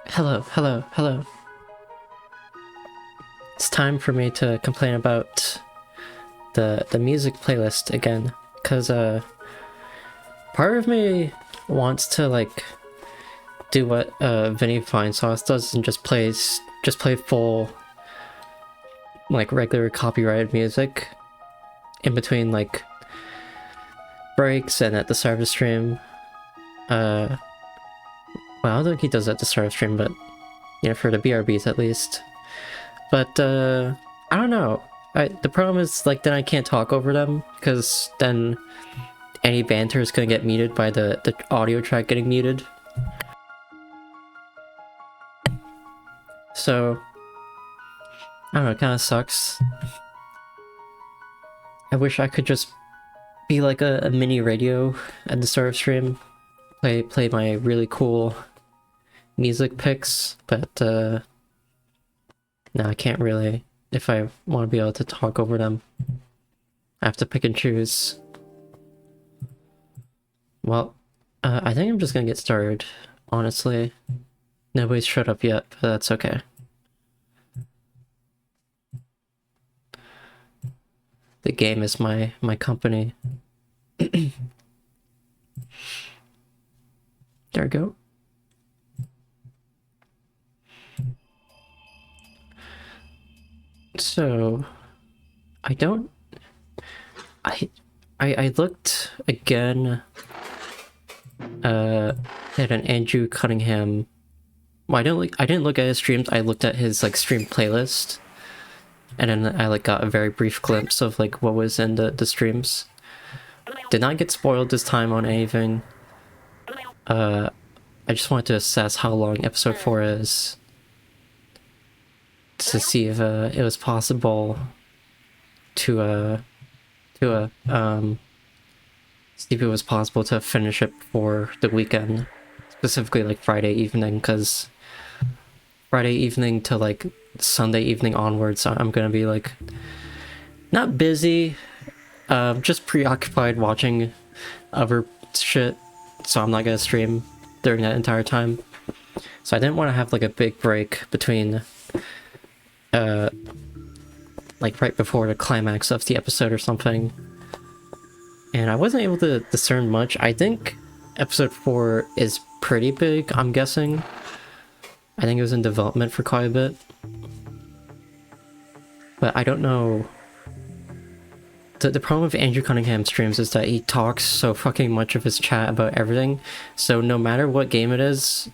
Hello, hello, hello. It's time for me to complain about the music playlist again, cause part of me wants to like do what Vinny Fine Sauce does and just play full like regular copyrighted music in between like breaks and at the start of the stream. Well, I don't think he does that at the start of stream, but you know, for the BRBs at least. But I don't know. The problem is like then I can't talk over them because then any banter is gonna get muted by the audio track getting muted. So I don't know, it kind of sucks. I wish I could just be like a mini radio at the start of stream, play my really cool music picks, but no, I can't really. If I want to be able to talk over them, I have to pick and choose. Well, I think I'm just gonna get started, honestly. Nobody's showed up yet, but that's okay. The game is my company. There we go. So, I looked again at an Andrew Cunningham. Well, I didn't look at his streams. I looked at his like stream playlist, and then I like got a very brief glimpse of like what was in the streams. Did not get spoiled this time on anything. I just wanted to assess how long episode 4 is to see if it was possible to see if it was possible to finish it for the weekend, specifically like Friday evening, because Friday evening to like Sunday evening onwards I'm gonna be like not busy, just preoccupied watching other shit, so I'm not gonna stream during that entire time. So I didn't want to have like a big break between like right before the climax of the episode or something. And I wasn't able to discern much. I think episode 4 is pretty big, I'm guessing. I think it was in development for quite a bit. But I don't know. The problem with Andrew Cunningham streams is that he talks so fucking much of his chat about everything. So no matter what game it is,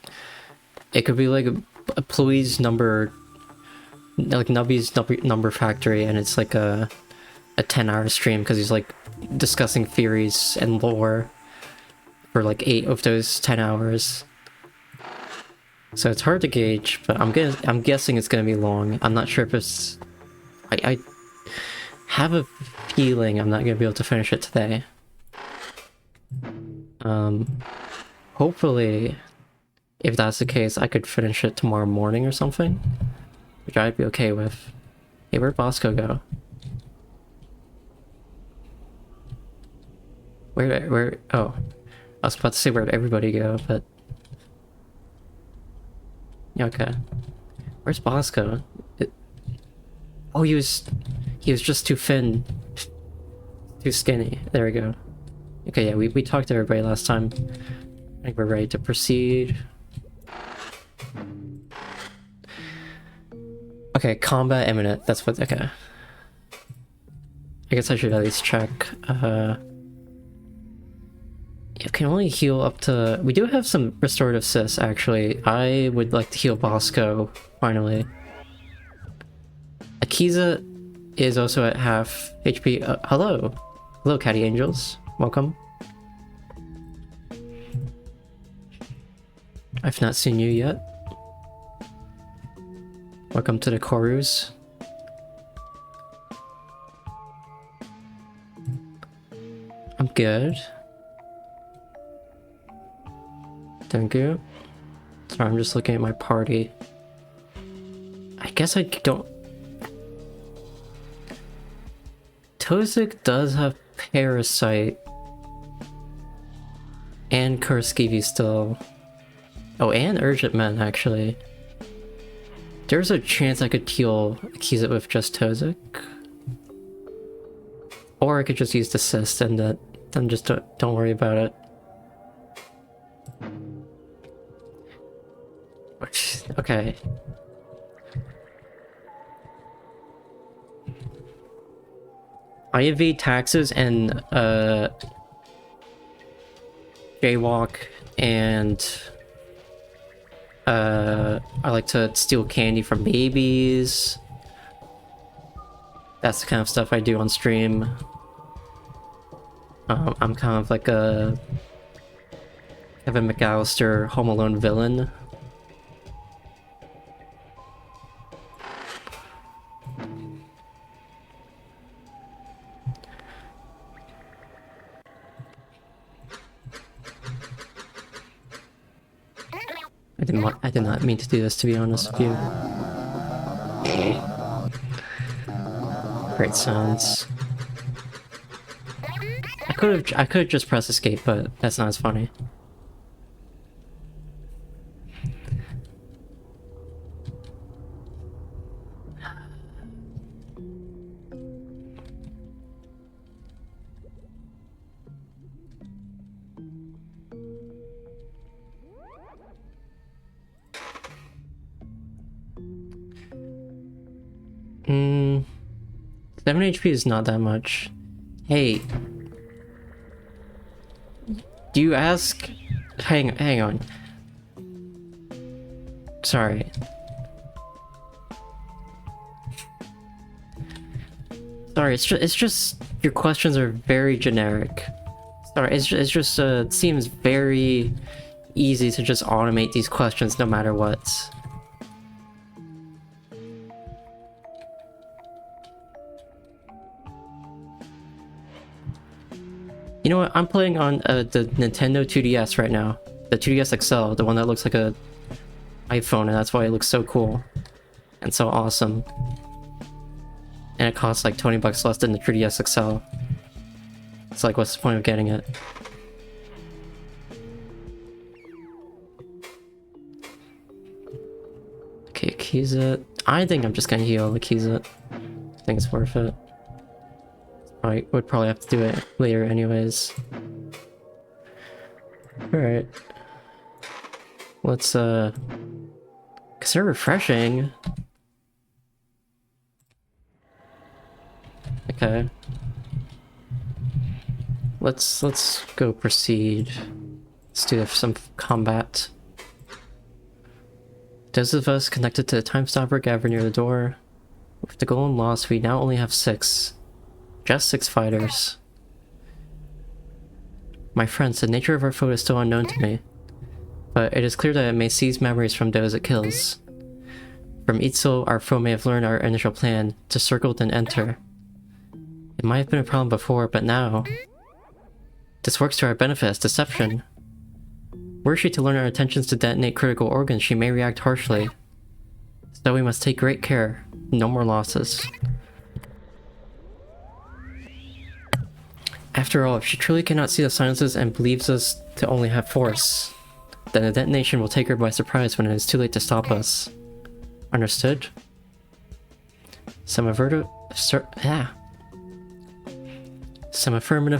it could be like a Pluie's number, like Nubby's number factory, and it's like a 10-hour stream because he's like discussing theories and lore for like 8 of those 10 hours. So it's hard to gauge, but I'm guessing it's gonna be long. I'm not sure if it's... I have a feeling I'm not gonna be able to finish it today. Hopefully, if that's the case, I could finish it tomorrow morning or something, which I'd be okay with. Hey, where'd Bosco go? Where, oh. I was about to say where'd everybody go, but... Yeah, okay. Where's Bosco? Oh, he was just too thin. Too skinny. There we go. Okay, yeah, we talked to everybody last time. I think we're ready to proceed. Okay, combat imminent. That's what... Okay. I guess I should at least check. You can only heal up to... We do have some restorative sis, actually. I would like to heal Bosco, finally. Akizet is also at half HP. Hello. Hello, Catty Angels. Welcome. I've not seen you yet. Welcome to the corus. I'm good. Thank you. Sorry, I'm just looking at my party. I guess I don't... Tozik does have Parasite and Kurskivi still. Oh, and Urgent Men, actually. There's a chance I could heal Akizet with just Tozik. Or I could just use Desist and then just don't worry about it. Okay. I evade taxes and jaywalk, and I like to steal candy from babies. That's the kind of stuff I do on stream. I'm kind of like a Kevin McAllister Home Alone villain. I did not mean to do this, to be honest with you. Great sounds. I could have just pressed escape, but that's not as funny. Hmm. 7 HP is not that much. Hey. Do you ask... Hang on. Sorry. Sorry, it's just your questions are very generic. Sorry, it's just it seems very easy to just automate these questions no matter what. You know what? I'm playing on the Nintendo 2DS right now. The 2DS XL, the one that looks like a iPhone, and that's why it looks so cool and so awesome. And it costs like 20 bucks less than the 3DS XL. It's like, what's the point of getting it? Okay, Akizet. I think I'm just gonna heal Akizet. I think it's worth it. I would probably have to do it later anyways. Alright. Let's cause they're refreshing. Okay. Let's go proceed. Let's do some combat. Those of us connected to the Time Stopper gather near the door. With the golem lost, we now only have 6. Just 6 fighters. My friends, the nature of our foe is still unknown to me, but it is clear that it may seize memories from those it kills. From Itzel, our foe may have learned our initial plan, to circle then enter. It might have been a problem before, but now... This works to our benefit as deception. Were she to learn our intentions to detonate critical organs, she may react harshly. So we must take great care. No more losses. After all, if she truly cannot see the silences and believes us to only have force, then the detonation will take her by surprise when it is too late to stop us. Understood? Some affirmative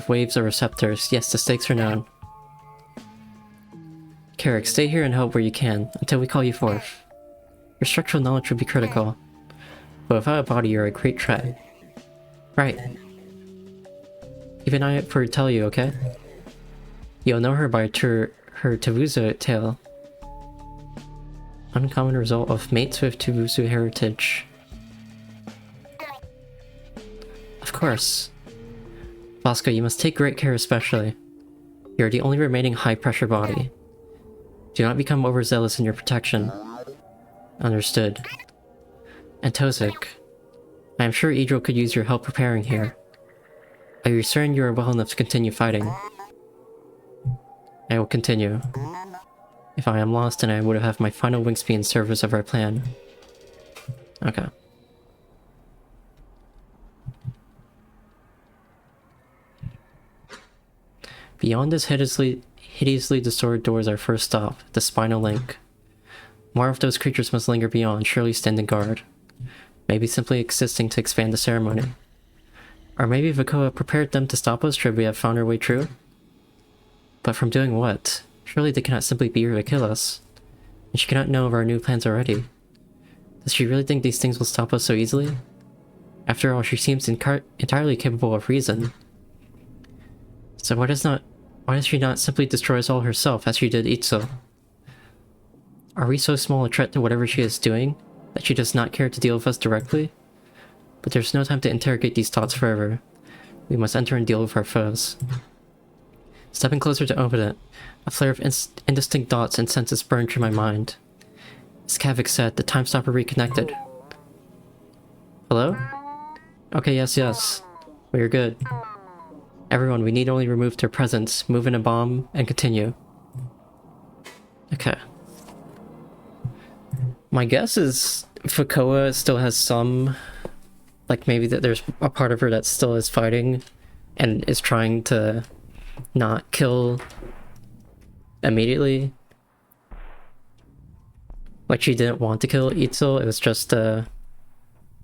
waves are receptors. Yes, the stakes are known. Carrick, stay here and help where you can, until we call you forth. Your structural knowledge would be critical, but without a body you're a great threat. Right. Keep an eye out for tell you, okay? You'll know her by her Tavuzo tale. Uncommon result of mates with Tavuzo heritage. Of course. Bosco, you must take great care especially. You're the only remaining high-pressure body. Do not become overzealous in your protection. Understood. And Tozik, I am sure Idril could use your help preparing here. Are you certain you are well enough to continue fighting? I will continue. If I am lost, then I would have my final wing speed in service of our plan. Okay. Beyond this hideously distorted doors our first stop, the spinal link. More of those creatures must linger beyond, surely standing guard. Maybe simply existing to expand the ceremony. Or maybe Vakoa prepared them to stop us should we have found our way true? But from doing what? Surely they cannot simply be here to kill us. And she cannot know of our new plans already. Does she really think these things will stop us so easily? After all, she seems entirely capable of reason. So why does she not simply destroy us all herself as she did Itzo? Are we so small a threat to whatever she is doing that she does not care to deal with us directly? But there's no time to interrogate these thoughts forever. We must enter and deal with our foes. Stepping closer to open it, a flare of indistinct thoughts and senses burned through my mind. As Kavik said, the time stopper reconnected. Hello? Okay, yes. We're good. Everyone, we need only remove their presence, move in a bomb, and continue. Okay. My guess is Vakoa still has some... Like, maybe that there's a part of her that still is fighting and is trying to not kill immediately. Like, she didn't want to kill Itzel, it was just,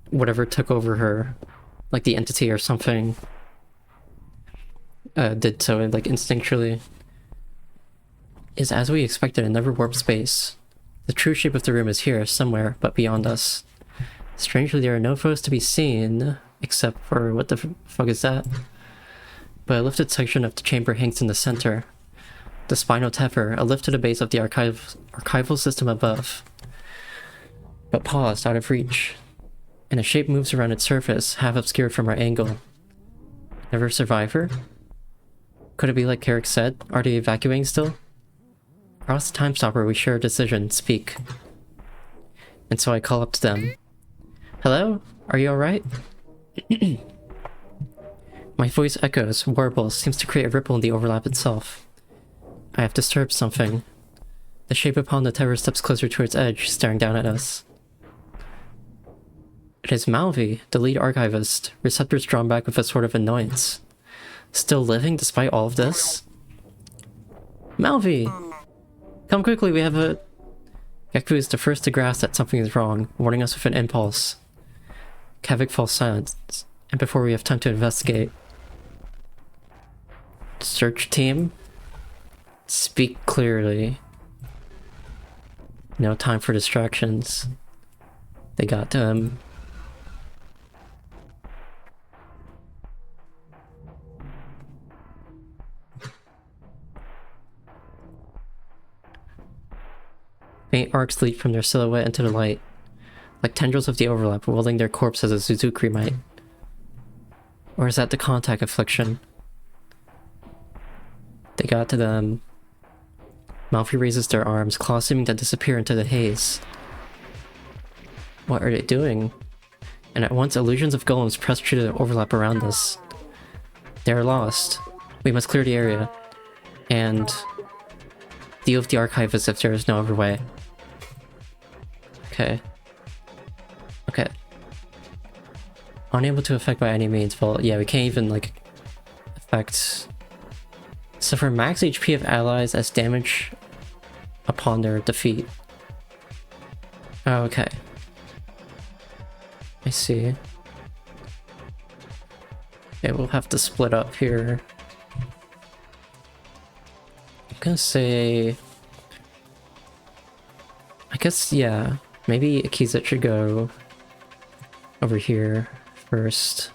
whatever took over her. Like, the entity or something. Did so, like, instinctually. Is as we expected another warp space. The true shape of the room is here, somewhere, but beyond us. Strangely, there are no foes to be seen, except for... what the fuck is that? But a lifted section of the chamber hangs in the center. The spinal tether, a lift to the base of the archival system above. But paused, out of reach. And a shape moves around its surface, half obscured from our angle. Never a survivor? Could it be like Carrick said? Are they evacuating still? Across the time stopper, we share a decision, speak. And so I call up to them. Hello? Are you alright? My voice echoes, warbles, seems to create a ripple in the overlap itself. I have disturbed something. The shape upon the tether steps closer to its edge, staring down at us. It is Malvi, the lead archivist, receptors drawn back with a sort of annoyance. Still living despite all of this? Malvi! Come quickly, we have a... Yaku is the first to grasp that something is wrong, warning us with an impulse. Kavik falls silent, and before we have time to investigate... Search team? Speak clearly. No time for distractions. They got him. Faint arcs leap from their silhouette into the light, like tendrils of the overlap wielding their corpse as a Suzukri might. Or is that the contact affliction? They got to them. Malfi raises their arms, claws seeming to disappear into the haze. What are they doing? And at once illusions of golems press through the overlap around us. They are lost. We must clear the area. And... deal with the archivist if there is no other way. Okay. Okay. Unable to affect by any means. Well, yeah, we can't even, like, affect... Suffer max HP of allies as damage upon their defeat. Oh, okay. I see. Okay, we'll have to split up here. I'm gonna say... I guess, yeah. Maybe Akizet should go over here first.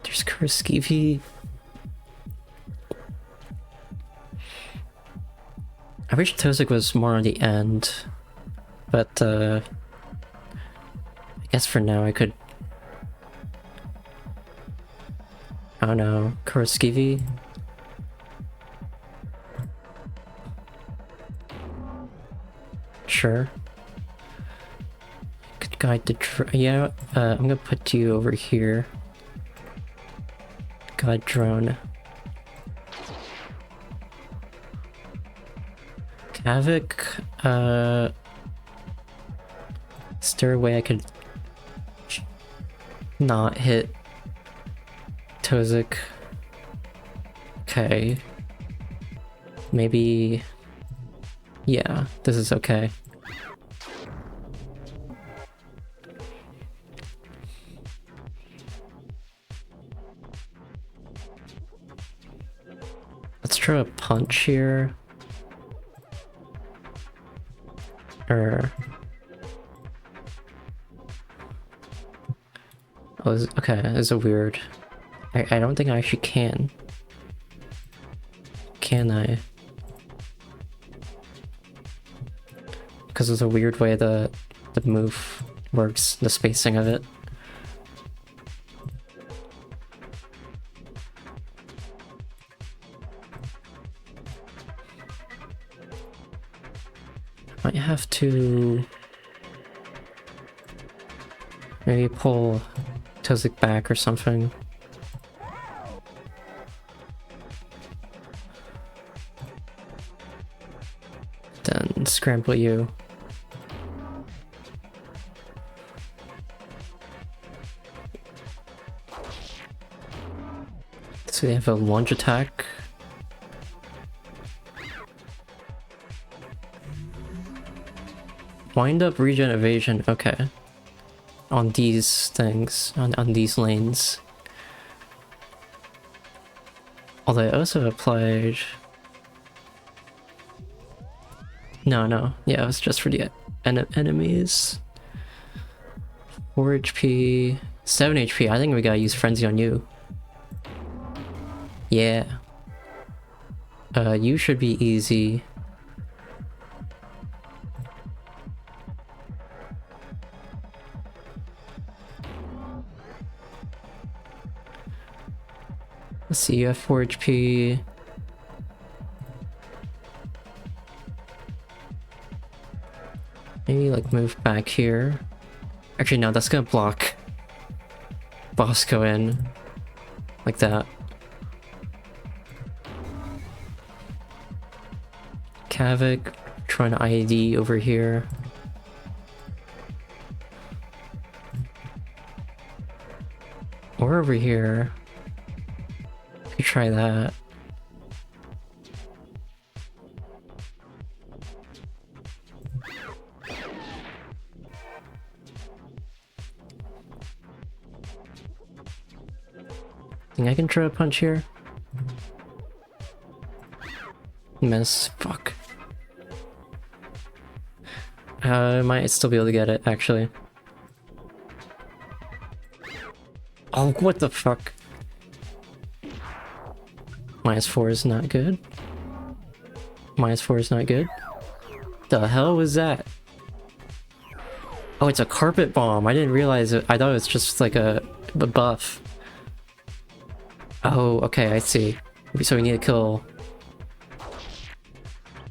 There's Kurskivi. I wish Tozik was more on the end, but I guess for now I could... I don't know, Kurskivi? Sure. Could guide the yeah, I'm gonna put you over here. Guide drone. Kavik, is there a way I could not hit Tozik. Okay. Maybe... yeah, this is okay. Let's try a punch here. Or... oh, okay, this is a weird... I don't think I actually can. Can I? Because there's a weird way the move works, the spacing of it. Might have to maybe pull Tozik back or something. Then scramble you. So they have a lunge attack. Wind up, regen, evasion, okay. On these things, on these lanes. Although I also applied... no, yeah, it was just for the enemies. 4 HP, 7 HP, I think we gotta use Frenzy on you. Yeah. You should be easy. Let's see, you have 4 HP. Maybe like move back here. Actually no, that's gonna block Bosco in. Like that. Havoc, trying to ID over here. Or over here. You could try that. Think I can try a punch here? Miss. Fuck. I might still be able to get it, actually. Oh, what the fuck? -4 is not good. -4 is not good. The hell was that? Oh, it's a carpet bomb. I didn't realize it. I thought it was just like a buff. Oh, okay, I see. So we need to kill...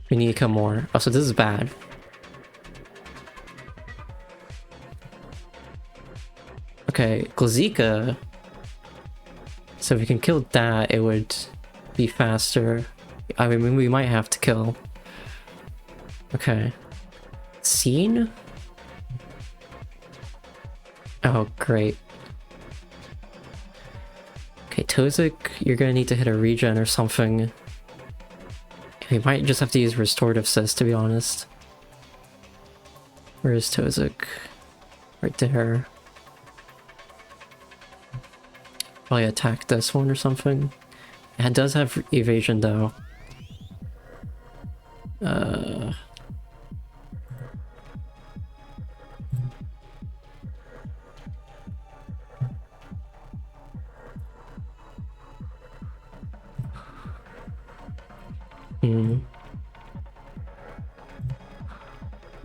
we need to kill more. Oh, so this is bad. Okay, Glazika. So if we can kill that, it would be faster. I mean, we might have to kill. Okay. Scene? Oh, great. Okay, Tozik, you're gonna need to hit a regen or something. We might just have to use Restorative Assist, to be honest. Where is Tozik? Right there. Probably attack this one or something. It does have evasion though.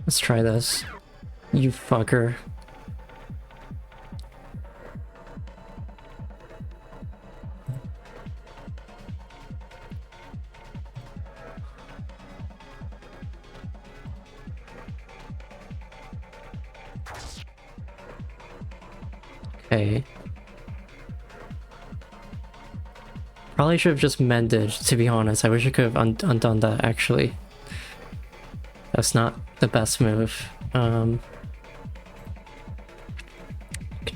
Let's try this. You fucker. Okay. Probably should have just mended, to be honest. I wish I could have undone that, actually. That's not the best move. Could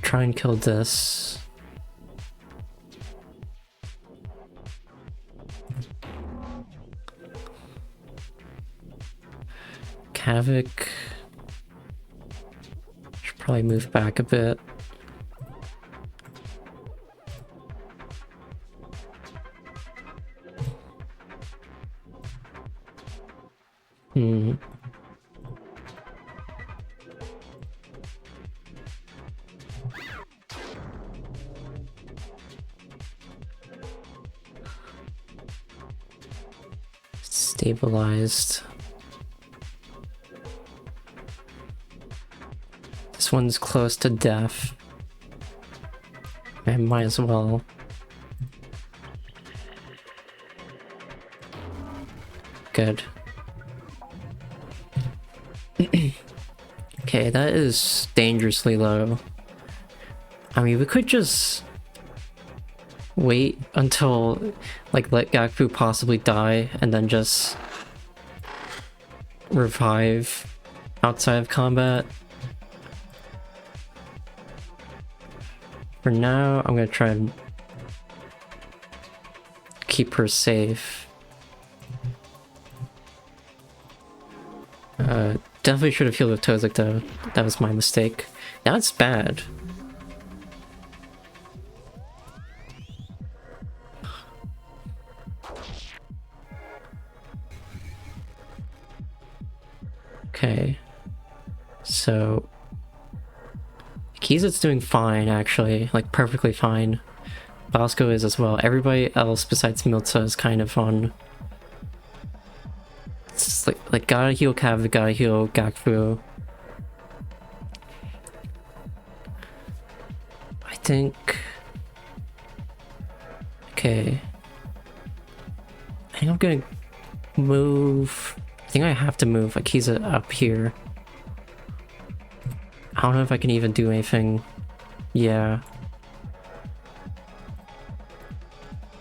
try and kill this. Havoc should probably move back a bit. Stabilized. This one's close to death. I might as well. Good. Okay, that is dangerously low. I mean, we could just wait until, like, let Gakfu possibly die and then just revive outside of combat. For now, I'm gonna try and keep her safe. Definitely should have healed with Tozik though. That was my mistake. That's bad. Okay. So Akizet's doing fine actually, like perfectly fine. Bosco is as well. Everybody else besides Milza is kind of on. It's like gotta heal Cav, gotta heal Gakfu. I think. Okay. I think I'm gonna move. I think I have to move Akizet up here. I don't know if I can even do anything. Yeah.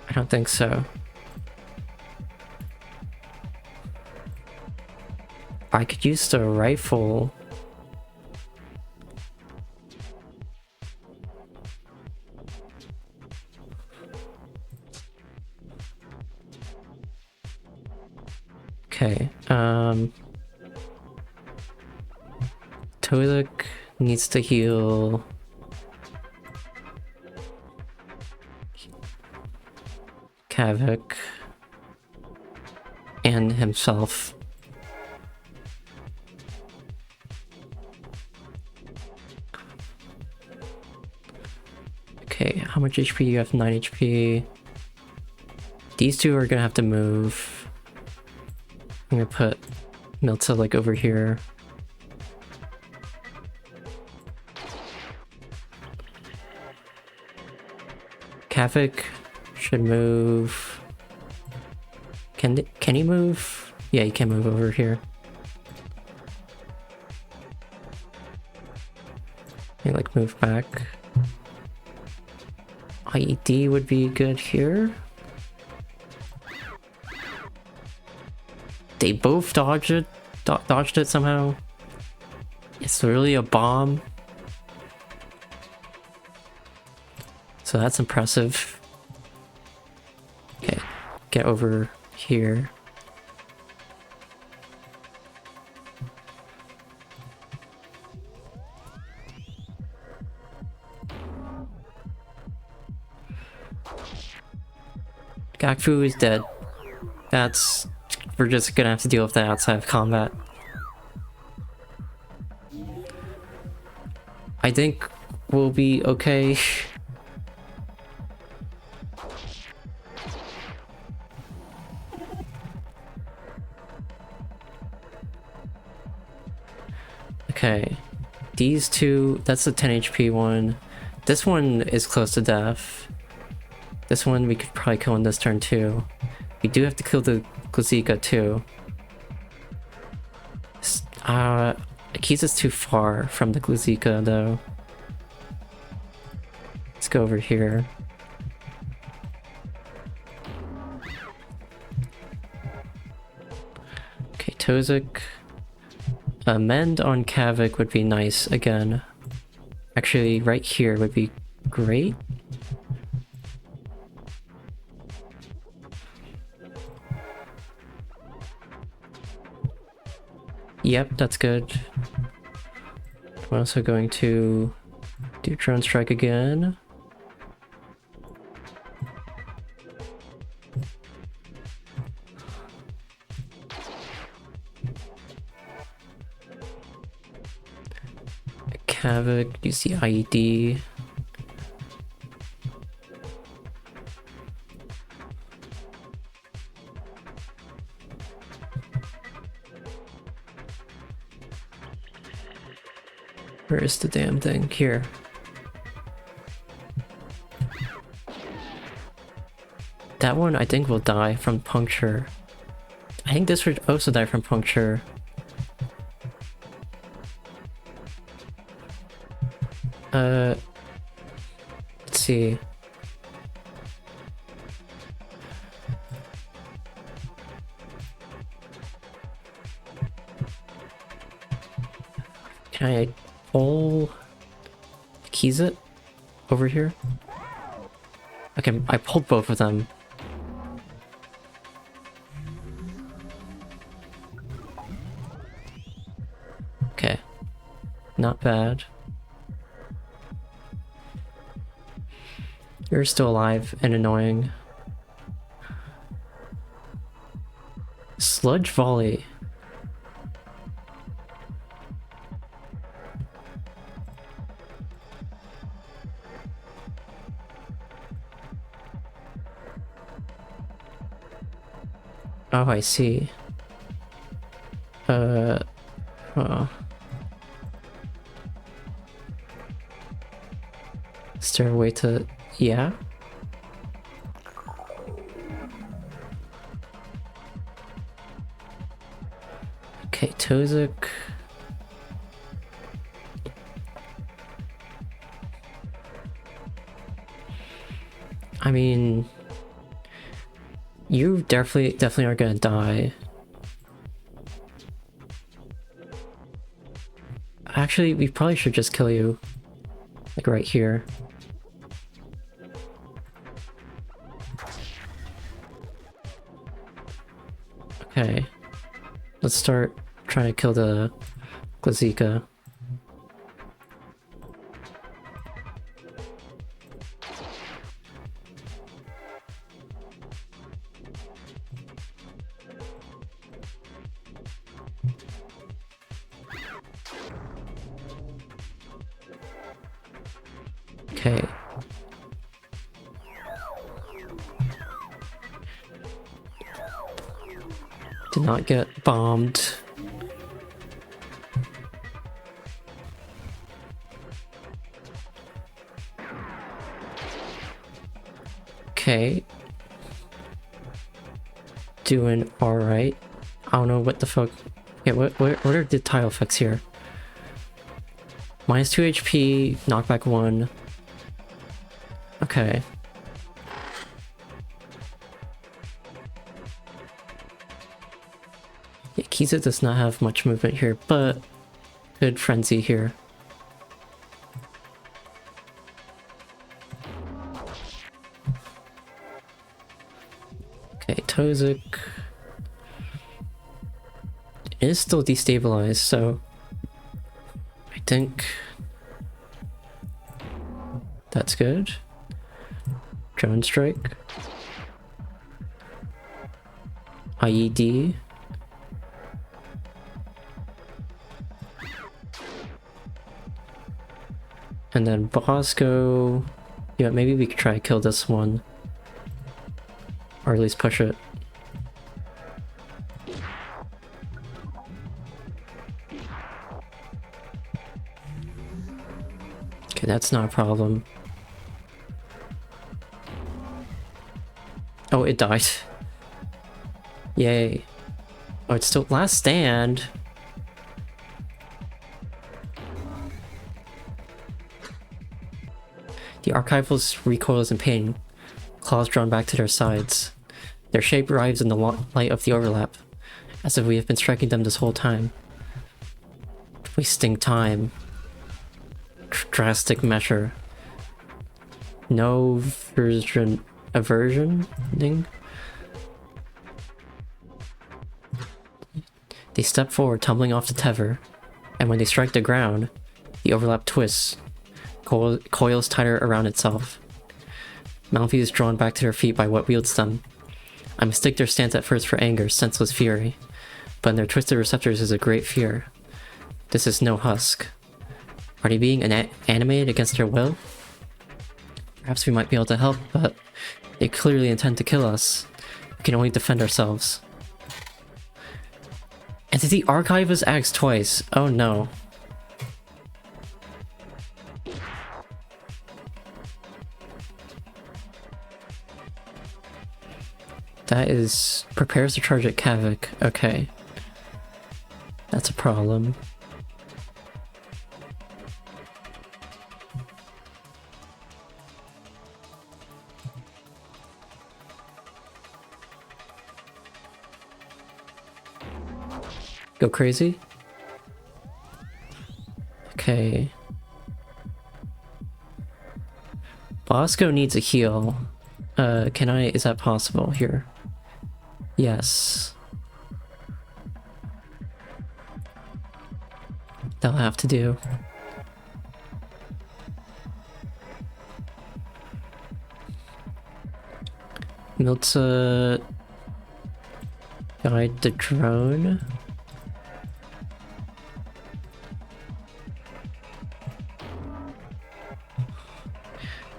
I don't think so. I could use the rifle. Okay, Tozik needs to heal Kavik and himself. Okay, how much HP do you have? 9 HP. These two are gonna have to move. I'm gonna put Milza like over here. Kavik should move. Can he move? Yeah, he can move over here. He like move back. IED would be good here. They both dodged it somehow. It's literally a bomb. So that's impressive. Okay, get over here. Gakfu is dead. We're just gonna have to deal with that outside of combat. I think we'll be okay. Okay, these two, that's the 10 HP one. This one is close to death. This one we could probably kill in this turn too. We do have to kill the Glazika too. Akizet's too far from the Glazika though. Let's go over here. Okay, Tozik. Mend on Kavik would be nice again. Actually, right here would be great. Yep, that's good. We're also going to do drone strike again. Havoc, use the IED. Where is the damn thing? Here. That one I think will die from puncture. I think this would also die from puncture. Let's see. Can I pull Akizet over here? Okay, I pulled both of them. Okay, not bad. You're still alive and annoying. Sludge volley. Oh, I see. Oh. Is there a way to... Yeah? Okay, Tozik. I mean... You definitely are gonna die. Actually, we probably should just kill you. Like right here. Okay. Let's start trying to kill the Glazika. Okay. Did not get bombed. Okay. Doing alright. I don't know what the fuck. Okay, what are the tile effects here? Minus 2 HP, knockback 1. Okay. Yeah, Akizet does not have much movement here, but good frenzy here. Okay, Tozik is still destabilized, so I think that's good. Drone strike. IED. And then Bosco. Yeah, maybe we could try to kill this one. Or at least push it. Okay, that's not a problem. Oh, it died. Yay. Oh, it's still last stand. The archival's recoils in pain, claws drawn back to their sides. Their shape writhes in the light of the overlap, as if we have been striking them this whole time. Wasting time. Drastic measure. No aversion thing. They step forward, tumbling off the tether, and when they strike the ground, the overlap twists, coils tighter around itself. Malfi is drawn back to their feet by what wields them. I mistake their stance at first for anger, senseless fury, but in their twisted receptors is a great fear. This is no husk. Are they being animated against their will? Perhaps we might be able to help, but they clearly intend to kill us. We can only defend ourselves. Entity Archivist acts twice. Oh no. That is... prepares to charge at Kavik. Okay. That's a problem. Go crazy? Okay. Bosco needs a heal. Can I... is that possible here? Yes. That'll have to do. Miltza... guide the drone?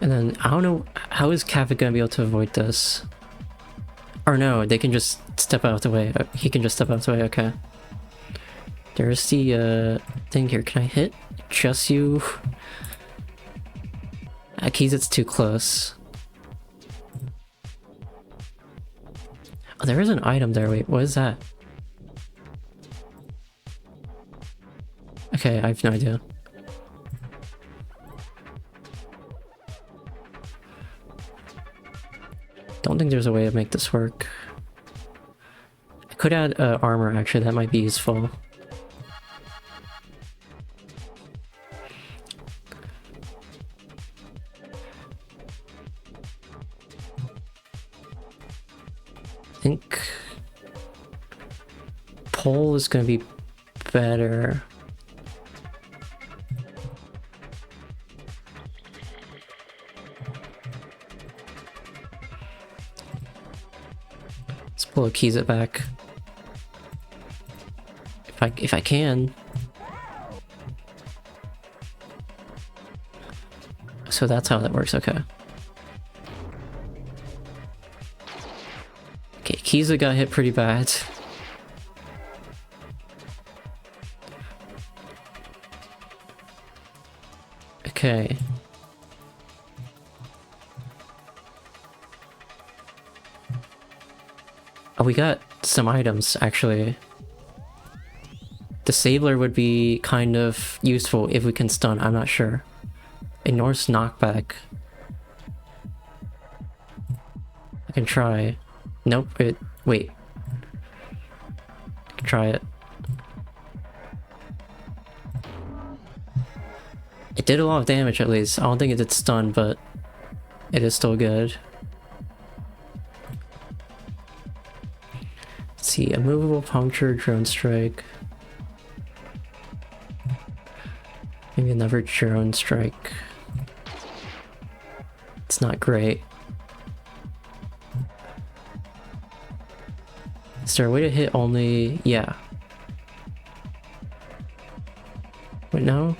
And then, I don't know, how is Kavik gonna be able to avoid this? Or no, they can just step out of the way. He can just step out of the way, okay. There's the, thing here. Can I hit just you? Akizet's too close. Oh, there is an item there. Wait, what is that? Okay, I have no idea. Don't think there's a way to make this work. I could add armor, actually, that might be useful. I think pole is gonna be better. Pull Akizet back. If I can. So that's how that works, okay. Okay, Akizet got hit pretty bad. Okay. Oh, we got some items, actually. Disabler would be kind of useful if we can stun, I'm not sure. Ignores knockback. I can try. Nope, wait. I can try it. It did a lot of damage at least. I don't think it did stun, but it is still good. Let's see, a movable puncture, drone strike. Maybe another drone strike. It's not great. Is there a way to hit only... yeah. Wait, no?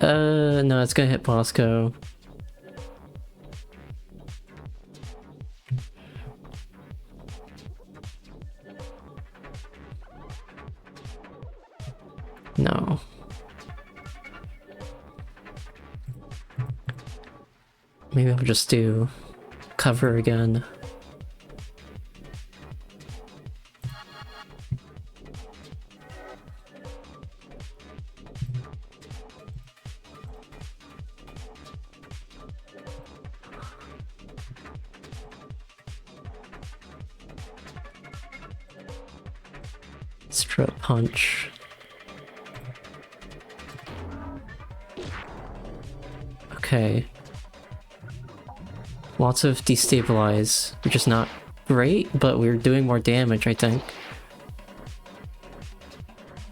No, it's gonna hit Bosco. No. Maybe I'll just do cover again. Strut punch. Okay. Lots of destabilize, which is not great, but we're doing more damage, I think.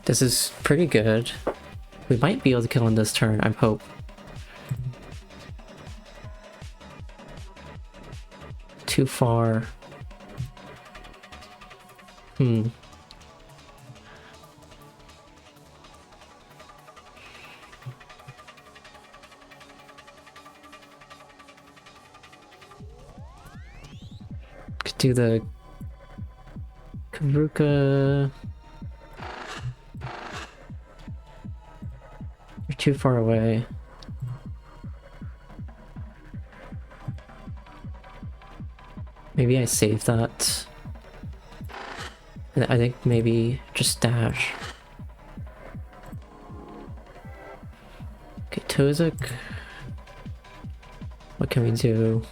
This is pretty good. We might be able to kill in this turn, I hope. Too far. Could do the Karuka. You're too far away. Maybe I save that. I think maybe just dash. Okay, Tozik. What can we do?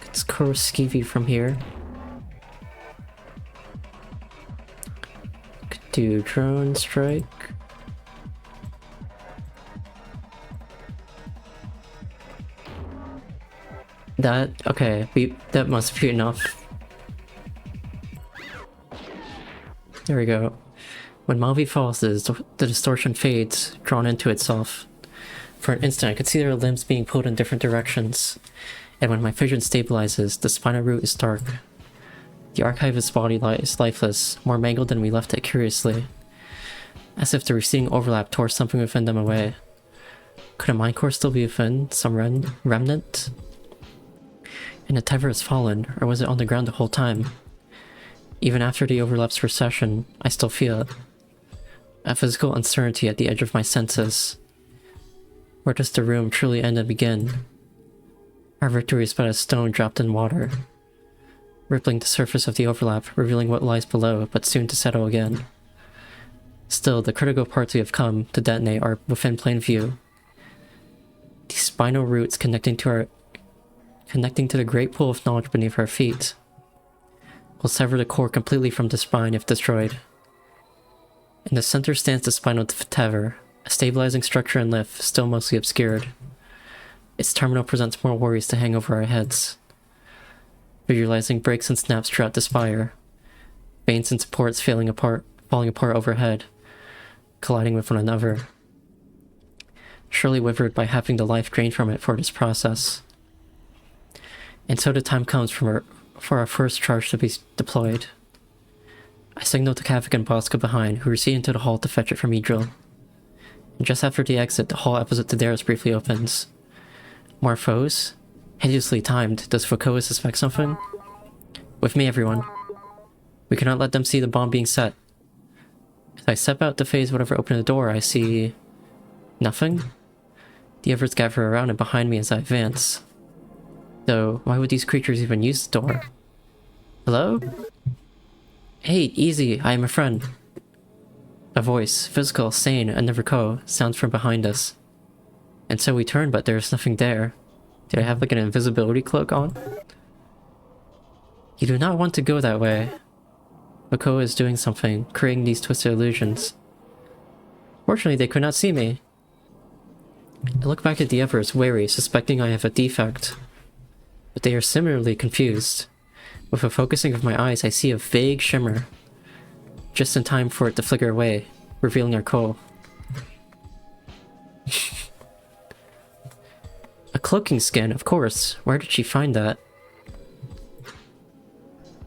Let's corru from here. Could do drone strike. That, okay, that must be enough. There we go. When Mavi falls, the distortion fades, drawn into itself. For an instant, I could see their limbs being pulled in different directions. And when my vision stabilizes, the spinal root is dark. The archivist's body lies lifeless, more mangled than we left it curiously. As if the receding overlap tore something within them away. Could a mind core still be within some remnant? And the tether has fallen, or was it on the ground the whole time? Even after the overlap's recession, I still feel it. A physical uncertainty at the edge of my senses. Where does the room truly end and begin? Our victory is but a stone dropped in water, rippling the surface of the overlap, revealing what lies below, but soon to settle again. Still, the critical parts we have come to detonate are within plain view. These spinal roots connecting to the great pool of knowledge beneath our feet will sever the core completely from the spine if destroyed. In the center stands the spinal tether, a stabilizing structure and lift, still mostly obscured. Its terminal presents more worries to hang over our heads. Visualizing breaks and snaps throughout the spire, veins and supports falling apart overhead, colliding with one another, surely withered by having the life drained from it for this process. And so the time comes for our first charge to be deployed. I signal to Kavik and Bosco behind, who recede into the hall to fetch it from Idril. And just after the exit, the hall opposite to theirs briefly opens. More foes? Hideously timed. Does Foucault suspect something? With me, everyone. We cannot let them see the bomb being set. As I step out to phase whatever opened the door, I see... nothing? The others gather around and behind me as I advance. Though, why would these creatures even use the door? Hello? Hey, easy, I am a friend. A voice, physical, sane, and never co, sounds from behind us. And so we turn, but there's nothing there. Did I have like an invisibility cloak on? You do not want to go that way. Foucault is doing something, creating these twisted illusions. Fortunately, they could not see me. I look back at the others, wary, suspecting I have a defect. But they are similarly confused. With a focusing of my eyes, I see a vague shimmer. Just in time for it to flicker away, revealing our goal. A cloaking skin, of course. Where did she find that?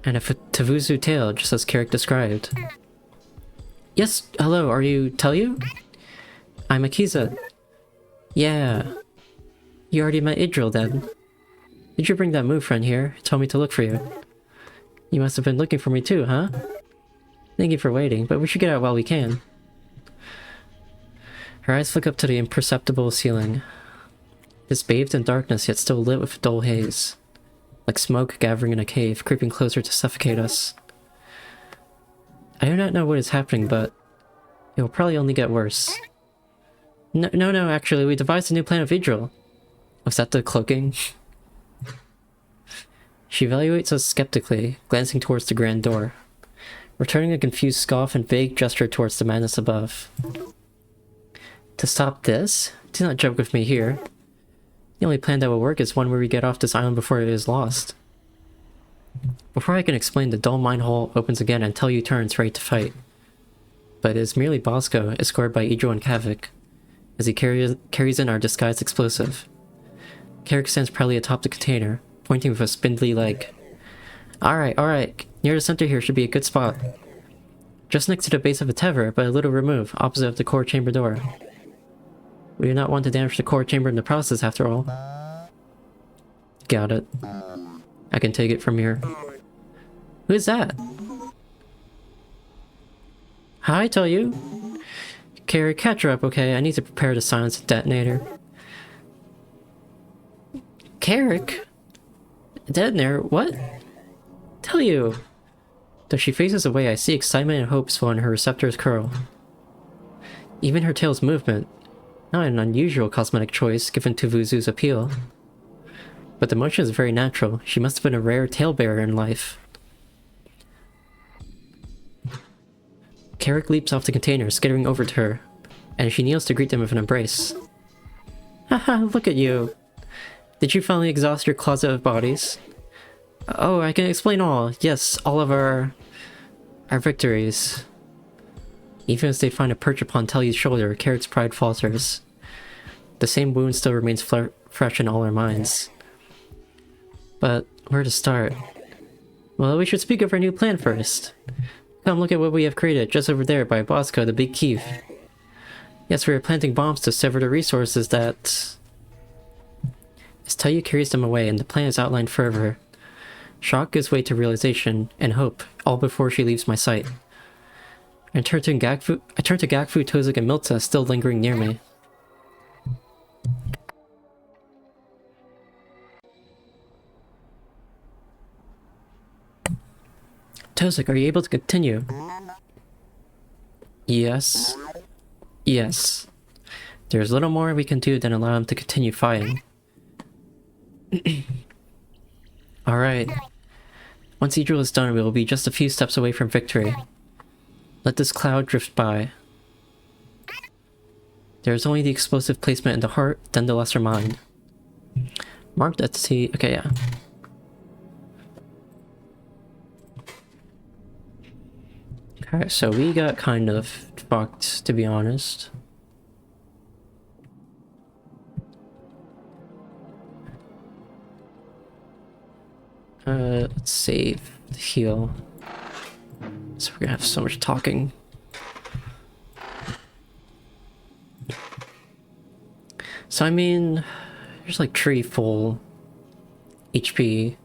And a Tavuzu tail, just as Carrick described. Yes, hello, are you Telyu? I'm Akizet. Yeah. You already met Idril then. Did you bring that move friend here? It told me to look for you. You must have been looking for me too, huh? Thank you for waiting, but we should get out while we can. Her eyes flick up to the imperceptible ceiling. It is bathed in darkness, yet still lit with a dull haze. Like smoke gathering in a cave, creeping closer to suffocate us. I do not know what is happening, but it will probably only get worse. No, actually, we devised a new plan of Idril. Was that the cloaking? She evaluates us skeptically, glancing towards the grand door, returning a confused scoff and vague gesture towards the madness above. To stop this? Do not joke with me here. The only plan that will work is one where we get off this island before it is lost. Before I can explain, the dull mine hole opens again and Tell You turns ready to fight. But it is merely Bosco, escorted by Idro and Kavik, as he carries in our disguised explosive. Carrick stands proudly atop the container, pointing with a spindly leg. Alright, near the center here should be a good spot. Just next to the base of the tether, but a little removed, opposite of the core chamber door. We do not want to damage the core chamber in the process, after all. Got it. I can take it from here. Who is that? Hi, Tell You. Carrie, catch her up, okay? I need to prepare to silence the detonator. Carrick? Detonator? What? Tell You! Though she faces away, I see excitement and hope swell in her receptors curl. Even her tail's movement. Not an unusual cosmetic choice given to Vuzu's appeal. But the motion is very natural. She must have been a rare tailbearer in life. Carrick leaps off the container, skittering over to her, and she kneels to greet them with an embrace. Haha, look at you! Did you finally exhaust your closet of bodies? Oh, I can explain all. Yes, all of our victories. Even as they find a perch upon Telly's shoulder, Carrick's pride falters. The same wound still remains fresh in all our minds. But where to start? Well, we should speak of our new plan first. Come look at what we have created just over there by Bosco, the big Keef. Yes, we are planting bombs to sever the resources that... As Telyu carries them away and the plan is outlined further, shock gives way to realization and hope, all before she leaves my sight. I turn to Gakfu, Tozik, and Milta, still lingering near me. Tozik, are you able to continue? Yes. Yes. There's little more we can do than allow him to continue fighting. Alright. Once Idril is done, we will be just a few steps away from victory. Let this cloud drift by. There is only the explosive placement in the heart, then the lesser mind. Marked at sea. Okay, yeah. Okay, so we got kind of fucked, to be honest. Let's save the heal. So we're gonna have so much talking. So I mean, there's like 3 full HP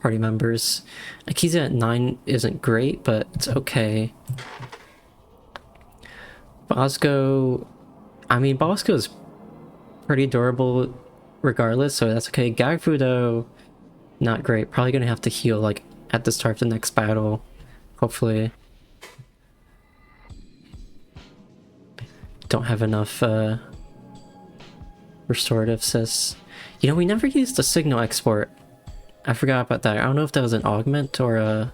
party members. Akizet at 9 isn't great, but it's okay. Bosco, I mean, Bosco's pretty durable regardless, so that's okay. Gagfu though, not great. Probably gonna have to heal like at the start of the next battle, hopefully. Don't have enough restorative sis. You know, we never used the signal export. I forgot about that. I don't know if that was an augment or a...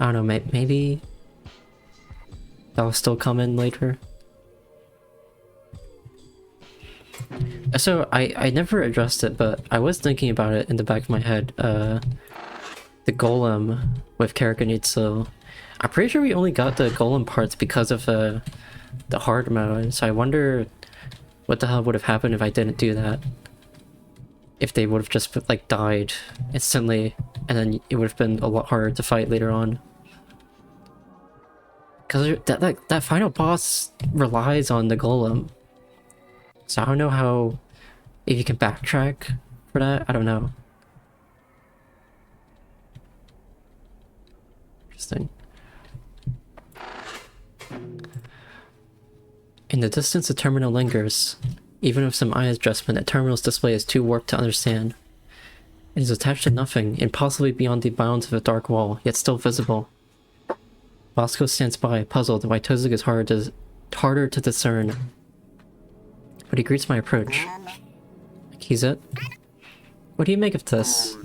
I don't know, maybe that'll still come in later. So I never addressed it, but I was thinking about it in the back of my head. The golem with Karakanitsu. I'm pretty sure we only got the golem parts because of the hard mode, so I wonder what the hell would have happened if I didn't do that. If they would have just like died instantly, and then it would have been a lot harder to fight later on. Because that final boss relies on the golem. So I don't know how... if you can backtrack for that, I don't know. Interesting. In the distance, the terminal lingers. Even with some eye adjustment, the terminal's display is too warped to understand. It is attached to nothing, impossibly beyond the bounds of a dark wall, yet still visible. Bosco stands by, puzzled why Tozik is harder to discern. But he greets my approach. Akizet? What do you make of this?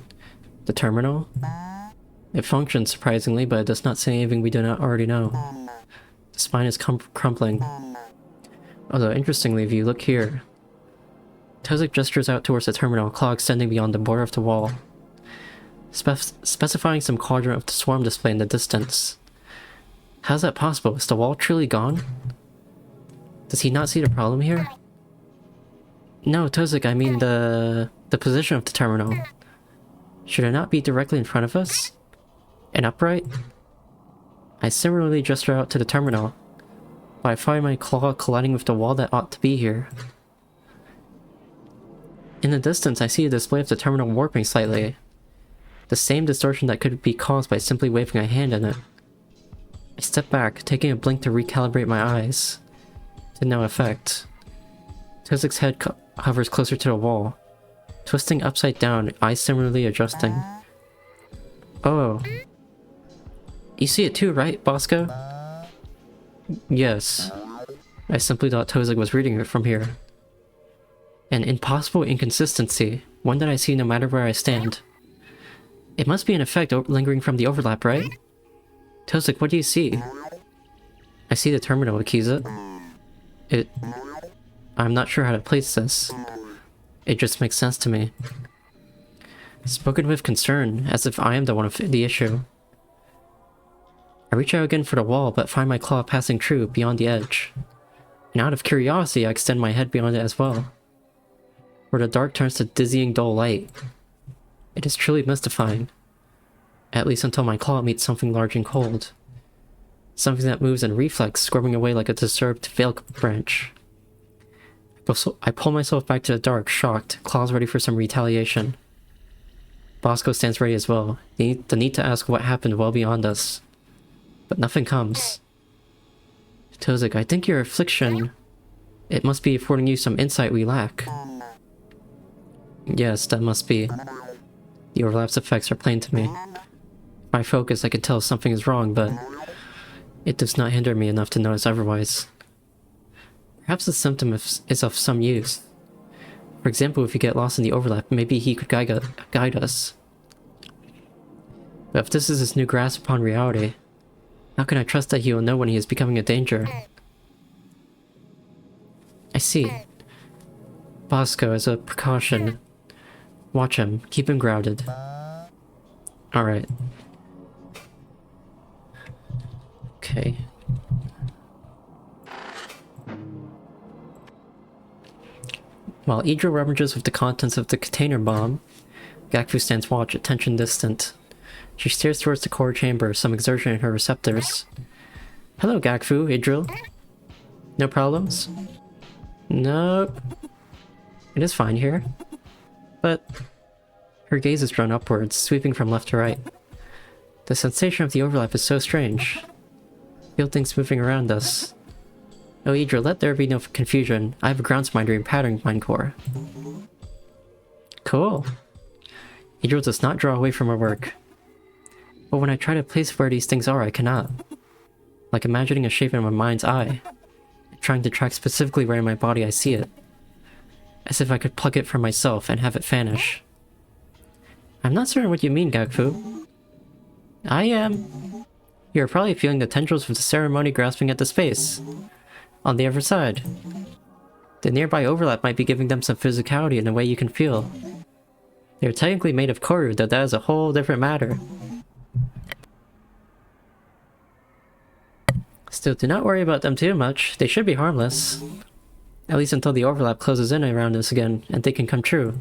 The terminal? It functions surprisingly, but it does not say anything we do not already know. The spine is crumpling. Although, interestingly, if you look here, Tozik gestures out towards the terminal, claw extending beyond the border of the wall, specifying some quadrant of the swarm display in the distance. How's that possible? Is the wall truly gone? Does he not see the problem here? No, Tozik, I mean the position of the terminal. Should it not be directly in front of us? And upright? I similarly gesture out to the terminal, but I find my claw colliding with the wall that ought to be here. In the distance, I see a display of the terminal warping slightly. The same distortion that could be caused by simply waving a hand in it. I step back, taking a blink to recalibrate my eyes. To no effect. Tozik's head hovers closer to the wall, twisting upside down, eyes similarly adjusting. Oh. You see it too, right, Bosco? Yes. I simply thought Tozik was reading it from here. An impossible inconsistency, one that I see no matter where I stand. It must be an effect lingering from the overlap, right? Tozik, what do you see? I see the terminal, Akizet. I'm not sure how to place this. It just makes sense to me. Spoken with concern, as if I am the one of the issue. I reach out again for the wall, but find my claw passing true beyond the edge. And out of curiosity, I extend my head beyond it as well. Where the dark turns to dizzying dull light. It is truly mystifying. At least until my claw meets something large and cold. Something that moves in reflex, squirming away like a disturbed veil branch. I pull myself back to the dark, shocked, claws ready for some retaliation. Bosco stands ready as well, the need to ask what happened well beyond us. But nothing comes. Tozik, I think your affliction... It must be affording you some insight we lack. Yes, that must be. The overlap's effects are plain to me. My focus, I can tell something is wrong, but... It does not hinder me enough to notice otherwise. Perhaps the symptom is of some use. For example, if you get lost in the overlap, maybe he could guide us. But if this is his new grasp upon reality, how can I trust that he will know when he is becoming a danger? I see. Bosco, as a precaution. Watch him. Keep him grounded. Alright. Okay. While Idra rummages with the contents of the container bomb, Gakfu stands watch, attention distant. She stares towards the core chamber, some exertion in her receptors. Hello, Gakfu, Idril. No problems? Nope. It is fine here. But... Her gaze is drawn upwards, sweeping from left to right. The sensation of the overlap is so strange. Feel things moving around us. Oh, Idra, let there be no confusion. I have a grounds minder in pattern mind core. Cool. Idra does not draw away from her work. But when I try to place where these things are, I cannot. Like imagining a shape in my mind's eye. Trying to track specifically where in my body I see it. As if I could pluck it from myself and have it vanish. I'm not certain what you mean, Gakfu. I am. You're probably feeling the tendrils of the ceremony grasping at the space. On the other side. The nearby overlap might be giving them some physicality in a way you can feel. They're technically made of corru, though that is a whole different matter. Still, do not worry about them too much. They should be harmless. At least until the overlap closes in around us again, and they can come true.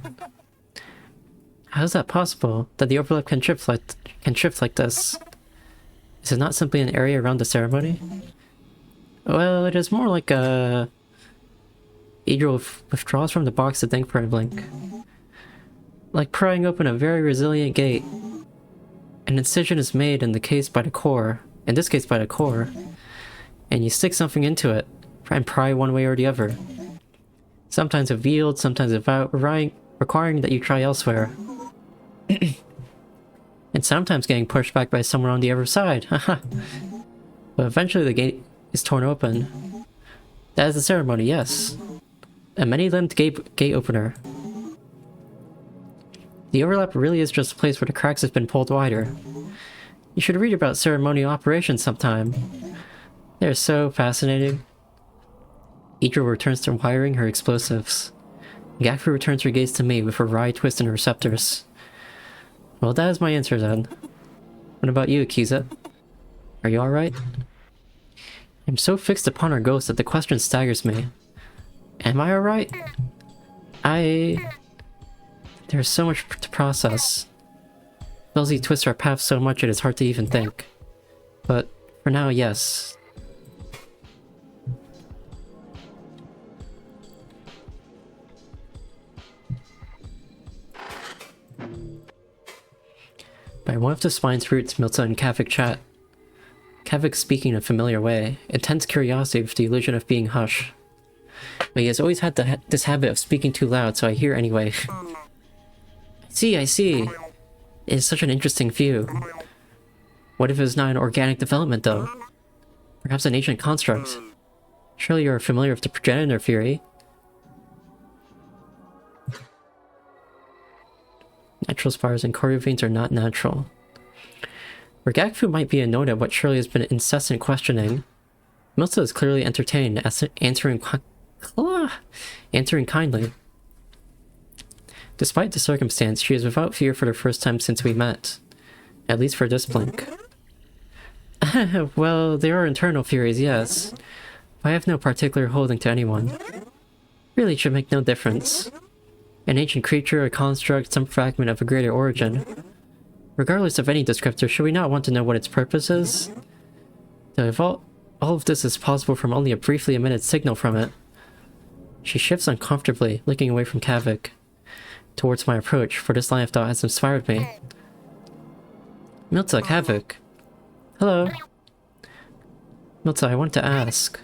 How is that possible, that the overlap can shift like this? Is it not simply an area around the ceremony? Well, it is more like a... Idril withdraws from the box to think for a blink. Like prying open a very resilient gate. An incision is made in this case by the core, and you stick something into it, and pry one way or the other. Sometimes it yields, sometimes without, requiring that you try elsewhere. And sometimes getting pushed back by someone on the other side, haha. But eventually the gate is torn open. That is the ceremony, yes. A many-limbed gate opener. The overlap really is just a place where the cracks have been pulled wider. You should read about ceremonial operations sometime. They're so fascinating. Idra returns to wiring her explosives. Gakfu returns her gaze to me with a wry twist in her receptors. Well, that is my answer then. What about you, Akizet? Are you alright? I'm so fixed upon our ghost that the question staggers me. Am I alright? There's so much to process. Velzy twists our path so much it is hard to even think. But for now, yes. By one of the spine's roots, Milta and Kavik chat. Kavik speaking in a familiar way, intense curiosity with the illusion of being hush. But he has always had this habit of speaking too loud, so I hear anyway. I see. It is such an interesting view. What if it is not an organic development, though? Perhaps an ancient construct. Surely you are familiar with the progenitor theory. Natural spires and corru veins are not natural. Where Gakfu might be annoyed at what Shirley has been incessant questioning, Milsa is clearly entertained, answering kindly. Despite the circumstance, she is without fear for the first time since we met. At least for this blink. Well, there are internal theories, yes. But I have no particular holding to anyone. Really, it should make no difference. An ancient creature, a construct, some fragment of a greater origin. Regardless of any descriptor, should we not want to know what its purpose is? Though if all of this is possible from only a briefly emitted signal from it. She shifts uncomfortably, looking away from Kavik. Towards my approach, for this line of thought has inspired me. Milta, Kavik. Hello. Milta, I want to ask.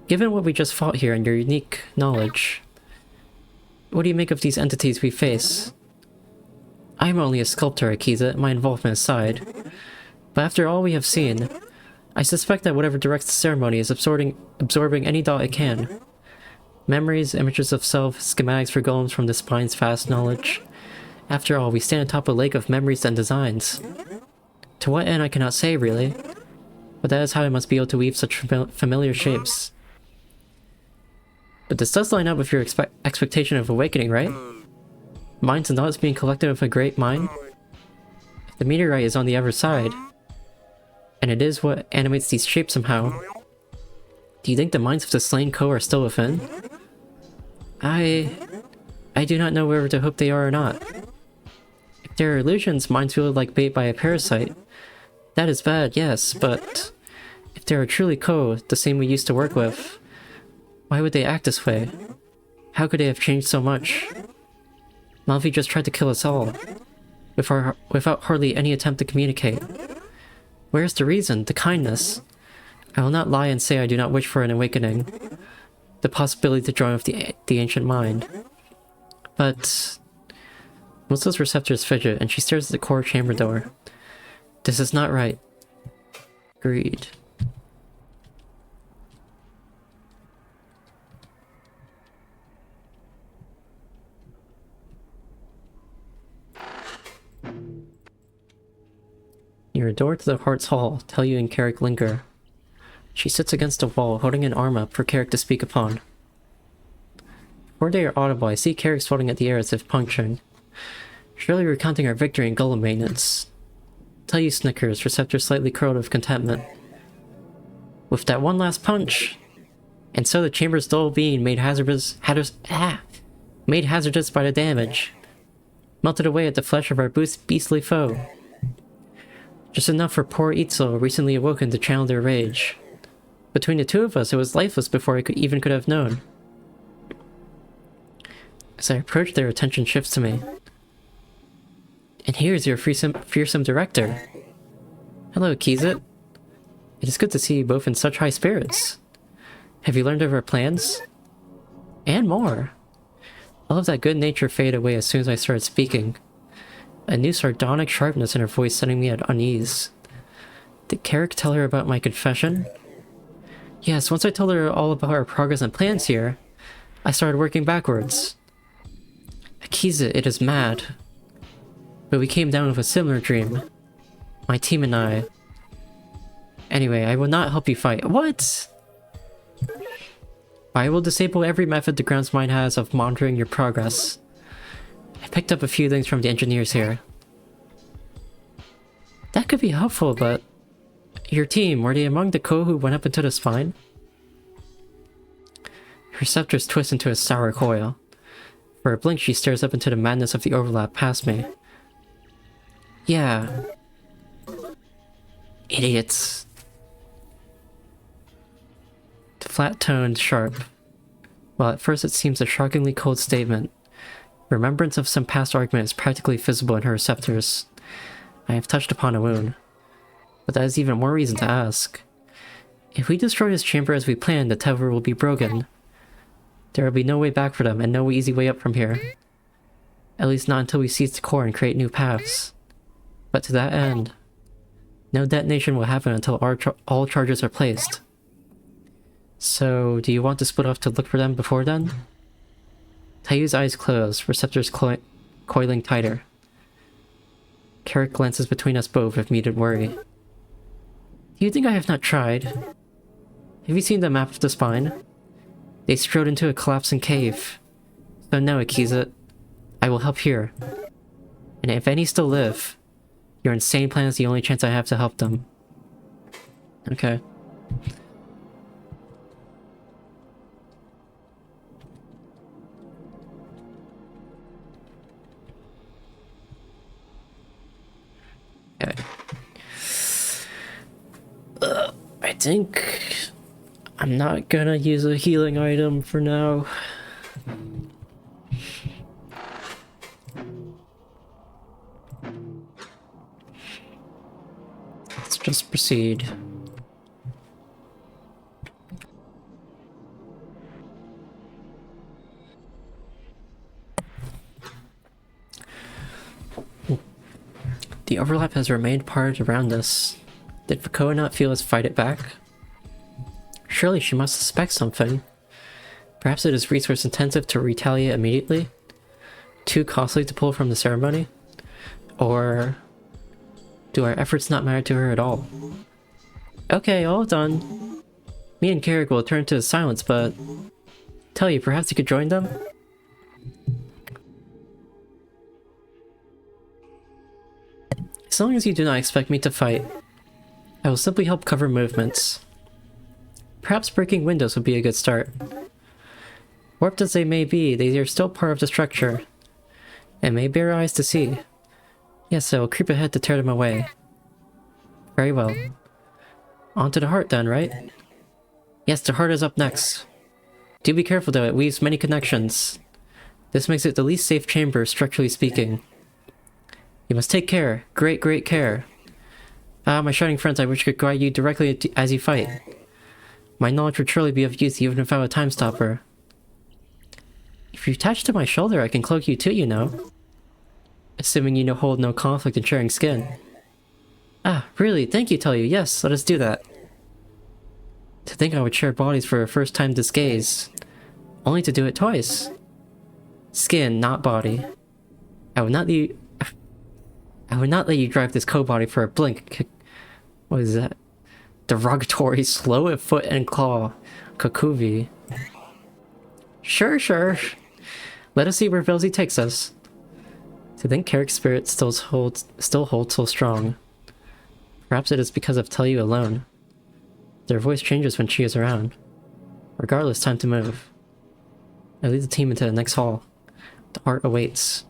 Given what we just fought here and your unique knowledge, what do you make of these entities we face? I am only a sculptor, Akizet, my involvement aside. But after all we have seen, I suspect that whatever directs the ceremony is absorbing any dot it can. Memories, images of self, schematics for golems from the spine's vast knowledge. After all, we stand atop a lake of memories and designs. To what end I cannot say, really. But that is how I must be able to weave such familiar shapes. But this does line up with your expectation of awakening, right? Minds and thoughts being collected of a great mind? If the meteorite is on the other side, and it is what animates these shapes somehow, do you think the minds of the slain Co are still within? I do not know whether to hope they are or not. If there are illusions, minds feel like bait by a parasite. That is bad, yes, but if they are truly Co, the same we used to work with, why would they act this way? How could they have changed so much? Malvi just tried to kill us all, without hardly any attempt to communicate. Where's the reason, the kindness? I will not lie and say I do not wish for an awakening, the possibility to join with the ancient mind. But Milsa's receptors fidget, and she stares at the core chamber door. This is not right. Agreed. Your door to the Heart's Hall, tell you and Carrick linger. She sits against a wall, holding an arm up for Carrick to speak upon. Before they are audible, I see Carrick floating at the air as if puncturing. Surely recounting our victory in golem maintenance. Tell you snickers, receptor slightly curled with contentment. With that one last punch! And so the chamber's dull being made hazardous by the damage. Melted away at the flesh of our beastly foe. Just enough for poor Itzel, recently awoken, to channel their rage. Between the two of us, it was lifeless before I could have known. As I approach, their attention shifts to me. And here's your fearsome director. Hello, Akizet. It is good to see you both in such high spirits. Have you learned of our plans? And more. All of that good nature faded away as soon as I started speaking. A new sardonic sharpness in her voice setting me at unease. Did Carrick tell her about my confession? Yes, once I told her all about our progress and plans here, I started working backwards. Akizet, it is mad. But we came down with a similar dream. My team and I. Anyway, I will not help you fight. What? I will disable every method the grounds mind has of monitoring your progress. I picked up a few things from the engineers here. That could be helpful, but... Your team, were they among the corru who went up into the spine? Her receptors twist into a sour coil. For a blink, she stares up into the madness of the overlap past me. Yeah. Idiots. The flat toned, sharp. While at first it seems a shockingly cold statement, remembrance of some past argument is practically visible in her receptors. I have touched upon a wound. But that is even more reason to ask. If we destroy this chamber as we planned, the tether will be broken. There will be no way back for them, and no easy way up from here. At least not until we seize the core and create new paths. But to that end, no detonation will happen until all charges are placed. So, do you want to split off to look for them before then? Tayu's eyes close, receptors coiling tighter. Carrick glances between us both with muted worry. Do you think I have not tried? Have you seen the map of the spine? They strode into a collapsing cave. So no, Akizet. I will help here. And if any still live, your insane plan is the only chance I have to help them. Okay. Okay. I think I'm not gonna use a healing item for now. Let's just proceed. The overlap has remained part around us. Did Vakoa not feel us fight it back? Surely she must suspect something. Perhaps it is resource intensive to retaliate immediately? Too costly to pull from the ceremony? Or do our efforts not matter to her at all? Okay, all done. Me and Carrick will turn to silence, but... Tell you, perhaps you could join them? As long as you do not expect me to fight, I will simply help cover movements. Perhaps breaking windows would be a good start. Warped as they may be, they are still part of the structure, and may bear eyes to see. Yes, I will creep ahead to tear them away. Very well. On to the heart then, right? Yes, the heart is up next. Do be careful though, it weaves many connections. This makes it the least safe chamber, structurally speaking. You must take care, great care. Ah, my shining friends, I wish I could guide you directly as you fight. My knowledge would surely be of use even without a time stopper. If you attach to my shoulder, I can cloak you too, you know. Assuming you hold no conflict in sharing skin. Ah, really? Thank you, tell you. Yes, let us do that. To think I would share bodies for a first time this gaze. Only to do it twice. Skin, not body. I would not let you drive this co-body for a blink. What is that? Derogatory, slow at foot and claw. Kokuvi. Sure. Let us see where Velzy takes us. To think Carrick's spirit still holds so strong. Perhaps it is because of Tellyu alone. Their voice changes when she is around. Regardless, time to move. I lead the team into the next hall. The heart awaits.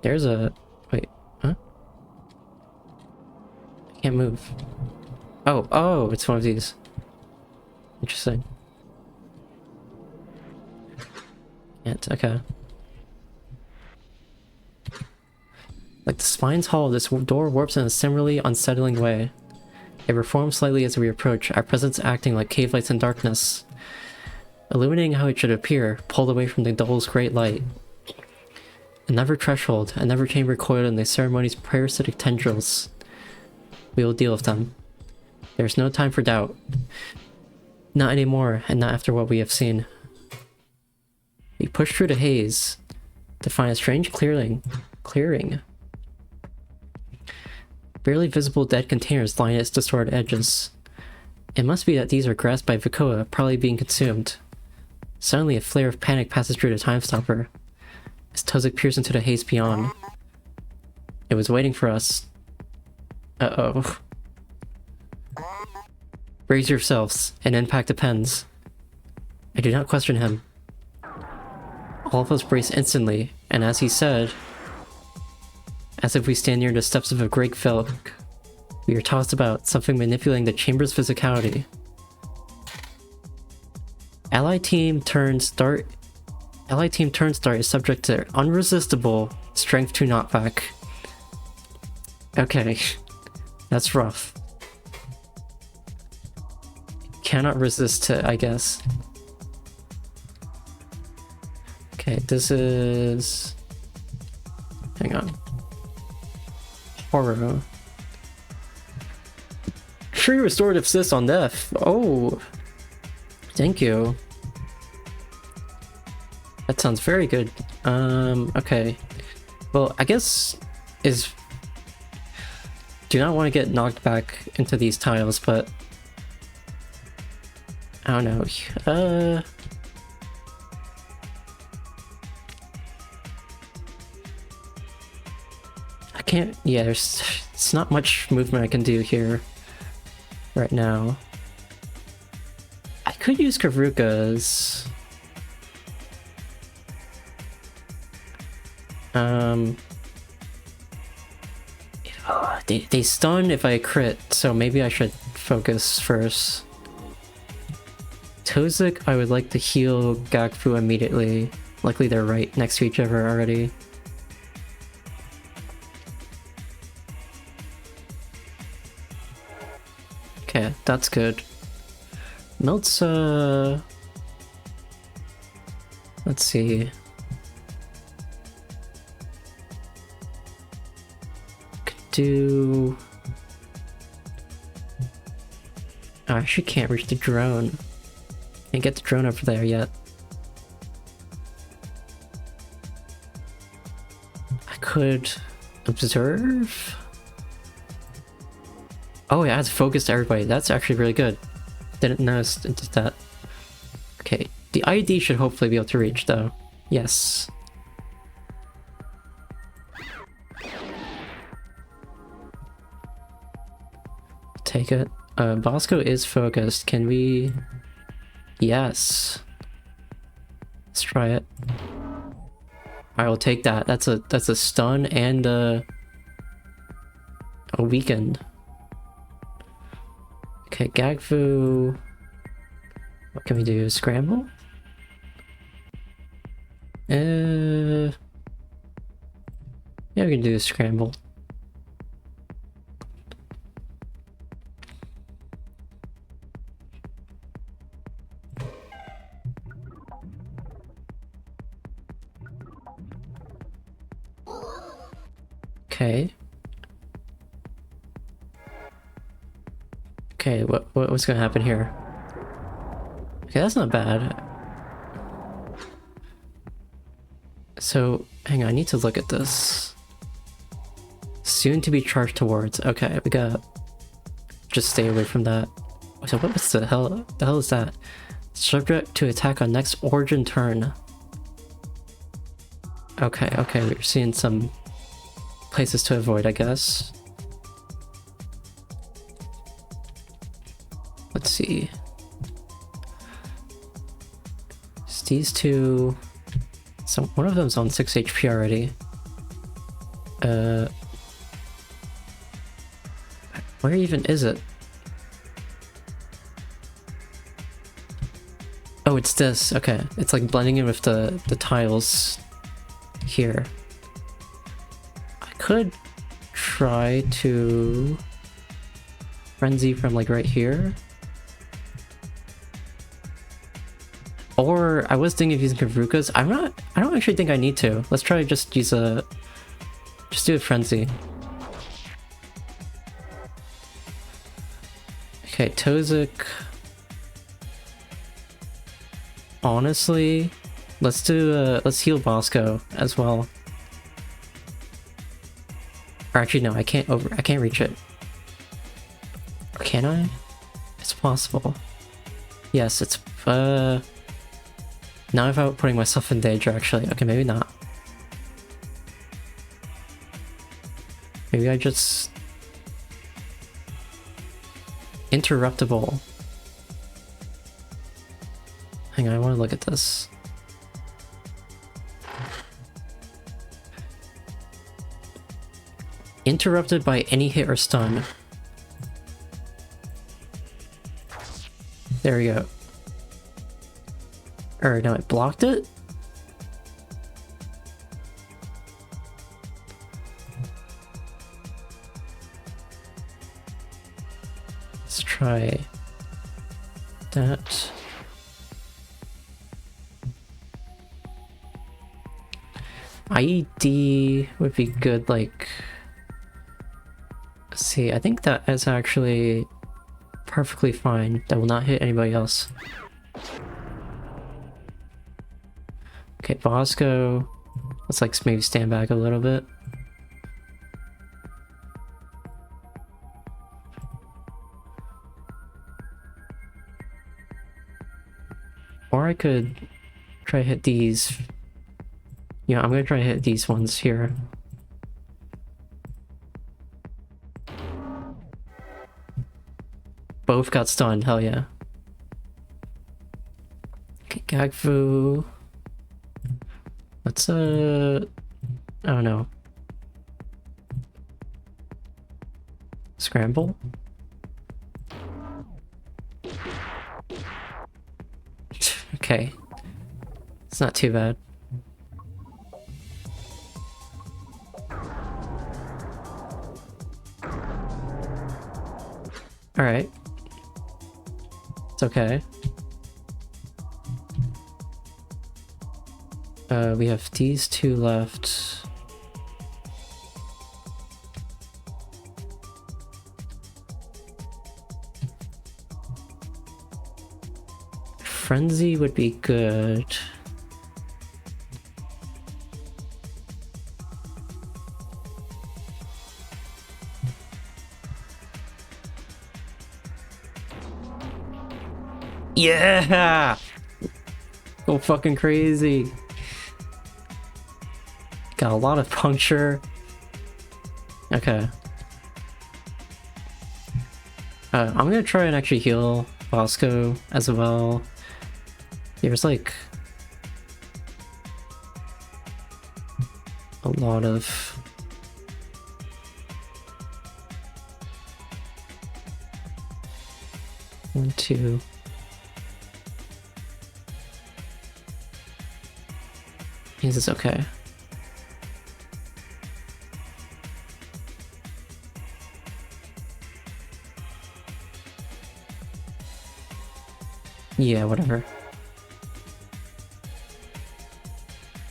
There's a... wait, huh? I can't move. Oh, it's one of these. Interesting. Can't, okay. Like the spine's hall, this door warps in a similarly unsettling way. It reforms slightly as we approach, our presence acting like cave lights in darkness. Illuminating how it should appear, pulled away from the doll's great light. Another threshold, another chamber coiled in the ceremony's parasitic tendrils. We will deal with them. There's no time for doubt. Not anymore, and not after what we have seen. We push through the haze to find a strange clearing. Barely visible dead containers line its distorted edges. It must be that these are grasped by Vikoa, probably being consumed. Suddenly a flare of panic passes through the time stopper. As Tozik peers into the haze beyond. It was waiting for us. Uh-oh. Brace yourselves. An impact depends. I do not question him. All of us brace instantly, and as he said, as if we stand near the steps of a great Velk, we are tossed about, something manipulating the chamber's physicality. Allied team turn start is subject to unresistible strength 2 knockback. Okay, that's rough. Cannot resist it, I guess. Okay, this is... hang on. Horror. Free restorative assist on death. Oh, thank you. That sounds very good. Okay. Well, I guess is... do not want to get knocked back into these tiles, but... I don't know. I can't... yeah, it's not much movement I can do here right now. I could use Karuka's. They stun if I crit, so maybe I should focus first. Tozik, I would like to heal Gakfu immediately. Luckily they're right next to each other already. Okay, that's good. Melt's, let's see. Could do... oh, I actually can't reach the drone. Can't get the drone over there yet. I could observe. Oh, it adds focus to everybody. That's actually really good. Didn't notice it did that. Okay, the ID should hopefully be able to reach though. Yes. Take it. Bosco is focused. Can we... yes. Let's try it. I will take that. That's a stun and a weakened. Okay, Gagfu. What can we do? Scramble? Yeah, we can do a scramble. Okay. Okay, what's gonna happen here? Okay, that's not bad. So, hang on, I need to look at this. Soon to be charged towards. Okay, we gotta just stay away from that. So what's the hell? The hell is that? Subject to attack on next origin turn. Okay, okay, we're seeing some places to avoid, I guess. Let's see. It's these two. So one of them's on 6 HP already. Where even is it? Oh, it's this. Okay, it's like blending in with the tiles here. I could try to frenzy from like right here. Or I was thinking of using Karuka's. I don't actually think I need to. Let's try to just use just do a frenzy. Okay, Tozik. Honestly, let's heal Bosco as well. Or actually no, I can't reach it. Or can I? It's possible. Yes, it's now without putting myself in danger actually. Okay, maybe not. Maybe I just interruptible. Hang on, I want to look at this. Interrupted by any hit or stun. There we go. Or no, it blocked it? Let's try that. IED would be good, like... Let's see, I think that is actually perfectly fine. That will not hit anybody else. Okay, Bosco. Let's like maybe stand back a little bit. Or I could try to hit these. Yeah, I'm gonna try to hit these ones here. Both got stunned, hell yeah. Okay, Gagfu. Let's I don't know. Scramble? Okay. It's not too bad. Alright. It's okay. We have these two left. Frenzy would be good. Yeah! Go fucking crazy. Got a lot of puncture. Okay. I'm gonna try and actually heal Bosco as well. There's like a lot of one, two. Means it's okay. Yeah, whatever.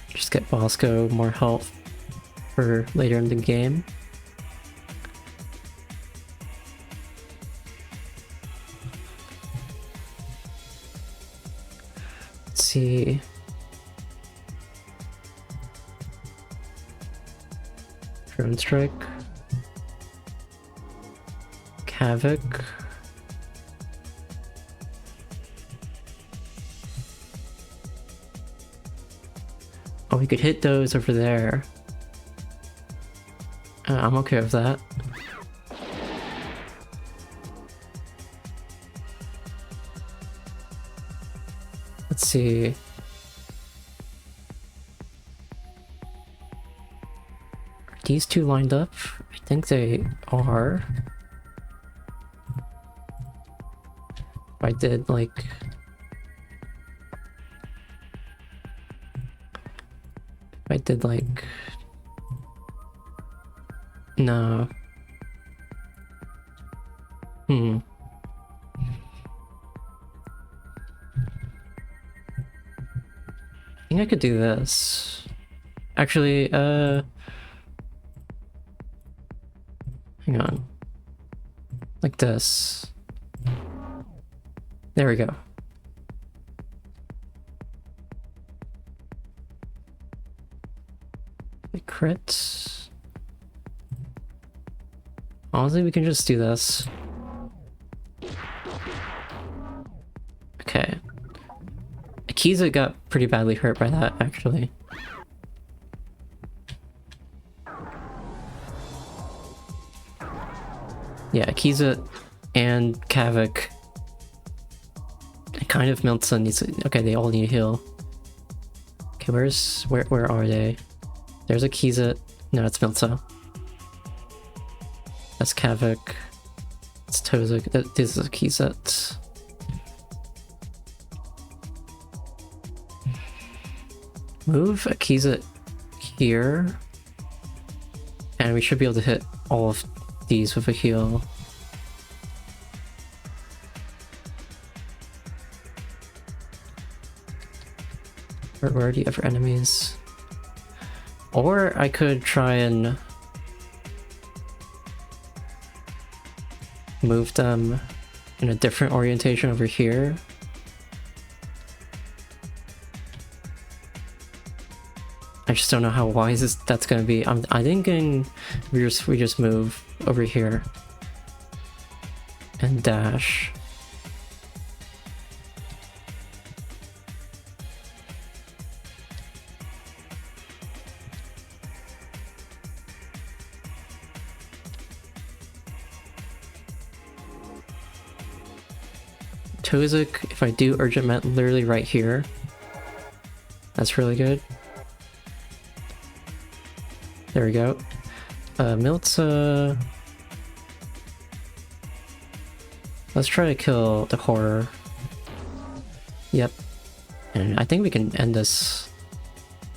Just get Bosco more health for later in the game. Let's see. Drone Strike. Havoc. Oh, we could hit those over there. I'm okay with that. Let's see. Are these two lined up? I think they are. If I did like... I did like... No. I think I could do this. Actually, hang on. Like this. There we go. Crits. Honestly, we can just do this. Okay. Akizet got pretty badly hurt by that, actually. Yeah, Akizet and Kavik. Kind of Milton needs to, okay, they all need to heal. Okay, where are they? There's Akizet. No, it's Milta. That's Kavik. It's Tozik. This is Akizet. Move Akizet here. And we should be able to hit all of these with a heal. Where are the other enemies? Or I could try and move them in a different orientation over here. I just don't know how wise that's gonna be. I'm thinking we just move over here and dash. Tozik, if I do urgent met literally right here, that's really good. There we go. Milta. Let's try to kill the horror. Yep. And I think we can end this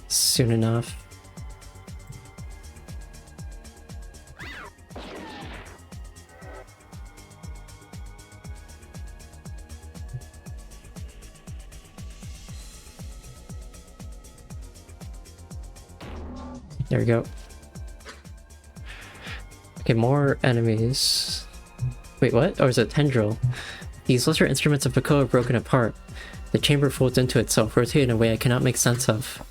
soon enough. There we go. Okay, more enemies. Wait, what? Oh, is it tendril? These lesser instruments of Bako have broken apart. The chamber folds into itself, rotated in a way I cannot make sense of,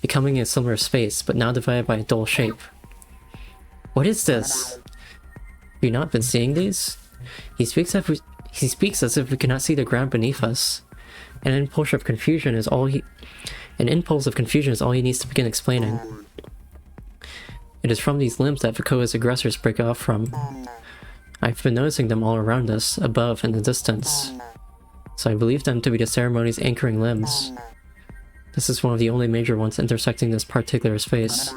becoming a similar space, but now divided by a dull shape. What is this? Have you not been seeing these? He speaks as if we cannot see the ground beneath us. An impulse of confusion is all he needs to begin explaining. It is from these limbs that Vakoa's aggressors break off from. I've been noticing them all around us, above, in the distance. So I believe them to be the ceremony's anchoring limbs. This is one of the only major ones intersecting this particular space.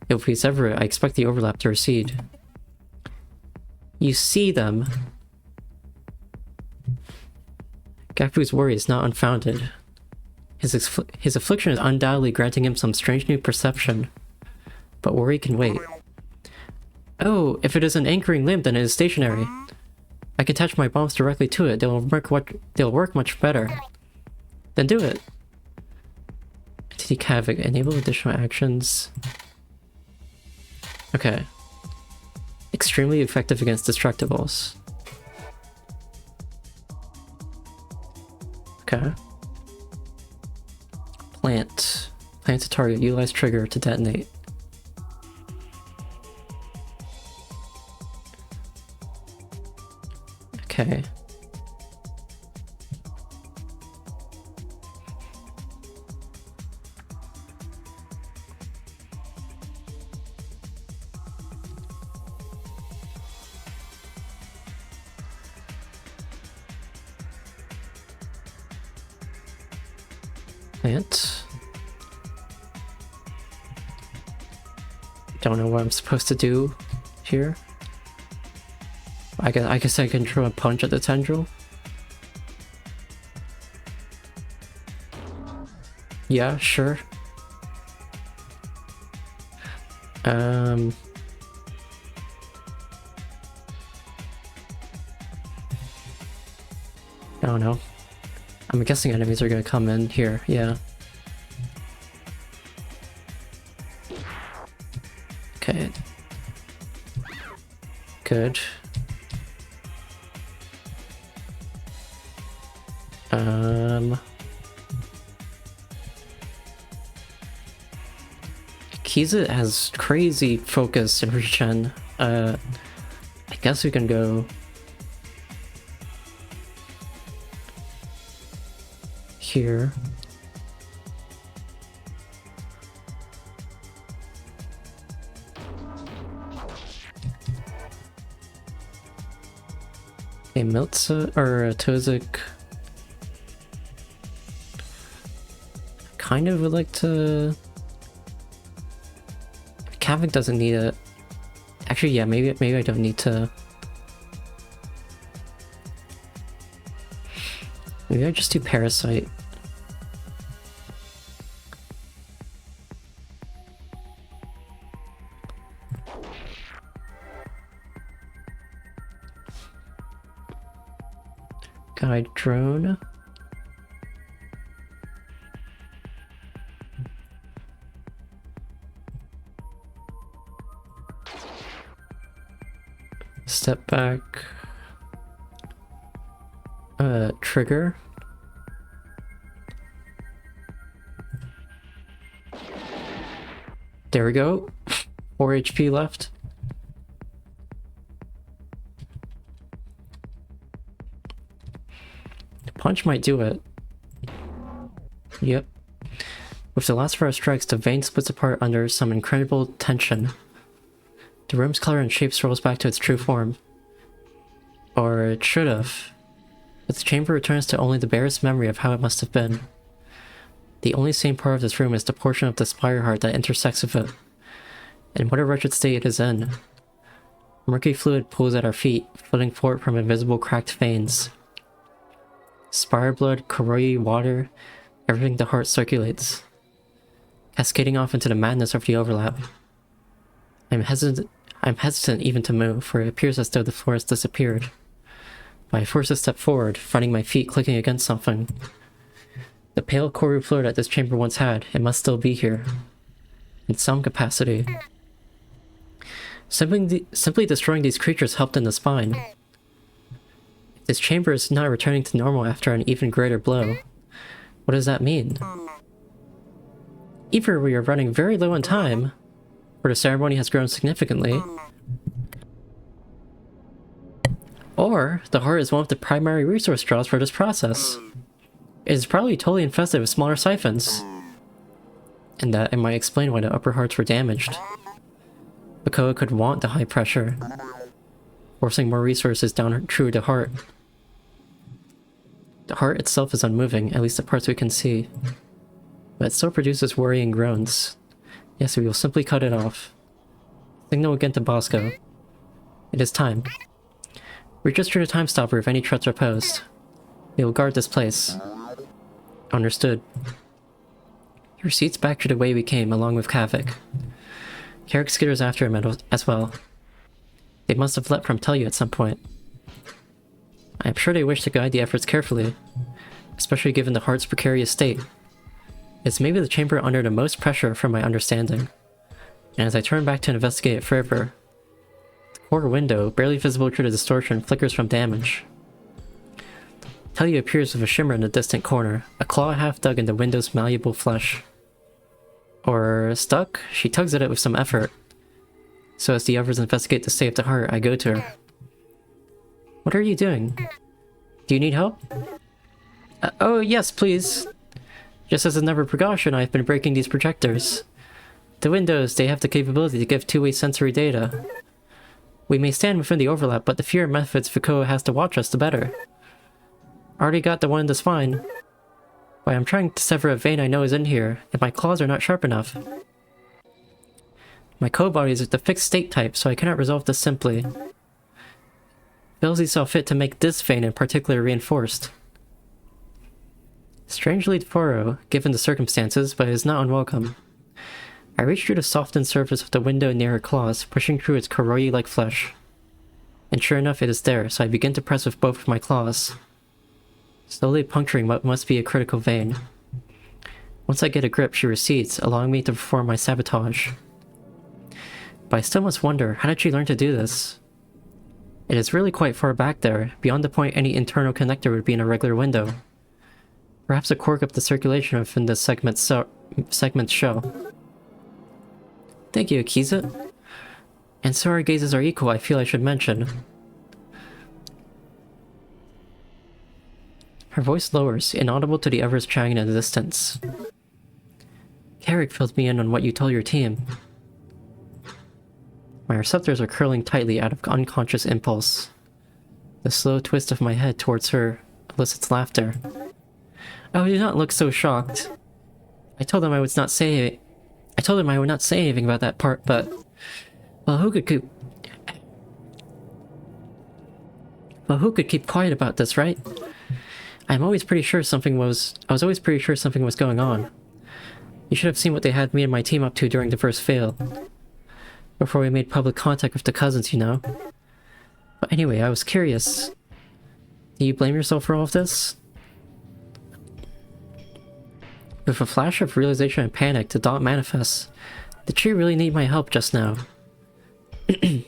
If we sever it, I expect the overlap to recede. You see them. Gaku's worry is not unfounded. His affliction is undoubtedly granting him some strange new perception. But worry can wait. Oh, if it is an anchoring limb, then it is stationary. I can attach my bombs directly to it. They'll work much better. Then do it. Entity Kavik. Enable additional actions. Okay. Extremely effective against destructibles. Okay. Plant. Plant to target. Utilize trigger to detonate. Okay. Plant. Don't know what I'm supposed to do here. I guess I can throw a punch at the tendril. Yeah, sure. I don't know. I'm guessing enemies are gonna come in here, yeah. Okay. Good. Akizet has crazy focus and regen. I guess we can go here. Okay, Miltza or Tozik kind of would like to. Kavik doesn't need it. Actually, yeah, maybe I don't need to. Maybe I just do Parasite. Guide drone. Step back. Trigger. There we go. 4 HP left. Punch might do it. Yep. With the last of our strikes, the vein splits apart under some incredible tension. The room's color and shape swirls back to its true form. Or it should have. But the chamber returns to only the barest memory of how it must have been. The only sane part of this room is the portion of the spire heart that intersects with it. And what a wretched state it is in. Murky fluid pools at our feet, flooding forth from invisible cracked veins. Spire blood, corru water, everything the heart circulates, cascading off into the madness of the overlap. I'm hesitant even to move, for it appears as though the floor has disappeared. But I force a step forward, finding my feet clicking against something. The pale corru floor that this chamber once had, it must still be here. In some capacity. Simply destroying these creatures helped in the spine. If this chamber is not returning to normal after an even greater blow, what does that mean? Either we are running very low on time, or the ceremony has grown significantly, or the heart is one of the primary resource draws for this process. It is probably totally infested with smaller siphons, and that it might explain why the upper hearts were damaged. Bakoa could want the high pressure, forcing more resources down through the heart. The heart itself is unmoving, at least the parts we can see, but it still produces worrying groans. Yes, we will simply cut it off. Signal again to Bosco. It is time. Reach us through the time stopper if any threats are posed. We will guard this place. Understood. He recedes back to the way we came, along with Kavik. Carrick skitters after him as well. They must have leapt from Tellu at some point. I am sure they wish to guide the efforts carefully, especially given the heart's precarious state. It's maybe the chamber under the most pressure from my understanding. And as I turn back to investigate it further, the core window, barely visible through the distortion, flickers from damage. Tellu appears with a shimmer in the distant corner, a claw half dug into the window's malleable flesh. Or stuck? She tugs at it with some effort. So as the others investigate the state of the heart, I go to her. What are you doing? Do you need help? Oh yes, please. Just as another precaution, I've been breaking these projectors. The windows, they have the capability to give two-way sensory data. We may stand within the overlap, but the fewer methods Foucault has to watch us, the better. Already got the one in the spine. Why, I'm trying to sever a vein I know is in here, and my claws are not sharp enough. My co-body is the fixed state type, so I cannot resolve this simply. Belzy saw fit to make this vein in particular reinforced. Strangely thorough, given the circumstances, but it is not unwelcome. I reach through the softened surface of the window near her claws, pushing through its corroy-like flesh. And sure enough, it is there, so I begin to press with both of my claws, slowly puncturing what must be a critical vein. Once I get a grip, she recedes, allowing me to perform my sabotage. But I still must wonder, how did she learn to do this? It is really quite far back there, beyond the point any internal connector would be in a regular window. Perhaps a quirk of the circulation within this segment's show. Thank you, Akizet. And so our gazes are equal, I feel I should mention. Her voice lowers, inaudible to the others chatting in the distance. Carrick filled me in on what you told your team. My receptors are curling tightly out of unconscious impulse. The slow twist of my head towards her elicits laughter. Oh, do not look so shocked. I told them I would not say anything about that part, but well, who could keep quiet about this, right? I was always pretty sure something was going on. You should have seen what they had me and my team up to during the first fail. Before we made public contact with the cousins, you know. But anyway, I was curious. Do you blame yourself for all of this? With a flash of realization and panic, the dot manifests. Did she really need my help just now? The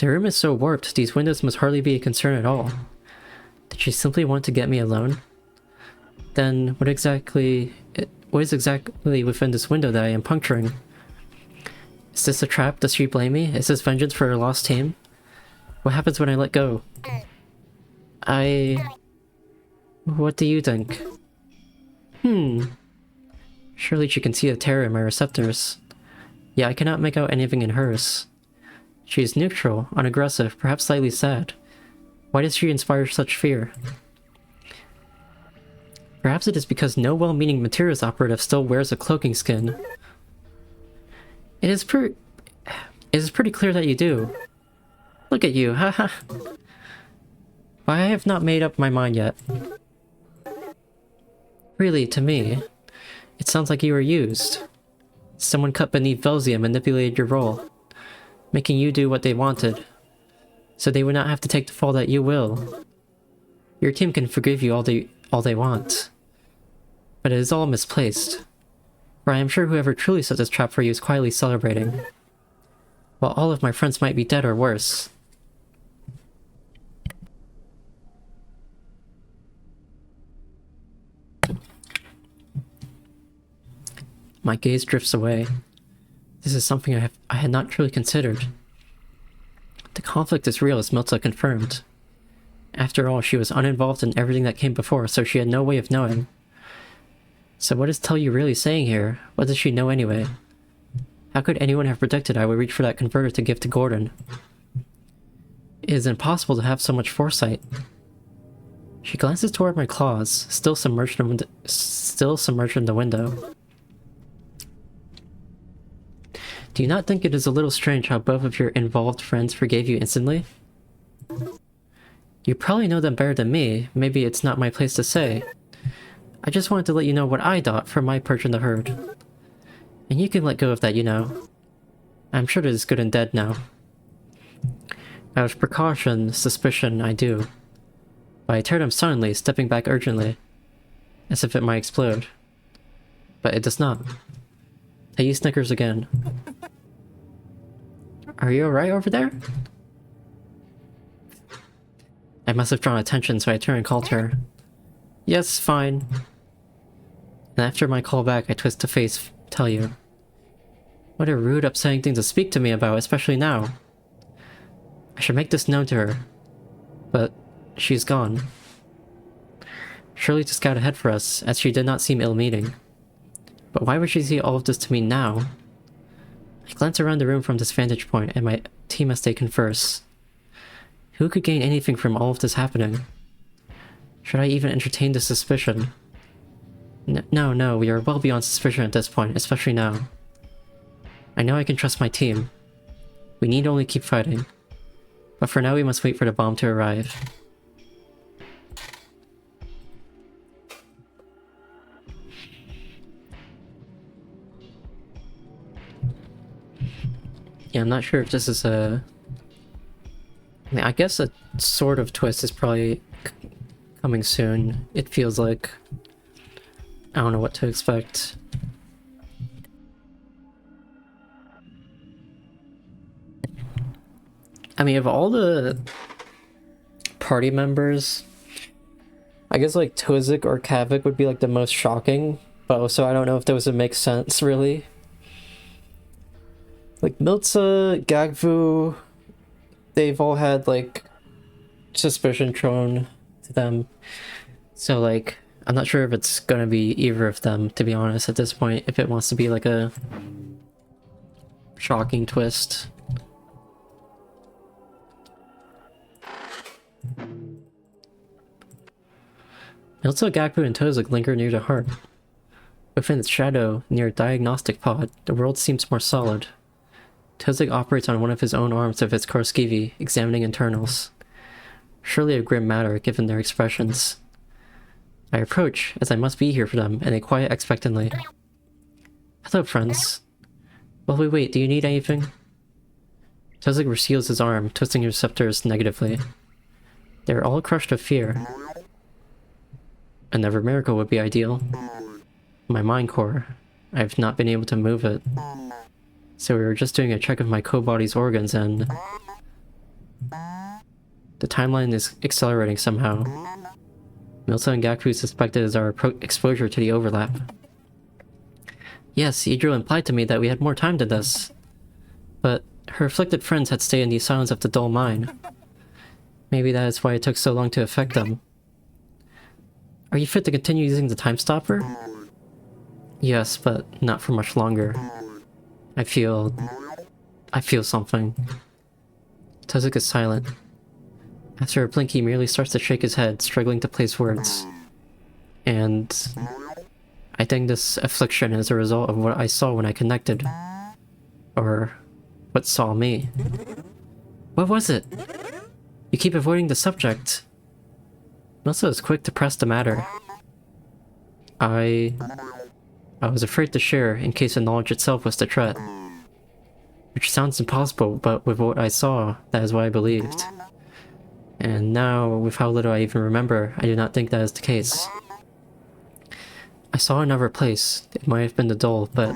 room is so warped, these windows must hardly be a concern at all. Did she simply want to get me alone? Then, what is exactly within this window that I am puncturing? Is this a trap? Does she blame me? Is this vengeance for her lost team? What happens when I let go? What do you think? Surely she can see the terror in my receptors. Yeah, I cannot make out anything in hers. She is neutral, unaggressive, perhaps slightly sad. Why does she inspire such fear? Perhaps it is because no well-meaning materials operative still wears a cloaking skin. It is pretty clear that you do. Look at you, haha. Why, I have not made up my mind yet. Really, to me, it sounds like you were used. Someone cut beneath Velzy and manipulated your role, making you do what they wanted, so they would not have to take the fall that you will. Your team can forgive you all they want, but it is all misplaced. For I am sure whoever truly set this trap for you is quietly celebrating, while all of my friends might be dead or worse. My gaze drifts away. This is something I had not truly considered. The conflict is real, as Milta confirmed. After all, she was uninvolved in everything that came before, so she had no way of knowing. So what is Tell You really saying here? What does she know anyway? How could anyone have predicted I would reach for that converter to give to Gordon? It is impossible to have so much foresight. She glances toward my claws, still submerged in the window. Do you not think it is a little strange how both of your involved friends forgave you instantly? You probably know them better than me. Maybe it's not my place to say. I just wanted to let you know what I thought from my perch in the herd. And you can let go of that, you know. I'm sure it is good and dead now. Out of precaution, suspicion, I do. But I tear them suddenly, stepping back urgently, as if it might explode. But it does not. He snickers again. Are you alright over there? I must have drawn attention, so I turn and called her. Yes, fine. And after my call back, I twist to face Tell You. What a rude, upsetting thing to speak to me about, especially now. I should make this known to her. But she's gone. Surely to scout ahead for us, as she did not seem ill-meaning. But why would she say all of this to me now? I glance around the room from this vantage point, and my team as they converse. Who could gain anything from all of this happening? Should I even entertain this suspicion? No, we are well beyond suspicion at this point, especially now. I know I can trust my team. We need only keep fighting. But for now we must wait for the bomb to arrive. Yeah, I'm not sure if this is a... I mean, I guess a sort of twist is probably coming soon. It feels like... I don't know what to expect. I mean, of all the party members, I guess like Tozik or Kavik would be like the most shocking, but also I don't know if those would make sense really. Like Miltza, Gagvu, they've all had like suspicion thrown to them. So, like, I'm not sure if it's gonna be either of them, to be honest, at this point, if it wants to be like a shocking twist. Also, Gakbu and Tozik linger near the heart. Within its shadow, near a diagnostic pod, the world seems more solid. Tozik operates on one of his own arms of its Korskivi, examining internals. Surely a grim matter, given their expressions. I approach, as I must be here for them, and they quiet expectantly. Hello, friends. While we wait, do you need anything? Tozik reseals his arm, twisting his receptors negatively. They are all crushed with fear. Another miracle would be ideal. My mind core. I have not been able to move it. So we were just doing a check of my co-body's organs and... The timeline is accelerating somehow. Milta and Gakfu suspected as our exposure to the overlap. Yes, Idro implied to me that we had more time than this. But her afflicted friends had stayed in the silence of the dull mine. Maybe that is why it took so long to affect them. Are you fit to continue using the time stopper? Yes, but not for much longer. I feel something. Tozik is silent. After a blink, he merely starts to shake his head, struggling to place words. And... I think this affliction is a result of what I saw when I connected. Or... what saw me. What was it? You keep avoiding the subject. Melissa is quick to press the matter. I was afraid to share in case the knowledge itself was the threat. Which sounds impossible, but with what I saw, that is what I believed. And now, with how little I even remember, I do not think that is the case. I saw another place. It might have been the dole, but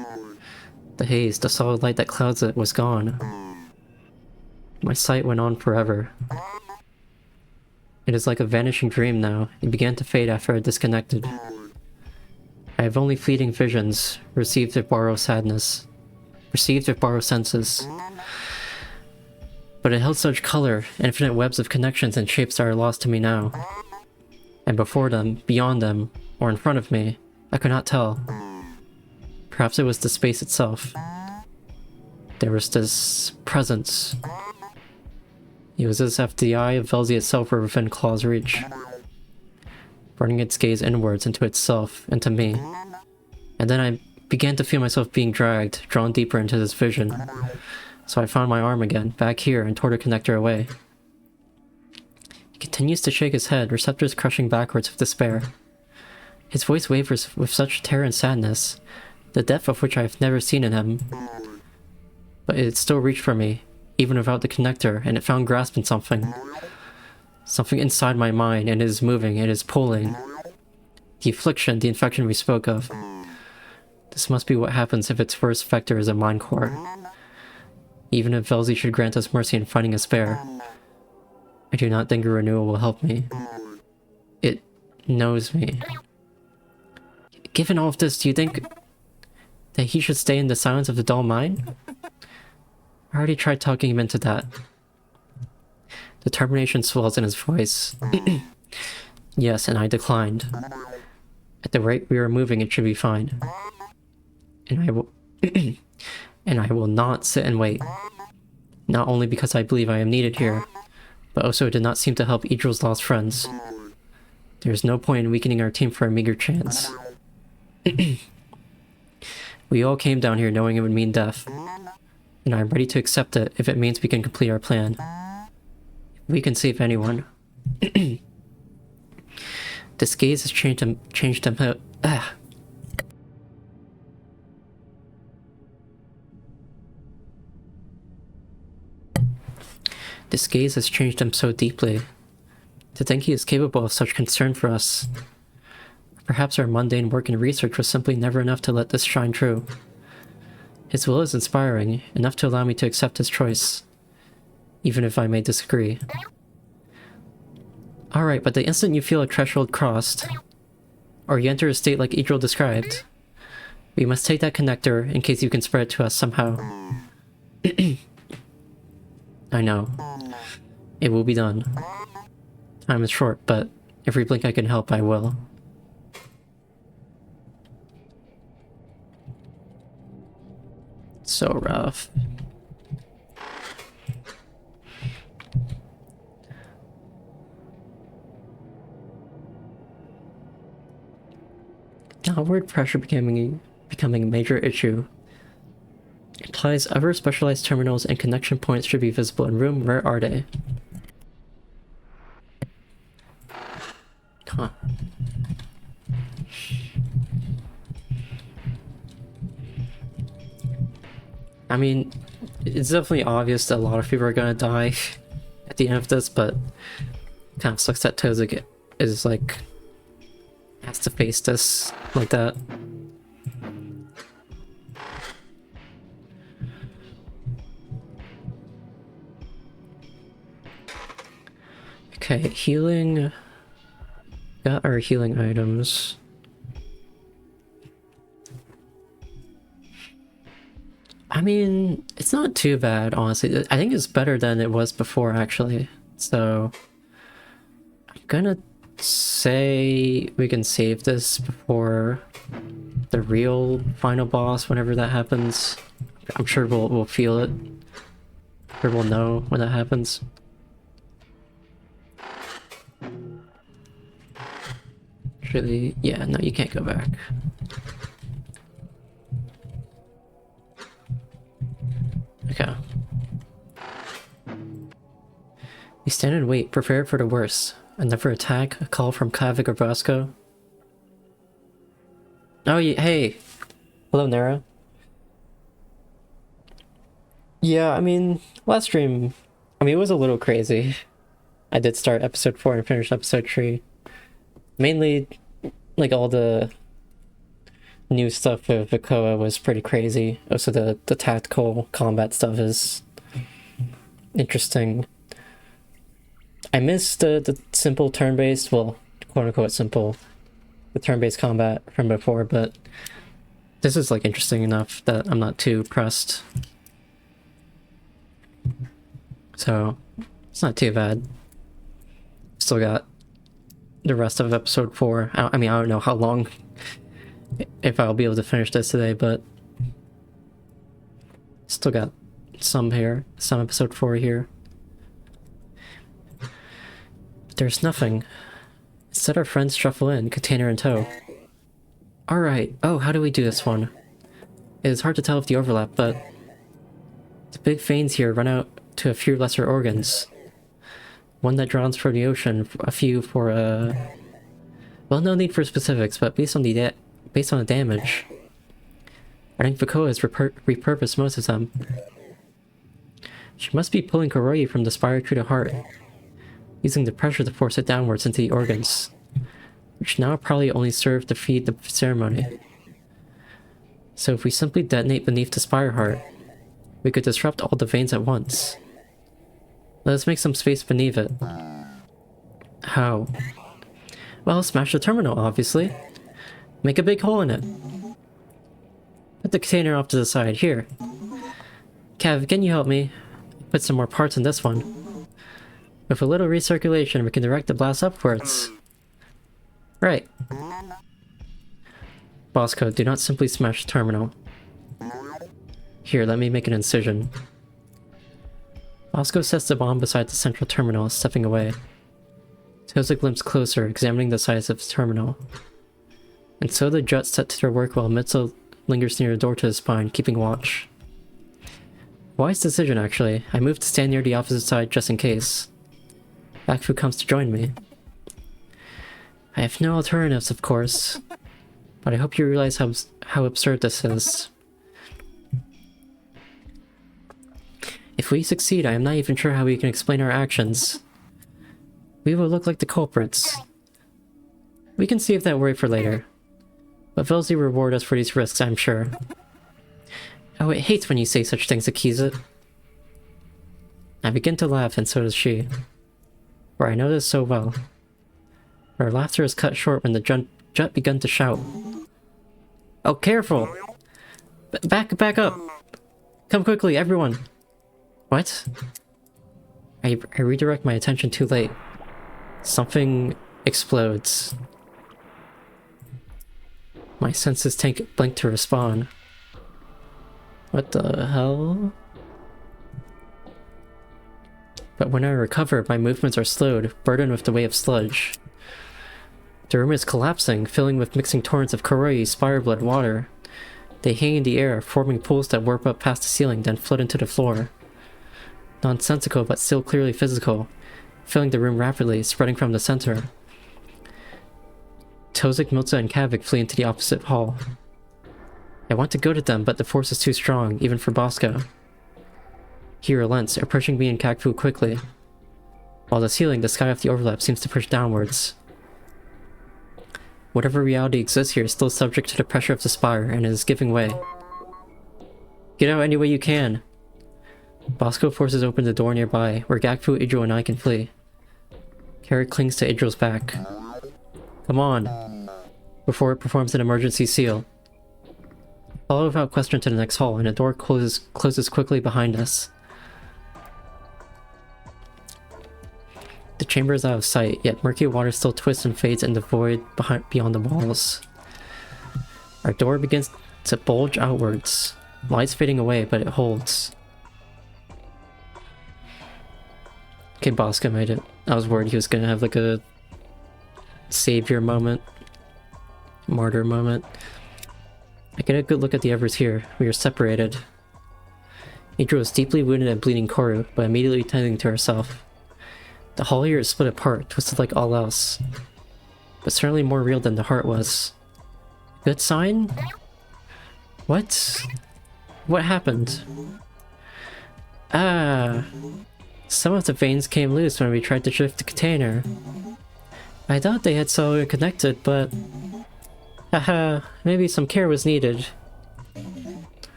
the haze, the solid light that clouds it, was gone. My sight went on forever. It is like a vanishing dream now. It began to fade after I disconnected. I have only fleeting visions, received with borrowed sadness. Received with borrowed senses. But it held such color, infinite webs of connections and shapes that are lost to me now. And before them, beyond them, or in front of me, I could not tell. Perhaps it was the space itself. There was this presence. It was as if the eye of Velzy itself were within Claw's reach, running its gaze inwards into itself, into me. And then I began to feel myself being dragged, drawn deeper into this vision. So I found my arm again, back here, and tore the connector away. He continues to shake his head, receptors crushing backwards with despair. His voice wavers with such terror and sadness, the depth of which I have never seen in him. But it still reached for me, even without the connector, and it found grasp in something. Something inside my mind, and it is moving, it is pulling. The affliction, the infection we spoke of. This must be what happens if its first vector is a mind core. Even if Velzy should grant us mercy in finding a spare, I do not think a renewal will help me. It knows me. Given all of this, do you think that he should stay in the silence of the dull mine? I already tried talking him into that. Determination swells in his voice. Yes, and I declined. At the rate we are moving, it should be fine. And I will... and I will not sit and wait. Not only because I believe I am needed here, but also it did not seem to help Idril's lost friends. There is no point in weakening our team for a meager chance. We all came down here knowing it would mean death, and I am ready to accept it if it means we can complete our plan. If we can save anyone. This gaze has changed him. This gaze has changed him so deeply. To think he is capable of such concern for us. Perhaps our mundane work and research was simply never enough to let this shine true. His will is inspiring, enough to allow me to accept his choice, even if I may disagree. Alright, but the instant you feel a threshold crossed, or you enter a state like Idril described, we must take that connector in case you can spread it to us somehow. I know. It will be done. Time is short, but Every blink I can help, I will. So rough. Downward pressure becoming a major issue. Implies other specialized terminals and connection points should be visible in room. Where are they? Huh. I mean, it's definitely obvious that a lot of people are gonna die at the end of this, but it kind of sucks that Tozik is like has to face this like that. Okay, healing. Got our healing items. I mean, it's not too bad, honestly. I think it's better than it was before, actually. So, I'm gonna say we can save this before the real final boss, whenever that happens. I'm sure we'll feel it. Or we'll know when that happens. Really, yeah, no, you can't go back. Okay. You stand and wait, prepare for the worst. Another attack, a call from Kavik or Bosco. Oh, hey! Hello, Nara. Yeah, I mean, last stream, it was a little crazy. I did start episode 4 and finish episode 3. Mainly, like, all the new stuff with Vakoa was pretty crazy. Also, the tactical combat stuff is interesting. I missed the simple turn-based, well, quote-unquote simple, the turn-based combat from before, but this is, like, interesting enough that I'm not too pressed. So, it's not too bad. Still got the rest of episode 4. I mean, I don't know how long, if I'll be able to finish this today, but still got some here, some episode 4 here. But there's nothing. Instead, our friends shuffle in, container in tow. Alright, oh, how do we do this one? It is hard to tell if the overlap, but the big veins here run out to a few lesser organs. One that draws from the ocean, a few for well, no need for specifics, but based on the damage, I think Vakoa has repurposed most of them. She must be pulling corru from the spire through the heart, using the pressure to force it downwards into the organs, which now probably only serve to feed the ceremony. So if we simply detonate beneath the spire heart, we could disrupt all the veins at once. Let us make some space beneath it. How? Well, smash the terminal, obviously. Make a big hole in it. Put the container off to the side. Here. Cav, can you help me? Put some more parts in this one. With a little recirculation, we can direct the blast upwards. Right. Bosco, do not simply smash the terminal. Here, let me make an incision. Bosco sets the bomb beside the central terminal, stepping away. Tozik limps closer, examining the size of the terminal. And so the Jets set to their work while Mitsu lingers near the door to his spine, keeping watch. Wise decision, actually. I moved to stand near the opposite side just in case. Akfu comes to join me. I have no alternatives, of course. But I hope you realize how absurd this is. If we succeed, I am not even sure how we can explain our actions. We will look like the culprits. We can save that worry for later. But Velzy will reward us for these risks, I'm sure. Oh, it hates when you say such things, Akizet. I begin to laugh, and so does she. For I know this so well. Her laughter is cut short when the Jet begun to shout. Oh, careful! Back up! Come quickly, everyone! What? I redirect my attention too late. Something explodes. My senses tank blink to respond. What the hell? But when I recover, my movements are slowed, burdened with the weight of sludge. The room is collapsing, filling with mixing torrents of corru, spireblood, water. They hang in the air, forming pools that warp up past the ceiling, then float into the floor. Nonsensical, but still clearly physical, filling the room rapidly, spreading from the center. Tozik, Milza, and Kavik flee into the opposite hall. I want to go to them, but the force is too strong, even for Bosco. He relents, approaching me and Kakfu quickly. While the ceiling, the sky of the overlap, seems to push downwards. Whatever reality exists here is still subject to the pressure of the spire, and is giving way. Get out any way you can! Bosco forces open the door nearby, where Gakfu, Idril, and I can flee. Carrot clings to Idril's back. Come on! Before it performs an emergency seal. Follow without question to the next hall, and the door closes quickly behind us. The chamber is out of sight, yet murky water still twists and fades in the void beyond the walls. Our door begins to bulge outwards. Light's fading away, but it holds. Okay, Bosco made it. I was worried he was gonna have like a savior moment. Martyr moment. I get a good look at the others here. We are separated. Idril is deeply wounded and bleeding corru, but immediately tending to herself. The hall here is split apart, twisted like all else. But certainly more real than the heart was. Good sign? What? What happened? Ah. Some of the veins came loose when we tried to shift the container. I thought they had cellular connected, but... Haha, maybe some care was needed.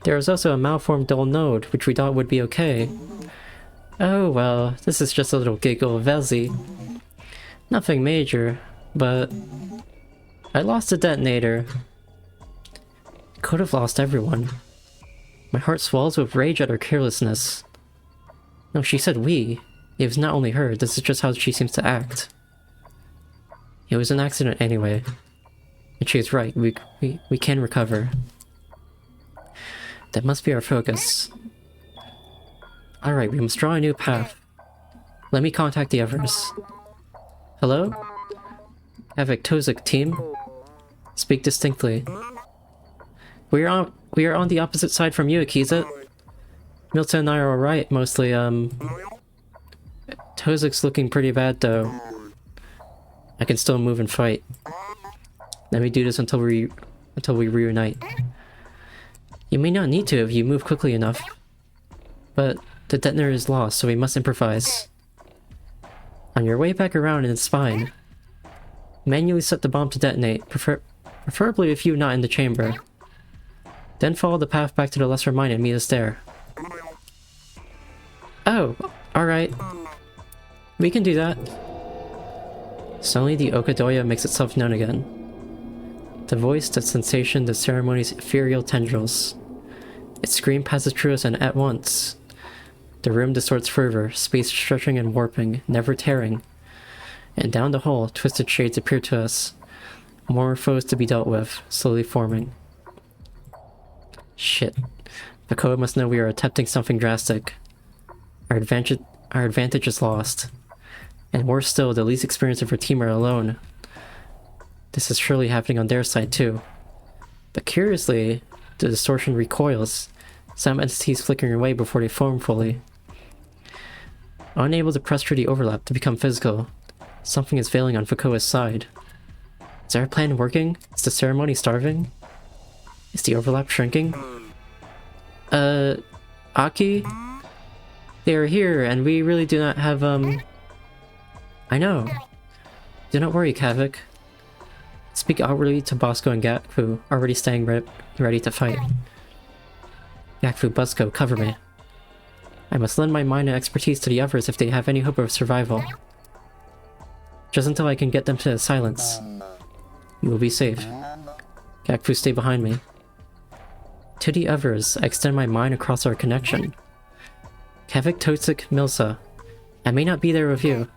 There was also a malformed dull node, which we thought would be okay. Oh well, this is just a little giggle of Velzy. Nothing major, but... I lost a detonator. Could have lost everyone. My heart swells with rage at her carelessness. No, she said we. It was not only her, this is just how she seems to act. It was an accident anyway. And she was right, we can recover. That must be our focus. Alright, we must draw a new path. Let me contact the others. Hello? Havoc Tozik team? Speak distinctly. We are on the opposite side from you, Akizet. Milta and I are alright, mostly, Tozik's looking pretty bad, though. I can still move and fight. Let me do this until we reunite. You may not need to if you move quickly enough. But the detonator is lost, so we must improvise. On your way back around, and it's fine. Manually set the bomb to detonate, preferably with you not in the chamber. Then follow the path back to the lesser mine and meet us there. Oh, alright. We can do that. Suddenly the Okadoya makes itself known again. The voice, the sensation, the ceremony's ethereal tendrils. Its scream passes through us, and at once... The room distorts further, space stretching and warping, never tearing. And down the hall, twisted shades appear to us. More foes to be dealt with, slowly forming. Shit. Bakoa must know we are attempting something drastic. Our advantage is lost. And worse still, the least experienced of our team are alone. This is surely happening on their side too. But curiously, the distortion recoils, some entities flickering away before they form fully. Unable to press through the overlap to become physical, something is failing on Fukuo's side. Is our plan working? Is the ceremony starving? Is the overlap shrinking? Aki? They are here, and we really do not have, I know. Do not worry, Kavik. Speak outwardly to Bosco and Gakfu, already staying ready to fight. Gakfu, Bosco, cover me. I must lend my mind and expertise to the others if they have any hope of survival. Just until I can get them to silence. You will be safe. Gakfu, stay behind me. To the others, I extend my mind across our connection. Kavik, Tozik, Milsa. I may not be there with you,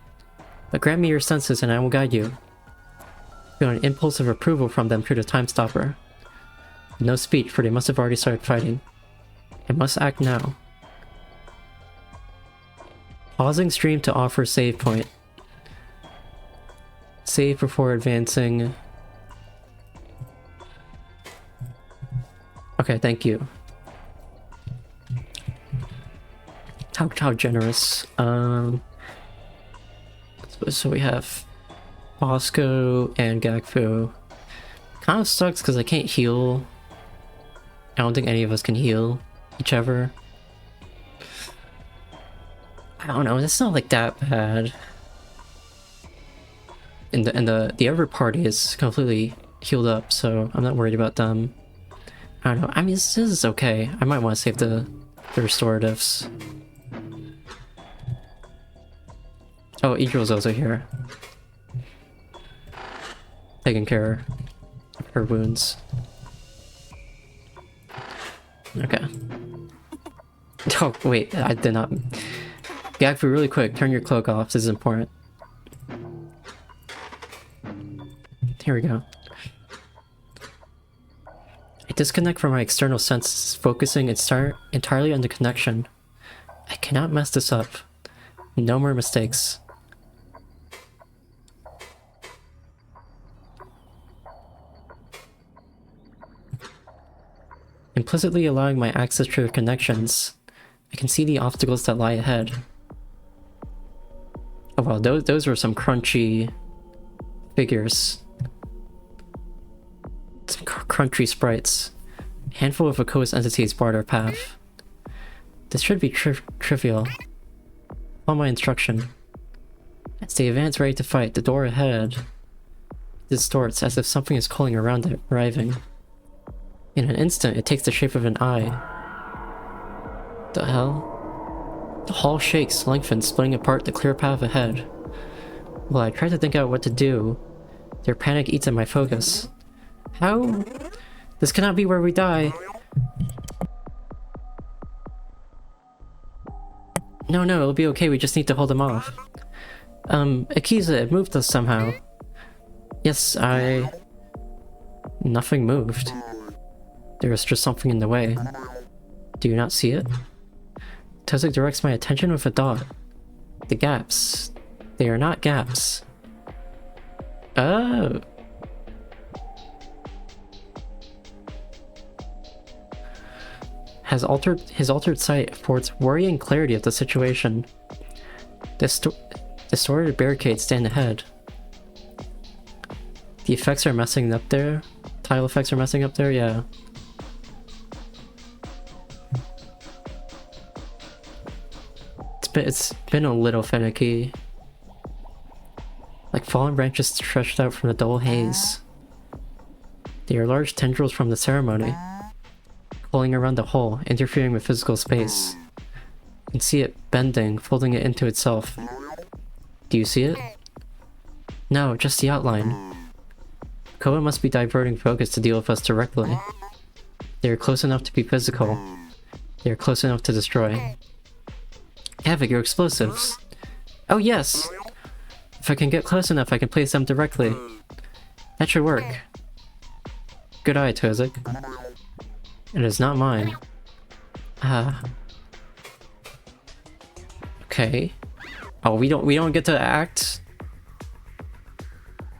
But grant me your senses and I will guide you. Feel an impulse of approval from them through the time stopper. No speech, for they must have already started fighting. I must act now. Pausing stream to offer save point. Save before advancing. Okay, thank you. How generous. So we have Bosco and Gakfu. Kind of sucks because I can't heal. I don't think any of us can heal each other. I don't know, it's not like that bad. And the other party is completely healed up, so I'm not worried about them. I don't know. I mean, this is okay. I might want to save the restoratives. Oh, Idril's also here. Taking care of her wounds. Okay. Oh, wait, I did not... Gakfu, really quick, turn your cloak off. This is important. Here we go. I disconnect from my external senses, focusing entirely on the connection. I cannot mess this up. No more mistakes. Implicitly allowing my access to the connections, I can see the obstacles that lie ahead. Oh wow, those were some crunchy figures. Some crunchy sprites. A handful of Akoa's entities barred our path. This should be trivial. Follow my instruction. As they advance ready to fight, the door ahead distorts as if something is calling around it, arriving. In an instant, it takes the shape of an eye. The hell? The hall shakes, lengthens, splitting apart the clear path ahead. While I try to think out what to do, their panic eats at my focus. How? This cannot be where we die. No, it'll be okay, we just need to hold them off. Akizet, it moved us somehow. Yes, Nothing moved. There was just something in the way. Do you not see it? Tozik directs my attention with a dot. The gaps. They are not gaps. Oh. His altered sight affords worrying clarity of the situation. Distorted barricades stand ahead. The effects are messing up there. Tile effects are messing up there, yeah. It's been a little finicky. Like fallen branches stretched out from the dull haze. They are large tendrils from the ceremony, pulling around the hole, interfering with physical space. You can see it bending, folding it into itself. Do you see it? No, just the outline. Koa must be diverting focus to deal with us directly. They are close enough to be physical. They are close enough to destroy. Havoc, your explosives. Oh yes! If I can get close enough, I can place them directly. That should work. Good eye, Tozik. It is not mine. Ah. Okay. Oh, we don't get to act?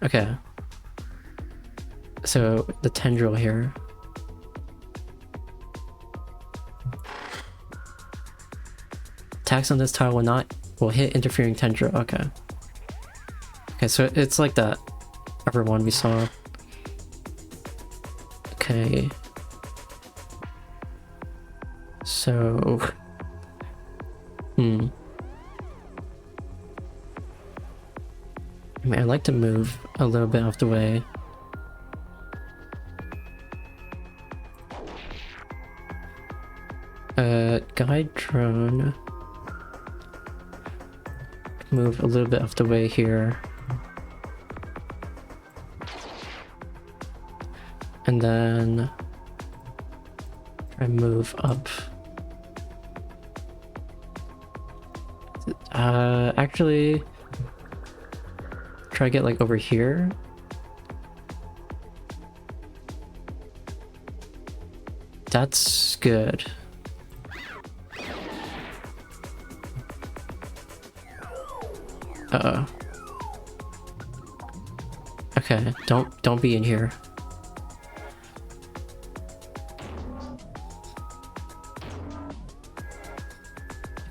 Okay. So, the tendril here. Attacks on this tile will hit interfering tendril. Okay. Okay, so it's like that other one we saw. Okay. So... I mean, I'd like to move a little bit off the way. Guide drone. Move a little bit off the way here. And then try and move up. Actually, try to get like over here. That's good. Uh-oh. Okay, don't be in here.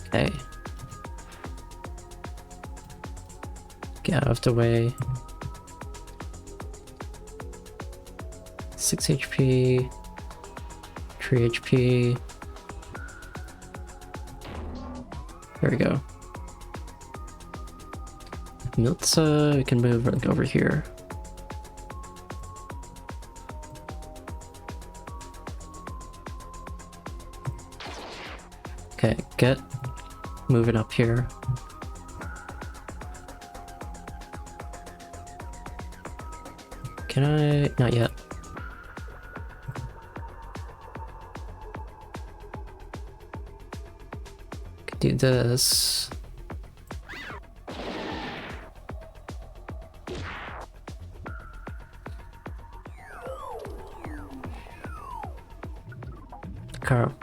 Okay. Get out of the way. 6 HP. 3 HP. There we go. Miltza, we can move like over here. Okay, get moving up here. Can I? Not yet. Could do this. Carl.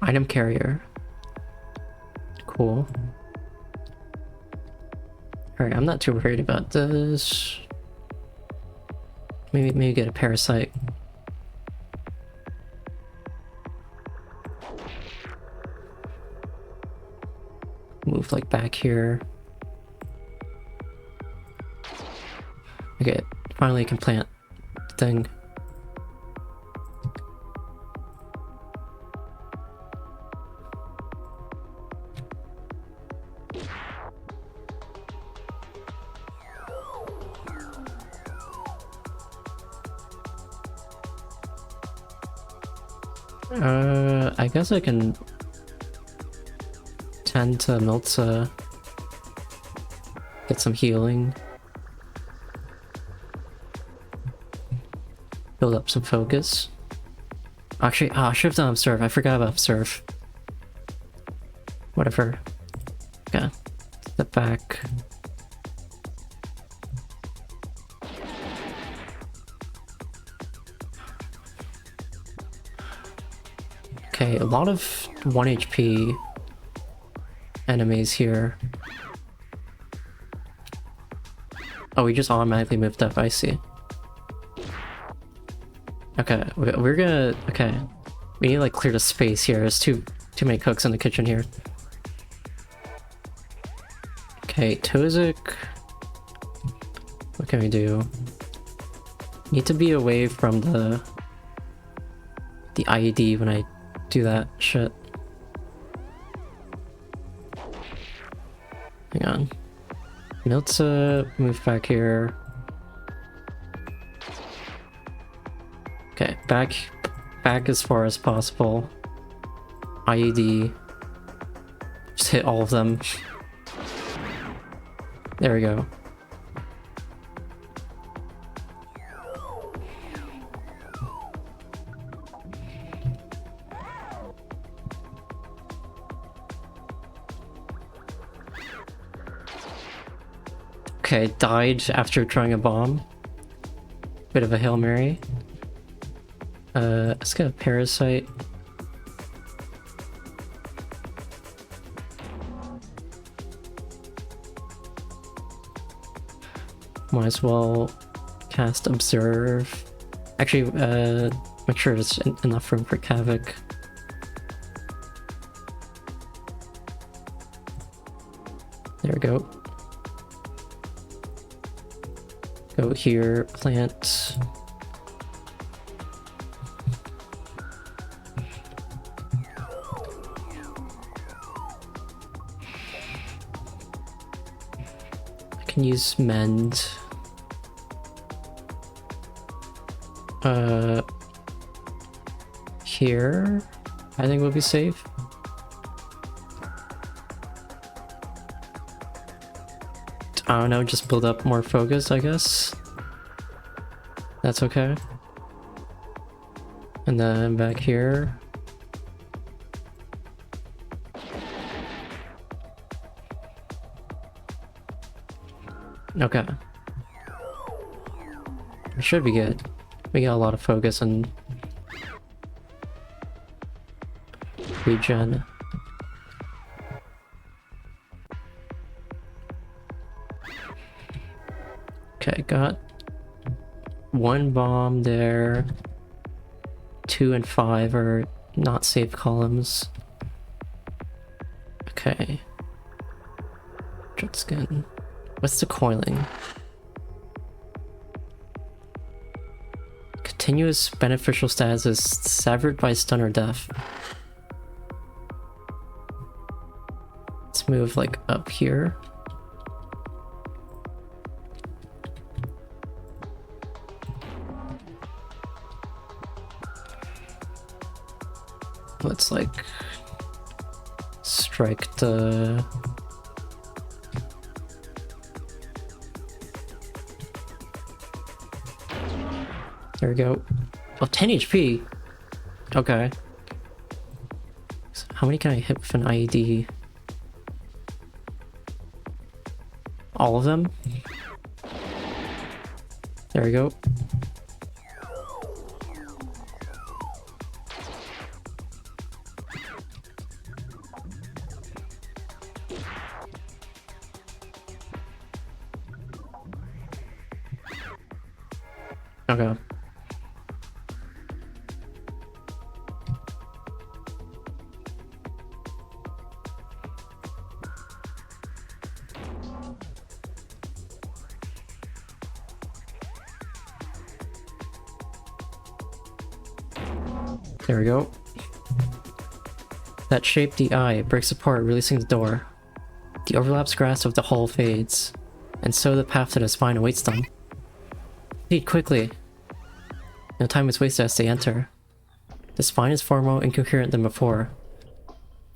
Item carrier. Cool. Alright, I'm not too worried about this. Maybe get a parasite. Move like back here. Okay, finally I can plant the thing. I guess I can tend to Miltza, get some healing, build up some focus. Actually, I should have done observe. I forgot about observe. Whatever. Okay, step back. Okay, a lot of 1 HP enemies here. Oh, we just automatically moved up, I see. Okay, we're gonna... Okay. We need to like clear the space here. There's too many cooks in the kitchen here. Okay, Tozik. What can we do? Need to be away from the IED when I do that shit. Hang on. Miltza, move back here. Okay, back as far as possible. IED. Just hit all of them. There we go. Okay, died after trying a bomb. Bit of a Hail Mary. Let's get a parasite. Might as well cast Observe. Actually, make sure there's enough room for Kavik. There we go. Go here, plant. I can use mend. Here, I think we'll be safe. I don't know, just build up more focus, I guess. That's okay. And then back here. Okay. It should be good. We got a lot of focus and regen. Okay, got 1 bomb there. 2 and 5 are not safe columns. Okay. Jet skin. What's the coiling? Continuous beneficial status is severed by stun or death. Let's move like up here. Let's like strike the there we go. Oh, 10 HP. Okay. So how many can I hit with an IED? All of them? There we go. Okay. There we go. That shape, the eye, breaks apart, releasing the door. The overlaps grass of the hall fades, and so the path to the spine awaits them. Proceed quickly. No time is wasted as they enter. The spine is far more incoherent than before.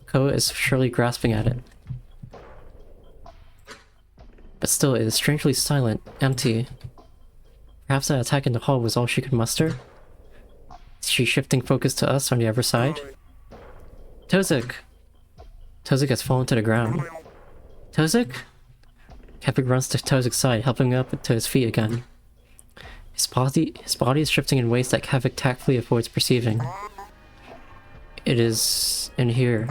Koa is surely grasping at it. But still, it is strangely silent, empty. Perhaps that attack in the hall was all she could muster? Is she shifting focus to us on the other side? Tozik! Tozik has fallen to the ground. Tozik? Kevik runs to Tozik's side, helping him up to his feet again. His body is shifting in ways that Kevik tactfully avoids perceiving. It is in here.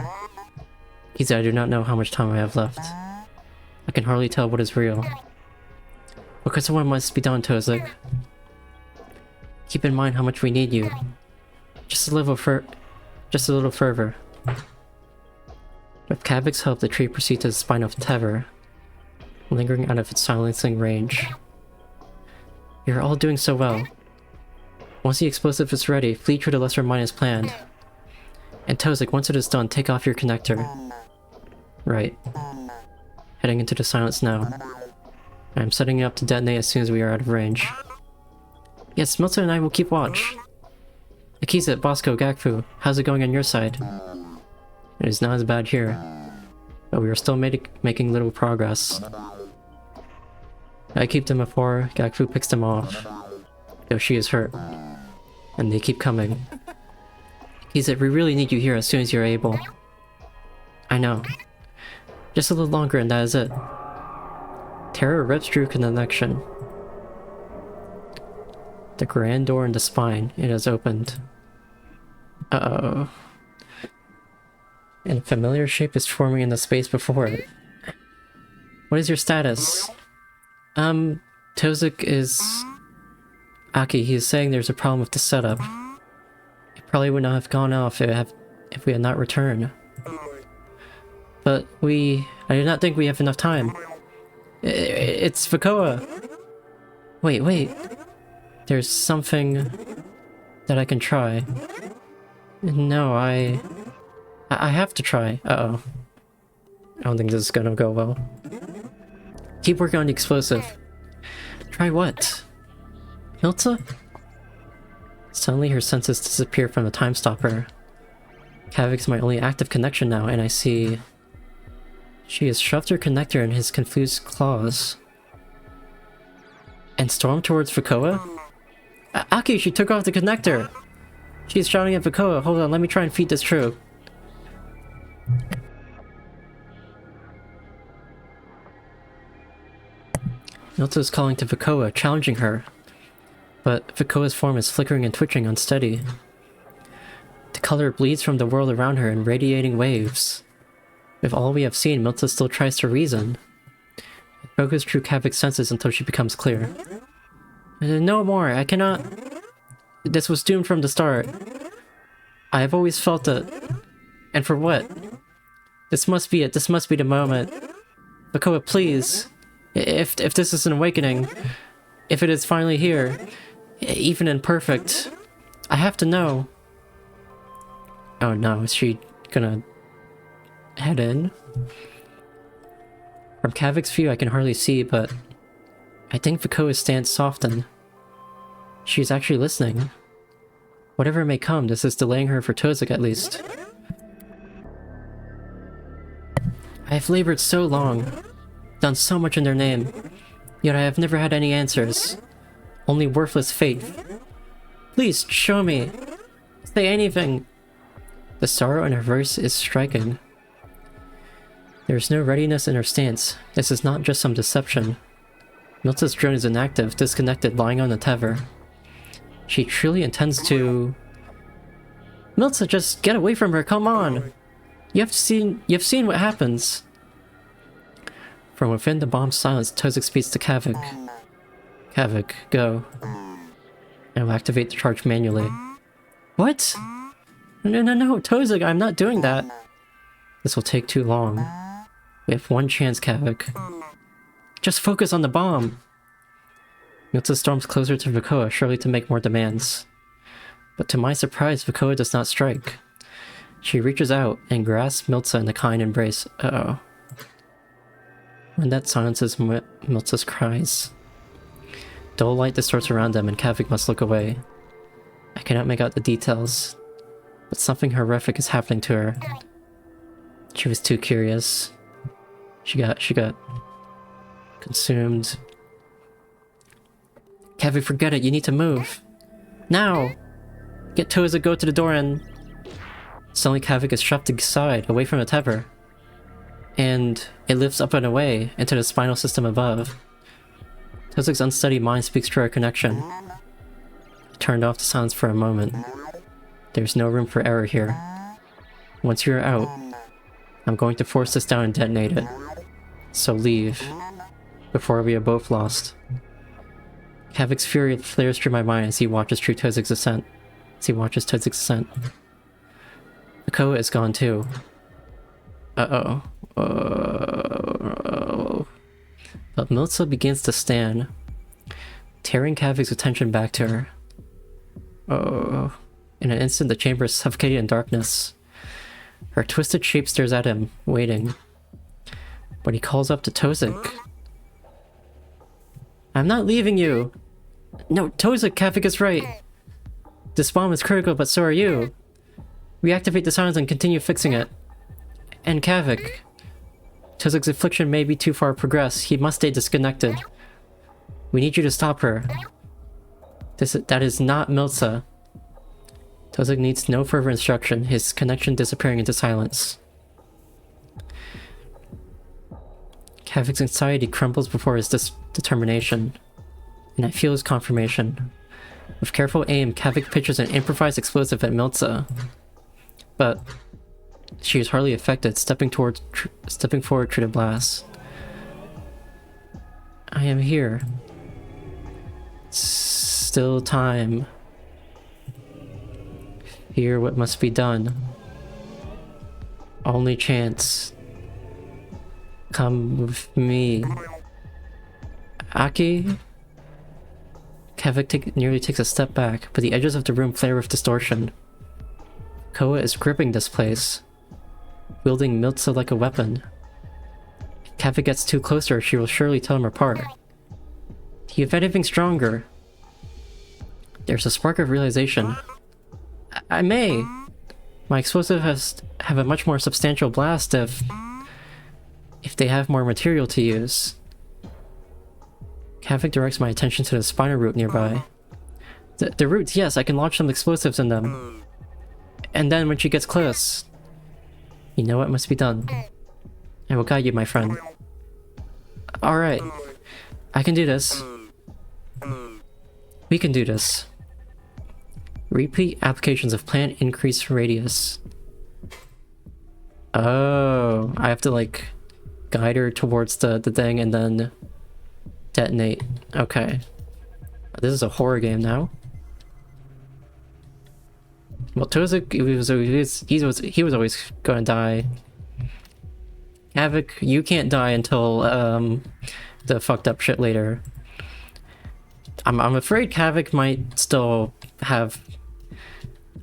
Akizet, I do not know how much time I have left. I can hardly tell what is real. What could someone must be done, Tozik? Keep in mind how much we need you. Just a little further. With Kavik's help, the tree proceeds to the spine of Tever, lingering out of its silencing range. You're all doing so well. Once the explosive is ready, flee through the lesser mine as planned. And Tozik, once it is done, take off your connector. Right. Heading into the silence now. I am setting it up to detonate as soon as we are out of range. Yes, Milton and I will keep watch. Akizet, Bosco, Gakfu, how's it going on your side? It is not as bad here, but we are still making little progress. I keep them before Gakfu picks them off, though she is hurt, and they keep coming. Akizet, we really need you here as soon as you're able. I know. Just a little longer and that is it. Terror rips through connection. The grand door in the spine, it has opened. Uh-oh. And a familiar shape is forming in the space before it. What is your status? Tozik is... Aki, he is saying there's a problem with the setup. It probably would not have gone off if we had not returned. But I do not think we have enough time. It's Vakoa! Wait. There's something that I can try. No, I have to try. Uh-oh. I don't think this is gonna go well. Keep working on the explosive. Try what? Hilta? Suddenly her senses disappear from the time stopper. Kavik's my only active connection now, and I see... She has shoved her connector in his confused claws. And stormed towards Vakoa? Aki, she took off the connector! She's shouting at Vakoa. Hold on, let me try and feed this true. Milta is calling to Vakoa, challenging her. But Vakoa's form is flickering and twitching unsteady. The color bleeds from the world around her in radiating waves. With all we have seen, Milta still tries to reason. It focuses through Kavik's senses until she becomes clear. No more, I cannot... This was doomed from the start. I have always felt it. And for what? This must be it, this must be the moment. Vakoa, please. If this is an awakening, if it is finally here, even imperfect, I have to know. Oh no, is she gonna head in? From Kavik's view, I can hardly see, but I think Vakoa's stance softened. She's actually listening. Whatever may come, this is delaying her for Tozik at least. I have labored so long, done so much in their name, yet I have never had any answers. Only worthless faith. Please, show me. Say anything. The sorrow in her voice is striking. There is no readiness in her stance. This is not just some deception. Milta's drone is inactive, disconnected, lying on the tether. She truly intends to... Milta, just get away from her, come on! You've seen what happens. From within the bomb's silence, Tozik speaks to Kavik. Kavik, go. I will activate the charge manually. What? No, Tozik, I'm not doing that. This will take too long. We have one chance, Kavik. Just focus on the bomb! Milta storms closer to Vakoa, surely to make more demands. But to my surprise, Vakoa does not strike. She reaches out and grasps Milta in a kind embrace. Uh-oh. When that silences Milta's cries. Dull light distorts around them and Kavik must look away. I cannot make out the details, but something horrific is happening to her. She was too curious. She got consumed. Kavik, forget it, you need to move. Now! Get Toza, go to the door and... Suddenly Kavik is shoved aside, away from the tether. And it lifts up and away, into the spinal system above. Tozik's unsteady mind speaks to our connection. I turned off the silence for a moment. There's no room for error here. Once you're out, I'm going to force this down and detonate it. So leave, before we are both lost. Kavik's fury flares through my mind as he watches Tozik's ascent. Vakoa is gone too. Uh-oh. But Milta begins to stand, tearing Kavik's attention back to her. Oh. In an instant, the chamber is suffocated in darkness. Her twisted shape stares at him, waiting. But he calls up to Tozik. I'm not leaving you! No, Tozik, Kavik is right! This bomb is critical, but so are you! Reactivate the silence and continue fixing it. And Kavik. Tozik's affliction may be too far progressed. He must stay disconnected. We need you to stop her. That is not Milta. Tozik needs no further instruction, his connection disappearing into silence. Kavik's anxiety crumbles before his determination, and I feel his confirmation. With careful aim, Kavik pitches an improvised explosive at Milta. But she is hardly affected, stepping forward through the blast. I am here. Still time. Hear what must be done. Only chance. Come with me. Aki? Kavik nearly takes a step back, but the edges of the room flare with distortion. Koa is gripping this place, wielding Milta like a weapon. If Kavik gets too close to her, she will surely tear him apart. Do you have anything stronger? There's a spark of realization. I may! My explosive have a much more substantial blast if they have more material to use. Kavik directs my attention to the spinal root nearby. The roots, yes, I can launch some explosives in them. And then when she gets close, you know what must be done. I will guide you, my friend. Alright. I can do this. We can do this. Repeat applications of plant increase radius. Oh, I have to like guide her towards the thing and then detonate. Okay. This is a horror game now. Well, Tozik, he was always gonna die. Havoc, you can't die until the fucked up shit later. I'm afraid Havoc might still have,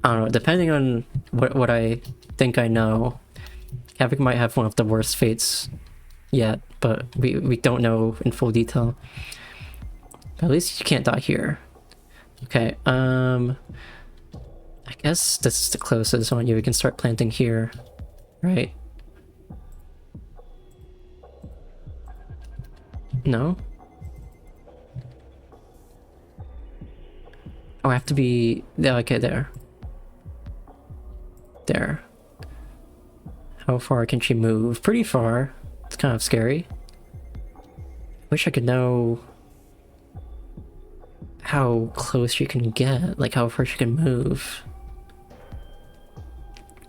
I don't know, depending on what I think I know, Havoc might have one of the worst fates yet, but we don't know in full detail. But at least you can't die here. Okay, I guess this is the closest one. We can start planting here, right? No? Oh, I have to be... Okay, there. There. How far can she move? Pretty far. It's kind of scary. Wish I could know how close she can get, like how far she can move.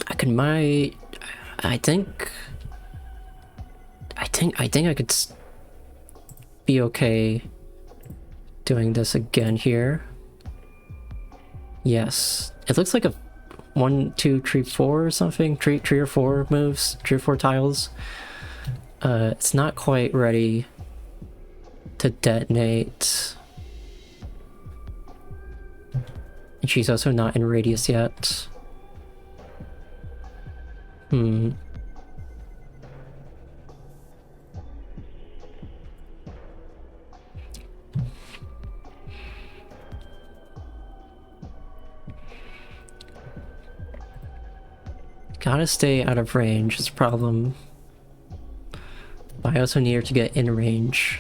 I think I could be okay doing this again here. Yes, it looks like a 1, 2, 3, 4 or something. Three or four moves, 3 or 4 tiles. It's not quite ready to detonate. And she's also not in radius yet. Gotta stay out of range is a problem. But I also need her to get in range.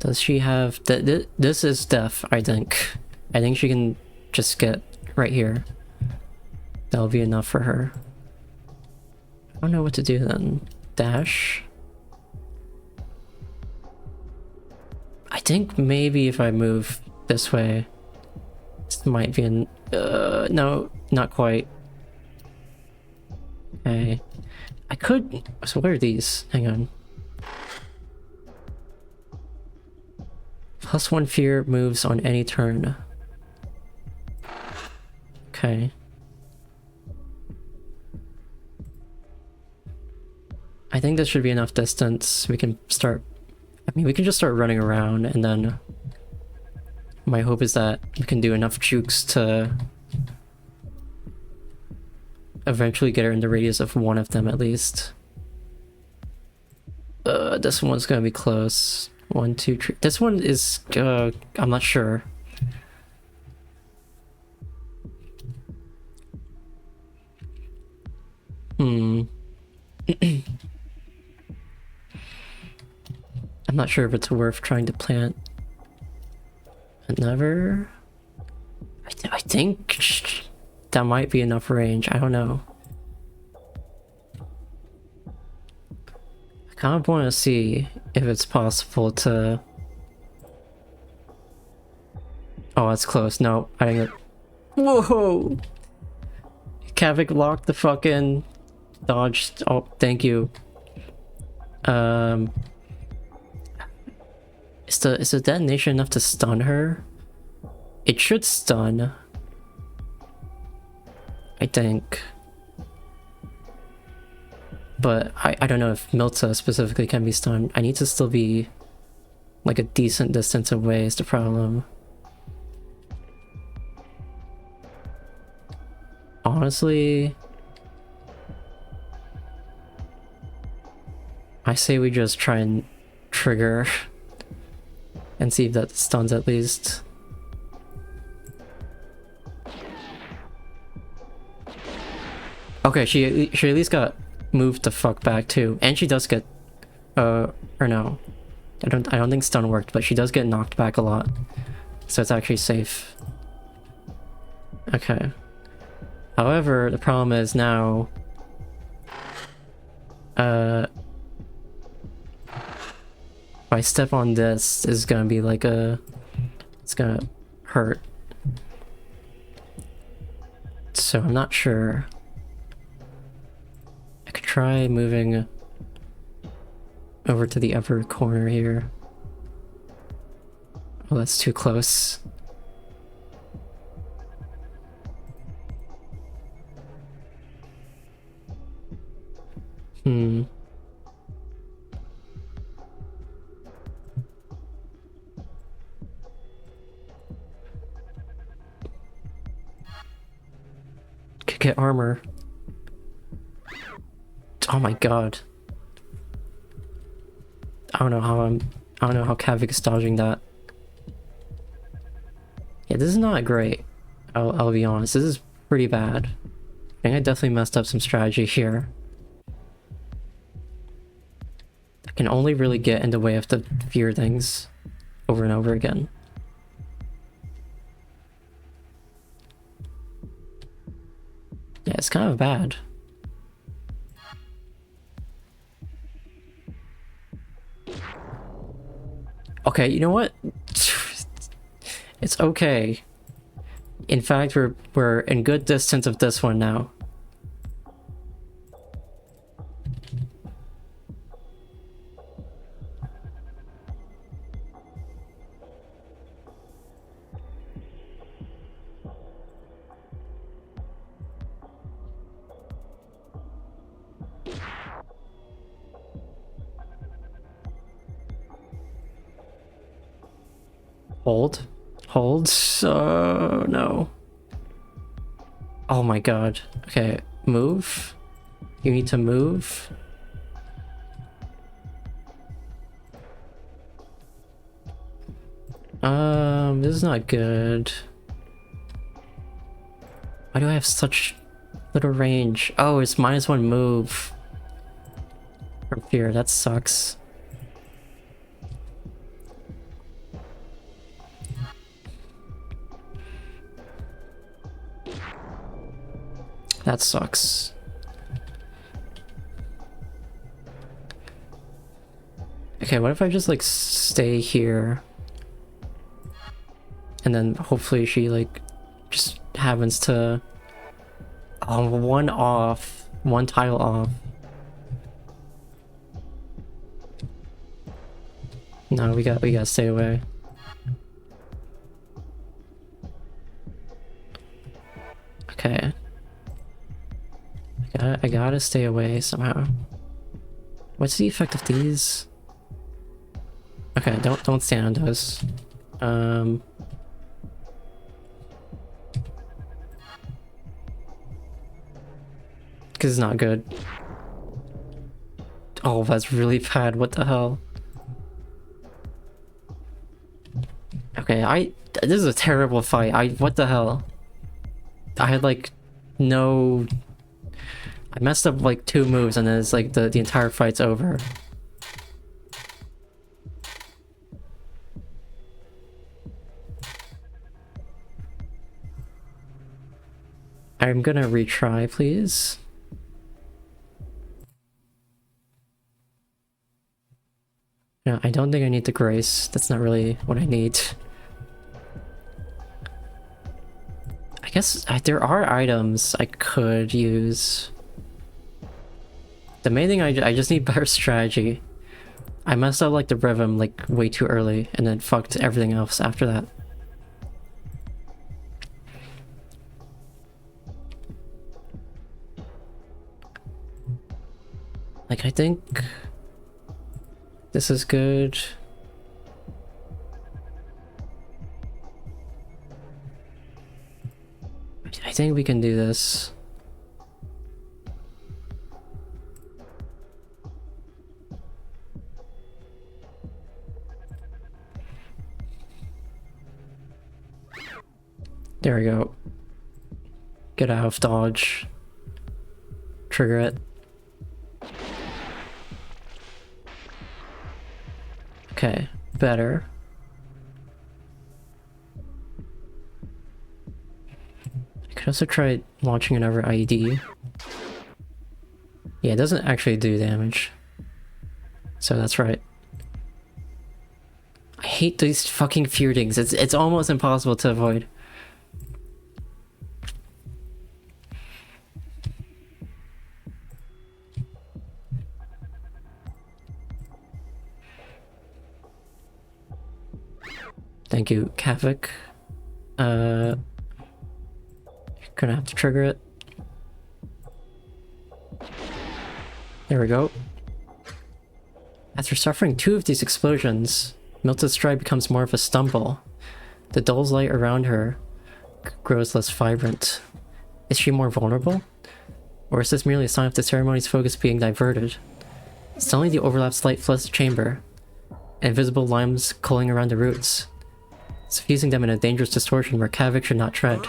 Does she have... This is death, I think. I think she can just get right here. That'll be enough for her. I don't know what to do then. Dash? I think maybe if I move this way, this might be an... no, not quite. Okay. I could... So what are these? Hang on. +1 fear moves on any turn. Okay. I think this should be enough distance. We can start... I mean, we can just start running around, and then... My hope is that we can do enough jukes to... eventually get her in the radius of one of them at least. This one's gonna be close. 1, 2, 3. This one is, I'm not sure. I'm not sure if it's worth trying to plant another. I think that might be enough range. I don't know. I kind of want to see if it's possible to... Oh, that's close. No, I didn't get... Whoa! Kavik locked the fucking... Dodge. Oh, thank you. Is the detonation enough to stun her? It should stun. I think. But I don't know if Milta specifically can be stunned. I need to still be like a decent distance away is the problem. Honestly, I say we just try and trigger and see if that stuns at least. Okay, she at least got moved the fuck back too, and she does get, or no, I don't think stun worked, but she does get knocked back a lot, so it's actually safe. Okay. However, the problem is now, If I step on this, it's gonna be like it's gonna hurt. So I'm not sure. I could try moving over to the upper corner here. Oh, that's too close. Hmm. Could get armor. Oh my god. I don't know how Kavik is dodging that. Yeah, this is not great. I'll be honest. This is pretty bad. I think I definitely messed up some strategy here. I can only really get in the way of the fear things over and over again. Yeah, it's kind of bad. Okay, you know what? It's okay. In fact, we're in good distance of this one now. Hold. Hold. So no. Oh my god. Okay, move. You need to move. This is not good. Why do I have such little range? Oh, it's -1 move. From fear, that sucks. That sucks. Okay, what if I just like stay here? And then hopefully she like just happens to one off, one tile off. No, we gotta stay away. Okay. I gotta stay away somehow. What's the effect of these? Okay, don't stand on those. Because it's not good. Oh, that's really bad. What the hell? Okay, this is a terrible fight. What the hell? I had like no... I messed up like 2 moves and then it's like the entire fight's over. I'm gonna retry, please. No, I don't think I need the grace. That's not really what I need. I guess there are items I could use. The main thing, I just need better strategy. I messed up like the rhythm like way too early and then fucked everything else after that. Like, I think this is good. I think we can do this. There we go. Get out of dodge. Trigger it. Okay, better. I could also try launching another IED. Yeah, it doesn't actually do damage. So that's right. hate these fucking feudings. It's almost impossible to avoid. Thank you, Kavik. You're gonna have to trigger it. There we go. After suffering 2 of these explosions, Milta's stride becomes more of a stumble. The dull light around her grows less vibrant. Is she more vulnerable? Or is this merely a sign of the ceremony's focus being diverted? Suddenly the overlapped light floods the chamber. Invisible limes culling around the roots, suffusing them in a dangerous distortion where Kavik should not tread.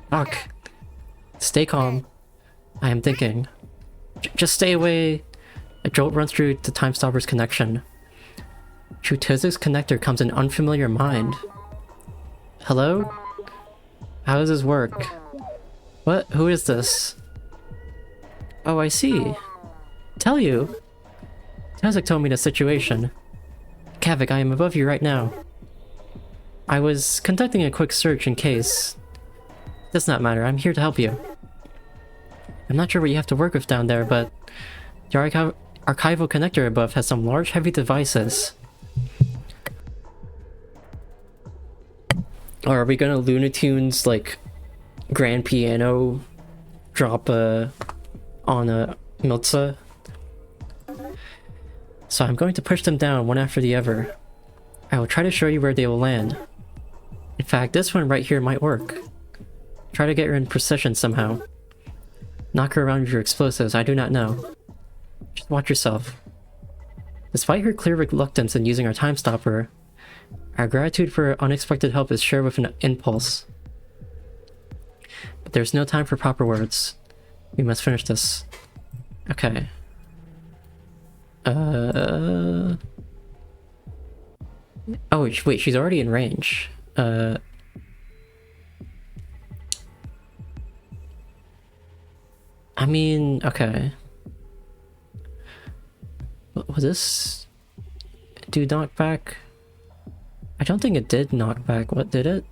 Fuck. Stay calm. I am thinking. Just stay away. A jolt runs through the Time Stopper's connection. Through Tizik's connector comes an unfamiliar mind. Hello? How does this work? What? Who is this? Oh, I see. Tell you. Tizik told me the situation. Kavik, I am above you right now. I was conducting a quick search in case. It does not matter, I'm here to help you. I'm not sure what you have to work with down there, but the archival connector above has some large, heavy devices. Or are we gonna Looney Tunes, like, grand piano drop on a Miltza? So I'm going to push them down one after the other. I will try to show you where they will land. In fact, this one right here might work. Try to get her in precision somehow. Knock her around with your explosives, I do not know. Just watch yourself. Despite her clear reluctance in using our time stopper, our gratitude for her unexpected help is shared with an impulse. But there's no time for proper words. We must finish this. Okay. Oh, wait, she's already in range. I mean, okay. Was this do knockback? I don't think it did knockback. What did it?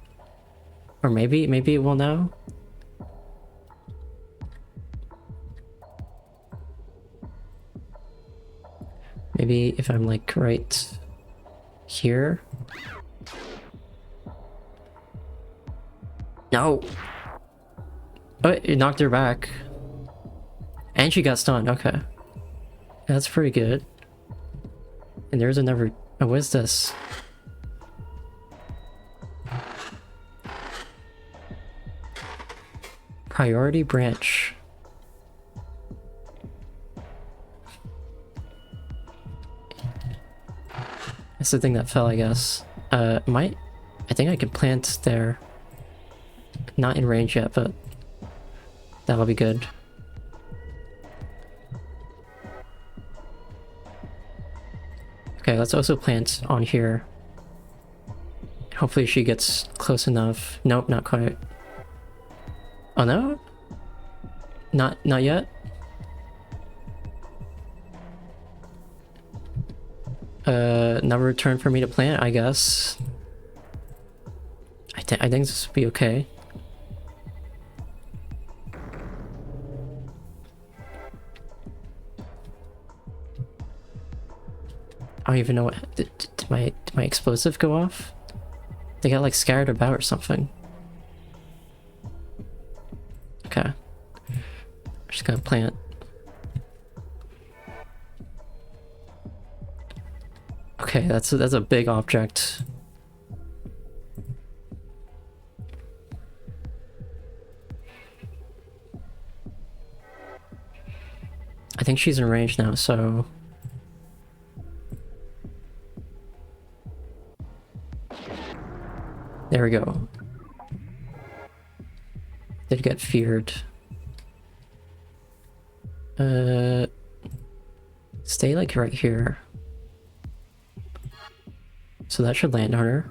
Or maybe it will now? Maybe if I'm like right here. No. Oh, it knocked her back. And she got stunned, okay. That's pretty good. And there's another... Oh, what is this? Priority branch. That's the thing that fell, I guess. I think I can plant there. Not in range yet, but that'll be good. Okay, let's also plant on here. Hopefully she gets close enough. Nope, not quite. Oh no? Not yet? Another turn for me to plant, I guess. I think this will be okay. I don't even know what... Did my explosive go off? They got like scattered about or something. Okay. I'm just gonna plant. Okay, that's a big object. I think she's in range now, so... There we go. Did get feared. Stay like right here. So that should land on her.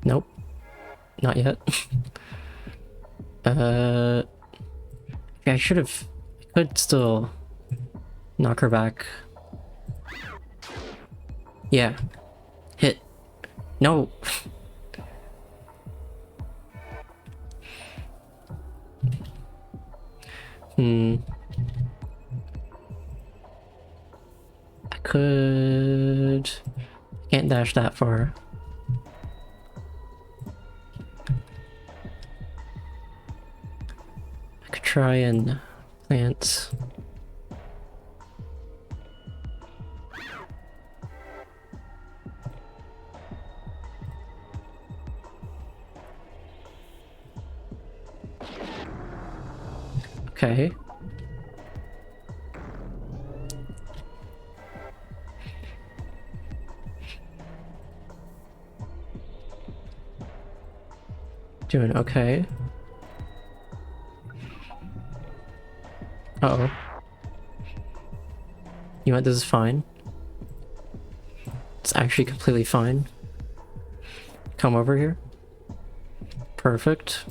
Nope. Not yet. Yeah, I could still knock her back. Yeah, No! I could... Can't dash that far. I could try and plant... Okay. Doing okay. Uh-oh. You know what, this is fine. It's actually completely fine. Come over here. Perfect.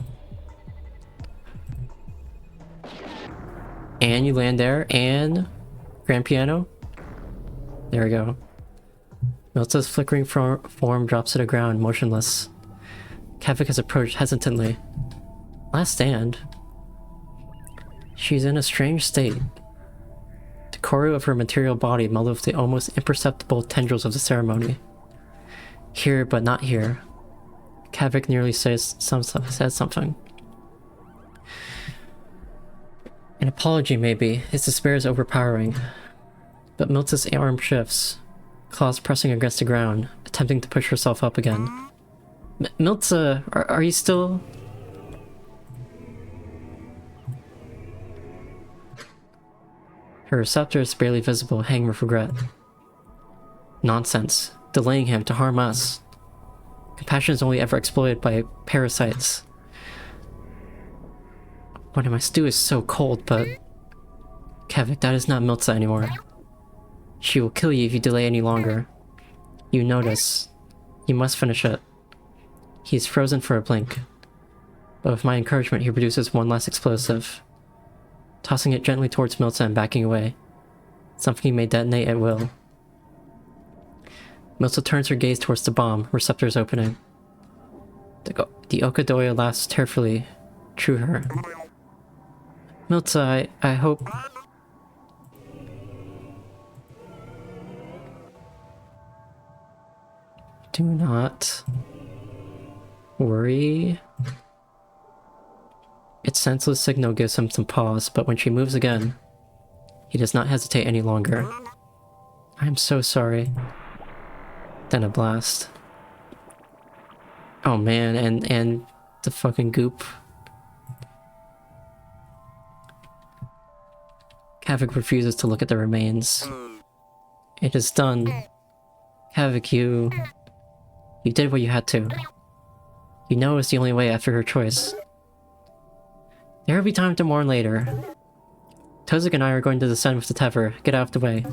And you land there, and... Grand piano. There we go. Milta's flickering form drops to the ground, motionless. Kavik has approached hesitantly. Last stand. She's in a strange state. The corru of her material body melded with the almost imperceptible tendrils of the ceremony. Here, but not here. Kavik nearly says something. An apology, maybe. His despair is overpowering. But Milta's arm shifts, claws pressing against the ground, attempting to push herself up again. Milta, are you still... Her receptors, barely visible, hang with regret. Nonsense. Delaying him to harm us. Compassion is only ever exploited by parasites. What my stew is so cold, but... Kavik, that is not Milta anymore. She will kill you if you delay any longer. You notice. You must finish it. He is frozen for a blink. But with my encouragement, he produces one less explosive. Tossing it gently towards Milta and backing away. Something he may detonate at will. Milta turns her gaze towards the bomb, receptors opening. The Okadoya laughs tearfully. True her. Milta, I hope... Do not... worry. Its senseless signal gives him some pause, but when she moves again, he does not hesitate any longer. I am so sorry. Then a blast. Oh man, and the fucking goop. Kavik refuses to look at the remains. It is done. Kavik, you did what you had to. You know it was the only way after her choice. There will be time to mourn later. Tozik and I are going to descend with the Tever. Get out of the way.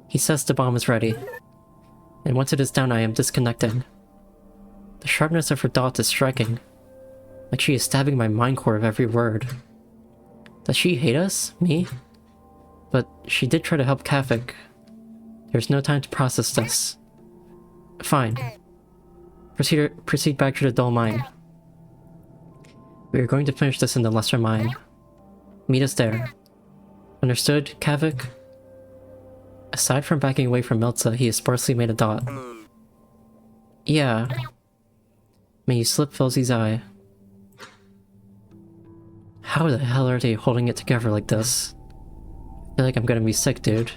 He says the bomb is ready. And once it is down, I am disconnecting. The sharpness of her thoughts is striking. Like she is stabbing my mind core of every word. Does she hate us? Me? But she did try to help Kavik. There's no time to process this. Fine. Proceed back to the dull mine. We are going to finish this in the lesser mine. Meet us there. Understood, Kavik? Aside from backing away from Milta, he has sparsely made a dot. Yeah. May you slip Felzy's eye. How the hell are they holding it together like this? I feel like I'm gonna be sick, dude.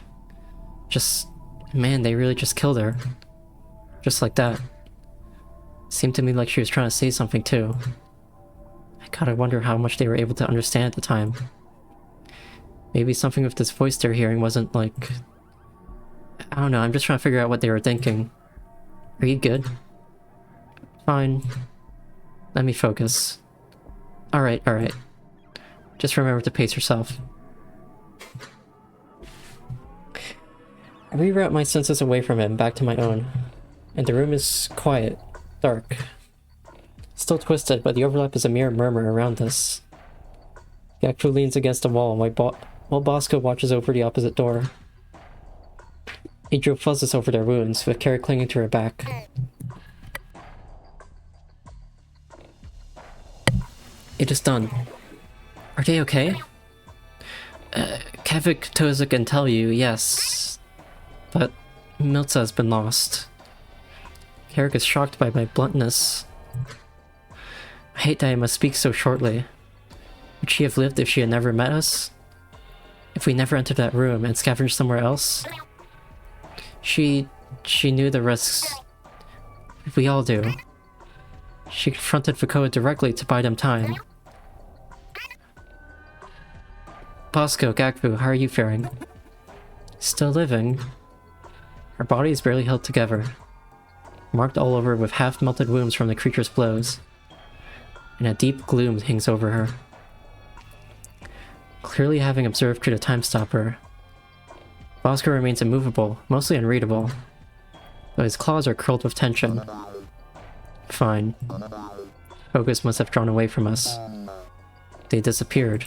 Man, they really just killed her. Just like that. Seemed to me like she was trying to say something too. I gotta wonder how much they were able to understand at the time. Maybe something with this voice they're hearing wasn't like... I don't know, I'm just trying to figure out what they were thinking. Are you good? Fine. Let me focus. Alright. Just remember to pace yourself. I reroute my senses away from him, back to my own. And the room is quiet, dark. Still twisted, but the overlap is a mere murmur around us. Yakfu leans against the wall while Bosco watches over the opposite door. Idro fuzzes over their wounds, with Carrie clinging to her back. It is done. Are they okay? Kevik Toza can tell you, yes. But Milza has been lost. Carrick is shocked by my bluntness. I hate that I must speak so shortly. Would she have lived if she had never met us? If we never entered that room and scavenged somewhere else? She knew the risks. We all do. She confronted Fukoa directly to buy them time. Bosco, Gakfu, how are you faring? Still living. Her body is barely held together, marked all over with half-melted wounds from the creature's blows, and a deep gloom hangs over her. Clearly having observed through the time stopper, Bosco remains immovable, mostly unreadable, though his claws are curled with tension. Fine. Focus must have drawn away from us. They disappeared.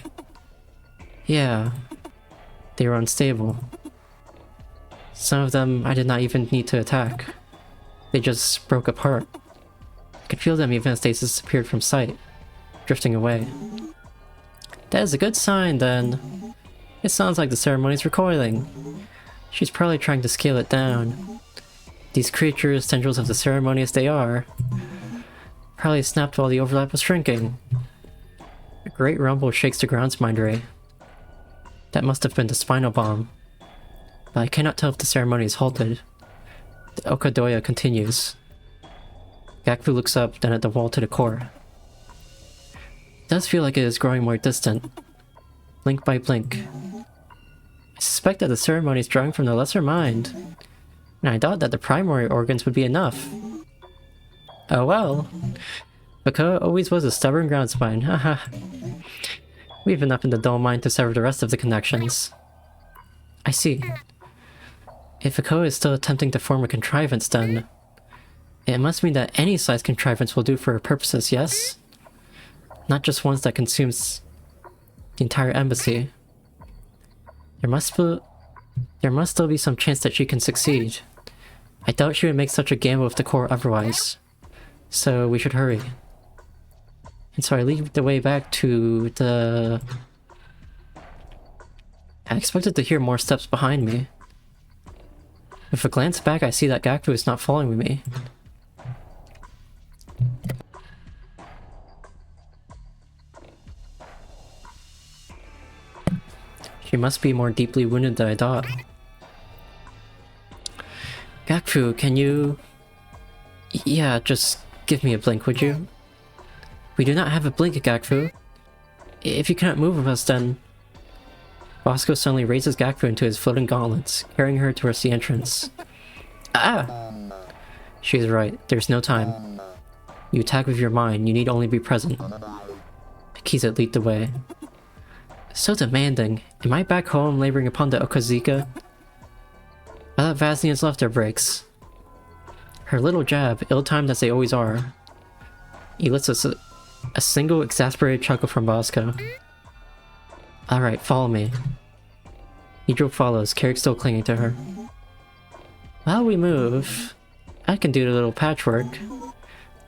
Yeah, they were unstable. Some of them I did not even need to attack. They just broke apart. I could feel them even as they disappeared from sight, drifting away. That is a good sign, then. It sounds like the ceremony's recoiling. She's probably trying to scale it down. These creatures, tendrils of the ceremony as they are, probably snapped while the overlap was shrinking. A great rumble shakes the ground's mind ray. That must have been the spinal bomb. But I cannot tell if the ceremony is halted. The Okadoya continues. Gakfu looks up, then at the wall to the core. It does feel like it is growing more distant, blink by blink. I suspect that the ceremony is drawing from the lesser mind, and I thought that the primary organs would be enough. Oh well. Fukoa always was a stubborn ground spine, haha. We've enough in the dull mind to sever the rest of the connections. I see. If Fukoa is still attempting to form a contrivance, then it must mean that any size contrivance will do for her purposes, yes? Not just ones that consumes the entire embassy. There must still be some chance that she can succeed. I doubt she would make such a gamble with the core otherwise. So we should hurry. And so I lead the way back to the... I expected to hear more steps behind me. With a glance back, I see that Gakfu is not following me. She must be more deeply wounded than I thought. Gakfu, can you... Yeah, just give me a blink, would you? We do not have a blink, Gakfu. If you cannot move with us, then... Bosco suddenly raises Gakfu into his floating gauntlets, carrying her towards the entrance. Ah! She's right, there's no time. You attack with your mind, you need only be present. Akizet lead the way. So demanding. Am I back home laboring upon the Okazika? I thought Vasnians left their breaks. Her little jab, ill-timed as they always are, elicits a single exasperated chuckle from Bosco. Alright, follow me. Hydro follows, Carrick still clinging to her. While we move, I can do a little patchwork.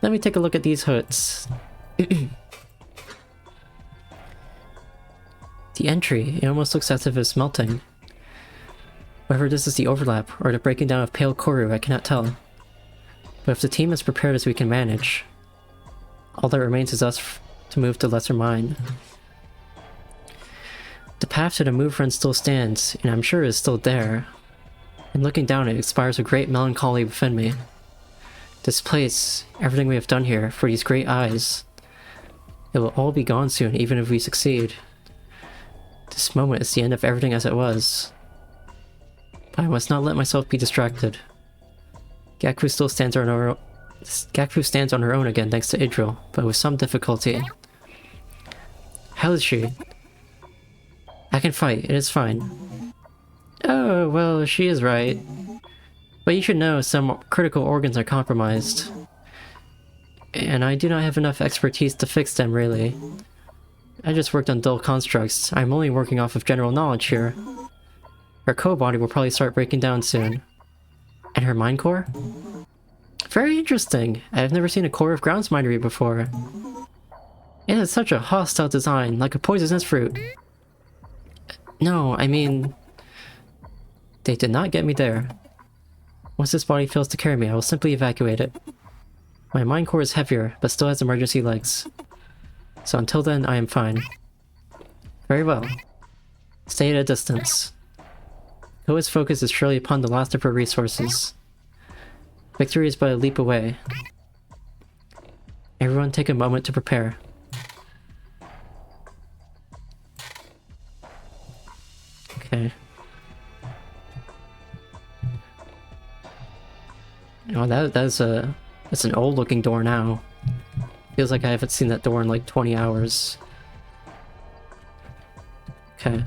Let me take a look at these hoods. The entry, it almost looks as if it's melting. Whether this is the overlap or the breaking down of pale corru, I cannot tell. But if the team is prepared as we can manage, all that remains is us to move to lesser mind. The path to the move run still stands, and I'm sure it is still there. And looking down it inspires a great melancholy within me. This place, everything we have done here, for these great eyes, it will all be gone soon, even if we succeed. This moment is the end of everything as it was. But I must not let myself be distracted. Gakfu still stands on her own. Gakfu stands on her own again thanks to Idril, but with some difficulty. How is she? I can fight, it is fine. Oh, well, she is right. But you should know some critical organs are compromised. And I do not have enough expertise to fix them, really. I just worked on dull constructs. I'm only working off of general knowledge here. Her co-body will probably start breaking down soon. And her mind core? Very interesting. I've never seen a core of grounds mindery before. It has such a hostile design, like a poisonous fruit. No, I mean... They did not get me there. Once this body fails to carry me, I will simply evacuate it. My mind core is heavier, but still has emergency legs. So until then, I am fine. Very well. Stay at a distance. Koa's focus is surely upon the last of her resources. Victory is but a leap away. Everyone take a moment to prepare. Okay. Oh, that's an old looking door now. Feels like I haven't seen that door in like 20 hours. Okay.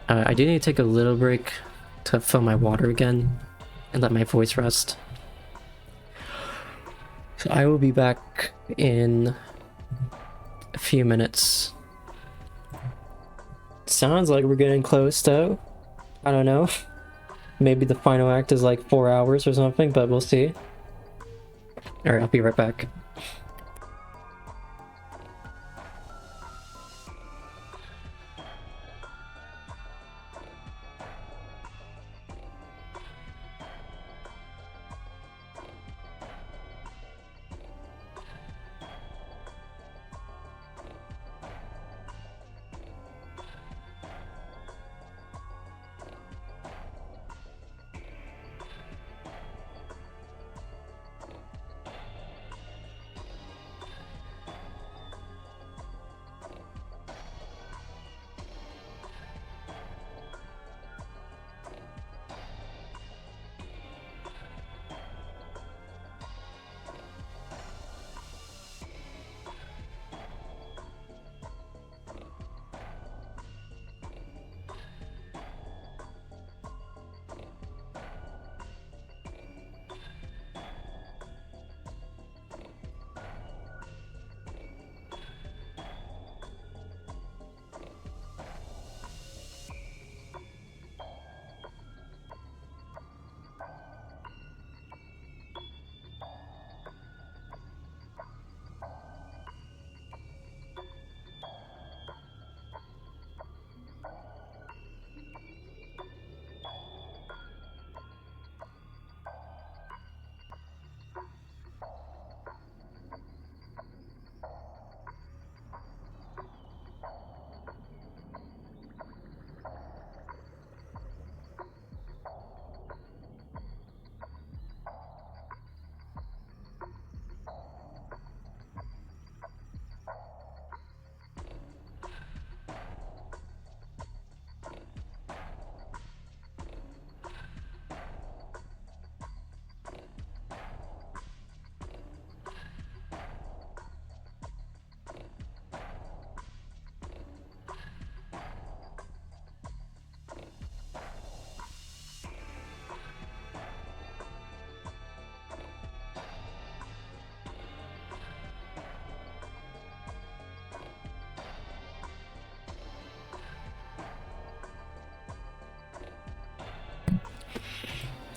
I do need to take a little break to fill my water again and let my voice rest. So I will be back in a few minutes. Sounds like we're getting close though. I don't know. Maybe the final act is like 4 hours or something, but we'll see. Alright, I'll be right back.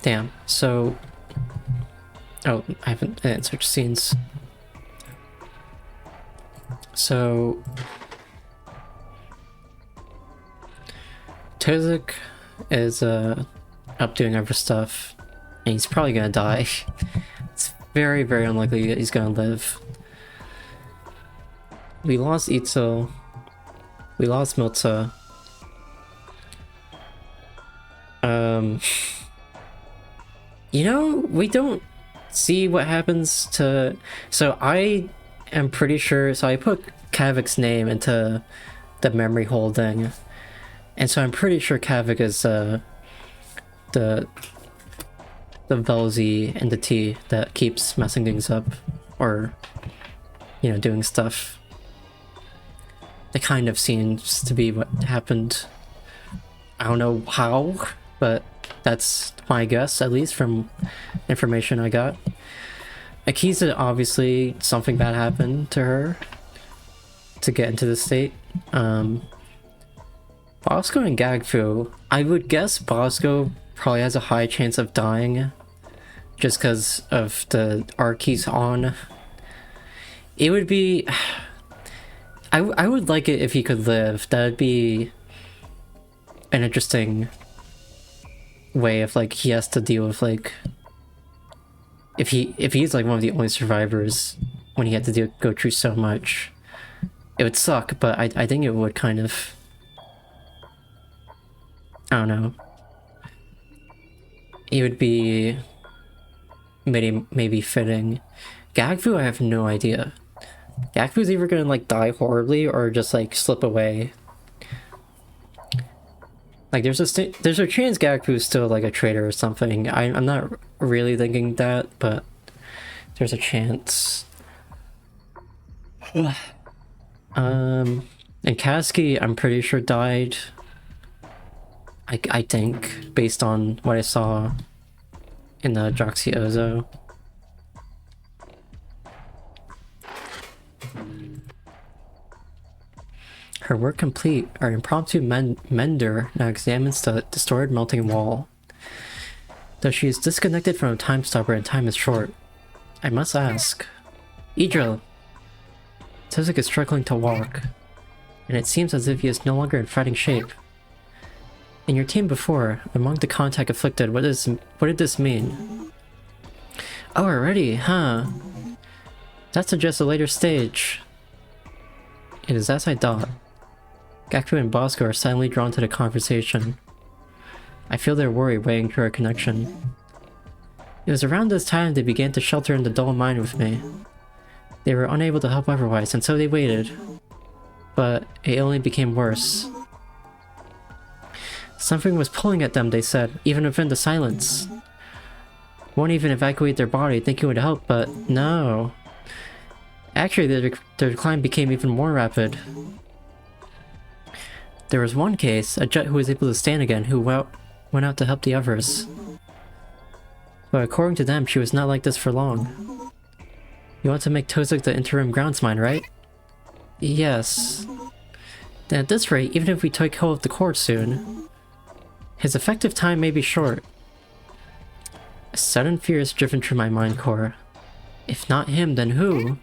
Damn, so... Oh, I haven't switched scenes. So... Tozik is up doing other stuff, and he's probably gonna die. It's very, very unlikely that he's gonna live. We lost Itzel. We lost Milta. You know, we don't see what happens to... So I am pretty sure... So I put Kavik's name into the memory holding. And so I'm pretty sure Kavik is the Velzy entity that keeps messing things up. Or, you know, doing stuff. It kind of seems to be what happened. I don't know how, but that's my guess, at least from information I got. Akizet, obviously, something bad happened to her to get into this state. Bosco and Gagfu, I would guess Bosco probably has a high chance of dying just because of the arc he's on. It would be... I would like it if he could live. That'd be an interesting way of like he has to deal with like if he's like one of the only survivors when he had to go through so much. It would suck, but I think it would kind of, I don't know. It would be maybe fitting. Gagfu, I have no idea. Gagfu's either gonna like die horribly or just like slip away. Like there's a chance Gagfu's still like a traitor or something. I'm not really thinking that, but there's a chance. And Kasky, I'm pretty sure died. I think, based on what I saw in the Joxy Ozo. Her work complete, our impromptu mender now examines the distorted melting wall. Though she is disconnected from a time stopper and time is short, I must ask. Idril! Tozik is struggling to walk, and it seems as if he is no longer in fighting shape. In your team before, among the contact afflicted, what did this mean? Oh, already, huh? That suggests a later stage. It is as I thought. Gakfu and Bosco are silently drawn to the conversation. I feel their worry weighing through our connection. It was around this time they began to shelter in the dull mine with me. They were unable to help otherwise, and so they waited. But it only became worse. Something was pulling at them, they said, even within the silence. Won't even evacuate their body, thinking it would help, but no. Actually, their decline became even more rapid. There was one case, a jet who was able to stand again, who went out to help the others. But according to them, she was not like this for long. You want to make Tozik the interim groundsman, right? Yes. Then at this rate, even if we take hold of the cord soon, his effective time may be short. A sudden fear is driven through my mind core. If not him, then who?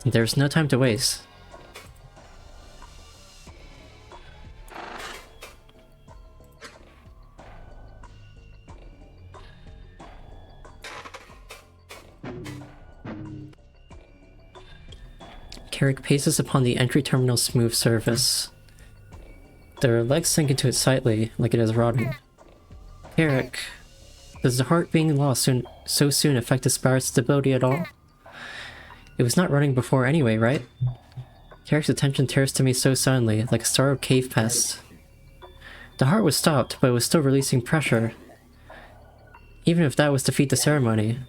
There's no time to waste. Carrick paces upon the entry terminal's smooth surface. Their legs sink into it slightly, like it is rotting. Carrick, does the heart being lost so soon affect the spirit's stability at all? It was not running before anyway, right? Carrick's attention tears to me so suddenly, like a startled cave pest. The heart was stopped, but it was still releasing pressure. Even if that was to defeat the ceremony,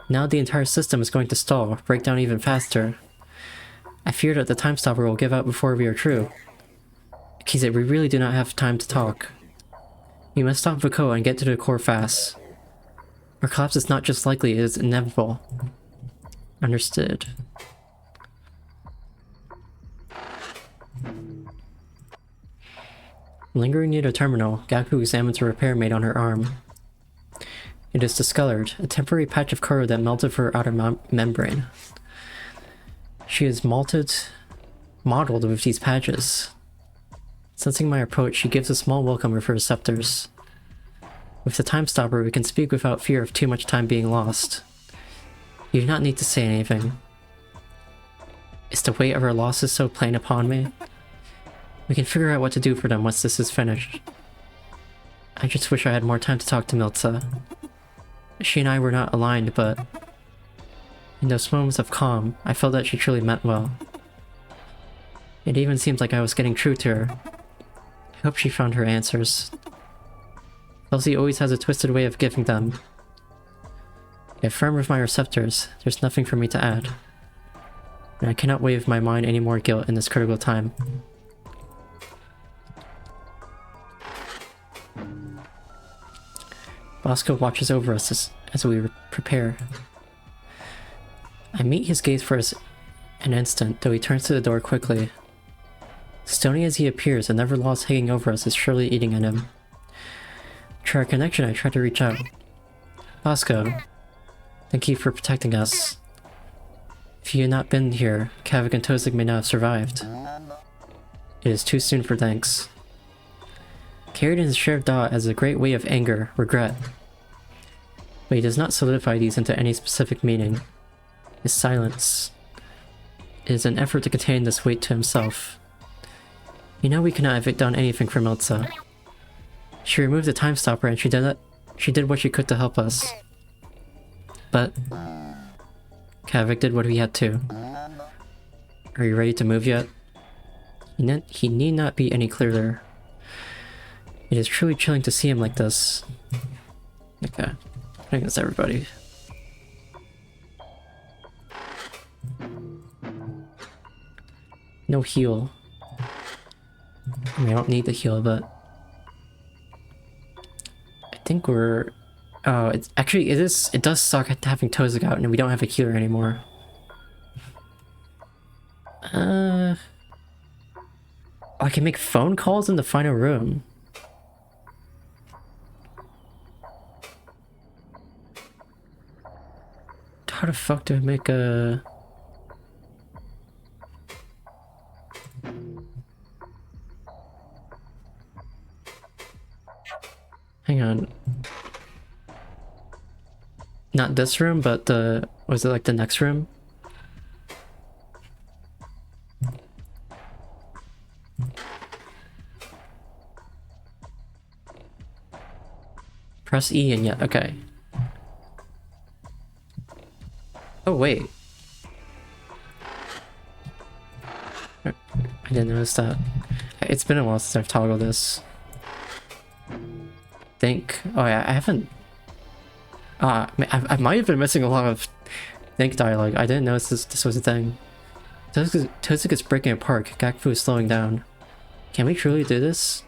now the entire system is going to stall, break down even faster. I fear that the time stopper will give out before we are through. Akizet, we really do not have time to talk. We must stop Vakoa and get to the core fast. Our collapse is not just likely, it is inevitable. Understood. Lingering near the terminal, Gakfu examines a repair made on her arm. It is discolored, a temporary patch of corru that melted for her outer membrane. She is mottled with these patches. Sensing my approach, she gives a small welcome with her receptors. With the time stopper, we can speak without fear of too much time being lost. You do not need to say anything. Is the weight of our losses so plain upon me? We can figure out what to do for them once this is finished. I just wish I had more time to talk to Milza. She and I were not aligned, but in those moments of calm, I felt that she truly meant well. It even seems like I was getting true to her. I hope she found her answers. Elsie always has a twisted way of giving them. If firm with my receptors, there's nothing for me to add. And I cannot wave my mind any more guilt in this critical time. Bosco watches over us as we prepare. I meet his gaze for an instant, though he turns to the door quickly. Stony as he appears, a never lost hanging over us is surely eating at him. Through our connection, I try to reach out. Bosco, thank you for protecting us. If you had not been here, Kavik and Tozik may not have survived. It is too soon for thanks. Carried in his share of Da as a great way of anger, regret. But he does not solidify these into any specific meaning. His silence is an effort to contain this weight to himself. You know we cannot have done anything for Meltza. She removed the time stopper and she did what she could to help us. But Kavik did what he had to. Are you ready to move yet? He need not be any clearer. It is truly chilling to see him like this. Okay, I think that's everybody. No heal. I mean, I don't need the heal, but I think we're... Oh, it's actually, it does suck having Tozik out and we don't have a healer anymore. Oh, I can make phone calls in the final room. How the fuck do I make a... Hang on. Not this room, but the... Was it like the next room? Press E and yeah, okay. Oh wait. I didn't notice that. It's been a while since I've toggled this. Think. Oh yeah, I haven't. I might have been missing a lot of think dialogue. I didn't notice this was a thing. Tozik is breaking apart. Gakfu is slowing down. Can we truly do this?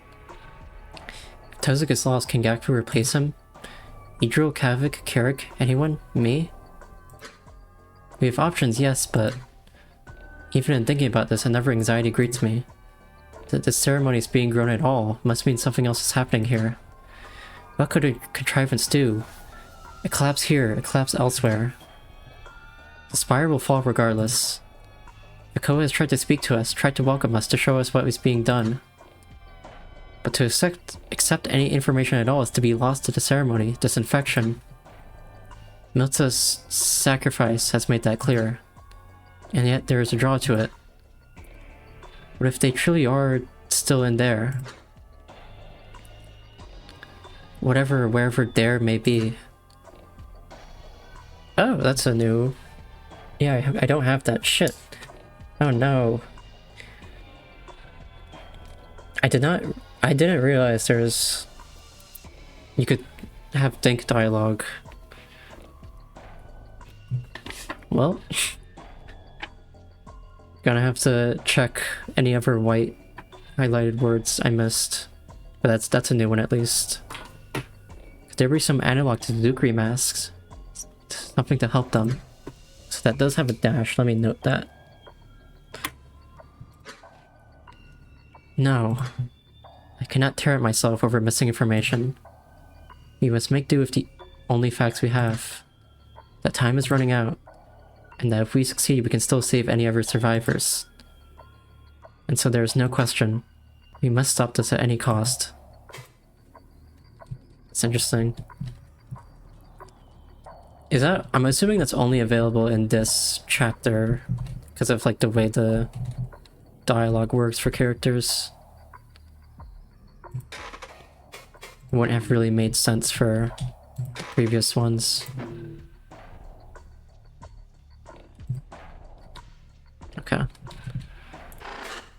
If Tozik is lost, can Gakfu replace him? Idril, Kavik, Carrick, anyone? Me? We have options, yes, but even in thinking about this, another anxiety greets me. That the ceremony is being grown at all must mean something else is happening here. What could a contrivance do? A collapse here, a collapse elsewhere. The spire will fall regardless. Akoa has tried to speak to us, tried to welcome us, to show us what is being done. But to accept any information at all is to be lost to the ceremony, disinfection. Miltza's sacrifice has made that clear. And yet there is a draw to it. What if they truly are still in there? Whatever, wherever there may be. Oh, that's a new... Yeah, I don't have that shit. Oh no. I didn't realize there's... You could have think dialogue. Well... Gonna have to check any other white highlighted words I missed. But that's a new one at least. Could there be some analog to the Dukri masks? Something to help them. So that does have a dash, let me note that. No. I cannot tear at myself over missing information. We must make do with the only facts we have. That time is running out. And that if we succeed, we can still save any other survivors. And so there is no question. We must stop this at any cost. It's interesting. Is that... I'm assuming that's only available in this chapter because of like the way the dialogue works for characters. It wouldn't have really made sense for the previous ones. Okay.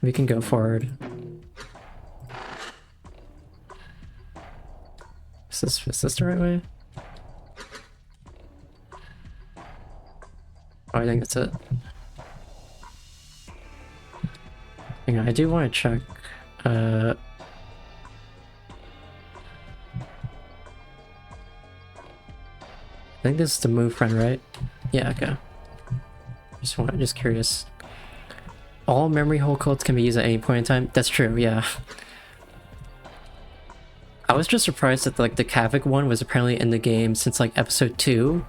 We can go forward. Is this the right way? Oh, I think that's it. Hang on, I do want to check. I think this is the move friend, right? Yeah, okay. Just curious. All memory hole codes can be used at any point in time. That's true, yeah. I was just surprised that like the Kavik one was apparently in the game since like episode 2,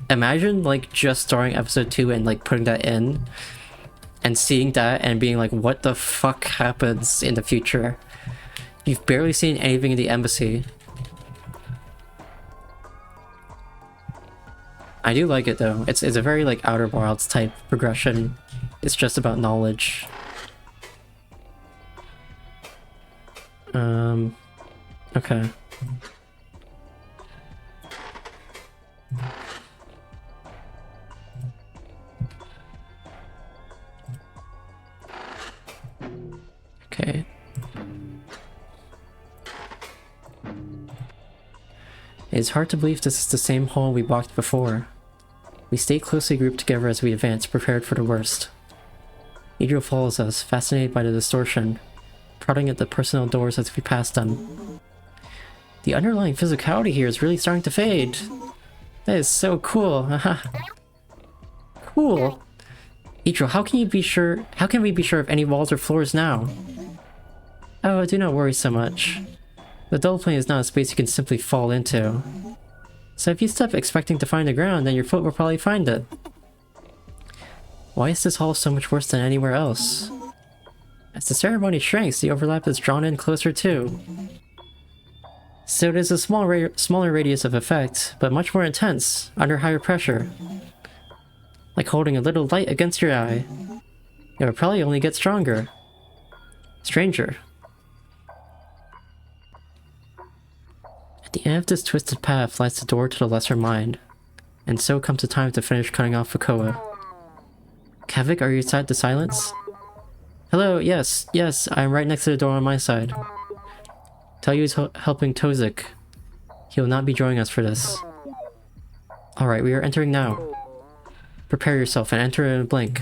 Imagine like just starting episode 2 and like putting that in and seeing that and being like, what the fuck happens in the future? You've barely seen anything in the embassy. I do like it though. It's a very like Outer Wilds type progression. It's just about knowledge. Okay. Okay. It's hard to believe this is the same hall we walked before. We stay closely grouped together as we advance, prepared for the worst. Idril follows us, fascinated by the distortion, prodding at the personal doors as we pass them. The underlying physicality here is really starting to fade. That is so cool. Haha. Cool. Idril, how can we be sure of any walls or floors now? Oh, do not worry so much. The double plane is not a space you can simply fall into. So if you step expecting to find the ground, then your foot will probably find it. Why is this hall so much worse than anywhere else? As the ceremony shrinks, the overlap is drawn in closer too. So it is a smaller radius of effect, but much more intense, under higher pressure. Like holding a little light against your eye. It will probably only get stronger. Stranger. At the end of this twisted path lies the door to the lesser mind. And so comes the time to finish cutting off Fukoa. Kavik, are you inside the silence? Hello, yes, I am right next to the door on my side. Tell you he's helping Tozik. He will not be joining us for this. Alright, we are entering now. Prepare yourself and enter in a blink.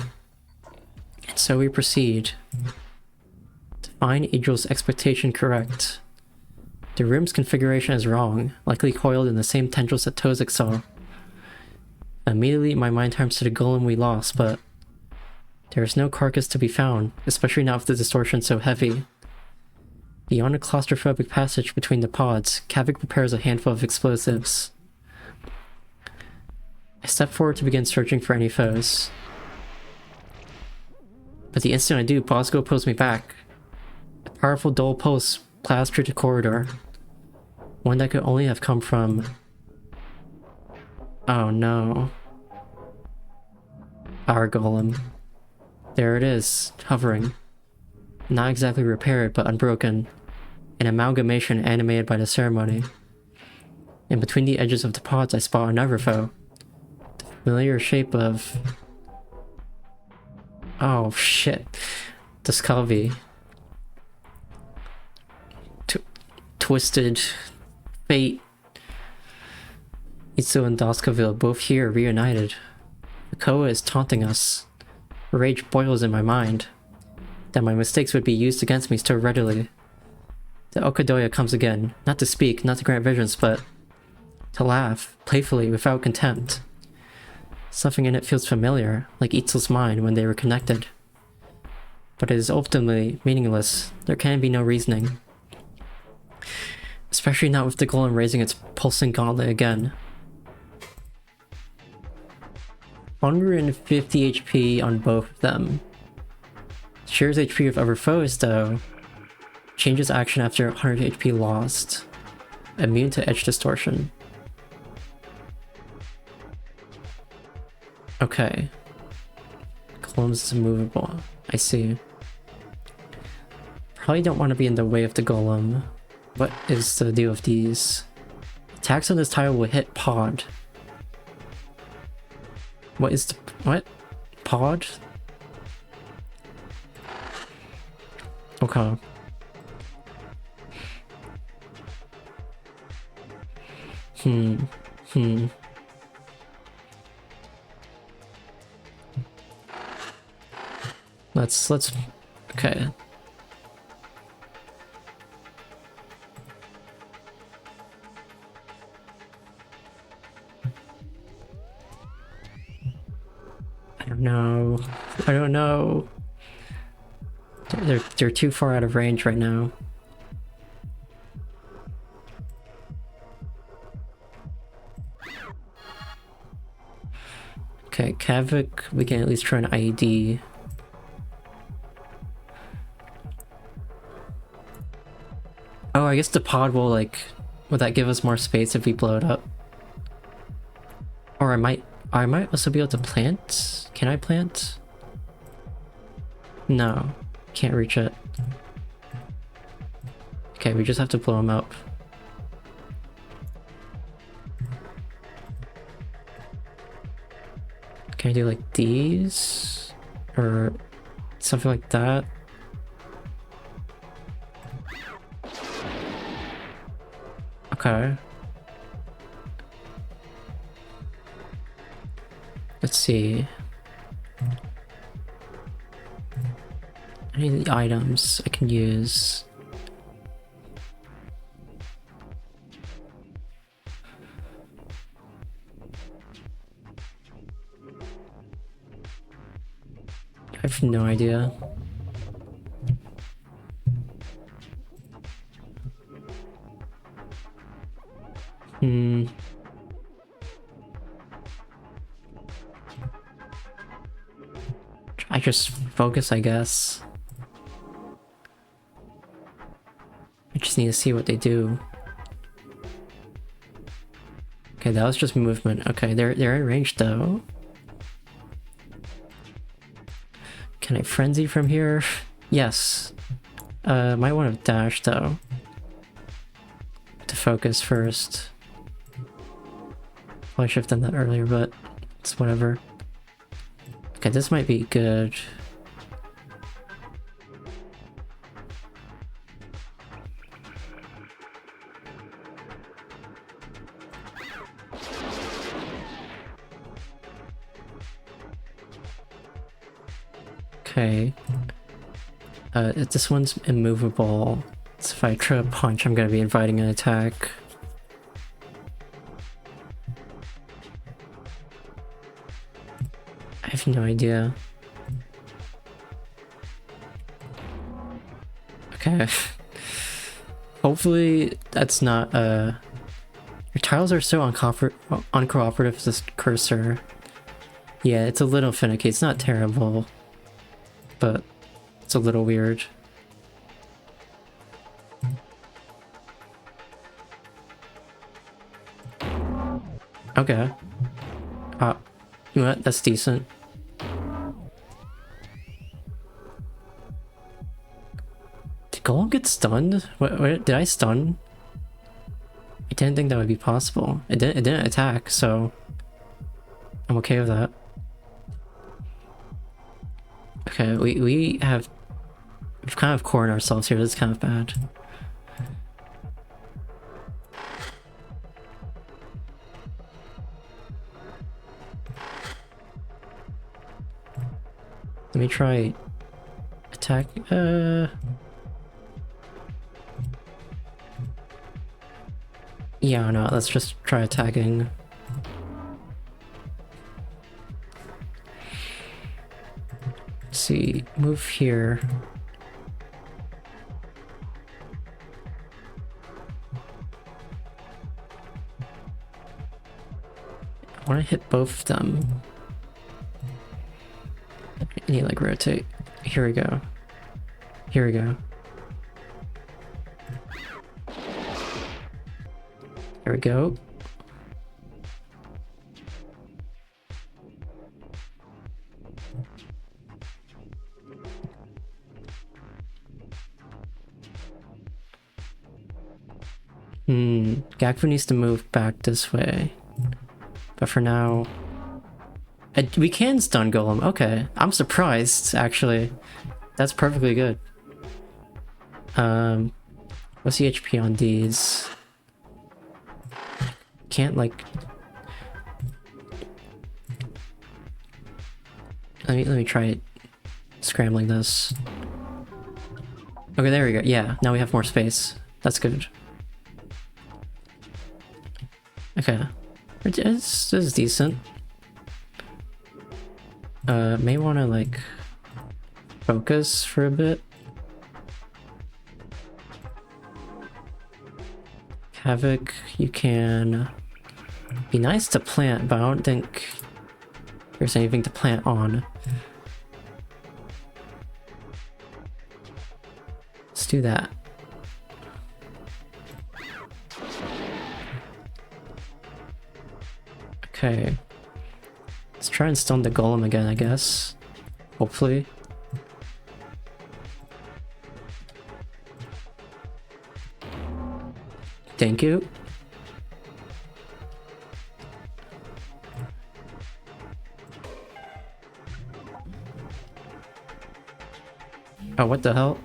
And so we proceed. To find Idril's expectation correct. The room's configuration is wrong, likely coiled in the same tendrils that Tozik saw. Immediately my mind turns to the golem we lost, but there is no carcass to be found, especially not with the distortion so heavy. Beyond a claustrophobic passage between the pods, Kavik prepares a handful of explosives. I step forward to begin searching for any foes. But the instant I do, Bosco pulls me back. A powerful dull pulse plows through the corridor. One that could only have come from... Oh no. Our golem. There it is, hovering. Not exactly repaired, but unbroken. An amalgamation animated by the ceremony. In between the edges of the pods I spot another foe. The familiar shape of... Oh shit. The Skalvi. Twisted Fate. Itsu and Daskaville both here reunited. The Koa is taunting us. Rage boils in my mind. That my mistakes would be used against me so readily. The Okadoya comes again, not to speak, not to grant visions, but to laugh, playfully, without contempt. Something in it feels familiar, like Itsu's mind when they were connected. But it is ultimately meaningless. There can be no reasoning. Especially not with the golem raising its pulsing gauntlet again. 150 HP on both of them. Shares HP with other foes though. Changes action after 100 HP lost. Immune to edge distortion. Okay. Golem's immovable. I see. Probably don't want to be in the way of the golem. What is the deal with these? Attacks on this tile will hit pod. What is the... what? Pod? Okay. Let's... okay. I don't know. They're too far out of range right now. Okay, Kavik, we can at least try an IED. Oh, I guess the pod will like... Would that give us more space if we blow it up? Or I might also be able to plant? Can I plant? No, can't reach it. Okay, we just have to blow them up. Can I do like these? Or something like that? Okay. Let's see. Any of the items I can use? I have no idea. I just focus, I guess. I just need to see what they do. Okay, that was just movement. Okay, they're in range though. Can I frenzy from here? Yes. Might want to dash though. To focus first. Probably should have done that earlier, but it's whatever. Okay, this might be good. Okay. This one's immovable. So if I try to punch, I'm gonna be inviting an attack. I have no idea. Okay. Hopefully that's not your tiles are so uncooperative with this cursor. Yeah, it's a little finicky. It's not terrible, but it's a little weird. Okay. You know what? That's decent. Did Golem get stunned? What, did I stun? I didn't think that would be possible. It didn't attack, so I'm okay with that. Okay, we've kind of cornered ourselves here. This is kind of bad. Let me try attack. Yeah, no, let's just try attacking. Let's see, move here. I want to hit both of them. I need like rotate. Here we go. Here we go. There we go. Gakfu needs to move back this way. But for now... we can stun Golem. Okay. I'm surprised, actually. That's perfectly good. What's the HP on these? Can't, like... Let me try scrambling this. Okay, there we go. Yeah, now we have more space. That's good. Okay. This is decent. May want to like focus for a bit. Havoc, you can be nice to plant, but I don't think there's anything to plant on. Let's do that. Okay. Let's try and stun the golem again, I guess. Hopefully. Thank you. Oh, what the hell?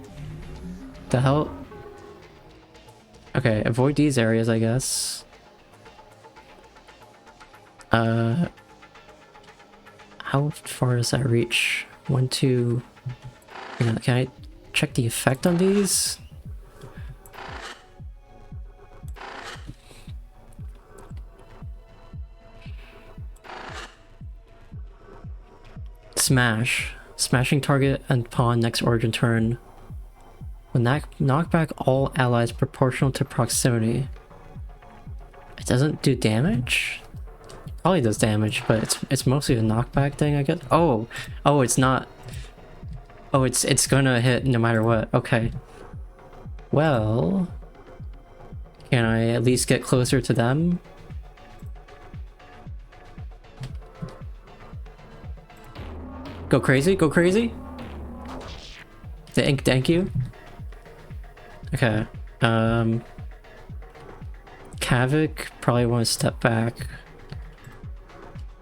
The hell? Okay, avoid these areas, I guess. How far does that reach? 1, 2... Hang on, can I check the effect on these? Smash. Smashing target and pawn next origin turn. Will knock back all allies proportional to proximity. It doesn't do damage? Probably does damage, but it's mostly a knockback thing, I guess. Oh, it's not. Oh, it's gonna hit no matter what. Okay. Well, can I at least get closer to them? Go crazy, go crazy. Thank you. Okay. Kavik probably want to step back.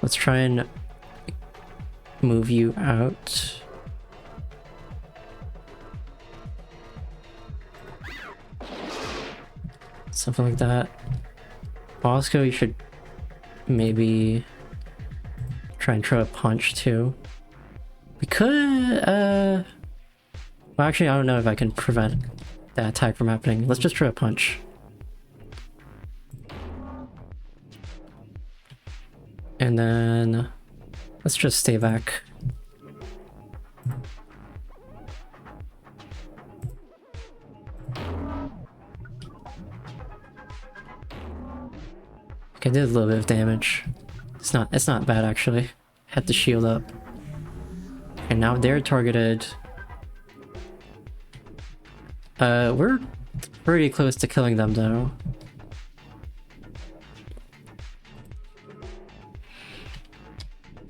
Let's try and move you out. Something like that. Bosco, you should maybe try and throw a punch too. We could, well actually I don't know if I can prevent that attack from happening. Let's just throw a punch. And then let's just stay back. Okay, I did a little bit of damage. It's not bad actually. Had the shield up. And now they're targeted. We're pretty close to killing them though.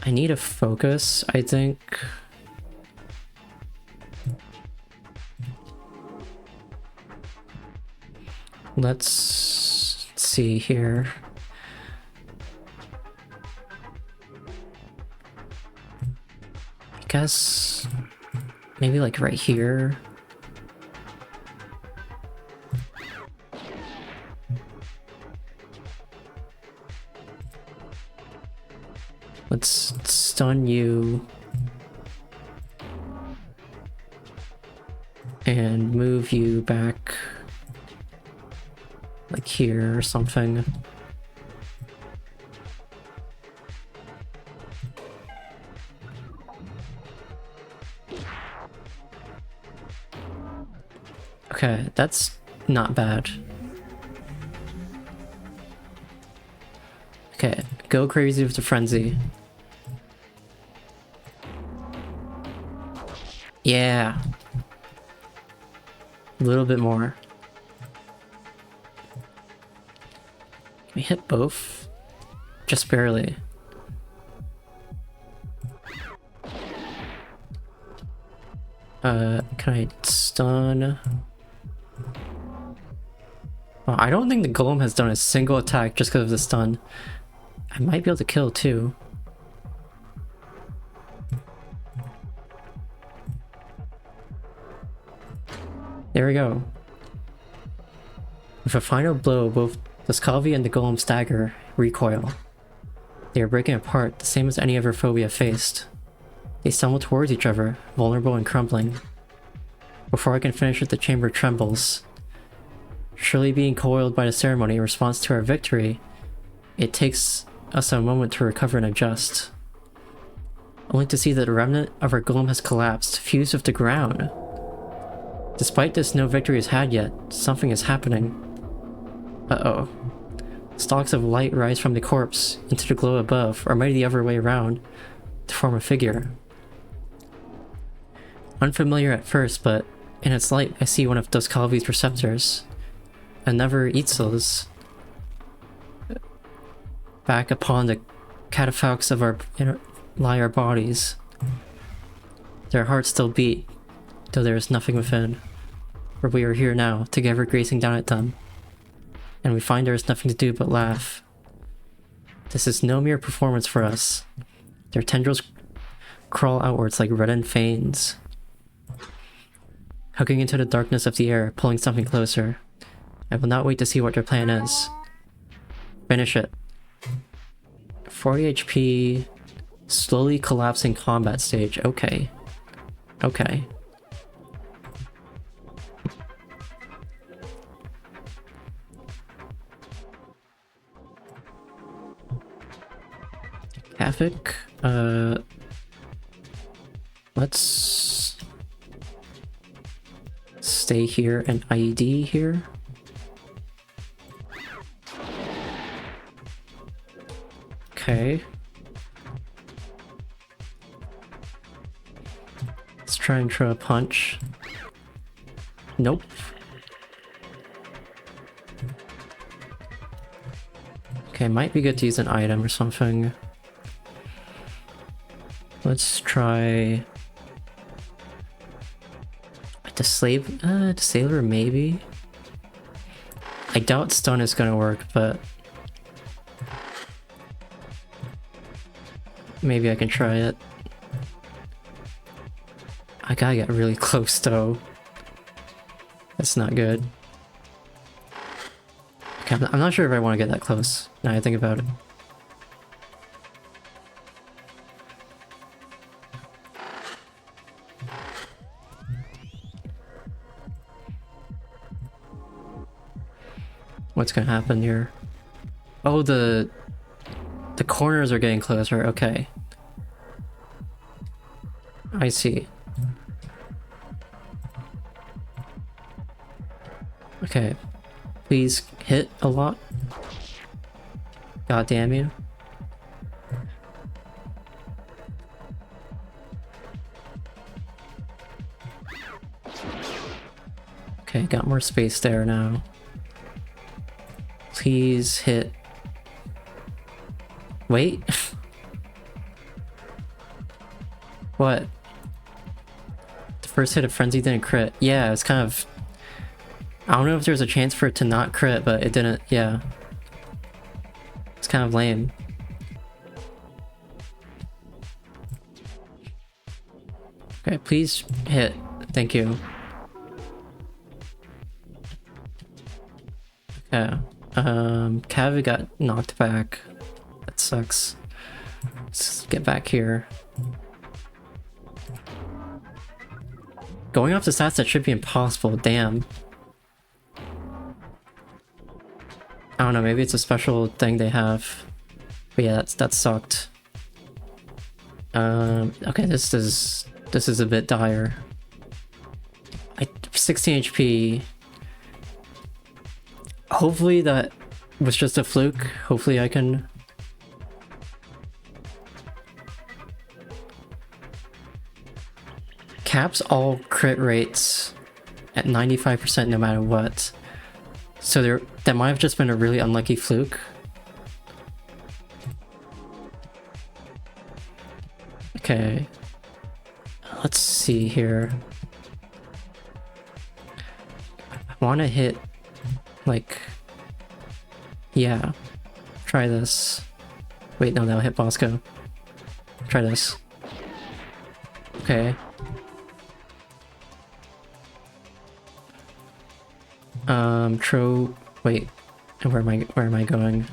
I need a focus, I think. Let's see here. I guess maybe like right here. Let's stun you and move you back like here or something. Okay, that's not bad. Okay, go crazy with the frenzy. Yeah. A little bit more. Can we hit both? Just barely. Can I stun? Well, I don't think the golem has done a single attack just because of the stun. I might be able to kill too. There we go. With a final blow, both the Skalvi and the golem stagger, recoil. They are breaking apart, the same as any other foe we have faced. They stumble towards each other, vulnerable and crumbling. Before I can finish it, the chamber trembles. Surely being coiled by the ceremony in response to our victory, it takes us a moment to recover and adjust. Only to see that the remnant of our golem has collapsed, fused with the ground. Despite this, no victory is had yet. Something is happening. Uh-oh. Stalks of light rise from the corpse into the glow above, or maybe the other way around. to form a figure. Unfamiliar at first, but in its light, I see one of Doskalvi's receptors. It never eats those. Back upon the catafalques of our lie our bodies. Their hearts still beat, though there is nothing within. For we are here now, together gazing down at them. And we find there is nothing to do but laugh. This is no mere performance for us. Their tendrils crawl outwards like reddened veins, hooking into the darkness of the air, pulling something closer. I will not wait to see what their plan is. Finish it. 40 HP, slowly collapsing combat stage. Okay. Okay. Havoc. Let's stay here and IED here. Okay. Let's try and throw a punch. Nope. Okay, might be good to use an item or something. Let's try Sailor maybe? I doubt stun is gonna work, but maybe I can try it. I gotta get really close though. That's not good. Okay, I'm not sure if I want to get that close, now I think about it. What's gonna happen here? Oh, the corners are getting closer, okay. I see. Okay. Please hit a lot. God damn you. Okay, got more space there now. Please hit. Wait. What? The first hit of Frenzy didn't crit. Yeah, it's kind of... I don't know if there's a chance for it to not crit, but it didn't, yeah. It's kind of lame. Okay, please hit. Thank you. Yeah. Cavi got knocked back. That sucks. Let's get back here. Going off the stats, that should be impossible. Damn. I don't know, maybe it's a special thing they have. But yeah, that sucked. Okay, this is a bit dire. 16 HP. Hopefully that was just a fluke. Hopefully I can... Caps all crit rates at 95% no matter what. So that might have just been a really unlucky fluke. Okay. Let's see here. I want to hit... like... yeah. Try this. Wait, no, that'll hit Bosco. Try this. Okay. Wait, where am I going?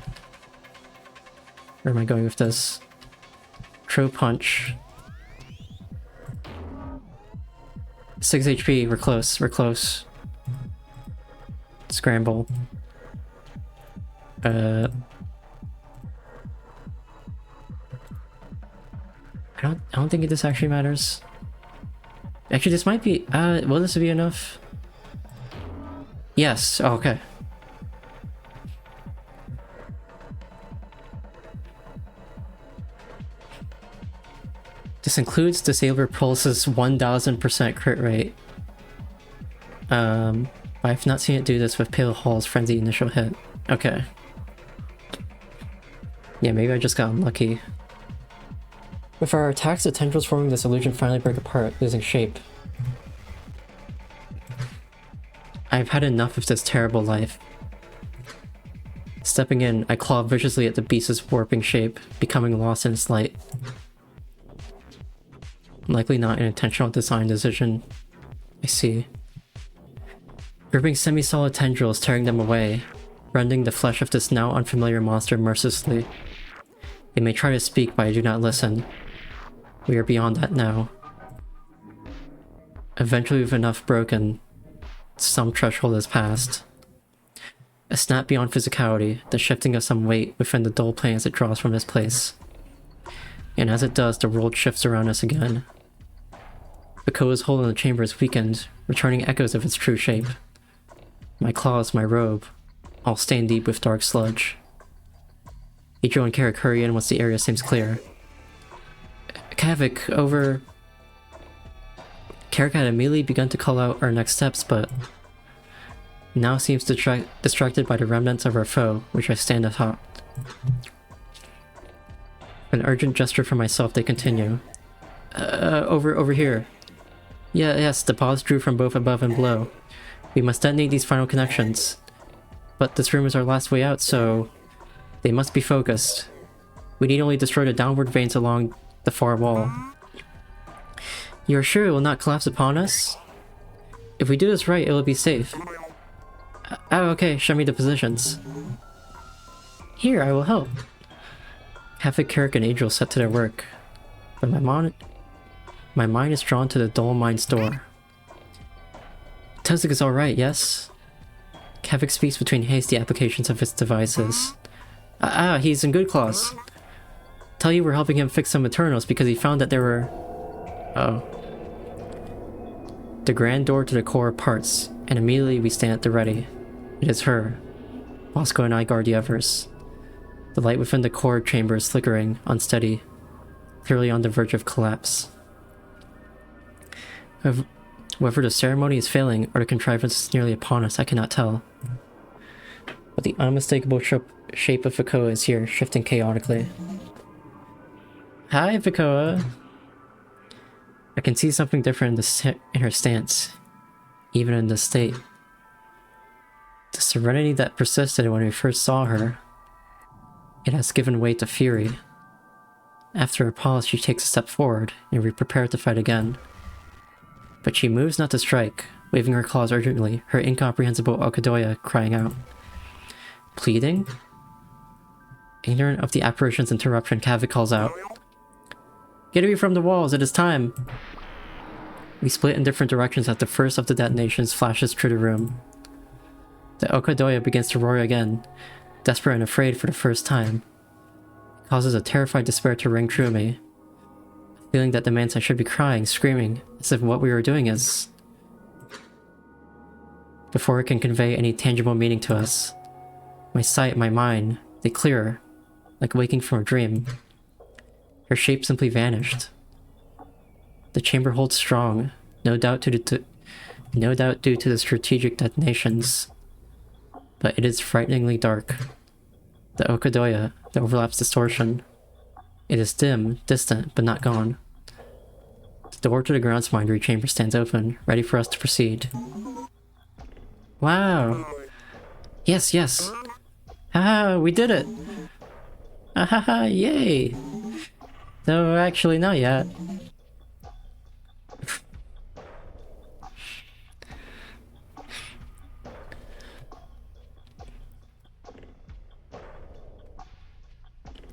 Where am I going with this? Tro punch. 6 HP, we're close. Scramble. I don't think this actually matters. Actually, this might be, will this be enough? Yes, oh, okay. This includes Disabler Pulse's 1000% crit rate. I've not seen it do this with Pale Hall's Frenzy initial hit. Okay. Yeah, maybe I just got unlucky. With our attacks, the tendrils forming this illusion finally break apart, losing shape. I've had enough of this terrible life. Stepping in, I claw viciously at the beast's warping shape, becoming lost in its light. Likely not an intentional design decision. I see. Gripping semi-solid tendrils, tearing them away, rending the flesh of this now unfamiliar monster mercilessly. They may try to speak, but I do not listen. We are beyond that now. Eventually, with enough broken, some threshold is passed. A snap beyond physicality, the shifting of some weight within the dull plane as it draws from this place. And as it does, the world shifts around us again. Bakoa's hold on the chamber is weakened, returning echoes of its true shape. My claws, my robe, all stained deep with dark sludge. Ichiro and Carrick hurry in once the area seems clear. Kavik, over... Carrick had immediately begun to call out our next steps, but now seems distracted by the remnants of our foe, which I stand atop. An urgent gesture for myself, they continue. Over here. Yes, the pause drew from both above and below. We must detonate these final connections. But this room is our last way out, so they must be focused. We need only destroy the downward veins along the far wall. You are sure it will not collapse upon us? If we do this right, it will be safe. Okay, show me the positions. Here, I will help. Havoc, Carrick, and Angel set to their work. But my mind is drawn to the dull mine's door. Tezek is alright, yes? Kavik speaks between hasty applications of his devices. He's in good claws. Tell you we're helping him fix some Eternals because he found that there were... Oh. The grand door to the core parts, and immediately we stand at the ready. It is her. Bosco and I guard the others. The light within the core chamber is flickering, unsteady, clearly on the verge of collapse. Whether the ceremony is failing or the contrivance is nearly upon us, I cannot tell. But the unmistakable shape of Vakoa is here, shifting chaotically. Hi, Vakoa! I can see something different in her stance, even in this state. The serenity that persisted when we first saw her, it has given way to fury. After a pause, she takes a step forward, and we prepare to fight again. But she moves not to strike, waving her claws urgently, her incomprehensible Okadoya crying out. Pleading? Ignorant of the apparition's interruption, Kavik calls out. Get away from the walls, it is time! We split in different directions as the first of the detonations flashes through the room. The Okadoya begins to roar again, desperate and afraid for the first time. It causes a terrified despair to ring true me. A feeling that demands I should be crying, screaming, as if what we were doing is... Before it can convey any tangible meaning to us, my sight, my mind, they clear, like waking from a dream. Her shape simply vanished. The chamber holds strong, no doubt due to the strategic detonations. But it is frighteningly dark. The Okadoya, the overlaps distortion. It is dim, distant, but not gone. The door to the grounds mindery chamber stands open, ready for us to proceed. Wow! Yes, yes! Haha, we did it! Ahaha, yay! No, actually not yet.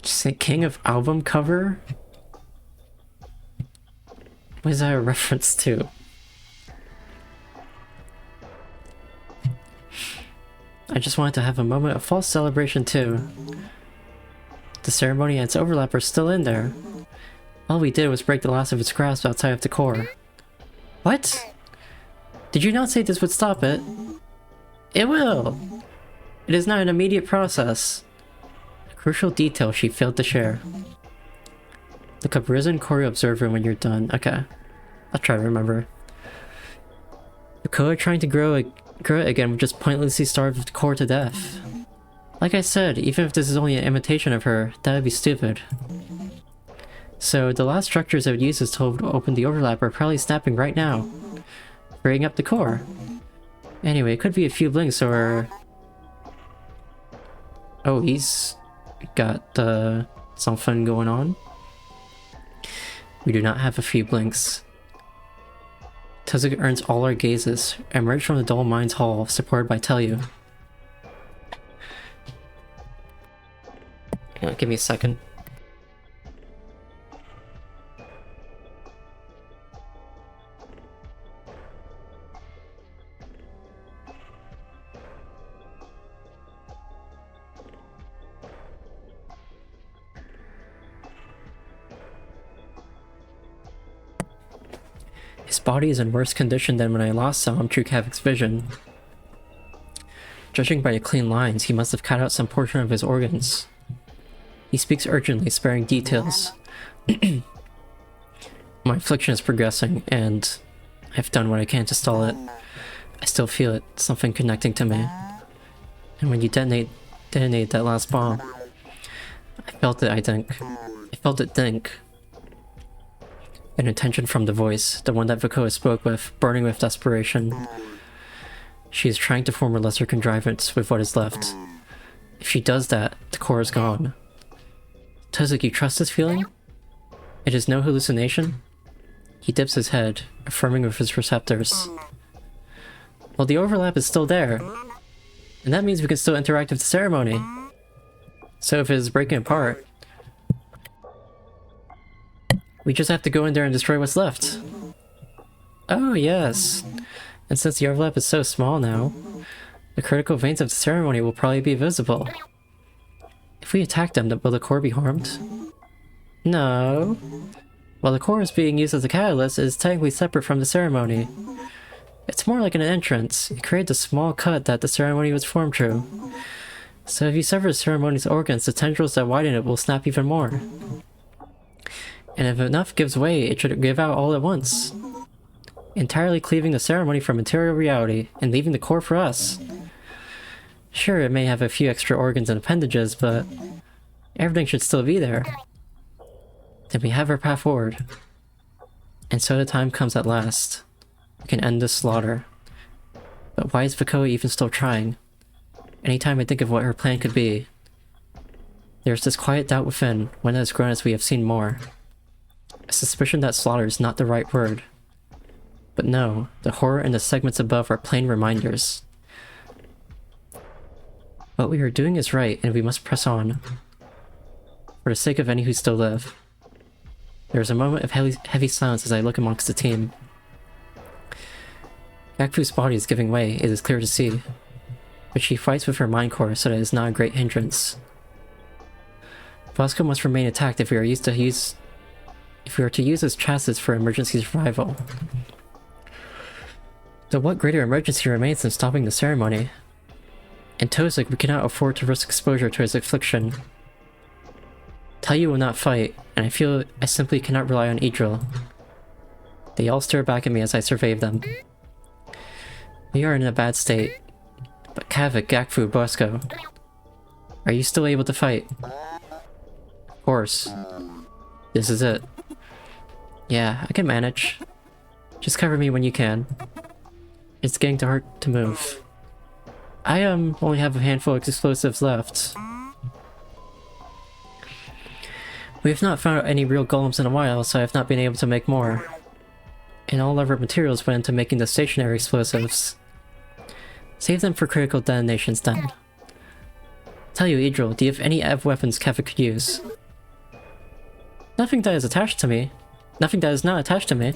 Say King of Album cover? What is that a reference to? I just wanted to have a moment of false celebration too. The ceremony and its overlap are still in there. All we did was break the last of its grasp outside of the core. What? Did you not say this would stop it? It will! It is not an immediate process. A crucial detail she failed to share. Look up Risen corru.observer when you're done. Okay. I'll try to remember. The core trying to grow it again would just pointlessly starve the core to death. Like I said, even if this is only an imitation of her, that would be stupid. So the last structures I would use to open the overlap are probably snapping right now, freeing up the core. Anyway, it could be a few blinks or... Oh, he's got something going on. We do not have a few blinks. Tezuka earns all our gazes. Emerge from the dull mind's hall, supported by Telyu. Give me a second. His body is in worse condition than when I last saw him through Kavik's vision. Judging by the clean lines, he must have cut out some portion of his organs. He speaks urgently, sparing details. My affliction is progressing, and I've done what I can to stall it. I still feel it, something connecting to me. And when you detonate that last bomb, I felt it, I think. I felt it think. An intention from the voice, the one that Vakoa spoke with, burning with desperation. She is trying to form a lesser contrivance with what is left. If she does that, the core is gone. Tezuka, you trust this feeling? It is no hallucination? He dips his head, affirming with his receptors. Well, the overlap is still there. And that means we can still interact with the ceremony. So if it is breaking apart, we just have to go in there and destroy what's left. Oh, yes. And since the overlap is so small now, the critical veins of the ceremony will probably be visible. If we attack them, will the core be harmed? No. While the core is being used as a catalyst, it is technically separate from the ceremony. It's more like an entrance. It creates a small cut that the ceremony was formed through. So if you sever the ceremony's organs, the tendrils that widen it will snap even more. And if enough gives way, it should give out all at once. Entirely cleaving the ceremony from material reality, and leaving the core for us. Sure, it may have a few extra organs and appendages, but everything should still be there. Then we have our path forward. And so the time comes at last. We can end this slaughter. But why is Vakoa even still trying? Anytime I think of what her plan could be, there's this quiet doubt within, one that has grown as we have seen more. A suspicion that slaughter is not the right word. But no, the horror and the segments above are plain reminders. What we are doing is right, and we must press on. For the sake of any who still live. There is a moment of heavy silence as I look amongst the team. Gakfu's body is giving way, it is clear to see. But she fights with her mind core so that it is not a great hindrance. Bosco must remain intact if we are to use his chassis for emergency survival. Though what greater emergency remains than stopping the ceremony? In Tozik, we cannot afford to risk exposure to his affliction. Telyu will not fight, and I feel I simply cannot rely on Idril. They all stare back at me as I survey them. We are in a bad state. But Kavik, Gakfu, Bosco, are you still able to fight? Of course. This is it. Yeah, I can manage. Just cover me when you can. It's getting too hard to move. I only have a handful of explosives left. We have not found any real golems in a while, so I have not been able to make more. And all of our materials went into making the stationary explosives. Save them for critical detonations then. Tell you, Idril, do you have any EV weapons Kevin could use? Nothing that is attached to me. Nothing that is not attached to me.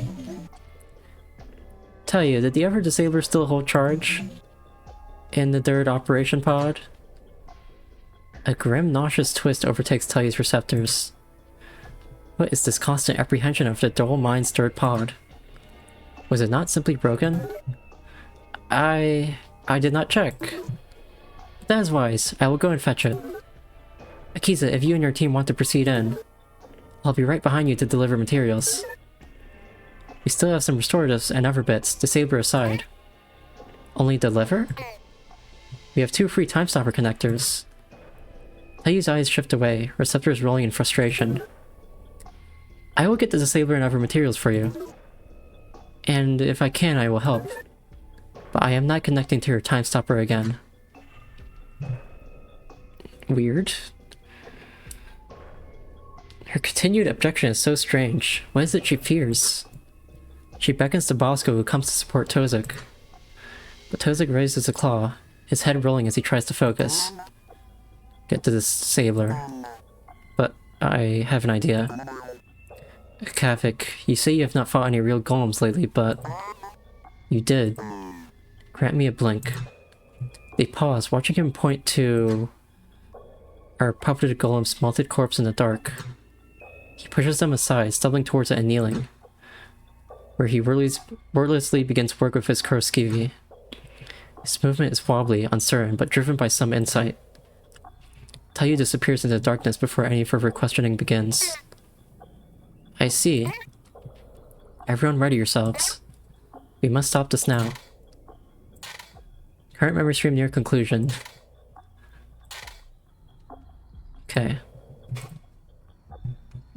Tell you, did the ever disabler still hold charge? In the third operation pod? A grim, nauseous twist overtakes Telyu's receptors. What is this constant apprehension of the dull mind's third pod? Was it not simply broken? I did not check. That is wise. I will go and fetch it. Akizet, if you and your team want to proceed in, I'll be right behind you to deliver materials. We still have some restoratives and other bits, disabler aside. Only deliver? We have 2 free time stopper connectors. Tayu's eyes shift away, receptors rolling in frustration. I will get the disabler and other materials for you. And if I can, I will help. But I am not connecting to your time stopper again. Weird. Her continued objection is so strange. What is it she fears? She beckons to Bosco, who comes to support Tozik. But Tozik raises a claw, his head rolling as he tries to focus. Get to this disabler. But I have an idea. Kavik, you say you have not fought any real golems lately, but... you did. Grant me a blink. They pause, watching him point to... our puppeted golem's melted corpse in the dark. He pushes them aside, stumbling towards it and kneeling, where he wordlessly begins work with his Kuroskivi. His movement is wobbly, uncertain, but driven by some insight. Tayu disappears into the darkness before any further questioning begins. I see. Everyone ready yourselves. We must stop this now. Current memory stream near conclusion. Okay.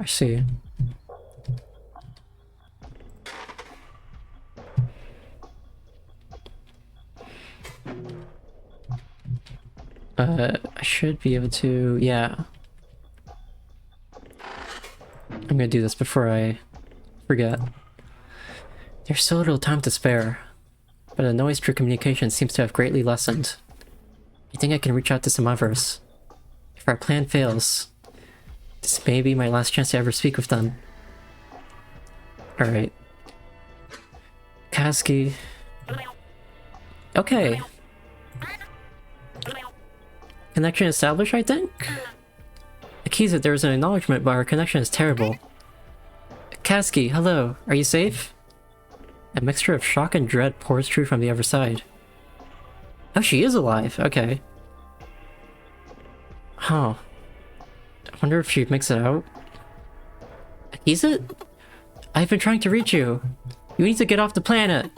I see. I should be able to... yeah. I'm gonna do this before I forget. There's so little time to spare, but the noise through communication seems to have greatly lessened. I think I can reach out to some others. If our plan fails, this may be my last chance to ever speak with them. Alright. Kaski. Okay. Connection established, I think? Akizet, there was an acknowledgement, but our connection is terrible. Kaski, hello. Are you safe? A mixture of shock and dread pours through from the other side. Oh, she is alive. Okay. Huh. I wonder if she makes it out. Akizet? I've been trying to reach you. You need to get off the planet.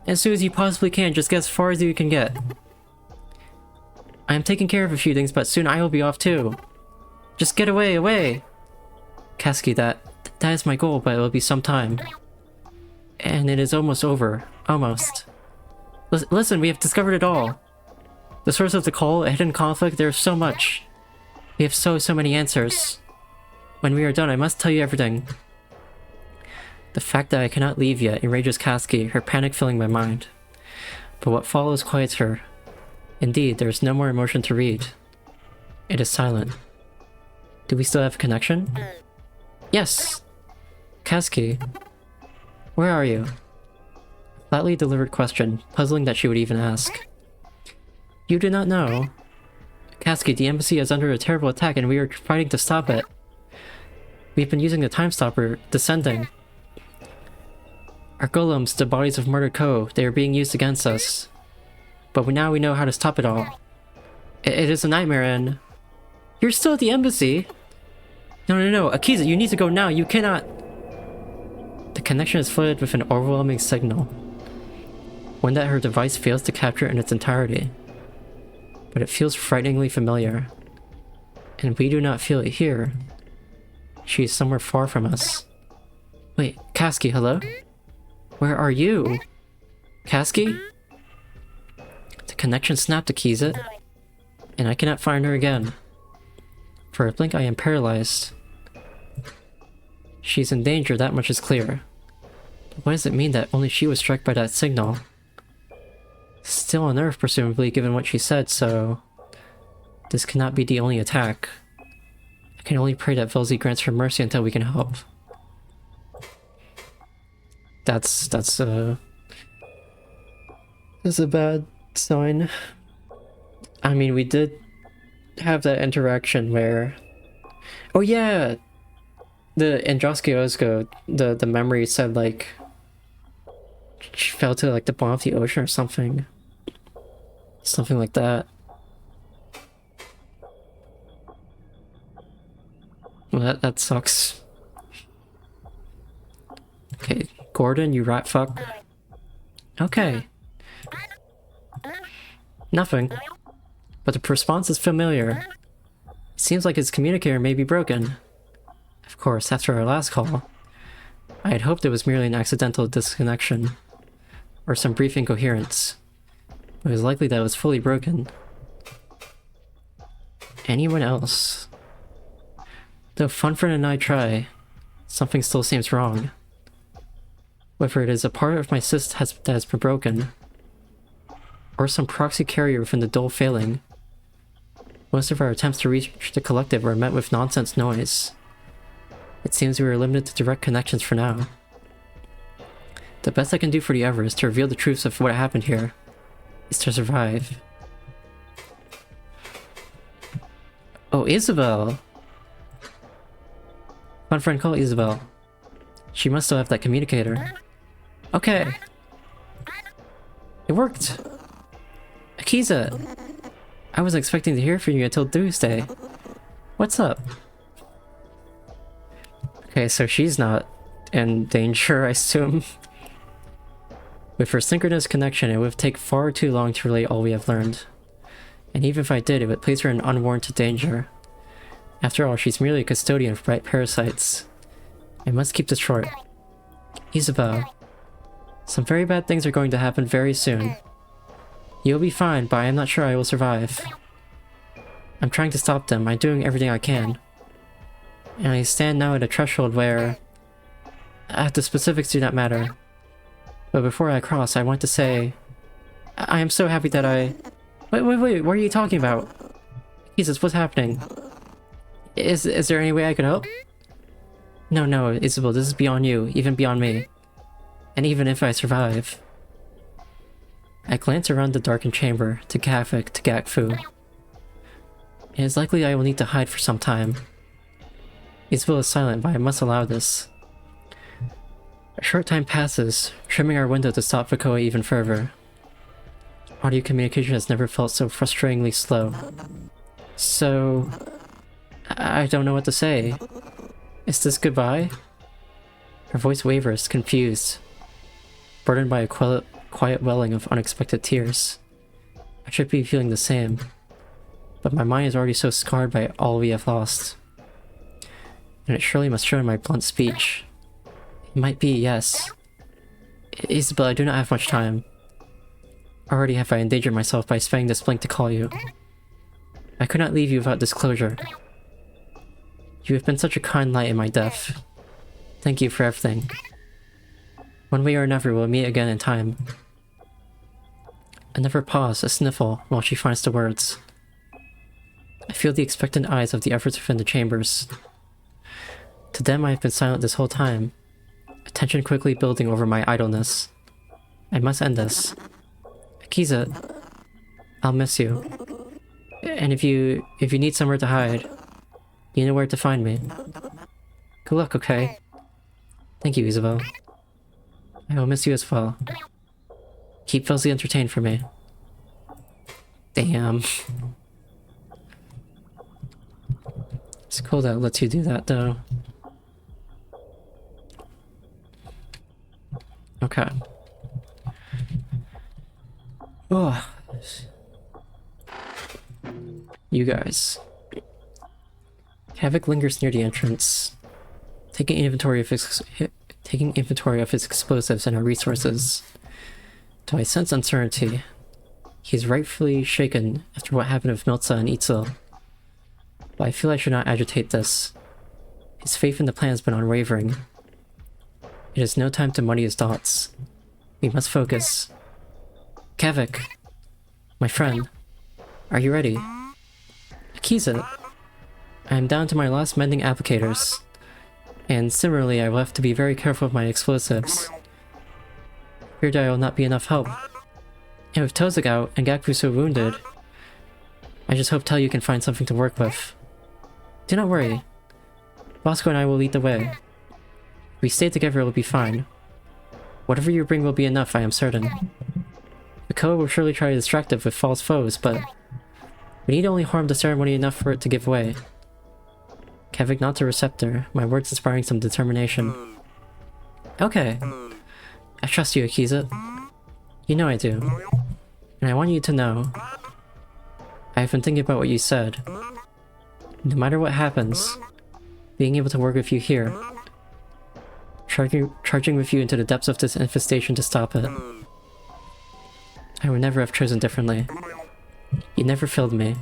As soon as you possibly can, just get as far as you can get. I am taking care of a few things, but soon I will be off too. Just get away. Kaski, that is my goal, but it will be some time. And it is almost over. Almost. Listen, we have discovered it all. The source of the call, a hidden conflict, there's so much. We have so many answers. When we are done, I must tell you everything. The fact that I cannot leave yet enrages Kaski, her panic filling my mind. But what follows quiets her. Indeed, there is no more emotion to read. It is silent. Do we still have a connection? Yes! Kaski, where are you? A flatly delivered question, puzzling that she would even ask. You do not know. Kaski, the embassy is under a terrible attack and we are fighting to stop it. We've been using the time stopper, descending. Our golems, the bodies of murdered Ko, they are being used against us. But now we know how to stop it all. It is a nightmare and... You're still at the embassy? No, Akizet, you need to go now, you cannot... The connection is flooded with an overwhelming signal. One that her device fails to capture in its entirety. But it feels frighteningly familiar. And we do not feel it here. She is somewhere far from us. Wait, Kaski, hello? Where are you? Kaski? The connection snapped, Akizet. And I cannot find her again. For a blink I am paralyzed. She's in danger, that much is clear. But what does it mean that only she was struck by that signal? Still on Earth, presumably, given what she said, so... This cannot be the only attack. I can only pray that Velzy grants her mercy until we can help. That's a bad sign. I mean, we did have that interaction where... Oh yeah! The Androsky Ozgo, the memory said like... She fell to like the bottom of the ocean or something. Something like that. Well, that sucks. Okay, Gordon, you rat fuck. Okay. Nothing. But the response is familiar. It seems like his communicator may be broken. Of course, after our last call, I had hoped it was merely an accidental disconnection, or some brief incoherence. It was likely that it was fully broken. Anyone else? Though Funfriend and I try, something still seems wrong. Whether it is a part of my system that has been broken, or some proxy carrier within the dull failing, most of our attempts to reach the collective were met with nonsense noise. It seems we are limited to direct connections for now. The best I can do for the Ever is to reveal the truths of what happened here. Is to survive. Oh, Isabel! Funfriend, call Isabel. She must still have that communicator. Okay. It worked! Akizet! I wasn't expecting to hear from you until Tuesday. What's up? Okay, so she's not in danger, I assume. With her synchronous connection, it would take far too long to relay all we have learned. And even if I did, it would place her in unwarranted danger. After all, she's merely a custodian of bright parasites. I must keep this short. Isabel, some very bad things are going to happen very soon. You'll be fine, but I am not sure I will survive. I'm trying to stop them. I'm doing everything I can. And I stand now at a threshold where... the specifics do not matter. But before I cross, I want to say... I am so happy that I... Wait, what are you talking about? Jesus, what's happening? Is there any way I could help? No, Isabel, this is beyond you, even beyond me. And even if I survive... I glance around the darkened chamber, to Kavik, to Gakfu. It is likely I will need to hide for some time. Isabel is silent, but I must allow this. A short time passes, trimming our window to stop Vakoa even further. Audio communication has never felt so frustratingly slow. So... I don't know what to say. Is this goodbye? Her voice wavers, confused, burdened by a quiet welling of unexpected tears. I should be feeling the same, but my mind is already so scarred by all we have lost. And it surely must show in my blunt speech. It might be, yes. Isabel, I do not have much time. Already have I endangered myself by spending this blink to call you. I could not leave you without disclosure. You have been such a kind light in my death. Thank you for everything. One way or another, we'll meet again in time. Another pause, a sniffle, while she finds the words. I feel the expectant eyes of the efforts within the chambers. To them I have been silent this whole time, attention quickly building over my idleness. I must end this. Akizet, I'll miss you. And if you need somewhere to hide, you know where to find me. Good luck, okay? Thank you, Isabel. I will miss you as well. Keep Felsie entertained for me. Damn. It's cool that it lets you do that, though. Okay. Oh. You guys. Kavik lingers near the entrance, taking inventory of his explosives and our resources. Though I sense uncertainty, he is rightfully shaken after what happened with Milza and Itzel. But I feel I should not agitate this. His faith in the plan has been unwavering. It is no time to muddy his thoughts. We must focus. Kavik, my friend, are you ready? Akizet, I am down to my last mending applicators, and similarly I will have to be very careful of my explosives. Feared I will not be enough help. And with Tozak out and Gakfu so wounded, I just hope Tell you can find something to work with. Do not worry. Bosco and I will lead the way. If we stay together, it will be fine. Whatever you bring will be enough, I am certain. Vakoa will surely try to distract it with false foes, but we need only harm the ceremony enough for it to give way. Kevik nods a receptor, my words inspiring some determination. Okay. I trust you, Akizet. You know I do. And I want you to know, I've been thinking about what you said. No matter what happens, being able to work with you here, charging with you into the depths of this infestation to stop it, I would never have chosen differently. You never failed me.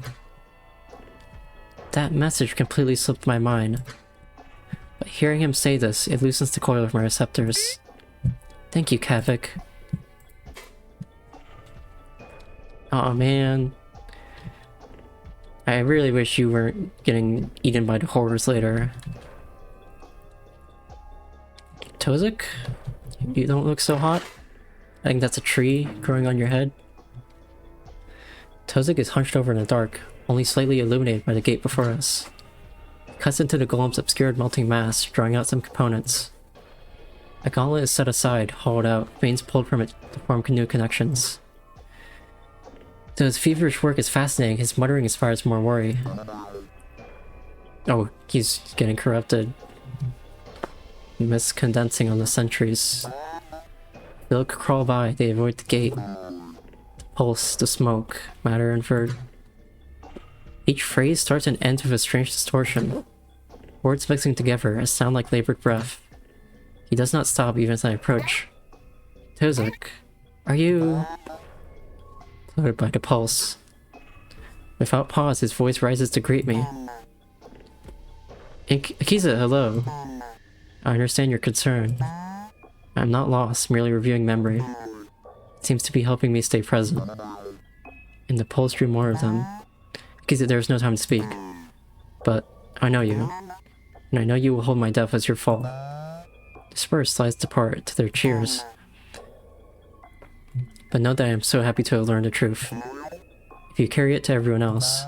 That message completely slipped my mind. But hearing him say this, it loosens the coil of my receptors. Thank you, Kevik. Aw, man. I really wish you weren't getting eaten by the horrors later. Tozik? You don't look so hot? I think that's a tree growing on your head. Tozik is hunched over in the dark, only slightly illuminated by the gate before us. He cuts into the golem's obscured melting mass, drawing out some components. A gauntlet is set aside, hollowed out, veins pulled from it to form canoe connections. Though his feverish work is fascinating, his muttering inspires more worry. Oh, he's getting corrupted. Miscondensing on the sentries. They look crawl by, they avoid the gate. The pulse, the smoke, matter invert. Each phrase starts and ends with a strange distortion. Words mixing together, a sound like labored breath. He does not stop even as I approach. Tozik, are you... Floated by the pulse. Without pause, his voice rises to greet me. Akizet, hello. I understand your concern. I'm not lost, merely reviewing memory. It seems to be helping me stay present. In the pulse drew more of them. Akizet, there is no time to speak. But I know you. And I know you will hold my death as your fault. Disperse slides depart to their cheers. But know that I am so happy to have learned the truth. If you carry it to everyone else,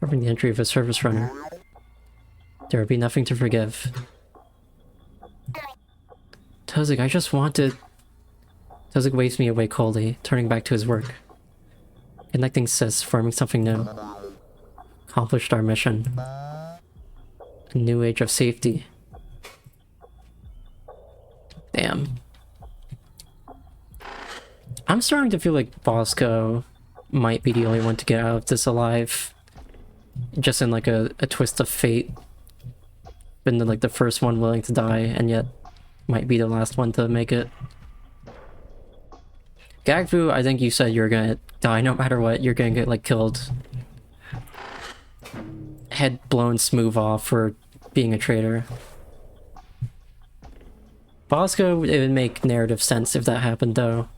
covering the entry of a service runner, there will be nothing to forgive. Tozik, I just wanted... Tozik waves me away coldly, turning back to his work. Connecting cysts, forming something new. Accomplished our mission. A new age of safety. Damn. I'm starting to feel like Bosco might be the only one to get out of this alive. Just in like a twist of fate. Been like the first one willing to die, and yet might be the last one to make it. Gagvu, I think you said you're gonna die no matter what. You're gonna get like killed. Head blown smooth off for being a traitor. Bosco, it would make narrative sense if that happened though.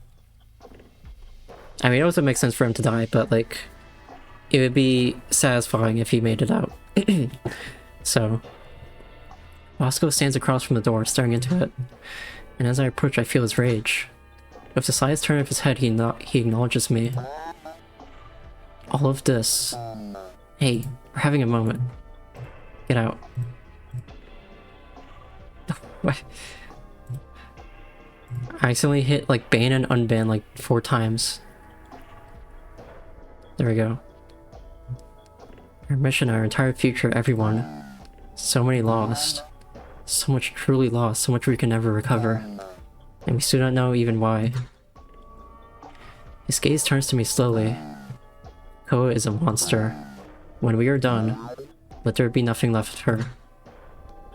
I mean, it also makes sense for him to die, but like, it would be satisfying if he made it out. So, Bosco stands across from the door, staring into it, and as I approach, I feel his rage. With the slightest turn of his head, he acknowledges me. All of this... Hey, we're having a moment. Get out. What? I accidentally hit like ban and unban like 4 times. There we go. Our mission, our entire future, everyone. So many lost. So much truly lost, so much we can never recover. And we still don't know even why. His gaze turns to me slowly. Koa is a monster. When we are done, let there be nothing left of her.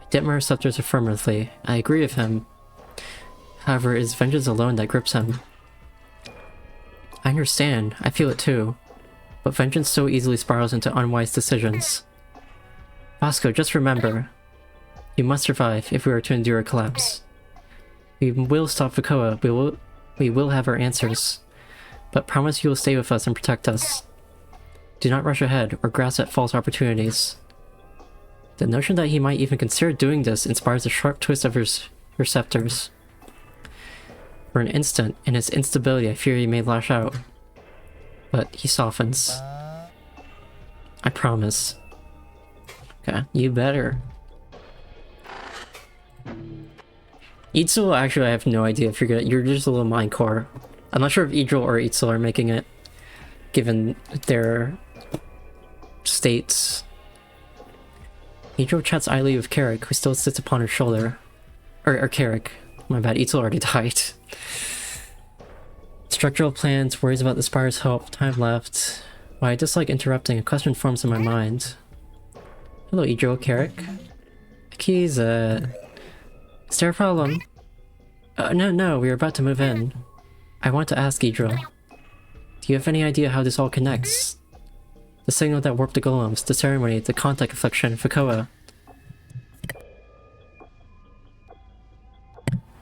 I dip my receptors affirmatively. I agree with him. However, it is vengeance alone that grips him. I understand, I feel it too. But vengeance so easily spirals into unwise decisions. Bosco, just remember, you must survive if we are to endure a collapse. We will stop Vakoa, we will have our answers. But promise you will stay with us and protect us. Do not rush ahead or grasp at false opportunities. The notion that he might even consider doing this inspires a sharp twist of his receptors. For an instant, in his instability, I fear he may lash out. But he softens. I promise. Okay, you better. Itzel, actually, I have no idea if you're gonna. You're just a little mind core. I'm not sure if Idril or Itzel are making it, given their states. Idro chats idly with Carrick, who still sits upon her shoulder. Or Carrick. My bad, Itzel already died. Structural plans, worries about the Spire's help, time left. While I dislike interrupting, a question forms in my mind. Hello, Idro, Carrick. Akizet. Is there a problem? No, we are about to move in. I want to ask Idro. Do you have any idea how this all connects? The signal that warped the golems, the ceremony, the contact affliction, Fukoa.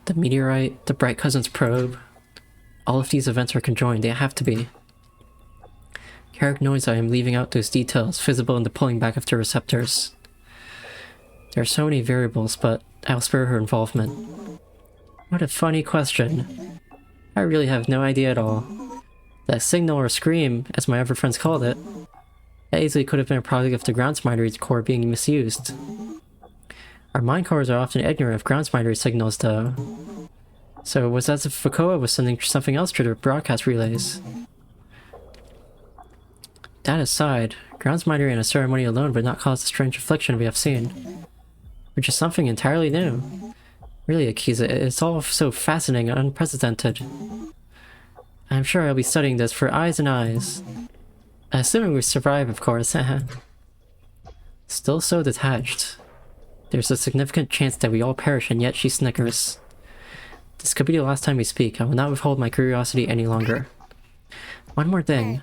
The meteorite, the Bright Cousin's probe. All of these events are conjoined, they have to be. Carrick knows I am leaving out those details, visible in the pulling back of the receptors. There are so many variables, but I'll spare her involvement. What a funny question. I really have no idea at all. That signal or scream, as my other friends called it, that easily could have been a product of the ground smitery core being misused. Our mind cores are often ignorant of ground smitery signals though. So it was as if Fukoa was sending something else through the broadcast relays. That aside, ground smitery and a ceremony alone would not cause the strange affliction we have seen. Which is something entirely new. Really, Akizet, it's all so fascinating and unprecedented. I'm sure I'll be studying this for eyes and eyes. Assuming we survive, of course. Still so detached. There's a significant chance that we all perish, and yet she snickers. This could be the last time we speak. I will not withhold my curiosity any longer. One more thing.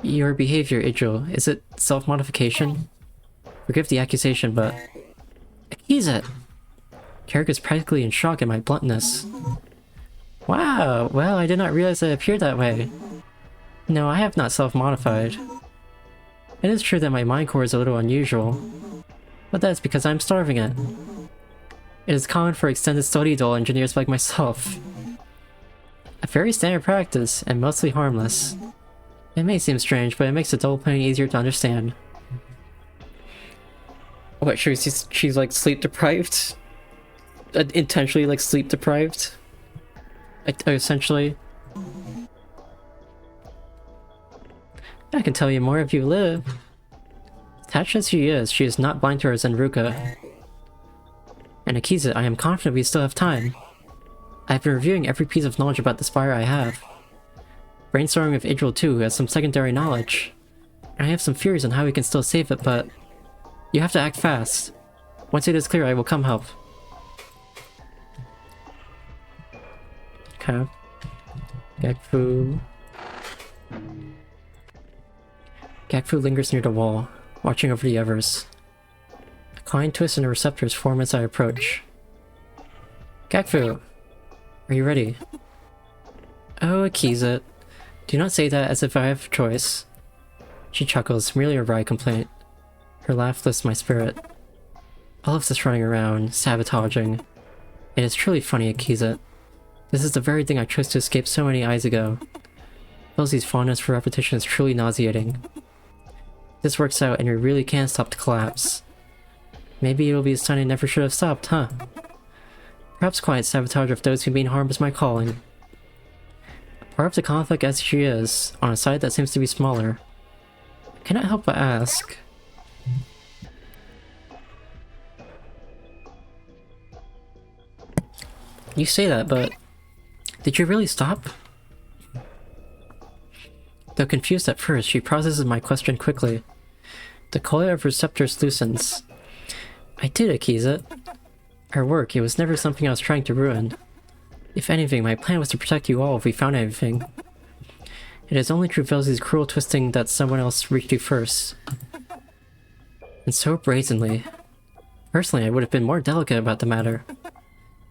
Your behavior, Idro, is it self-modification? Forgive the accusation, but... Akizet! Carrick is practically in shock at my bluntness. Wow, well, I did not realize it appeared that way. No, I have not self-modified. It is true that my mind core is a little unusual, but that's because I'm starving it. It is common for extended study dull engineers like myself. A very standard practice, and mostly harmless. It may seem strange, but it makes the dull pain easier to understand. What, she's like sleep deprived? Intentionally like sleep deprived? Essentially. I can tell you more if you live. Attached as she is not blind to her Zenruka. And Akizet, I am confident we still have time. I've been reviewing every piece of knowledge about the Spire I have. Brainstorming with Idril too, who has some secondary knowledge. And I have some theories on how we can still save it, but... You have to act fast. Once it is clear, I will come help. Okay. Gakfu lingers near the wall, watching over the others. A kind twist in the receptors form as I approach. Gakfu! Are you ready? Oh, Akizet. Do not say that as if I have a choice. She chuckles, merely a wry complaint. Her laugh lifts my spirit. All of this running around, sabotaging. It is truly funny, Akizet. This is the very thing I chose to escape so many eyes ago. Elsie's fondness for repetition is truly nauseating. This works out and we really can't stop the collapse. Maybe it'll be a sign I never should have stopped, huh? Perhaps quiet sabotage of those who mean harm is my calling. Part of the conflict as she is, on a side that seems to be smaller. I cannot help but ask... You say that, but... Did you really stop? Though confused at first, she processes my question quickly. The coil of receptors loosens. I did, Akizet. Our work, it was never something I was trying to ruin. If anything, my plan was to protect you all if we found everything. It is only through Velzy's cruel twisting that someone else reached you first. And so brazenly. Personally, I would have been more delicate about the matter.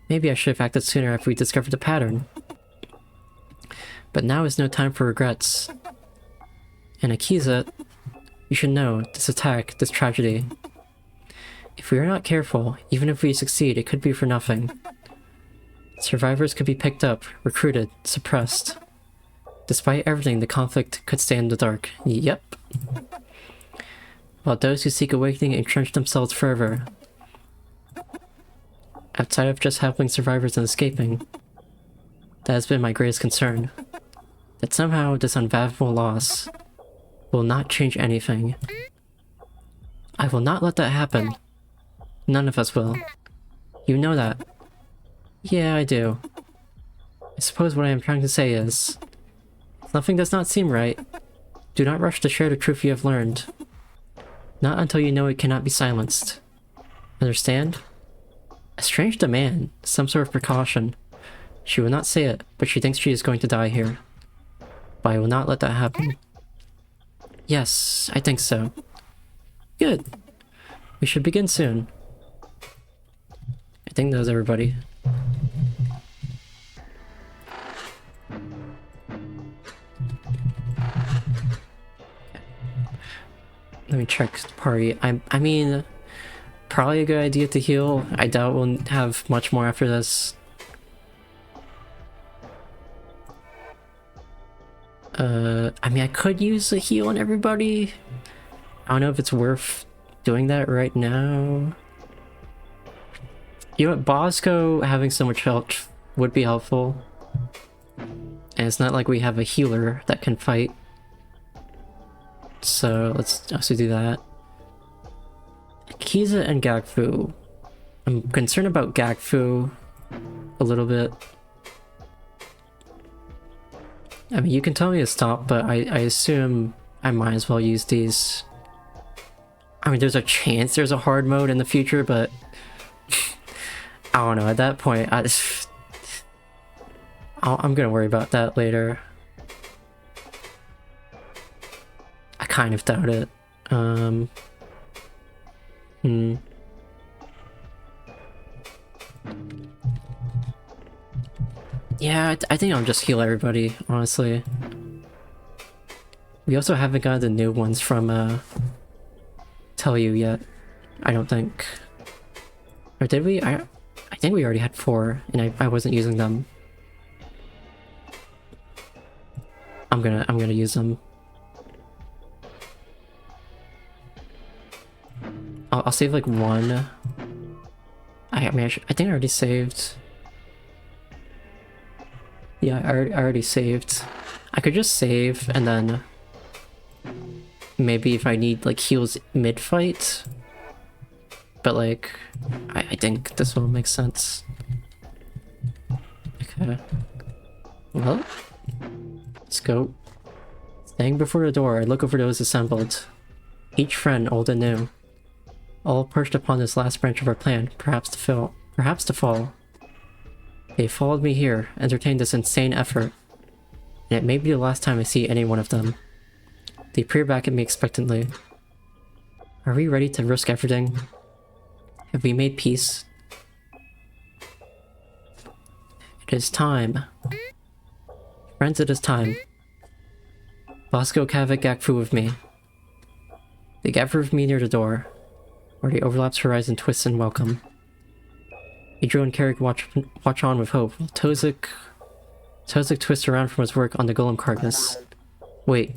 Maybe I should have acted sooner after we discovered the pattern. But now is no time for regrets. And Akizet, you should know, this attack, this tragedy. If we are not careful, even if we succeed, it could be for nothing. Survivors could be picked up, recruited, suppressed. Despite everything, the conflict could stay in the dark. Yep. While those who seek awakening entrench themselves further. Outside of just helping survivors and escaping, that has been my greatest concern. That somehow this unfathomable loss will not change anything. I will not let that happen. None of us will. You know that. Yeah, I do. I suppose what I am trying to say is... Something does not seem right. Do not rush to share the truth you have learned. Not until you know it cannot be silenced. Understand? A strange demand, some sort of precaution. She will not say it, but she thinks she is going to die here. But I will not let that happen. Yes, I think so. Good. We should begin soon. I think that was everybody. Let me check the party. I mean, probably a good idea to heal. I doubt we'll have much more after this. I mean, I could use a heal on everybody. I don't know if it's worth doing that right now. You know what, Bosco having so much health would be helpful. And it's not like we have a healer that can fight. So let's also do that. Akizet and Gakfu. I'm concerned about Gakfu a little bit. I mean, you can tell me to stop, but I assume I might as well use these. I mean, there's a chance there's a hard mode in the future, but I don't know. At that point, I'm gonna worry about that later. I kind of doubt it. Yeah, I think I'll just heal everybody, honestly. We also haven't got the new ones from, Tell You yet, I don't think. Or did we? I think we already had 4, and I wasn't using them. I'm gonna use them. I'll save like 1. I mean, I think I already saved. Yeah, I already saved. I could just save and then maybe if I need like heals mid-fight. But like, I think this will make sense. Okay. Well, let's go. Staying before the door, I look over those assembled. Each friend, old and new. All perched upon this last branch of our plan, perhaps to fall. They followed me here, entertained this insane effort, and it may be the last time I see any one of them. They peer back at me expectantly. Are we ready to risk everything? Have we made peace? It is time. Friends, it is time. Bosco, Kavik, Gakfu with me. They gather with me near the door, where the overlaps horizon twists in welcome. Idro and Carrick watch on with hope, while Tozik twists around from his work on the golem carcass. Wait.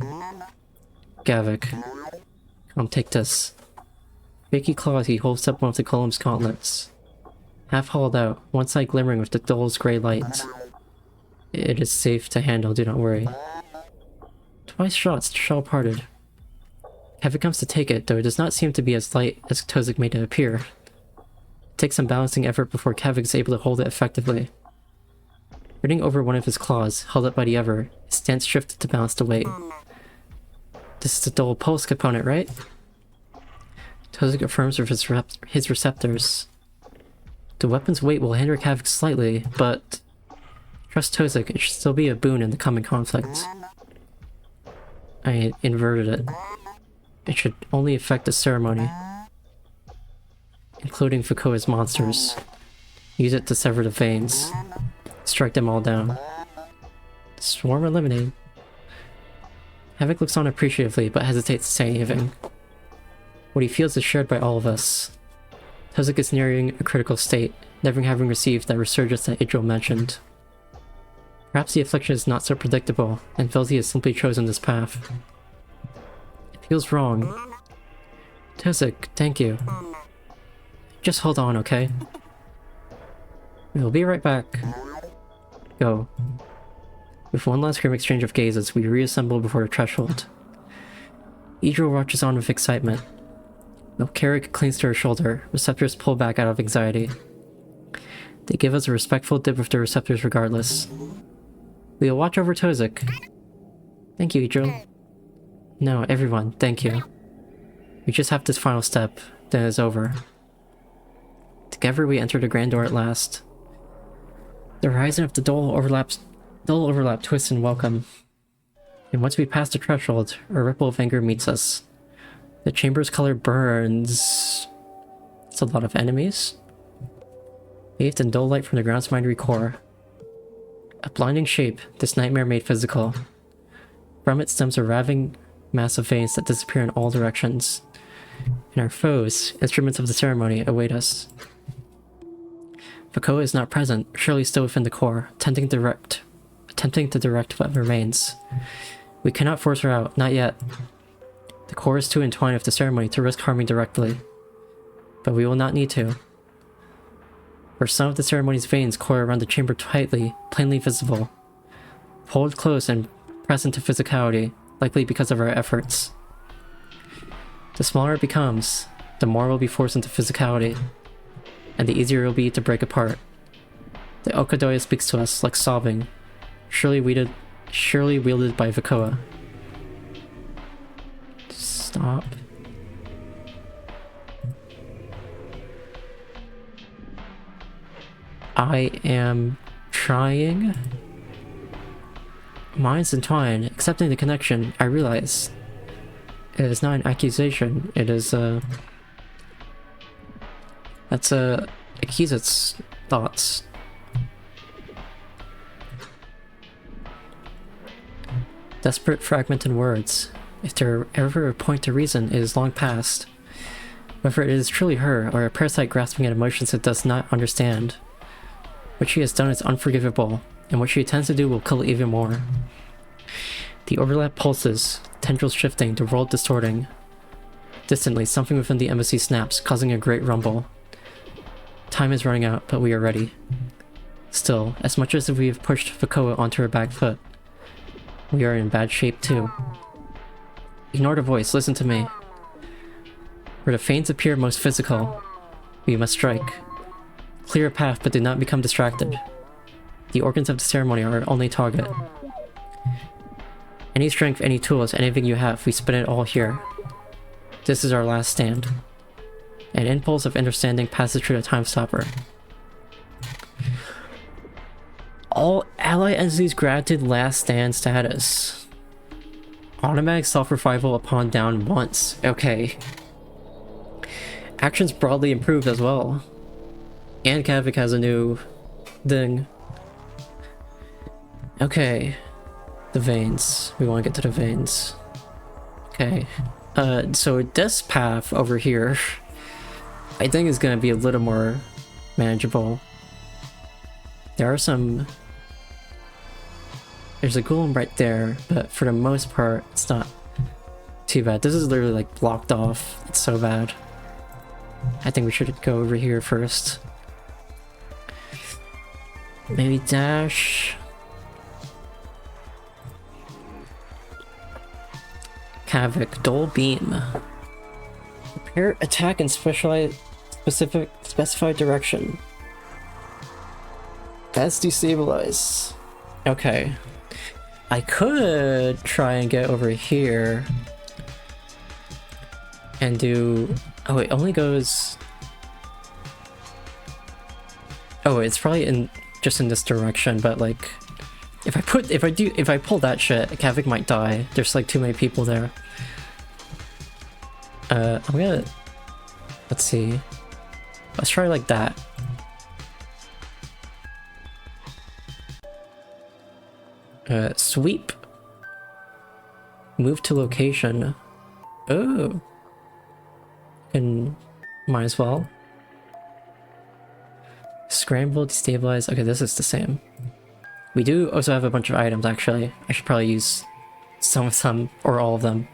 Gavik. Come, take this. Shaky claws, he holds up one of the golem's gauntlets. Half hollowed out, one side glimmering with the dull's grey light. It is safe to handle, do not worry. Twice shot, shell parted. Kevin comes to take it, though it does not seem to be as light as Tozik made it appear. It takes some balancing effort before Kevin is able to hold it effectively. Turning over one of his claws, held up by the other, his stance shifted to balance the weight. This is the dull pulse component, right? Tozik affirms with his receptors. The weapon's weight will hinder Kavik slightly, but trust Tozik, it should still be a boon in the coming conflict. I inverted it. It should only affect the ceremony, including Fukuo's monsters. Use it to sever the veins. Strike them all down. Swarm eliminated. Havoc looks on appreciatively, but hesitates to say anything. What he feels is shared by all of us. Tozik is nearing a critical state, never having received that resurgence that Idril mentioned. Perhaps the affliction is not so predictable, and feels he has simply chosen this path. It feels wrong. Tozik, thank you. Just hold on, okay? We'll be right back. Go. With one last grim exchange of gazes, we reassemble before the threshold. Idril watches on with excitement. Carrick clings to her shoulder. Receptors pull back out of anxiety. They give us a respectful dip of their receptors regardless. We will watch over Tozik. Thank you, Idril. No, everyone, thank you. We just have this final step, then it's over. Together we enter the grand door at last. The horizon of the dull overlap twists in welcome. And once we pass the threshold, a ripple of anger meets us. The chamber's color burns. It's a lot of enemies. Bathed in dull light from the ground's mighty core. A blinding shape, this nightmare made physical. From it stems a raving mass of veins that disappear in all directions. And our foes, instruments of the ceremony, await us. Vakoa is not present, surely still within the core, attempting to direct what remains. We cannot force her out, not yet. The core is too entwined with the ceremony to risk harming directly. But we will not need to. For some of the ceremony's veins coil around the chamber tightly, plainly visible. Pulled close and pressed into physicality, likely because of our efforts. The smaller it becomes, the more we'll be forced into physicality, and the easier it will be to break apart. The Okadoya speaks to us, like sobbing, surely wielded by Vakoa. Stop. I am trying. Minds entwined, accepting the connection, I realize. It is not an accusation, it is that's Akizet's thoughts. Desperate fragmented words. If there ever a point to reason, it is long past. Whether it is truly her, or a parasite grasping at emotions it does not understand. What she has done is unforgivable, and what she intends to do will kill even more. The overlap pulses, tendrils shifting, the world distorting. Distantly, something within the embassy snaps, causing a great rumble. Time is running out, but we are ready. Still, as much as we have pushed Vakoa onto her back foot, we are in bad shape too. Ignore the voice, listen to me. Where the feigns appear most physical, we must strike. Clear a path, but do not become distracted. The organs of the ceremony are our only target. Any strength, any tools, anything you have, we spend it all here. This is our last stand. An impulse of understanding passes through the time stopper. All ally entities granted last stand status. Automatic self-revival upon down once. Okay. Actions broadly improved as well. And Kavik has a new thing. Okay. The veins. We want to get to the veins. Okay. So this path over here, I think is going to be a little more manageable. There are some... There's a golem right there, but for the most part, it's not too bad. This is literally like blocked off. It's so bad. I think we should go over here first. Maybe dash. Havoc, dull beam. Prepare attack in specified direction. That's destabilize. Okay. I could try and get over here and do... Oh, it only goes... Oh, it's probably in just in this direction, but like if I pull that shit, Kavik might die. There's like too many people there. I'm gonna... Let's see. Let's try like that. Sweep. Move to location. Oh. And might as well. Scramble, destabilize. Okay, this is the same. We do also have a bunch of items, actually. I should probably use some or all of them.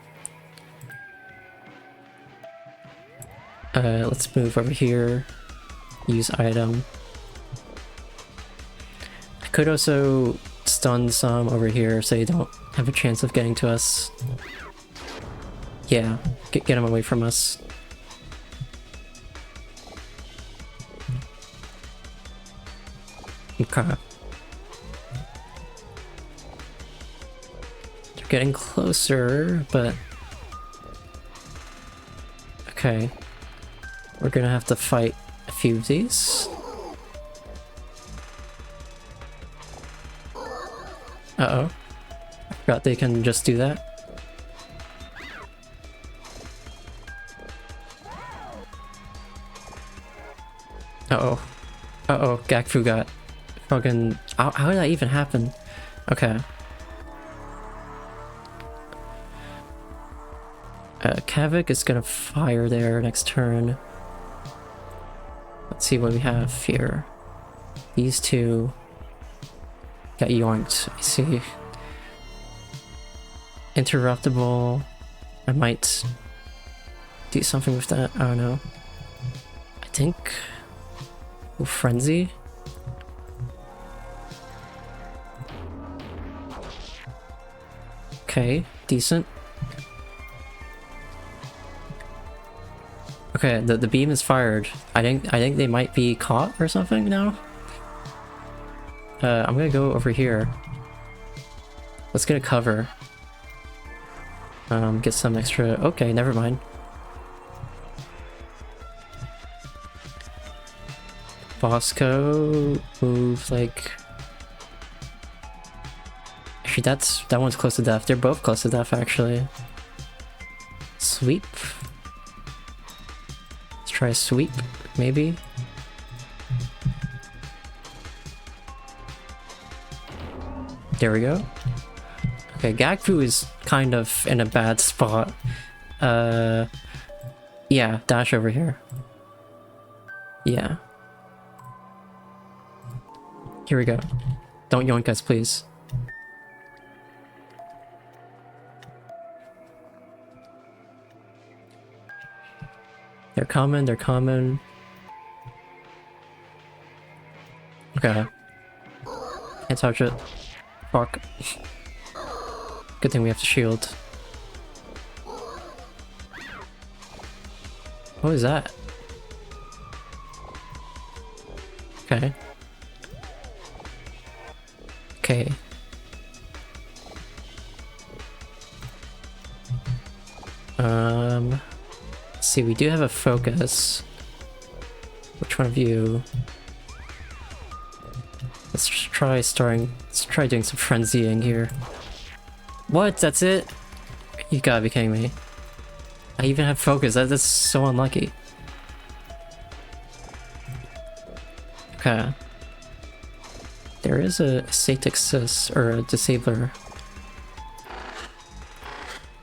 Let's move over here. Use item. I could also stun some over here so you don't have a chance of getting to us. Yeah, get them away from us. Okay. They're getting closer, but... Okay. We're gonna have to fight a few of these. Uh-oh. I forgot they can just do that. Uh-oh. Uh-oh, Gakfu got fucking... How did that even happen? Okay. Kavik is gonna fire there next turn. Let's see what we have here. These two got yoinked, I see. Interruptible. I might do something with that, I don't know. I think... Ooh, Frenzy? Okay, decent. Okay, the beam is fired. I think they might be caught or something now. I'm gonna go over here. Let's get a cover. Get some extra... Okay, never mind. Bosco move like... Actually, that one's close to death. They're both close to death, actually. Sweep. Let's try a sweep, maybe. There we go. Okay, Gakfu is kind of in a bad spot. Yeah, dash over here. Yeah. Here we go. Don't yoink us, please. They're coming, they're coming. Okay. Can't touch it. Fuck. Good thing we have to shield. What is that? Okay. Okay. Let's see, we do have a focus. Which one of you? Let's try doing some frenzying here. What? That's it? You gotta be kidding me. I even have focus. That's so unlucky. Okay. There is a Satic Sis, or a Disabler.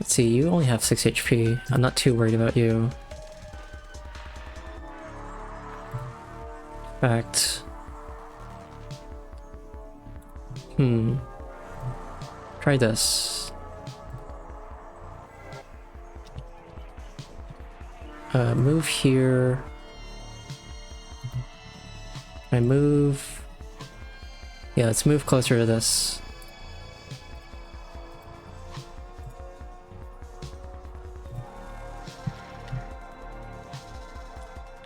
Let's see, you only have 6 HP. I'm not too worried about you. In fact... Try this. Move here. I move... Yeah, let's move closer to this.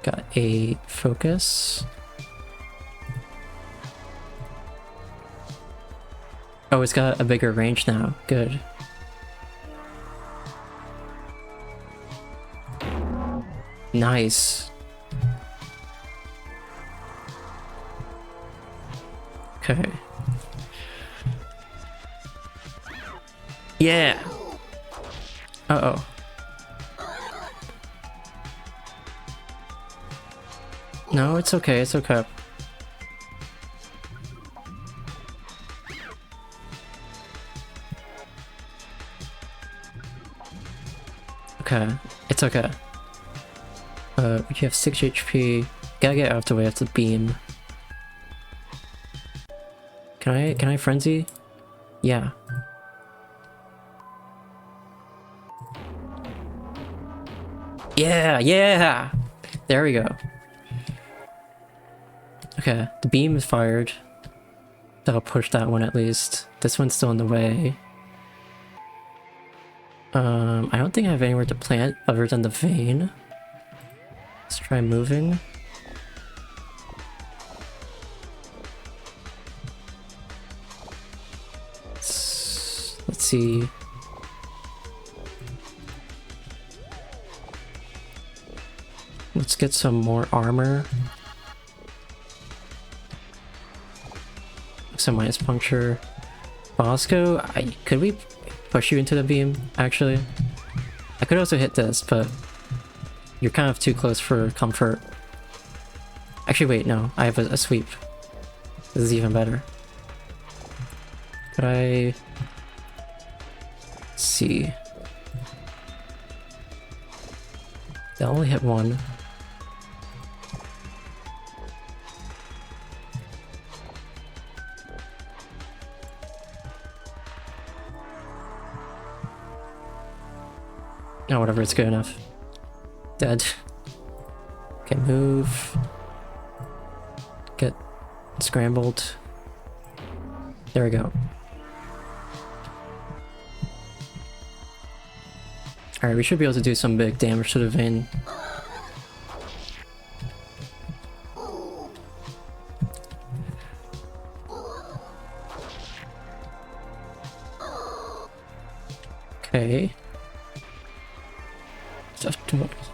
Got a focus. Oh, it's got a bigger range now. Good. Nice. Okay. Yeah! Uh-oh. No, it's okay, it's okay. Okay, it's okay. We have 6 HP. Gotta get out of the way of the beam. Can I frenzy? Yeah. Yeah! There we go. Okay, the beam is fired. That'll push that one at least. This one's still in the way. I don't think I have anywhere to plant other than the vein. Let's try moving. see. Let's get some more armor. Some minus puncture. Bosco, could we push you into the beam, actually? I could also hit this, but you're kind of too close for comfort. Actually, wait, no. I have a sweep. This is even better. Could I... Let's see. That only hit one. Oh, whatever, it's good enough. Dead. Okay, move. Get scrambled. There we go. Alright, we should be able to do some big damage to the vein. Okay.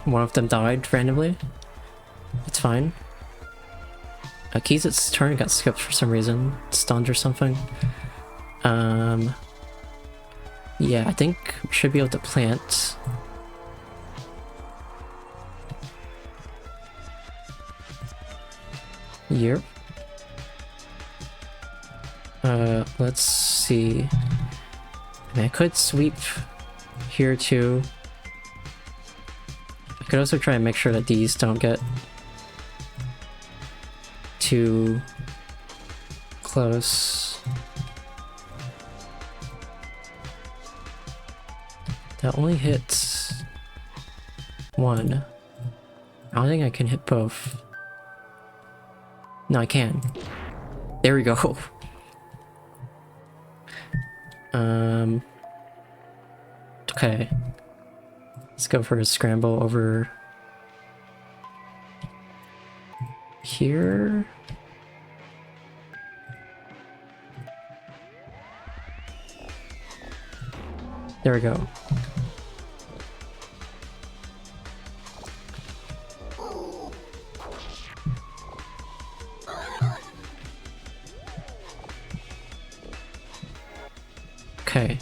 One of them died randomly. It's fine. Akizet's turn got skipped for some reason. Stunned or something. Yeah, I think we should be able to plant. Yep. Let's see. I mean, I could sweep here too. I could also try and make sure that these don't get too close. That only hits one. I don't think I can hit both. No, I can. There we go. Okay. Let's go for a scramble over here. There we go. Okay.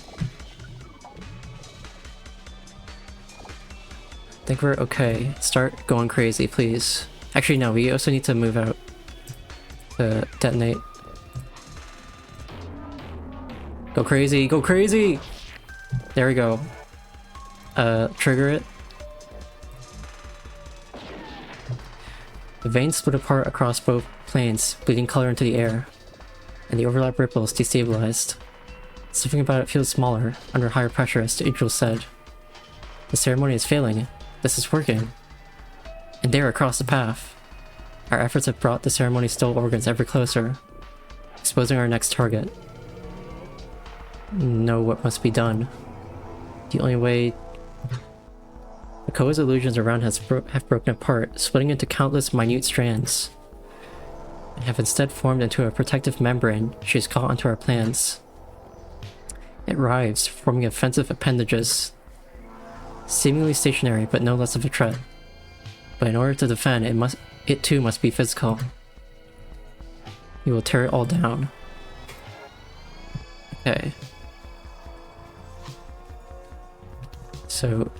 I think we're okay. Start going crazy, please. Actually, no, we also need to move out to detonate. Go crazy, go crazy! There we go. Trigger it. The veins split apart across both planes, bleeding color into the air, and the overlap ripples destabilized. Something about it feels smaller, under higher pressure, as Angel said. The ceremony is failing. This is working. And there, across the path, our efforts have brought the ceremony's still organs ever closer, exposing our next target. Know what must be done. The only way... The Koa's illusions around have broken apart, splitting into countless minute strands, and have instead formed into a protective membrane she has caught onto our plans. It writhes, forming offensive appendages, seemingly stationary but no less of a threat. But in order to defend, it too must be physical. We will tear it all down. Okay. So,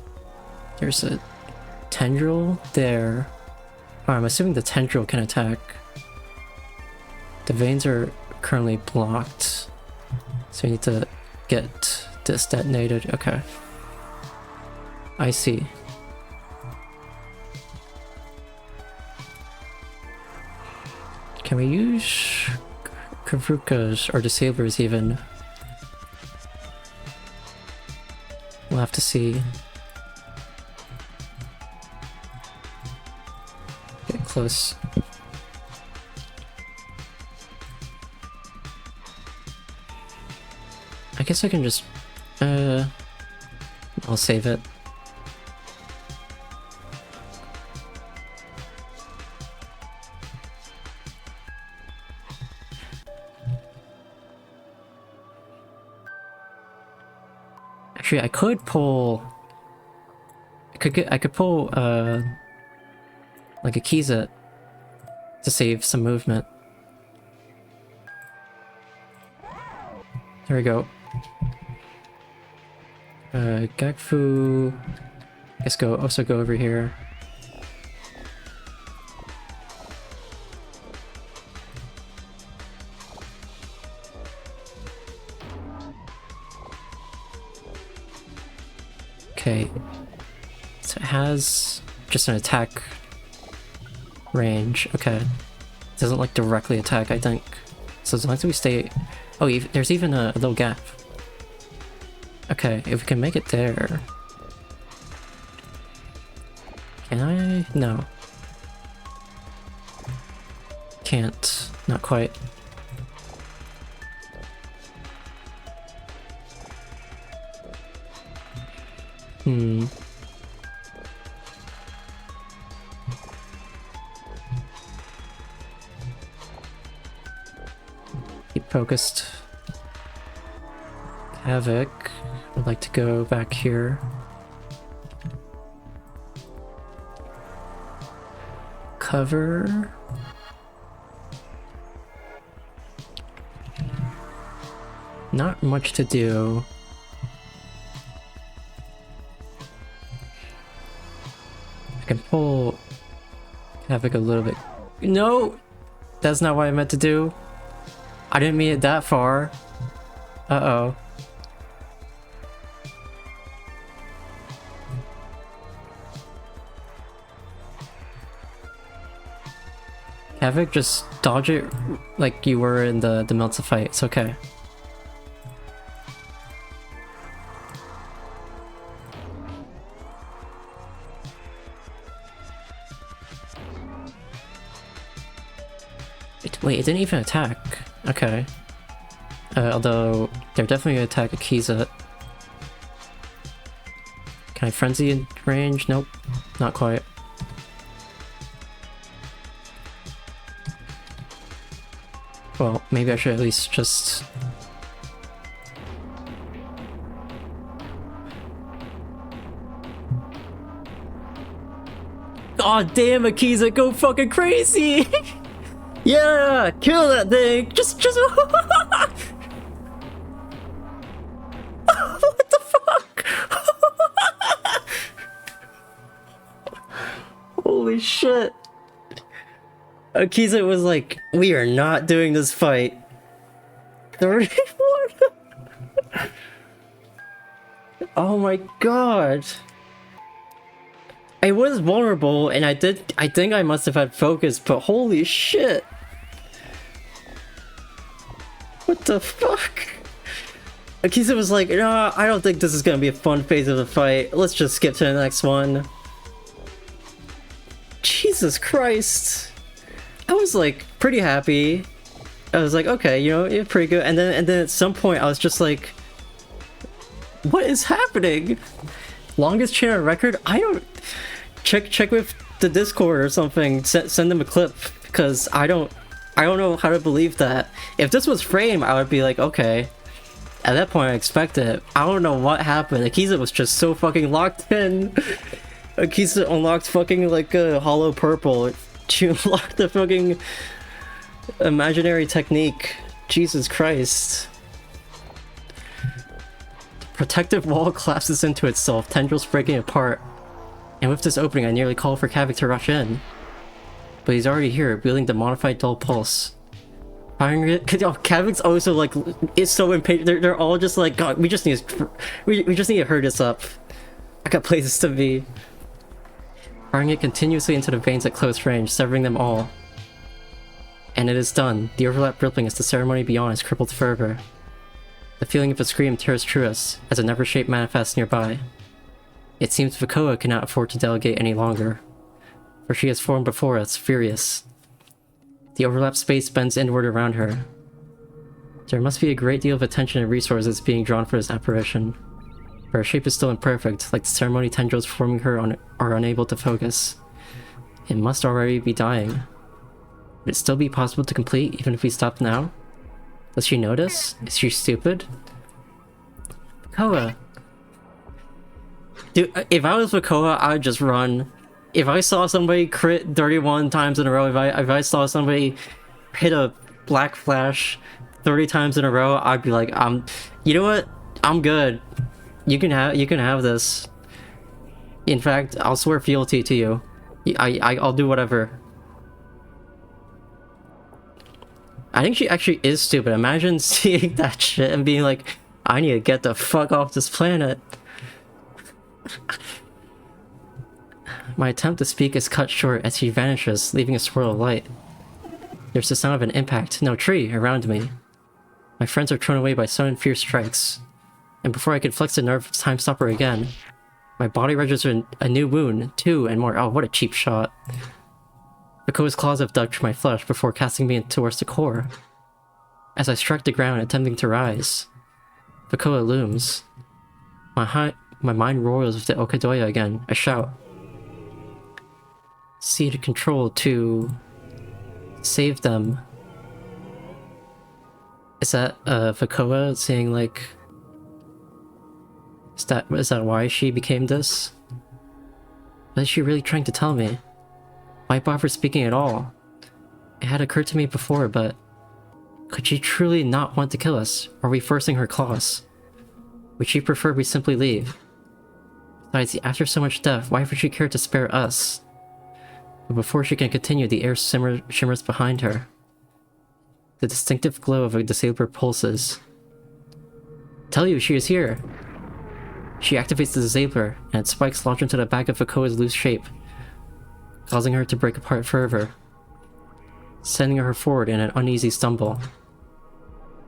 there's a tendril there. Oh, I'm assuming the tendril can attack. The veins are currently blocked, so we need to get this detonated. Okay. I see. Can we use Kavrukas or disablers even? We'll have to see. Get close. I guess I can just... I'll save it. Actually, I could pull... I could pull, like Akizet to save some movement. There we go. Gagfu... Let's go, also go over here. Okay. So it has just an attack range. Okay. It doesn't like directly attack, I think. So as long as we stay... Oh, there's even a little gap. Okay, if we can make it there... Can I? No. Can't. Not quite. Hmm. Keep focused. Havoc. I'd like to go back here. Cover. Not much to do. I can pull Havoc a little bit. No! That's not what I meant to do. I didn't mean it that far. Uh-oh. Havoc, just dodge it like you were in the Melta fight. It's okay. Wait, it didn't even attack. Okay. Although, they're definitely gonna attack Akizet. Can I frenzy in range? Nope. Not quite. Well, maybe I should at least just... Aw, damn, Akizet, go fucking crazy! Yeah! Kill that thing! Just... What the fuck? Holy shit. Akizet was like, we are not doing this fight. 31? Oh my god. I was vulnerable and I think I must have had focus, but holy shit. What the fuck? Akizet was like, no, I don't think this is gonna be a fun phase of the fight. Let's just skip to the next one. Jesus Christ. I was like pretty happy. I was like, okay, you know, you're pretty good. And then at some point I was just like, what is happening? Longest chain on record? I don't... Check with the Discord or something. Send them a clip, because I don't know how to believe that. If this was Frame, I would be like, okay. At that point, I expect it. I don't know what happened. Akizet was just so fucking locked in. Akizet unlocked fucking like a hollow purple. She unlocked the fucking imaginary technique. Jesus Christ. The protective wall collapses into itself, tendrils breaking apart. And with this opening, I nearly call for Havoc to rush in. But he's already here, wielding the modified dull pulse. Firing it. Havoc's also like, it's so impatient. They're all just like, God, we just need to hurry this up. I got places to be. Firing it continuously into the veins at close range, severing them all. And it is done. The overlap rippling as the ceremony beyond is crippled fervor. The feeling of a scream tears through us, as a never shape manifests nearby. It seems Vakoa cannot afford to delegate any longer, for she has formed before us, furious. The overlap space bends inward around her. There must be a great deal of attention and resources being drawn for this apparition. Her shape is still imperfect, like the ceremony tendrils forming her are unable to focus. It must already be dying. Would it still be possible to complete even if we stopped now? Does she notice? Is she stupid? Koa! Dude, if I was Makoa, I would just run. If I saw somebody crit 31 times in a row, if I saw somebody hit a black flash 30 times in a row, I'd be like, you know what? I'm good. You can have this. In fact, I'll swear fealty to you. I'll do whatever. I think she actually is stupid. Imagine seeing that shit and being like, I need to get the fuck off this planet. My attempt to speak is cut short as he vanishes, leaving a swirl of light. There's the sound of an impact, no tree, around me. My friends are thrown away by sudden fierce strikes. And before I can flex the nerve time stopper again, my body registers a new wound, 2 and more. Oh, what a cheap shot. Makoa's claws have dug through my flesh before casting me towards the core. As I strike the ground, attempting to rise, Makoa looms. My mind roils with the Okadoya again. I shout. C to control to save them. Is that Makoa saying like, is that why she became this? What is she really trying to tell me? Why bother speaking at all? It had occurred to me before, but could she truly not want to kill us? Or are we forcing her claws? Would she prefer we simply leave? Besides, after so much death, why would she care to spare us? But before she can continue, the air shimmers behind her. The distinctive glow of a disabler pulses. Tell you, she is here! She activates the disabler, and its spikes launch into the back of Makoa's loose shape, causing her to break apart further, sending her forward in an uneasy stumble.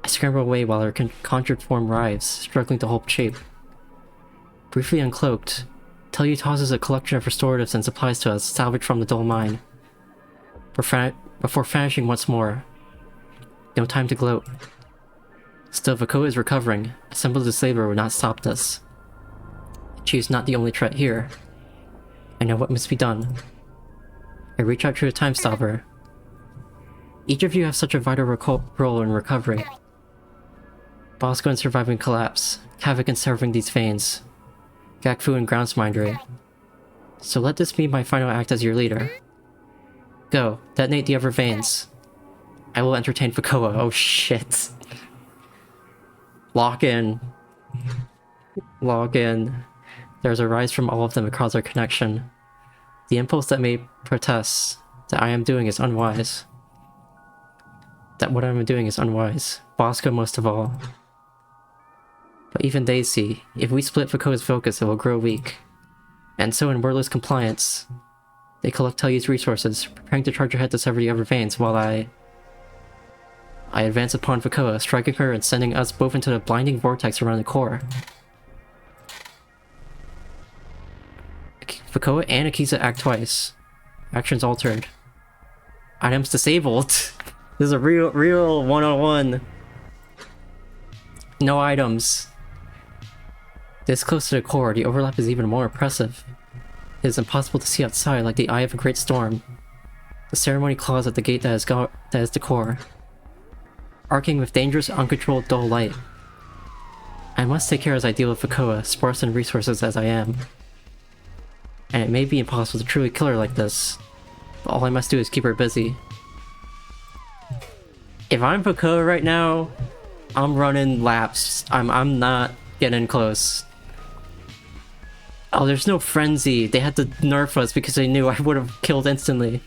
I scramble away while her conjured form writhes, struggling to hold shape. Briefly uncloaked, Telyu tosses a collection of restoratives and supplies to us, salvaged from the dull mine, before vanishing once more. No time to gloat. Still, Makoa is recovering. A simple disabler would not stop this. She is not the only threat here. I know what must be done. I reach out to the time stopper. Each of you have such a vital role in recovery. Bosco in surviving collapse, Kavik in serving these veins, Gakfu in groundsmindery. So let this be my final act as your leader. Go, detonate the other veins. I will entertain Makoa. Oh shit. Lock in. Log in. There's a rise from all of them across our connection. The impulse that may protest that I am doing is unwise. That what I'm doing is unwise. Bosco most of all. But even they see, if we split Makoa's focus, it will grow weak. And so in wordless compliance, they collect Telyu's resources, preparing to charge ahead to sever the other veins while I advance upon Makoa, striking her and sending us both into the blinding vortex around the core. Makoa and Akizet act twice. Actions altered. Items disabled. This is a real one-on-one. No items. This close to the core, the overlap is even more impressive. It is impossible to see outside like the eye of a great storm. The ceremony claws at the gate that is the core, arcing with dangerous, uncontrolled, dull light. I must take care as I deal with Makoa, sparse in resources as I am. And it may be impossible to truly kill her like this, but all I must do is keep her busy. If I'm Makoa right now, I'm running laps. I'm not getting close. Oh, there's no frenzy. They had to nerf us because they knew I would have killed instantly.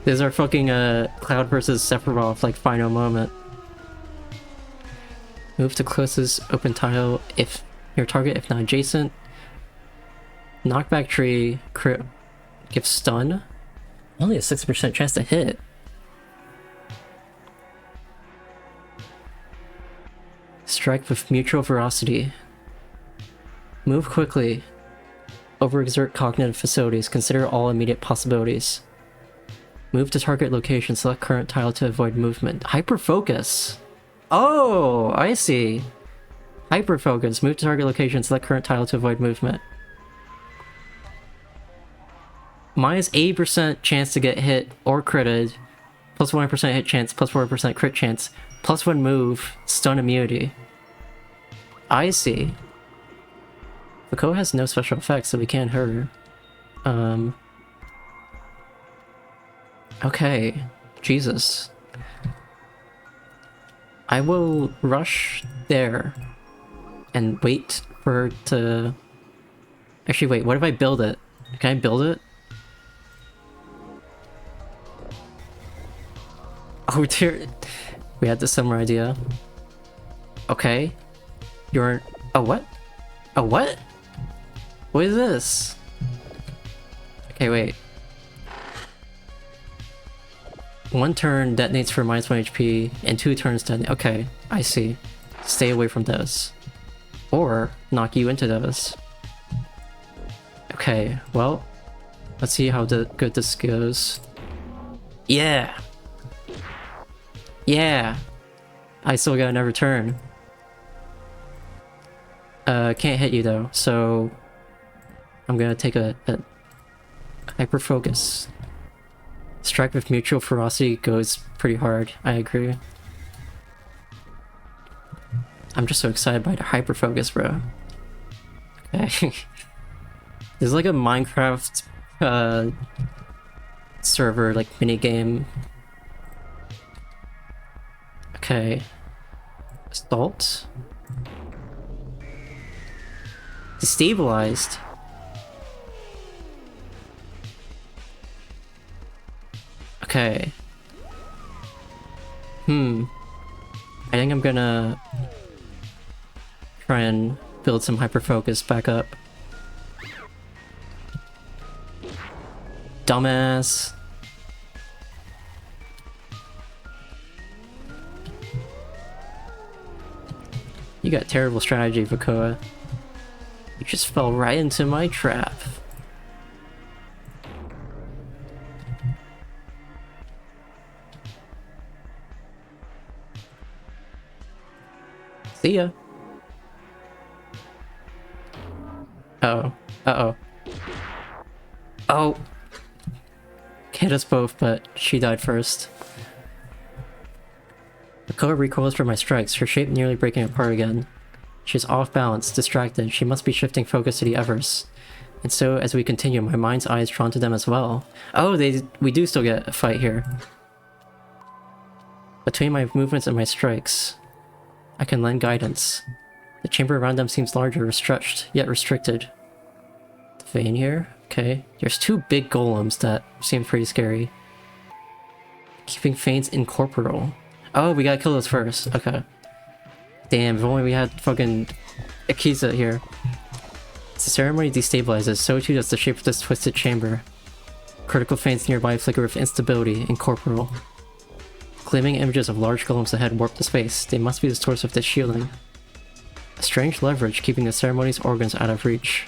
This is our fucking Cloud versus Sephiroth like final moment. Move to closest open tile if your target, if not adjacent. Knockback tree, crit, give stun. Only a 6% chance to hit. Strike with mutual ferocity. Move quickly. Overexert cognitive facilities. Consider all immediate possibilities. Move to target location. Select current tile to avoid movement. Hyperfocus. Oh, I see. Hyperfocus. Move to target location. Select current tile to avoid movement. Minus 80% chance to get hit or critted. Plus 1% hit chance. Plus 4% crit chance. Plus 1 move. Stun immunity. I see. Foucault has no special effects, so we can't hurt her. Okay. Jesus. I will rush there and wait for her to... Actually, wait, what if I build it? Can I build it? Oh dear. We had the summer idea. Okay. You're... A what? A what? What is this? Okay, wait. 1 turn detonates for -1 HP, and 2 turns detonate. Okay, I see. Stay away from those. Or knock you into those. Okay, well, let's see how good this goes. Yeah! Yeah! I still got another turn. Can't hit you though, so I'm gonna take a hyper focus. Strike with mutual ferocity goes pretty hard, I agree. I'm just so excited by the hyper focus, bro. Okay. This is like a Minecraft server like mini game. Okay. Assault. Destabilized. Okay. I think I'm gonna try and build some hyper focus back up. Dumbass. You got terrible strategy, Vakoa. You just fell right into my trap. See ya. Uh-oh. Uh-oh. Oh! Hit us both, but she died first. Vakoa recoils from my strikes, her shape nearly breaking apart again. She's off balance, distracted. She must be shifting focus to the others. And so, as we continue, my mind's eye is drawn to them as well. Oh, we do still get a fight here. Between my movements and my strikes, I can lend guidance. The chamber around them seems larger, stretched, yet restricted. The vein here? Okay. There's 2 big golems that seem pretty scary. Keeping feints incorporeal. Oh, we gotta kill those first. Okay. Damn, if only we had fucking Akizet here. As the ceremony destabilizes, so too does the shape of this twisted chamber. Critical feints nearby flicker with instability, incorporeal. Gleaming images of large golems ahead warp the space. They must be the source of this shielding. A strange leverage keeping the ceremony's organs out of reach.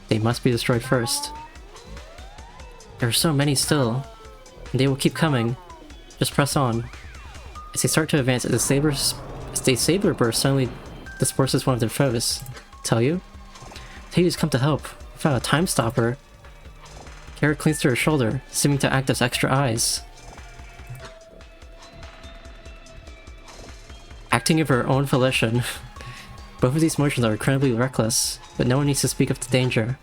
They must be destroyed first. There are so many still, and they will keep coming. Just press on. As they start to advance, the saber burst suddenly disperses one of their foes. Tell you? Tell you's come to help. Without a time stopper. Garrett clings to her shoulder, seeming to act as extra eyes. Acting of her own volition. Both of these motions are incredibly reckless, but no one needs to speak of the danger.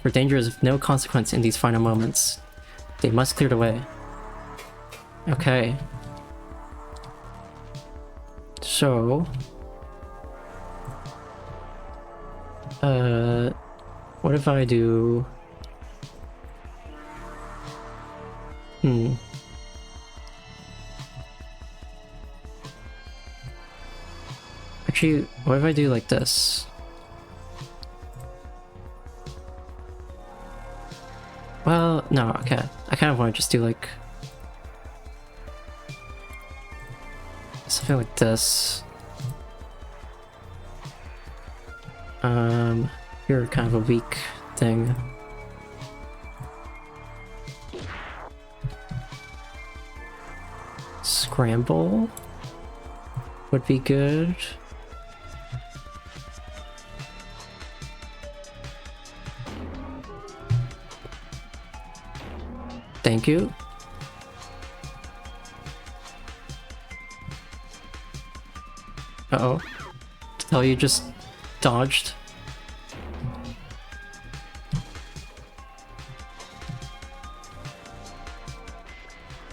For danger is of no consequence in these final moments. They must clear the way. Okay. So... what if I do... Actually, what if I do like this? Well, no, okay. I kind of want to just do like... something like this. You're kind of a weak thing. Scramble would be good. Thank you. Uh-oh. Oh, you just dodged.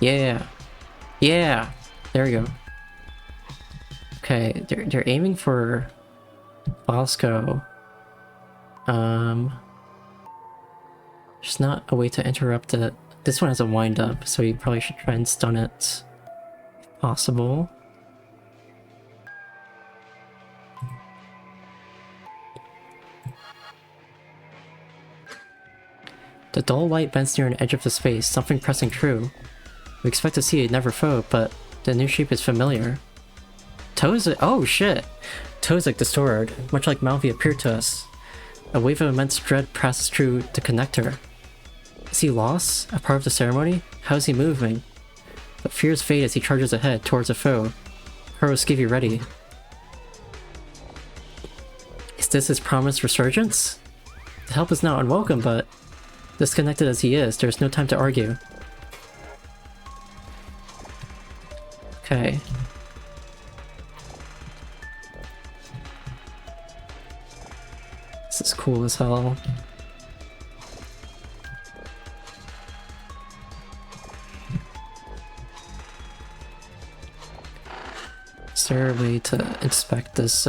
Yeah. Yeah. There we go. Okay, they're aiming for Bosco. There's not a way to interrupt it. This one has a wind up, so you probably should try and stun it if possible. The dull light bends near an edge of the space, something pressing true. We expect to see a never foe, but the new shape is familiar. Tozik— oh shit! Tozik distorted, much like Malvi appeared to us. A wave of immense dread passes through the connector. Is he lost? A part of the ceremony? How is he moving? But fears fade as he charges ahead towards a foe. Skivvy ready. Is this his promised resurgence? The help is not unwelcome, but disconnected as he is, there's no time to argue. Okay. This is cool as hell. Is there a way to inspect this,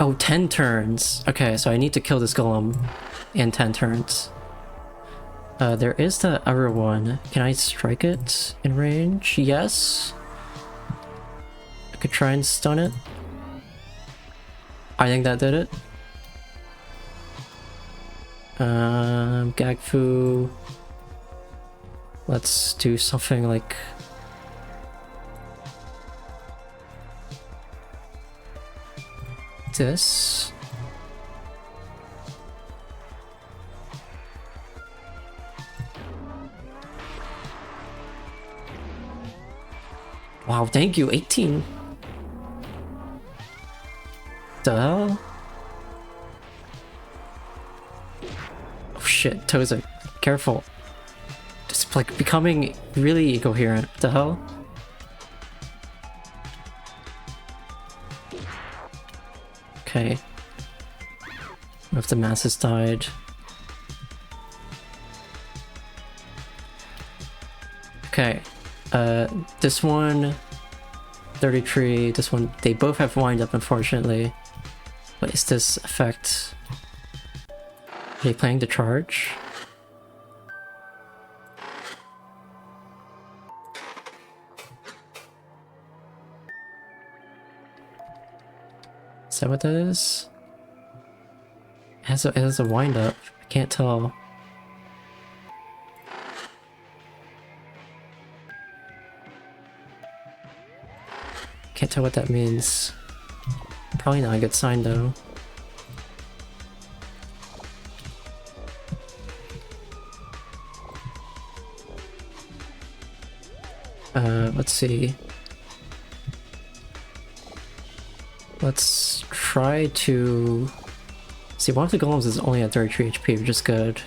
Oh, 10 turns! Okay, so I need to kill this golem in 10 turns. There is the other one. Can I strike it in range? Yes. I could try and stun it. I think that did it. Gagfu. Let's do something like... this. Wow, thank you, 18. The hell? Oh shit, Tozik, careful. Just like becoming really incoherent. The hell? Okay. What if the mass has died? Okay. This one, 33, this one, they both have wind up, unfortunately. What is this effect? Are they planning to charge? Is that what that is? It has a wind up. I can't tell. Can't tell what that means. Probably not a good sign though. Let's see. Let's try to... see, one of the golems is only at 33 HP, which is good.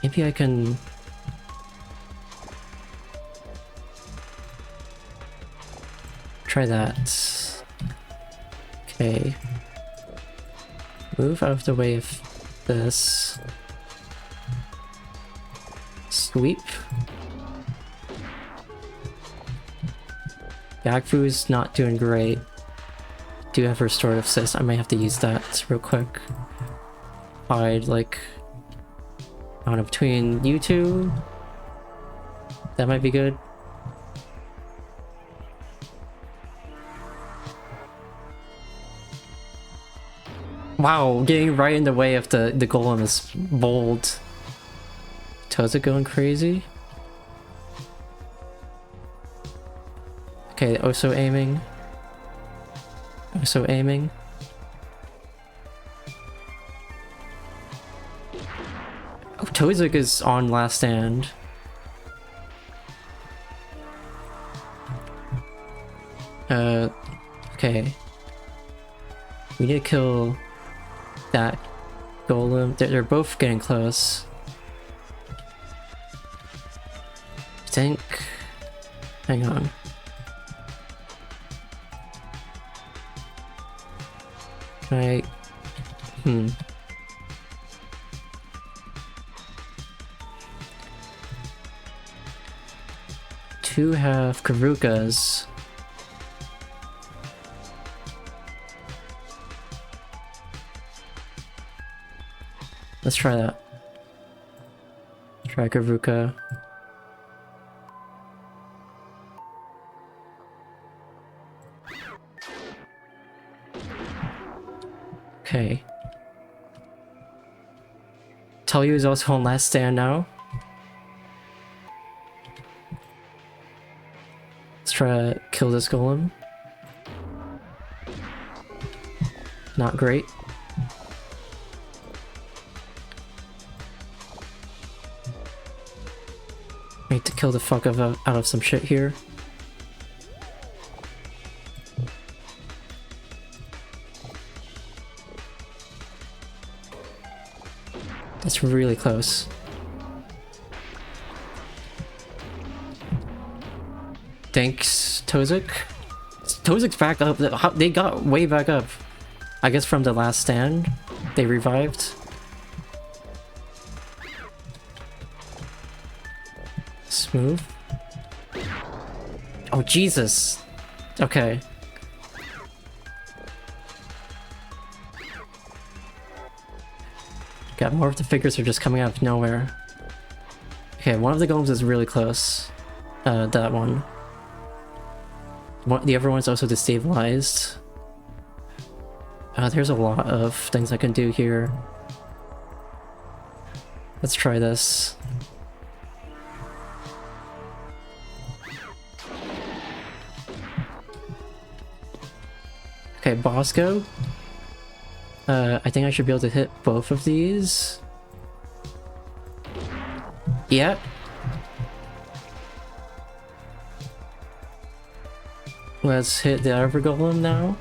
Maybe I can... try that. Okay. Move out of the way of this. Sweep. Gagfu's not doing great. Do have restorative assist. I might have to use that real quick. Hide, like, I don't know, between you two. That might be good. Wow, getting right in the way of the golem is bold. Tozik going crazy. Okay, also aiming. Also aiming. Oh, Tozik is on last stand. Okay. We need to kill that golem. They're both getting close. I think... hang on. Can I... Two have Karukas. Let's try that. Try Karuka. Okay. Tell you is also on last stand now. Let's try to kill this golem. Not great. Need to kill the fuck out of some shit here. That's really close. Thanks, Tozik. Tozik's back up. They got way back up. I guess from the last stand, they revived. Smooth. Oh, Jesus. Okay. Got more of the figures are just coming out of nowhere. Okay, one of the golems is really close. That one. The other one's also destabilized. There's a lot of things I can do here. Let's try this. Okay, Bosco. I think I should be able to hit both of these. Yep. Let's hit the other golem now.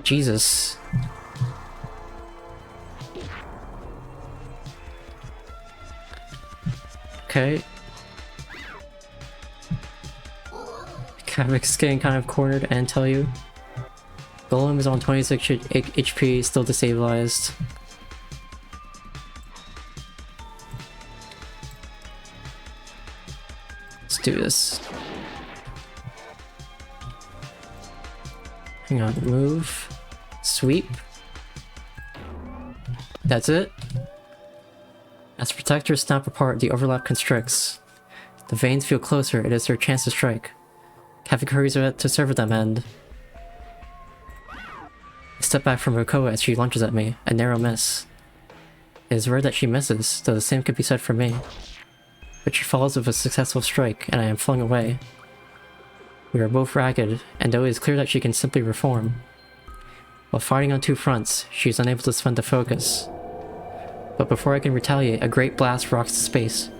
Jesus. Okay. Kavik's getting kind of cornered and tell you. Golem is on 26 HP, still destabilized. Let's do this. Hang on, move. Sweep. That's it. As protectors snap apart, the overlap constricts. The veins feel closer, it is their chance to strike. Kavik hurries to serve them and... I step back from Rukoa as she lunges at me, a narrow miss. It is rare that she misses, though the same could be said for me. But she falls with a successful strike, and I am flung away. We are both ragged, and though it is clear that she can simply reform. While fighting on two fronts, she is unable to suspend the focus. But before I can retaliate, a great blast rocks the space,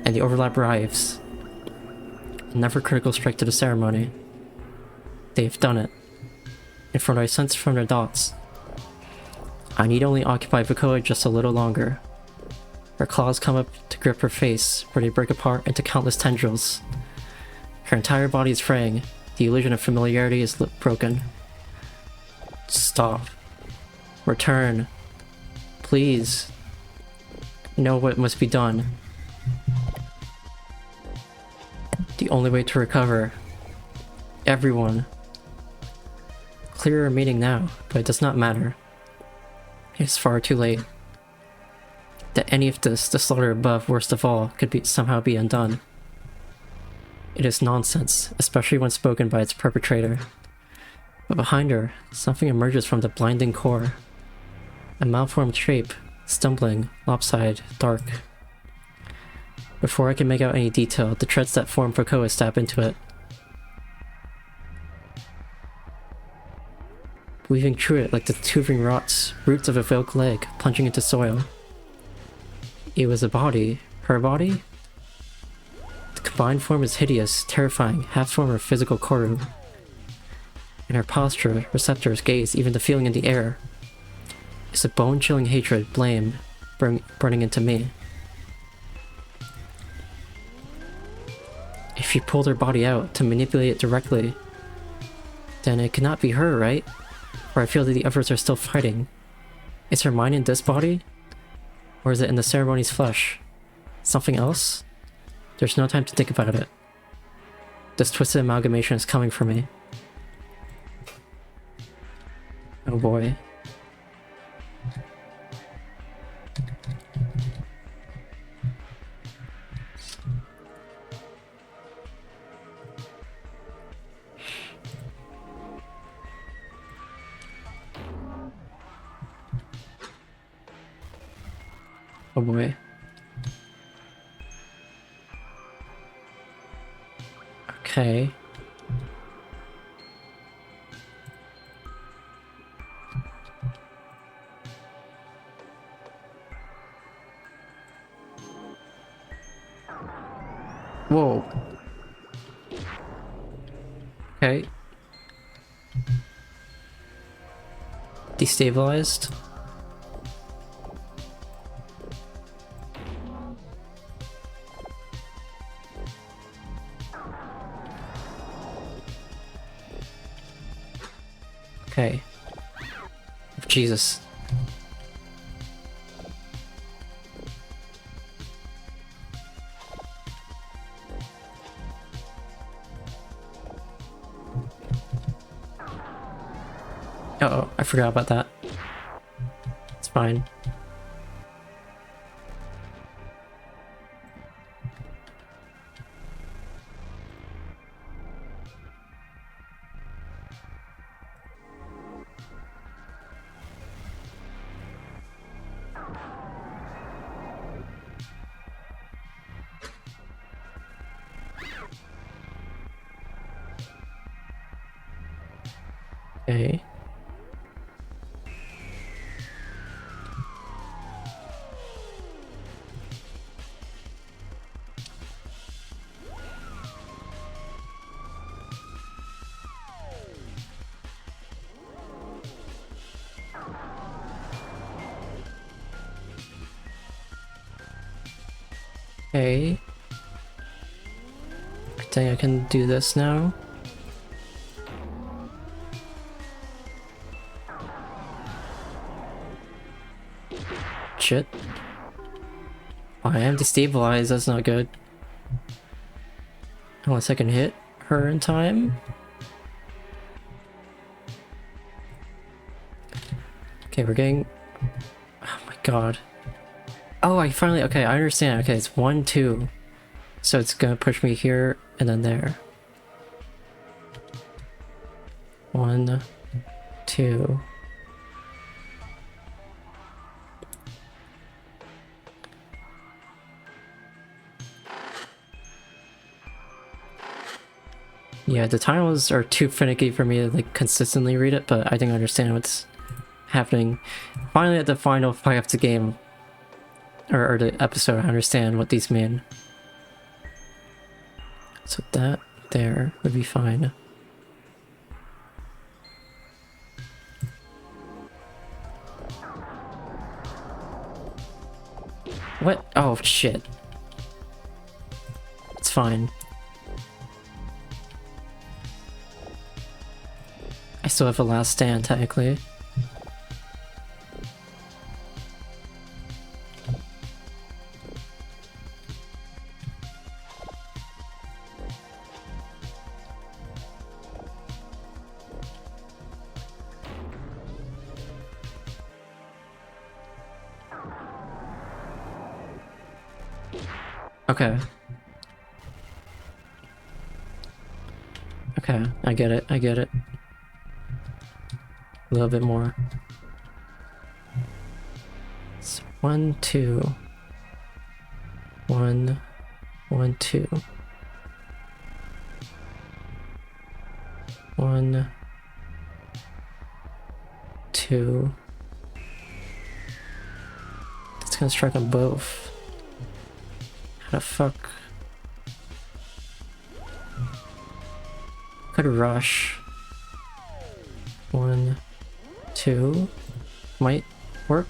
and the overlap arrives. Another critical strike to the ceremony. They have done it. And from what I sense from their dots, I need only occupy Vukoa just a little longer. Her claws come up to grip her face, where they break apart into countless tendrils. Her entire body is fraying. The illusion of familiarity is broken. Stop. Return. Please. Know what must be done. The only way to recover. Everyone. Clearer meaning now, but it does not matter. It's far too late. That any of this, the slaughter above, worst of all, could somehow be undone. It is nonsense, especially when spoken by its perpetrator. But behind her, something emerges from the blinding core. A malformed shape, stumbling, lopsided, dark. Before I can make out any detail, the treads that form Vukoa stab into it. Weaving through it like the tubing roots of a veiled leg plunging into soil. It was a body. Her body? The combined form is hideous, terrifying, half form of physical corru. In her posture, receptors, gaze, even the feeling in the air. It's a bone-chilling hatred, blame, burning into me. If you pulled her body out to manipulate it directly, then it cannot be her, right? For I feel that the others are still fighting. Is her mind in this body? Or is it in the ceremony's flesh? Something else? There's no time to think about it. This twisted amalgamation is coming for me. Oh boy. Oh boy. Okay. Whoa. Okay. Destabilized. Okay. Jesus. Uh-oh, I forgot about that. It's fine. Okay. Okay. I think I can do this now. Shit. I am destabilized, that's not good. Unless I can hit her in time. Okay, we're getting... Oh my god. Oh, I finally... Okay, I understand. Okay, it's 1, 2. So it's gonna push me here and then there. 1, 2. Yeah, the titles are too finicky for me to like consistently read it, but I think I understand what's happening. Finally at the final fight of the game, or the episode, I understand what these mean. So that there would be fine. What? Oh shit. It's fine. I still have a last stand, technically. Okay. Okay, I get it, I get it. A little bit more. It's 1, 2. 1, 1, 2. 1, 2. It's gonna strike on both. How the fuck? Could rush. 1, 2. Might work.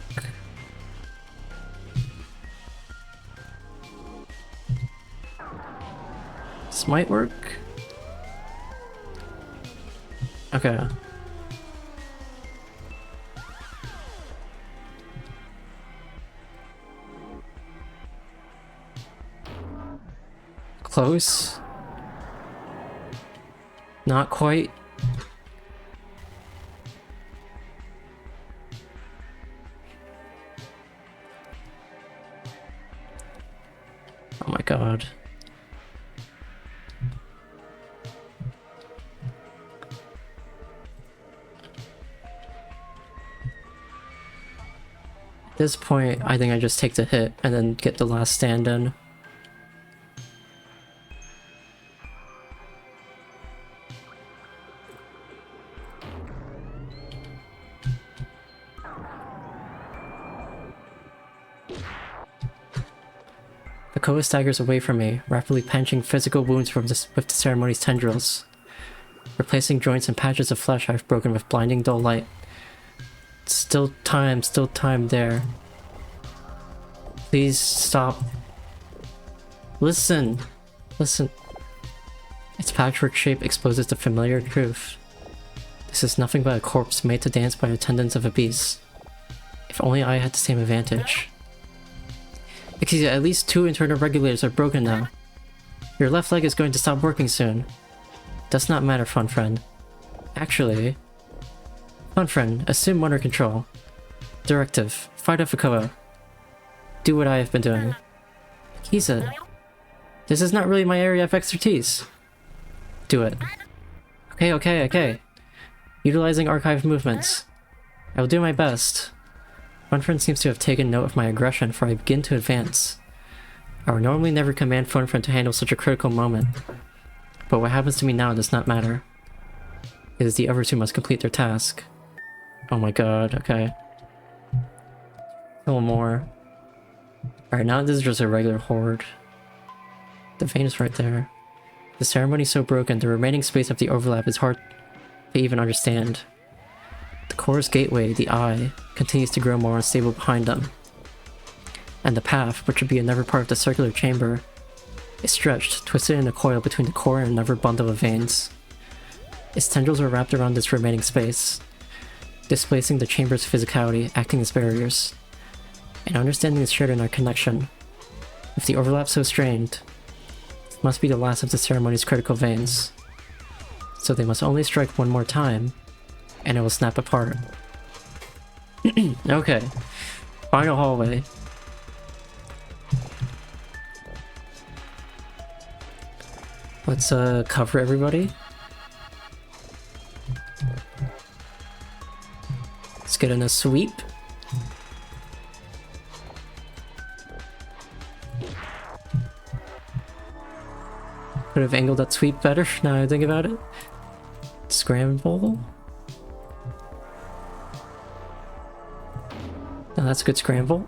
This might work. Okay. Close. Not quite. Oh my god. At this point, I think I just take the hit and then get the last stand in. The Koa staggers away from me, rapidly punching physical wounds with the ceremony's tendrils, replacing joints and patches of flesh I've broken with blinding dull light. Still time there. Please stop. Listen. Its patchwork shape exposes the familiar truth. This is nothing but a corpse made to dance by attendants of a beast. If only I had the same advantage. Akizet, at least 2 internal regulators are broken now. Your left leg is going to stop working soon. Does not matter, fun friend. Actually... Fun friend, assume under control. Directive, fight off Koa. Do what I have been doing. Akizet, this is not really my area of expertise. Do it. Okay. Utilizing archived movements. I will do my best. Fun friend seems to have taken note of my aggression, for I begin to advance. I would normally never command Fun friend to handle such a critical moment. But what happens to me now does not matter. It is the others who must complete their task. Oh my god, okay. Kill more. Alright, now this is just a regular horde. The vein is right there. The ceremony is so broken, the remaining space of the overlap is hard to even understand. The core's gateway, the eye, continues to grow more unstable behind them. And the path, which would be another part of the circular chamber, is stretched, twisted in a coil between the core and another bundle of veins. Its tendrils are wrapped around this remaining space, displacing the chamber's physicality, acting as barriers. And understanding is shared in our connection. If the overlap so strained, it must be the last of the ceremony's critical veins. So they must only strike one more time, and it will snap apart. Okay. Final hallway. Let's cover everybody. Let's get in a sweep. Could have angled that sweep better now I think about it. Scramble. No, that's a good scramble.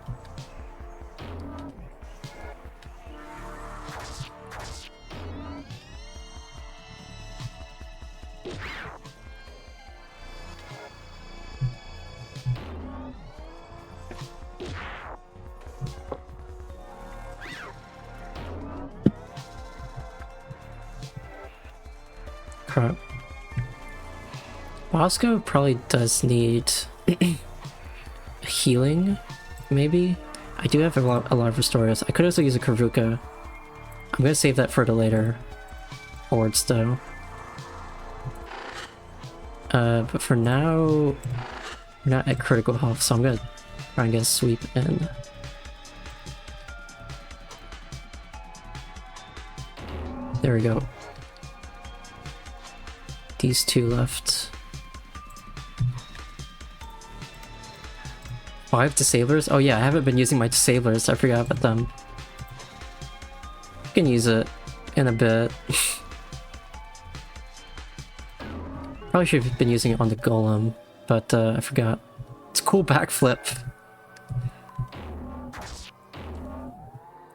Crap. Bosco probably does need healing, maybe? I do have a lot of restores. I could also use a corru. I'm gonna save that for the later hordes though. But for now, we're not at critical health, so I'm gonna try and get a sweep in. There we go. These 2 left. 5 disablers? Oh yeah, I haven't been using my disablers, I forgot about them. I can use it in a bit. Probably should have been using it on the golem, but I forgot. It's a cool backflip.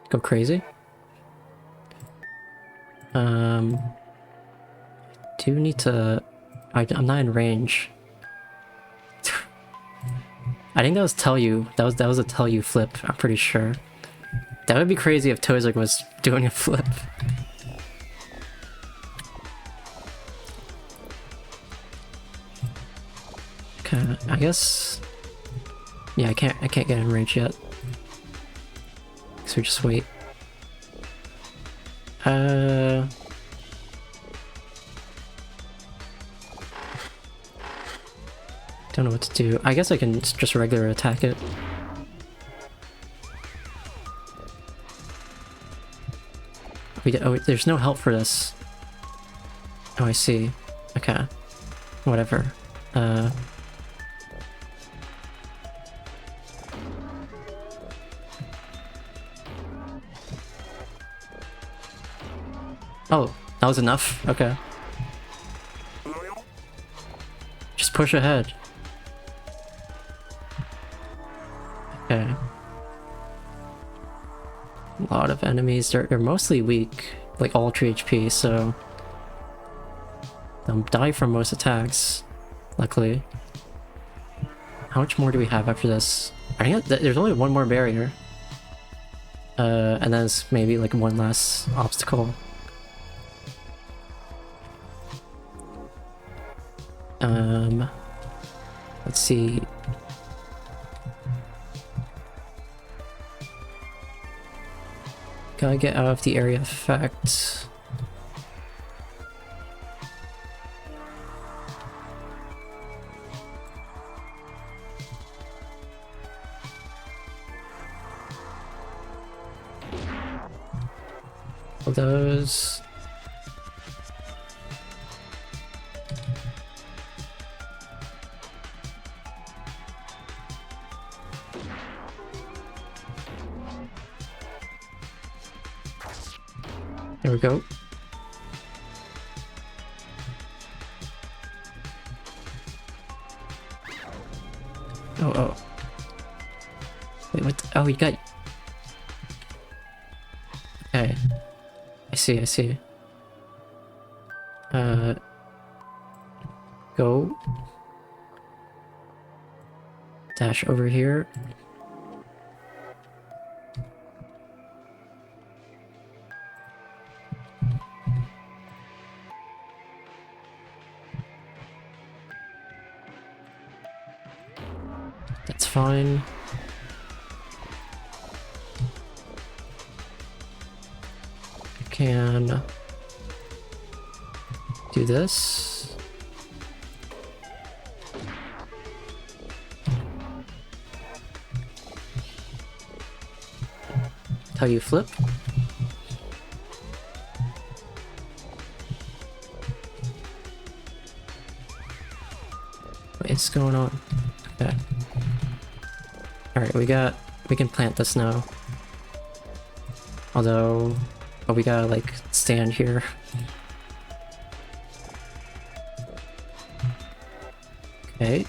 Go crazy. Do need to... I'm not in range. I think that was tell you. That was a tell you flip, I'm pretty sure. That would be crazy if Tozak was doing a flip. Okay, I guess... Yeah, I can't get in range yet. So just wait. Don't know what to do. I guess I can just regular attack it. Oh, there's no help for this. Oh, I see. Okay. Whatever. Oh, that was enough? Okay. Just push ahead. Okay. A lot of enemies. They're mostly weak, like ultra HP, so they'll die from most attacks, luckily. How much more do we have after this? I think there's only one more barrier. And then it's maybe like one last obstacle. Let's see. Gotta get out of the area of effect. Those. There we go. Oh. Wait, what? Oh, you got... Okay. I see. Go. Dash over here. That's fine. Can do this. How you flip? What's going on? Okay. Alright, we can plant this now. Although, oh, we gotta like stand here. Okay.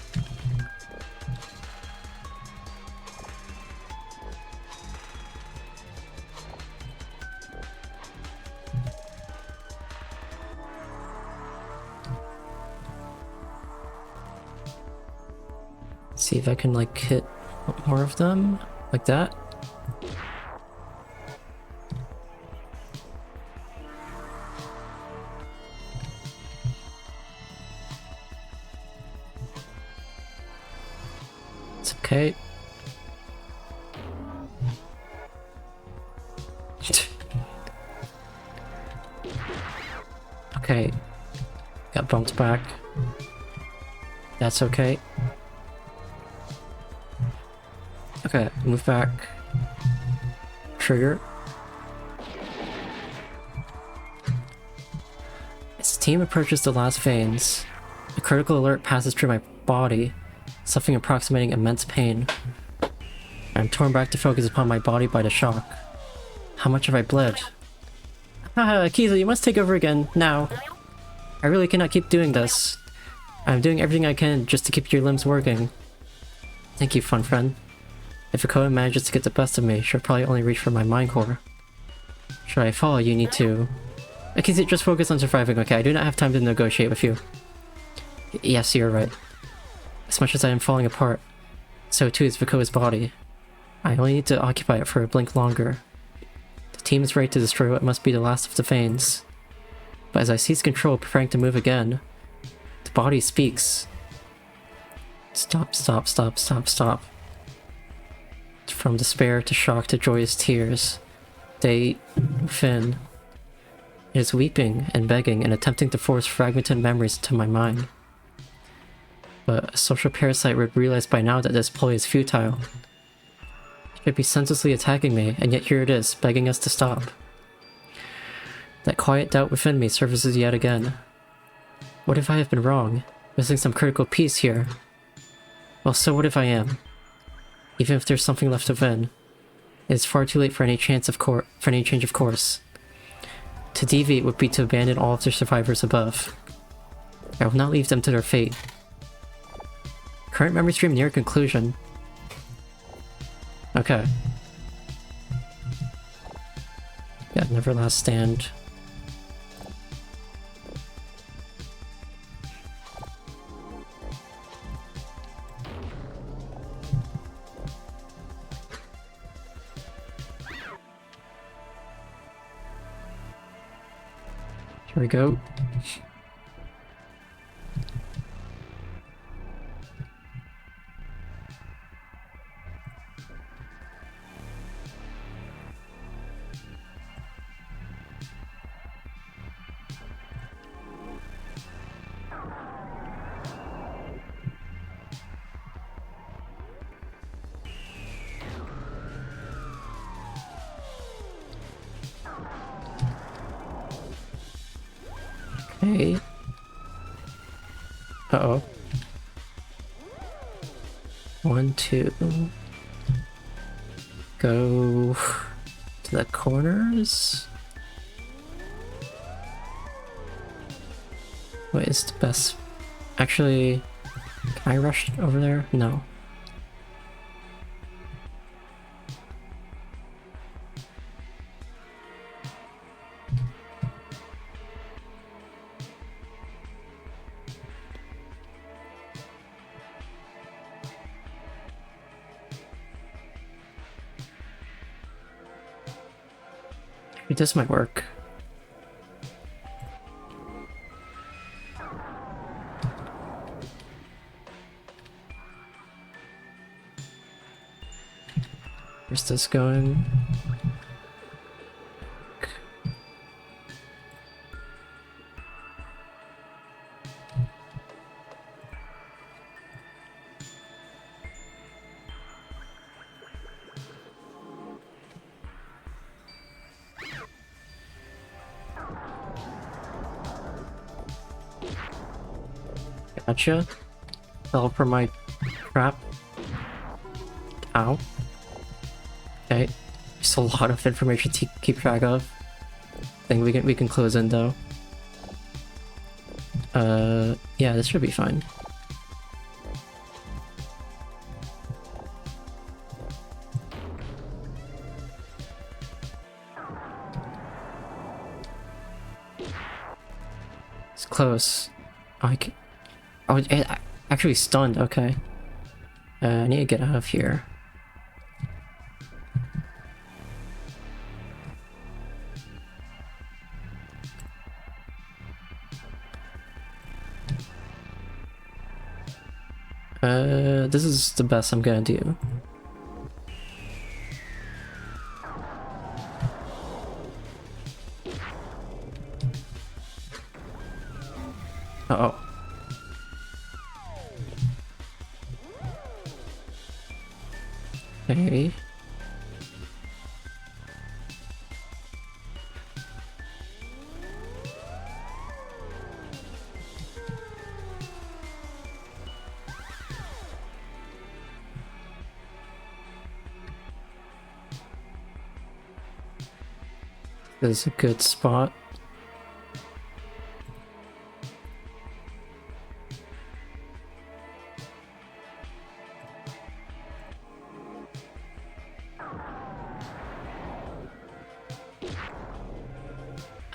See if I can like hit more of them like that. It's okay. Okay. Got bumped back. That's okay. Okay, move back. Trigger. As the team approaches the last veins, a critical alert passes through my body, something approximating immense pain. I'm torn back to focus upon my body by the shock. How much have I bled? Haha, Akizet, you must take over again, now. I really cannot keep doing this. I'm doing everything I can just to keep your limbs working. Thank you, fun friend. If Akizet manages to get the best of me, she'll probably only reach for my mind core. Should I follow, you need to... Akizet, just focus on surviving, okay? I do not have time to negotiate with you. Yes, you're right. As much as I am falling apart, so too is Viko's body. I only need to occupy it for a blink longer. The team is ready to destroy what must be the last of the veins. But as I seize control, preparing to move again, the body speaks. Stop, stop, stop, stop, stop. From despair to shock to joyous tears, they, Finn, is weeping and begging and attempting to force fragmented memories into my mind. But a social parasite would realize by now that this ploy is futile. It should be senselessly attacking me, and yet here it is, begging us to stop. That quiet doubt within me surfaces yet again. What if I have been wrong, missing some critical piece here? Well, so what if I am? Even if there's something left to win, it is far too late for any change of course. To deviate would be to abandon all of the survivors above. I will not leave them to their fate. Current memory stream near conclusion. Okay. Yeah, never last stand. Here we go. Okay. Uh-oh. 1, 2. Go to the corners. What is the best? Actually, can I rush over there? No. This might work. Where's this going? Gotcha. Fell for my trap. Ow. Okay. Just a lot of information to keep track of. I think we can close in though. Yeah, this should be fine. It's close. Oh, it actually stunned, okay. I need to get out of here. This is the best I'm gonna do. Uh-oh. Okay. This is a good spot.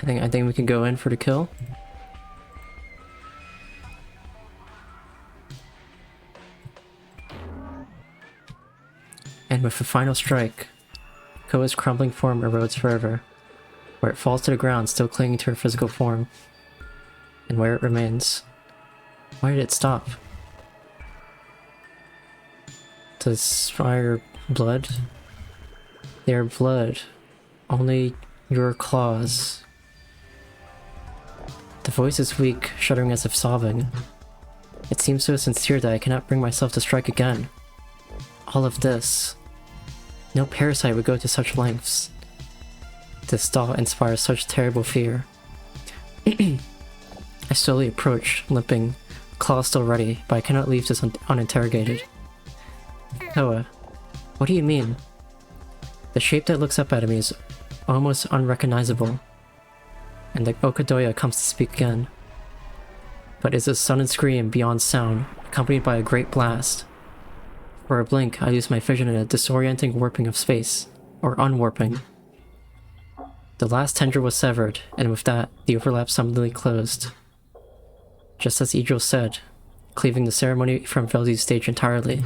I think we can go in for the kill. And with the final strike, Koa's crumbling form erodes forever, where it falls to the ground, still clinging to her physical form, and where it remains. Why did it stop? Does fire blood? They are blood. Only your claws. The voice is weak, shuddering as if sobbing. It seems so sincere that I cannot bring myself to strike again. All of this. No parasite would go to such lengths. This thought inspires such terrible fear. I slowly approach, limping, claws still ready, but I cannot leave this uninterrogated. Koa, what do you mean? The shape that looks up at me is almost unrecognizable, and the Okadoya comes to speak again. But it's a sudden scream beyond sound, accompanied by a great blast. For a blink, I lose my vision in a disorienting warping of space, or unwarping. The last tendril was severed, and with that, the overlap suddenly closed. Just as Idril said, cleaving the ceremony from Velzi's stage entirely.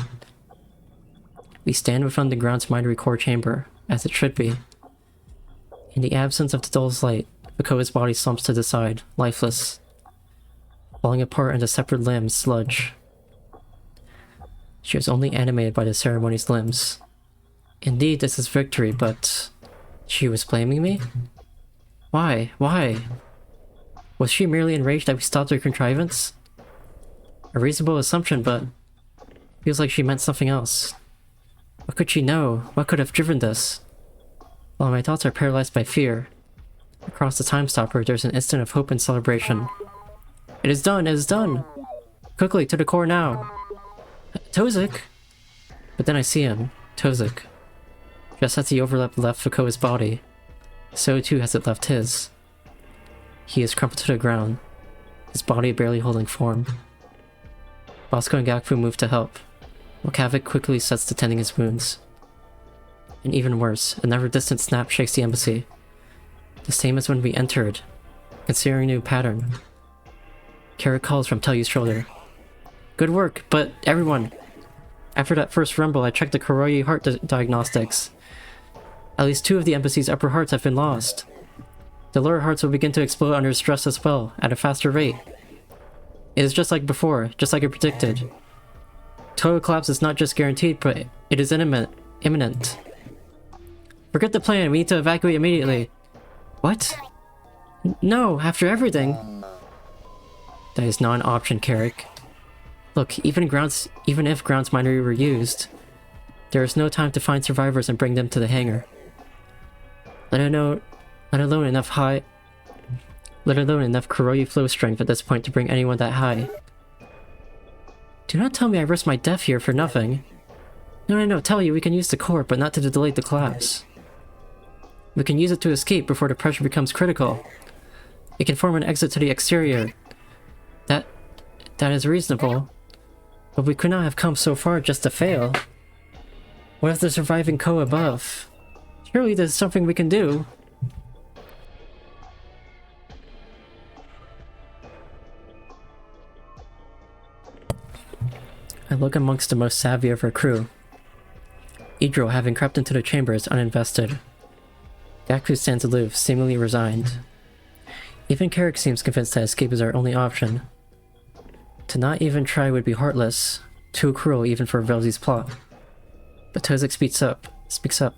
We stand within the ground's mighty core chamber, as it should be. In the absence of the doll's light, Bakoa's body slumps to the side, lifeless, falling apart into separate limbs, sludge. She was only animated by the ceremony's limbs. Indeed, this is victory, but... she was blaming me? Why? Why? Was she merely enraged that we stopped her contrivance? A reasonable assumption, but... feels like she meant something else. What could she know? What could have driven this? While my thoughts are paralyzed by fear, across the time stopper there's an instant of hope and celebration. It is done! It is done! Quickly, to the core now! Tozik! But then I see him, Tozik. Just as the overlap left Fukoa's body, so too has it left his. He is crumpled to the ground, his body barely holding form. Bosco and Gakfu move to help, while Kavik quickly sets to tending his wounds. And even worse, another distant snap shakes the embassy. The same as when we entered, considering a new pattern. Kara calls from Telyu's shoulder. Good work, but everyone! After that first rumble, I checked the Koroi heart diagnostics. At least 2 of the embassy's upper hearts have been lost. The lower hearts will begin to explode under stress as well, at a faster rate. It is just like before, just like I predicted. Total collapse is not just guaranteed, but it is imminent. Forget the plan, we need to evacuate immediately. What? No, after everything. That is not an option, Carrick. Look, even if grounds minery were used, there is no time to find survivors and bring them to the hangar. Let alone enough Koroi flow strength at this point to bring anyone that high. Do not tell me I risked my death here for nothing. No, tell you we can use the core, but not to delay the collapse. We can use it to escape before the pressure becomes critical. It can form an exit to the exterior. That is reasonable. But we could not have come so far just to fail. What if the surviving Ko above? Surely there's something we can do. I look amongst the most savvy of our crew. Idril, having crept into the chamber, is uninvested. Gakfu stands aloof, seemingly resigned. Even Carrick seems convinced that escape is our only option. To not even try would be heartless, too cruel even for Velzi's plot. But Tozik speaks up.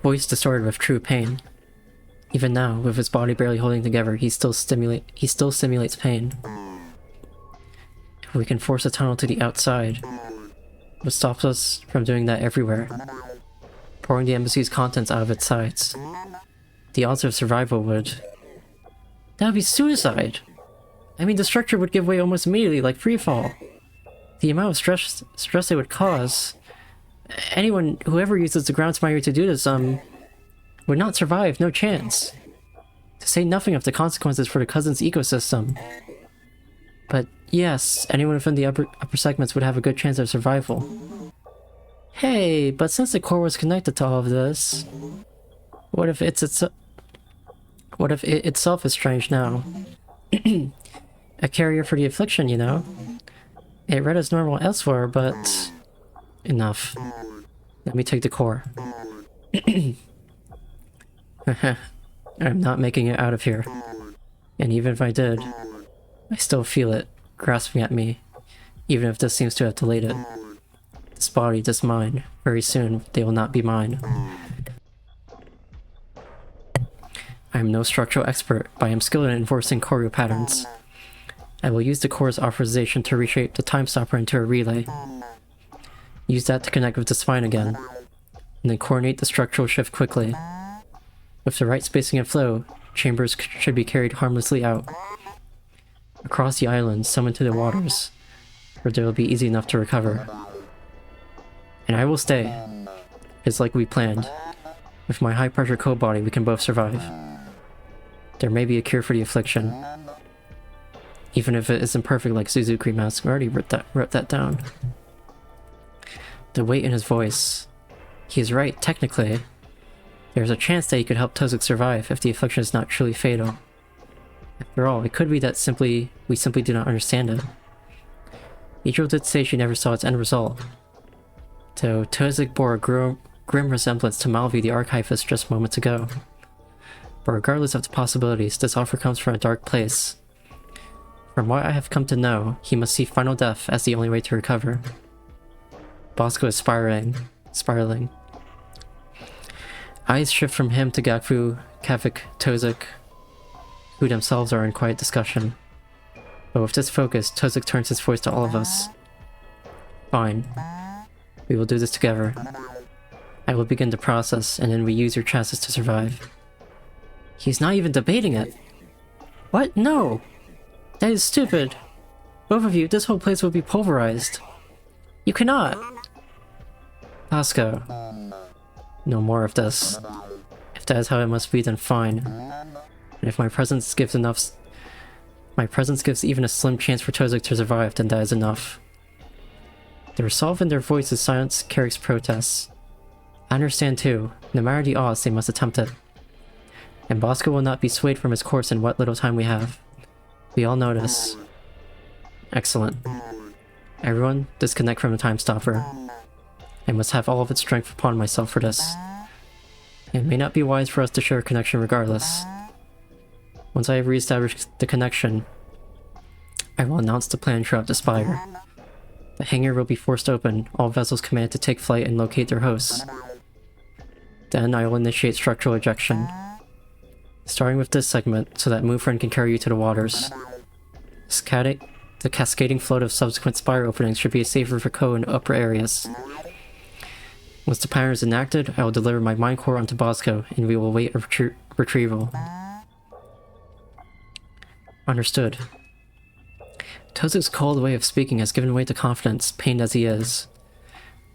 Voice distorted with true pain. Even now, with his body barely holding together, he still simulates pain. If we can force a tunnel to the outside, what stops us from doing that everywhere? Pouring the embassy's contents out of its sides. The odds of survival would... that would be suicide! I mean, the structure would give way almost immediately, like freefall. The amount of stress it would cause... whoever uses the ground minery to do this, would not survive, no chance. To say nothing of the consequences for the cousin's ecosystem. But yes, anyone within the upper segments would have a good chance of survival. Hey, but since the core was connected to all of this, what if it itself is strange now? A carrier for the affliction, you know? It read as normal elsewhere, but... enough. Let me take the core. I'm not making it out of here. And even if I did, I still feel it grasping at me, even if this seems to have delayed it. This body, this mind. Very soon, they will not be mine. I am no structural expert, but I am skilled in enforcing corru patterns. I will use the core's authorization to reshape the time stopper into a relay. Use that to connect with the spine again, and then coordinate the structural shift quickly. With the right spacing and flow, chambers should be carried harmlessly out. Across the island, some into the waters, where they will be easy enough to recover. And I will stay. It's like we planned. With my high-pressure code body, we can both survive. There may be a cure for the affliction. Even if it isn't perfect like Suzuki Mask. I already wrote that down. The weight in his voice. He is right, technically. There's a chance that he could help Tozik survive if the affliction is not truly fatal. After all, it could be that we simply do not understand it. Ichiro did say she never saw its end result. Though Tozik bore a grim resemblance to Malvi the archivist just moments ago. But regardless of the possibilities, this offer comes from a dark place. From what I have come to know, he must see final death as the only way to recover. Bosco is spiraling. Eyes shift from him to Gakfu, Kavik, Tozik, who themselves are in quiet discussion. But with this focus, Tozik turns his voice to all of us. Fine. We will do this together. I will begin the process, and then we use your chances to survive. He's not even debating it. What? No! That is stupid. Both of you, this whole place will be pulverized. You cannot! Bosco. No more of this. If that is how it must be, then fine. And if my presence gives even a slim chance for Tozik to survive, then that is enough. The resolve in their voices silenced Carrick's protests. I understand too. No matter the odds, they must attempt it. And Bosco will not be swayed from his course in what little time we have. We all know this. Excellent. Everyone, disconnect from the time stopper. I must have all of its strength upon myself for this. It may not be wise for us to share a connection regardless. Once I have re-established the connection, I will announce the plan throughout the spire. The hangar will be forced open, all vessels commanded to take flight and locate their hosts. Then I will initiate structural ejection. Starting with this segment, so that Mufren can carry you to the waters. The cascading float of subsequent spire openings should be safer for Ko in upper areas. Once the pattern is enacted, I will deliver my mind core onto Bosco, and we will await a retrieval. Understood. Tozik's cold way of speaking has given way to confidence, pained as he is.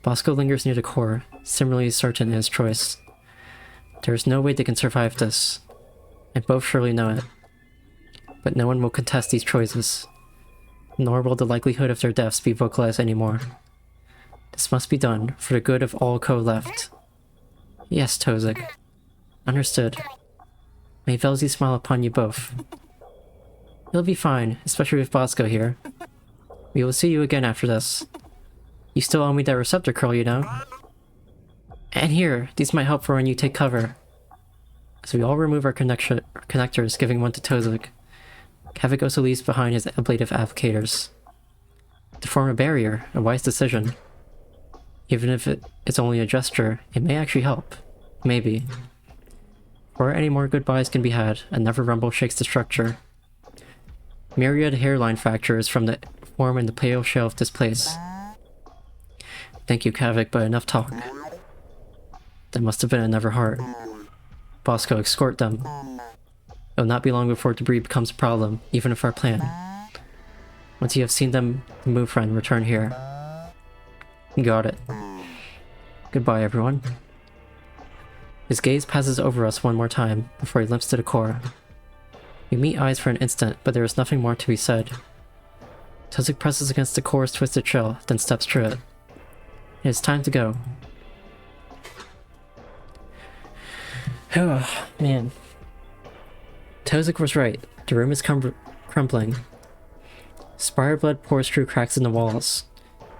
Bosco lingers near the core, similarly certain in his choice. There is no way they can survive this, and both surely know it. But no one will contest these choices, nor will the likelihood of their deaths be vocalized anymore. This must be done for the good of all Ko left. Yes, Tozik. Understood. May Velzy smile upon you both. You'll be fine, especially with Bosco here. We will see you again after this. You still owe me that receptor curl, you know? And here, these might help for when you take cover. As we all remove our connectors, giving one to Tozik, Kavik also leaves behind his ablative applicators. To form a barrier, a wise decision. Even if it's only a gesture, it may actually help. Maybe. Before any more goodbyes can be had, another rumble shakes the structure. Myriad hairline fractures from the form in the pale shell of this place. Thank you, Kavik, but enough talk. There must have been another heart. Bosco, escort them. It will not be long before debris becomes a problem, even if our plan. Once you have seen them, move friend, return here. Got it. Goodbye, everyone. His gaze passes over us one more time, before he limps to the core. We meet eyes for an instant, but there is nothing more to be said. Tozik presses against the core's twisted shell, then steps through it. It is time to go. Oh, man. Tozik was right. The room is crumbling. Spire blood pours through cracks in the walls,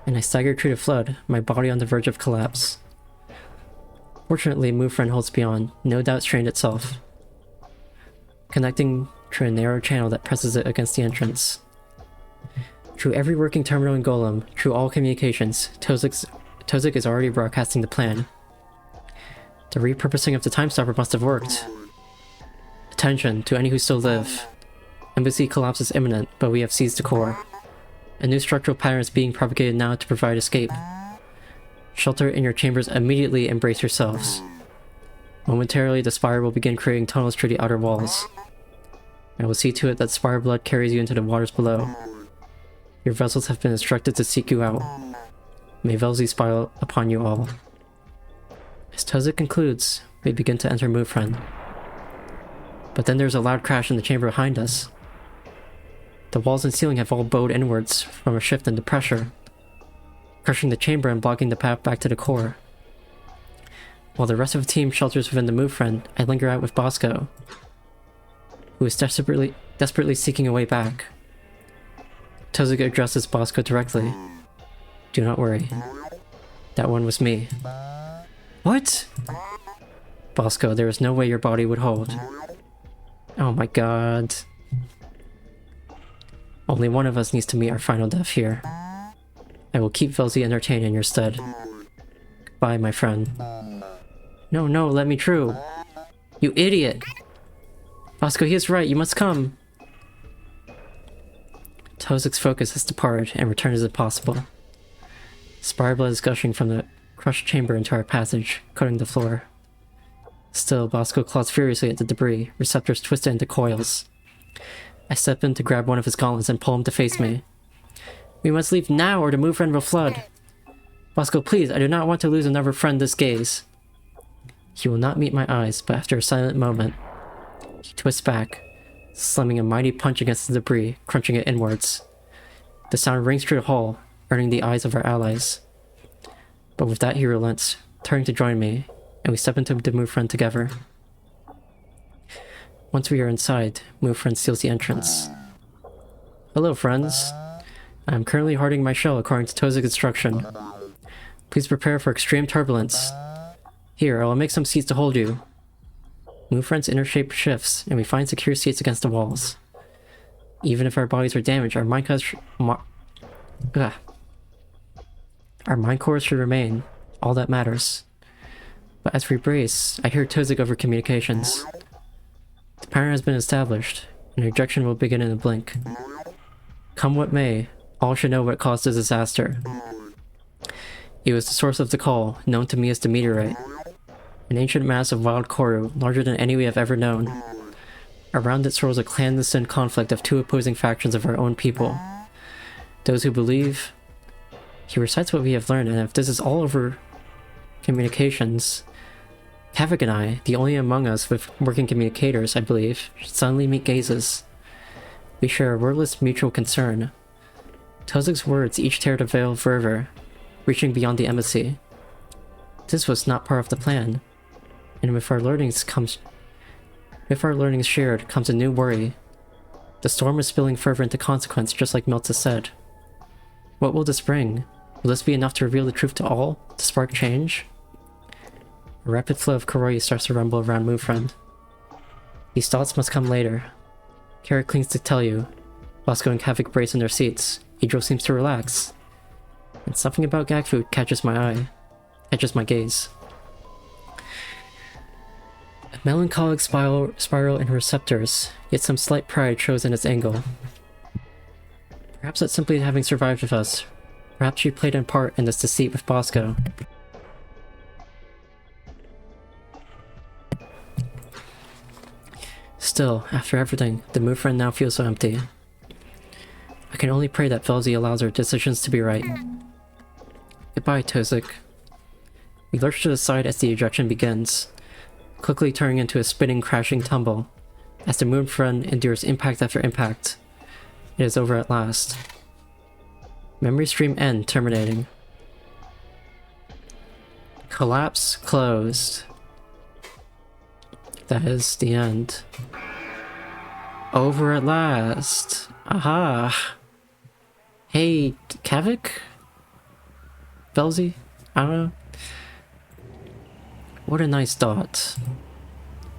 and I stagger through the flood, my body on the verge of collapse. Fortunately, Mufren holds beyond, no doubt strained itself, connecting through a narrow channel that presses it against the entrance. Through every working terminal and golem, through all communications, Tozik's Tozik is already broadcasting the plan. The repurposing of the time stopper must have worked. Attention to any who still live. Embassy collapse is imminent, but we have seized the core. A new structural pattern is being propagated now to provide escape. Shelter in your chambers immediately and brace yourselves. Momentarily, the spire will begin creating tunnels through the outer walls. I will see to it that spire blood carries you into the waters below. Your vessels have been instructed to seek you out. May Velzy smile upon you all. As Tozik concludes, we begin to enter Mufren. But then there's a loud crash in the chamber behind us. The walls and ceiling have all bowed inwards from a shift in the pressure, crushing the chamber and blocking the path back to the core. While the rest of the team shelters within the Mufren, I linger out with Bosco, who is desperately seeking a way back. Tozik addresses Bosco directly. Do not worry. That one was me. What? Bosco, there is no way your body would hold. Oh my god. Only one of us needs to meet our final death here. I will keep Velzy entertained in your stead. Goodbye, my friend. No, no, let me through. You idiot! Bosco, he is right, you must come! Tozik's focus has departed and returned as impossible. Spire blood is gushing from the crushed chamber into our passage, coating the floor. Still, Bosco claws furiously at the debris, receptors twisted into coils. I step in to grab one of his gauntlets and pull him to face me. We must leave now or the Mufren will flood. Bosco, please, I do not want to lose another friend this gaze. He will not meet my eyes, but after a silent moment, he twists back, slamming a mighty punch against the debris, crunching it inwards. The sound rings through the hall, earning the eyes of our allies. But with that he relents, turning to join me, and we step into the Mufren together. Once we are inside, Mufren seals the entrance. Hello, friends. I am currently hardening my shell according to Tozik's instruction. Please prepare for extreme turbulence. Here, I will make some seats to hold you. Mufren's inner shape shifts, and we find secure seats against the walls. Even if our bodies are damaged, our mind cores should remain, all that matters. But as we brace, I hear Tozik over communications. The pattern has been established, and ejection will begin in a blink. Come what may, all should know what caused the disaster. It was the source of the call, known to me as the meteorite. An ancient mass of wild corru, larger than any we have ever known. Around it swirls a clandestine conflict of two opposing factions of our own people. Those who believe... He recites what we have learned, and if this is all over communications, Kavik and I, the only among us with working communicators, I believe, should suddenly meet gazes. We share a wordless mutual concern. Tozik's words each tear the veil further, reaching beyond the embassy. This was not part of the plan, and with our learnings shared comes a new worry. The storm is spilling further into consequence, just like Milta said. What will this bring? Will this be enough to reveal the truth to all, to spark change? A rapid flow of Koroi starts to rumble around Mufren. These thoughts must come later. Carrot clings to tell you. Bosco and Kavik brace in their seats. Idro seems to relax. And something about gag food catches my gaze. A melancholic spiral in her receptors, yet some slight pride shows in its angle. Perhaps that's simply having survived with us. Perhaps she played a part in this deceit with Bosco. Still, after everything, the Mufren now feels so empty. I can only pray that Velzy allows our decisions to be right. Goodbye, Tozik. We lurch to the side as the ejection begins, quickly turning into a spinning, crashing tumble. As the Mufren endures impact after impact, it is over at last. Memory stream end, terminating. Collapse closed. That is the end. Over at last. Aha. Hey, Kavik? Velzy? I don't know. What a nice dot.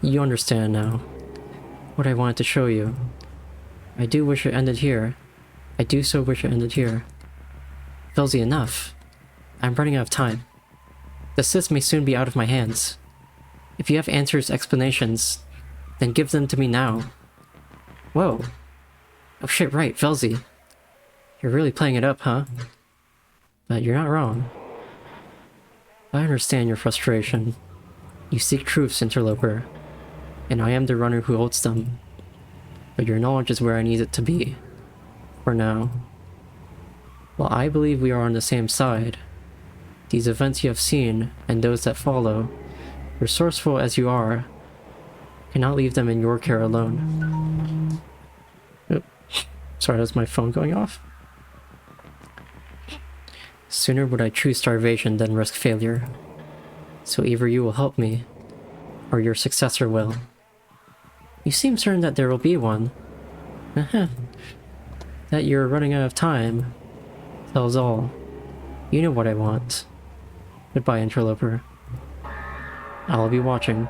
You understand now. What I wanted to show you. I do wish it ended here. I do so wish it ended here. Velzy, enough. I'm running out of time. The cyst may soon be out of my hands. If you have answers, explanations, then give them to me now. Whoa. Oh shit, right, Velzy. You're really playing it up, huh? But you're not wrong. I understand your frustration. You seek truths, interloper, and I am the runner who holds them. But your knowledge is where I need it to be. For now. While I believe we are on the same side, these events you have seen, and those that follow, resourceful as you are, cannot leave them in your care alone. Oop. Sorry, that's my phone going off. Sooner would I choose starvation than risk failure. So either you will help me, or your successor will. You seem certain that there will be one. That you're running out of time tells all. You know what I want. Goodbye, interloper. I'll be watching.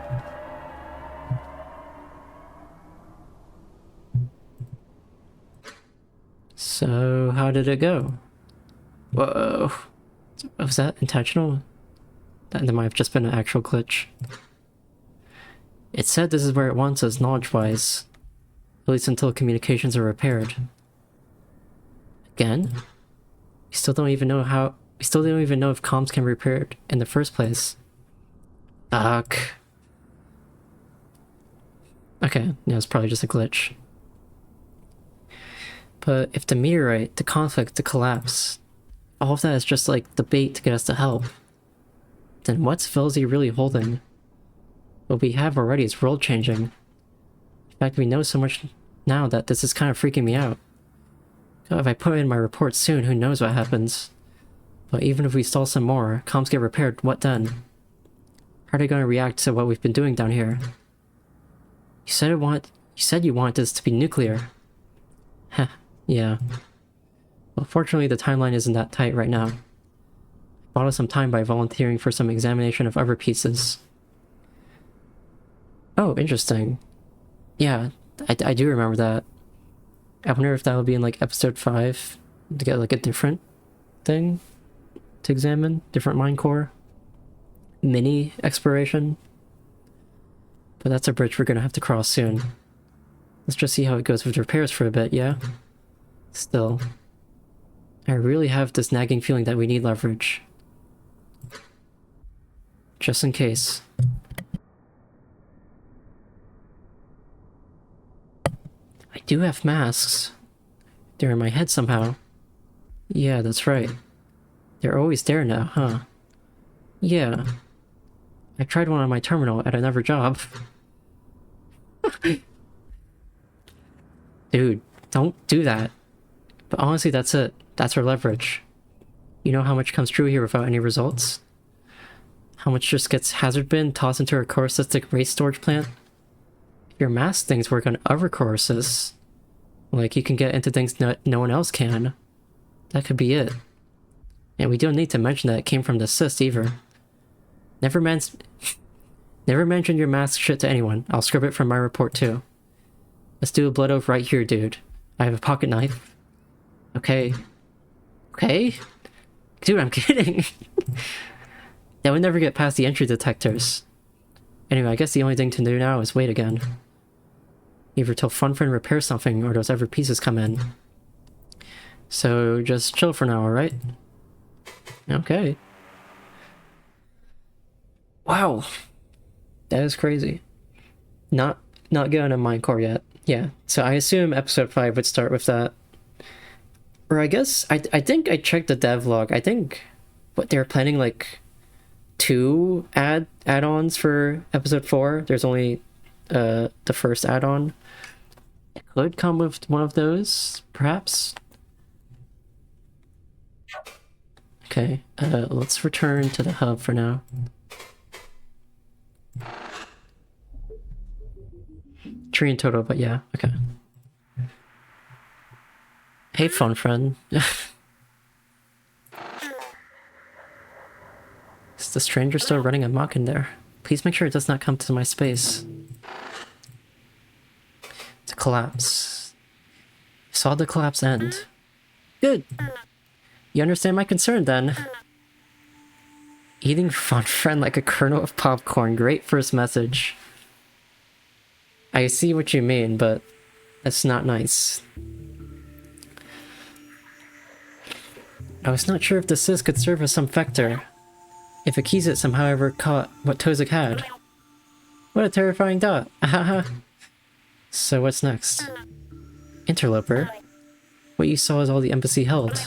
So, how did it go? Whoa. Was that intentional? That might have just been an actual glitch. It said this is where it wants us, knowledge-wise. At least until communications are repaired. Again? We still don't even know if comms can be repaired in the first place. Fuck. Okay, yeah, it's probably just a glitch. But if the meteorite, the conflict, the collapse, all of that is just like the bait to get us to help, then what's Velzy really holding? What we have already is world-changing. In fact, we know so much now that this is kind of freaking me out. If I put in my report soon, who knows what happens. But even if we stall some more, comms get repaired, what then? How are they going to react to what we've been doing down here? You said you want this to be nuclear. Heh, yeah. Well, fortunately the timeline isn't that tight right now. I bought us some time by volunteering for some examination of other pieces. Oh, interesting. Yeah, I do remember that. I wonder if that would be in like episode 5 to get like a different thing to examine, different mine core, mini exploration. But that's a bridge we're gonna have to cross soon. Let's just see how it goes with repairs for a bit, yeah? Still, I really have this nagging feeling that we need leverage. Just in case. I do have masks. They're in my head somehow. Yeah, that's right. They're always there now, huh? Yeah. I tried one on my terminal at another job. Dude, don't do that. But honestly, that's it. That's our leverage. You know how much comes through here without any results? How much just gets hazard bin tossed into our corusistic waste storage plant? Your mask things work on other coruses. Like, you can get into things no one else can. That could be it. And we don't need to mention that it came from the cyst either. Never mention your mask shit to anyone. I'll scrub it from my report too. Let's do a blood oath right here, dude. I have a pocket knife. Okay. Okay? Dude, I'm kidding. That would never get past the entry detectors. Anyway, I guess the only thing to do now is wait again. Either till Funfriend repairs something or those other pieces come in. So just chill for now, alright? Okay. Wow. That is crazy. Not getting a mine core yet. Yeah, so I assume episode 5 would start with that. Or I guess, I think I checked the devlog. I think what they're planning like 2 add-ons for episode 4. There's only the first add-on. It could come with one of those, perhaps. Okay, let's return to the hub for now. 3 in total, but yeah, okay. Hey, fun friend. Is the stranger still running amok in there? Please make sure it does not come to my space. It's a collapse. Saw the collapse end. Good. You understand my concern then? Eating fun friend like a kernel of popcorn. Great first message. I see what you mean, but that's not nice. I was not sure if the cyst could serve as some vector. If Akizet somehow ever caught what Tozik had. What a terrifying thought. Ahaha. So what's next? Interloper. What you saw is all the embassy held.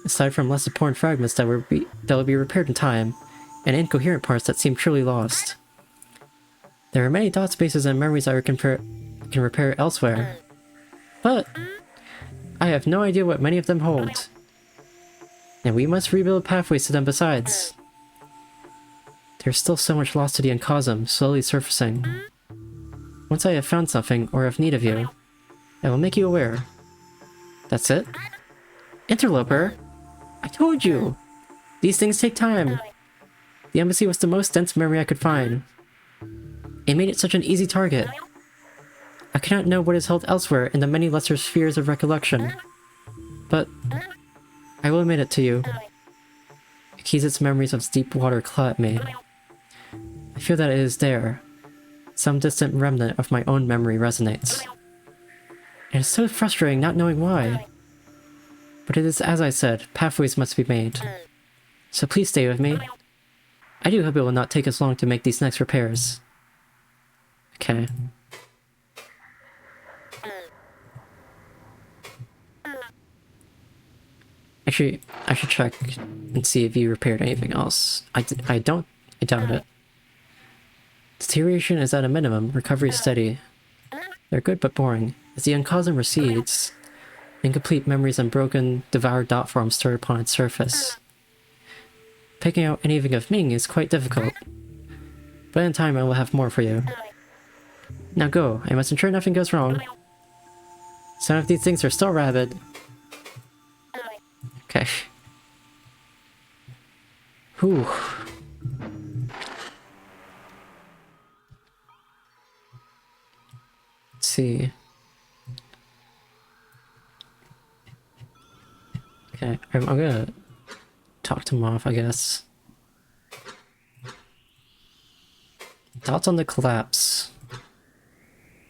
Aside from less important fragments that will be repaired in time, and incoherent parts that seem truly lost. There are many thought spaces and memories I can repair elsewhere. But I have no idea what many of them hold. And we must rebuild pathways to them besides. There's still so much lost to the Uncosm, slowly surfacing. Once I have found something, or have need of you, I will make you aware. That's it? Interloper! I told you! These things take time! The embassy was the most dense memory I could find. It made it such an easy target. I cannot know what is held elsewhere in the many lesser spheres of recollection. But I will admit it to you. Akizet's memories of deep water claw at me. I feel that it is there. Some distant remnant of my own memory resonates. It is so frustrating not knowing why. But it is as I said, pathways must be made. So please stay with me. I do hope it will not take us long to make these next repairs. Okay. Actually, I should check and see if you repaired anything else. I doubt it. Deterioration is at a minimum, recovery is steady. They're good but boring. As the Uncosm recedes, incomplete memories and broken, devoured dot forms stir upon its surface. Picking out anything of meaning is quite difficult. But in time I will have more for you. Now go, I must ensure nothing goes wrong. Some of these things are still rabid. Okay. Whew. Let's see. Okay, I'm gonna talk to Moth, I guess. Thoughts on the collapse?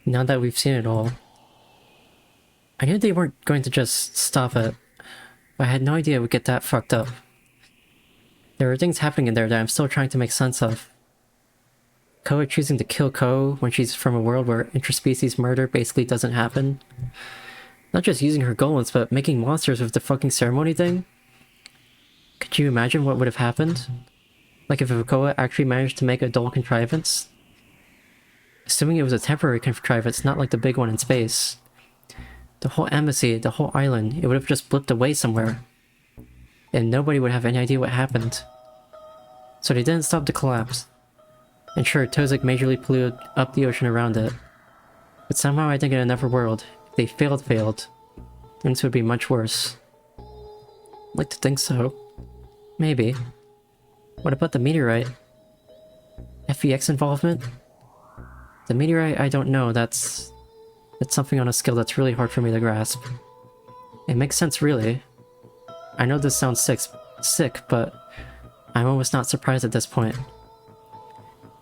Now that we've seen it all. I knew they weren't going to just stop it, but I had no idea it would get that fucked up. There are things happening in there that I'm still trying to make sense of. Koa choosing to kill Ko when she's from a world where interspecies murder basically doesn't happen. Not just using her golems, but making monsters with the fucking ceremony thing. Could you imagine what would have happened? Like if Koa actually managed to make a dull contrivance? Assuming it was a temporary contrivance, not like the big one in space. The whole embassy, the whole island, it would have just blipped away somewhere. And nobody would have any idea what happened. So they didn't stop the collapse. And sure, Tozik majorly polluted up the ocean around it. But somehow I think in another world, if they failed, things would be much worse. I'd like to think so. Maybe. What about the meteorite? FVX involvement? The meteorite, I don't know, that's something on a scale that's really hard for me to grasp. It makes sense, really. I know this sounds sick, but I'm almost not surprised at this point.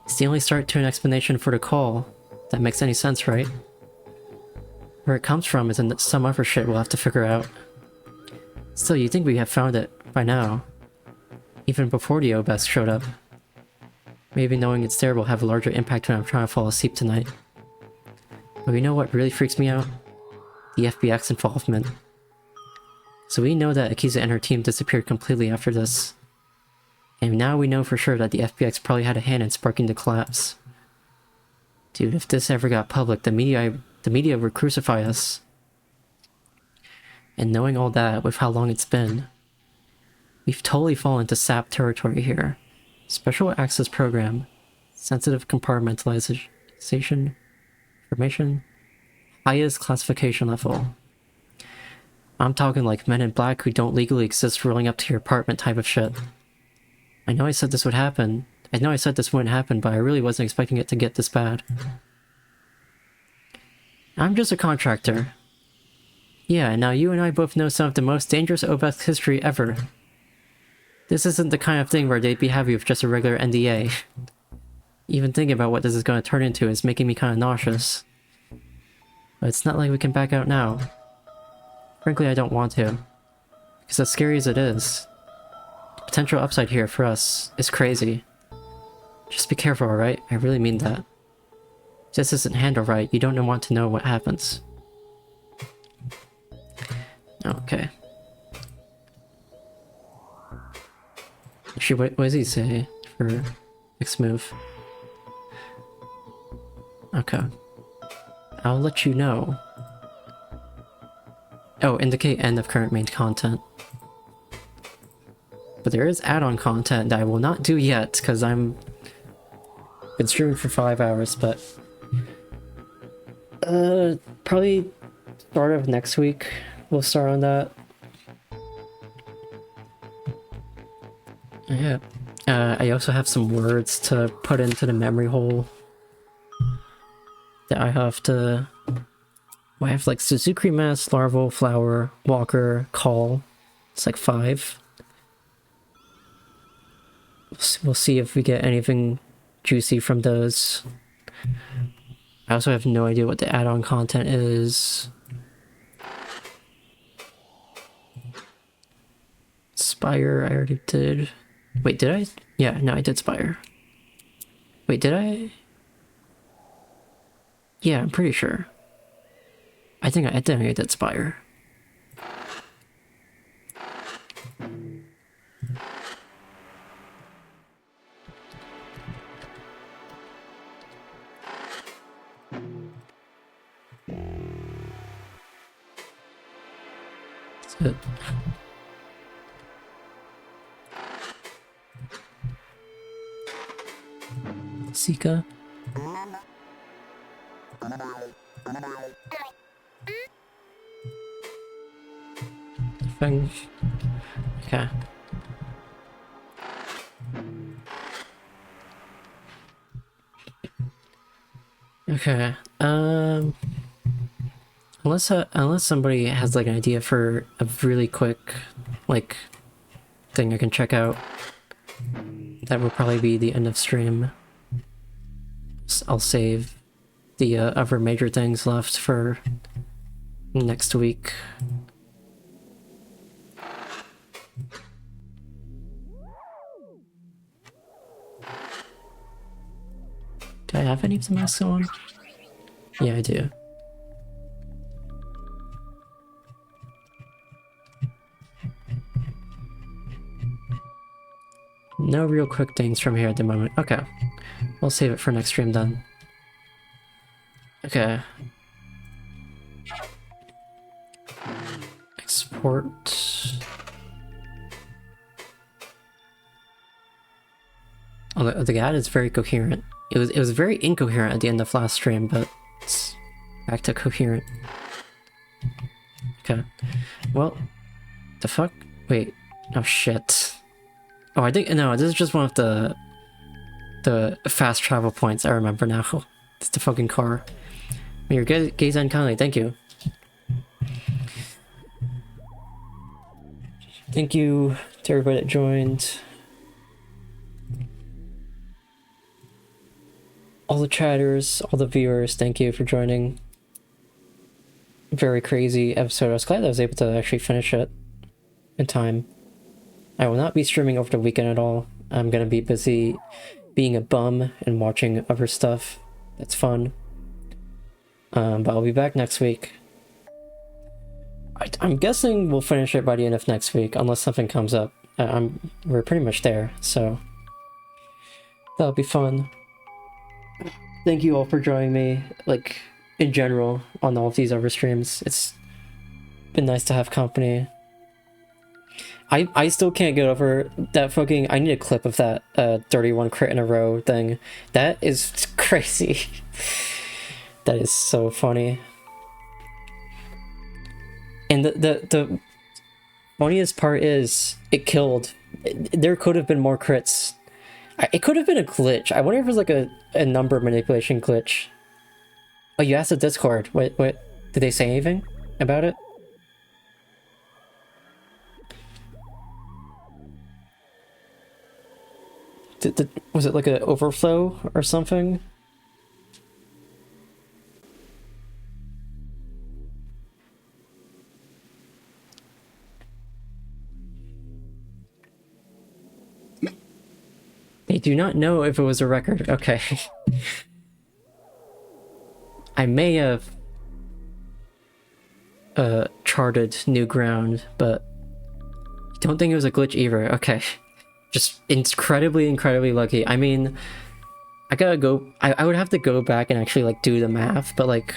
It's the only start to an explanation for the call that makes any sense, right? Where it comes from is in some other shit we'll have to figure out. Still, you'd think we have found it by now. Even before the OBS showed up. Maybe knowing it's there will have a larger impact when I'm trying to fall asleep tonight. But we know what really freaks me out? The FBX involvement. So we know that Akizet and her team disappeared completely after this. And now we know for sure that the FBX probably had a hand in sparking the collapse. Dude, if this ever got public, the media would crucify us. And knowing all that, with how long it's been, we've totally fallen into SAP territory here. Special Access Program, Sensitive Compartmentalization, Information, highest classification level. I'm talking like men in black who don't legally exist rolling up to your apartment type of shit. I know I said this would happen. I know I said this wouldn't happen, but I really wasn't expecting it to get this bad. I'm just a contractor. Yeah, and now you and I both know some of the most dangerous OBS history ever. This isn't the kind of thing where they'd be happy with just a regular NDA. Even thinking about what this is going to turn into is making me kind of nauseous. But it's not like we can back out now. Frankly, I don't want to. Because as scary as it is, the potential upside here for us is crazy. Just be careful, alright? I really mean that. If this isn't handled right, you don't want to know what happens. Okay. Actually, what does he say for next move? Okay. I'll let you know. Oh, indicate end of current main content. But there is add-on content that I will not do yet, because I'm... been streaming for 5 hours, but... probably start of next week, we'll start on that. Yeah. I also have some words to put into the memory hole that I have to... I have like Suzuki Mass, Larval, Flower, Walker, Call. It's like 5. We'll see if we get anything juicy from those. I also have no idea what the add-on content is. Spire, I already did. Wait, did I? Yeah, no, I did Spire. Wait, did I? Yeah, I'm pretty sure. I think I did Spire. That's it. Sika. Thing. Okay. Okay. Unless somebody has like an idea for a really quick like thing I can check out, that would probably be the end of stream. I'll save the other major things left for next week. Do I have any of the masks on? Yeah, I do. No real quick things from here at the moment. Okay. We'll save it for next stream then. Okay. Export. Oh, the ad is very coherent. It was very incoherent at the end of last stream, but it's back to coherent. Okay. Well, the fuck? Wait. Oh shit. Oh, I think no. This is just one of the fast travel points. I remember now. It's the fucking car. Your gaze unkindly. Thank you. Thank you to everybody that joined. All the chatters, all the viewers, thank you for joining. Very crazy episode. I was glad I was able to actually finish it in time. I will not be streaming over the weekend at all. I'm gonna be busy being a bum and watching other stuff. That's fun. But I'll be back next week. I'm guessing we'll finish it by the end of next week, unless something comes up. We're pretty much there, so that'll be fun. Thank you all for joining me, like, in general, on all of these other streams. It's been nice to have company. I still can't get over that fucking... I need a clip of that 31 crit in a row thing. That is crazy. That is so funny. And the funniest part is, it killed. There could have been more crits. It could have been a glitch. I wonder if it was like a number manipulation glitch. Oh, you asked the Discord. What? Did they say anything about it? Was it like an overflow or something? They do not know if it was a record. Okay. I may have charted new ground, but I don't think it was a glitch either. Okay. Just incredibly lucky. I mean, I gotta go. I would have to go back and actually like do the math, but like,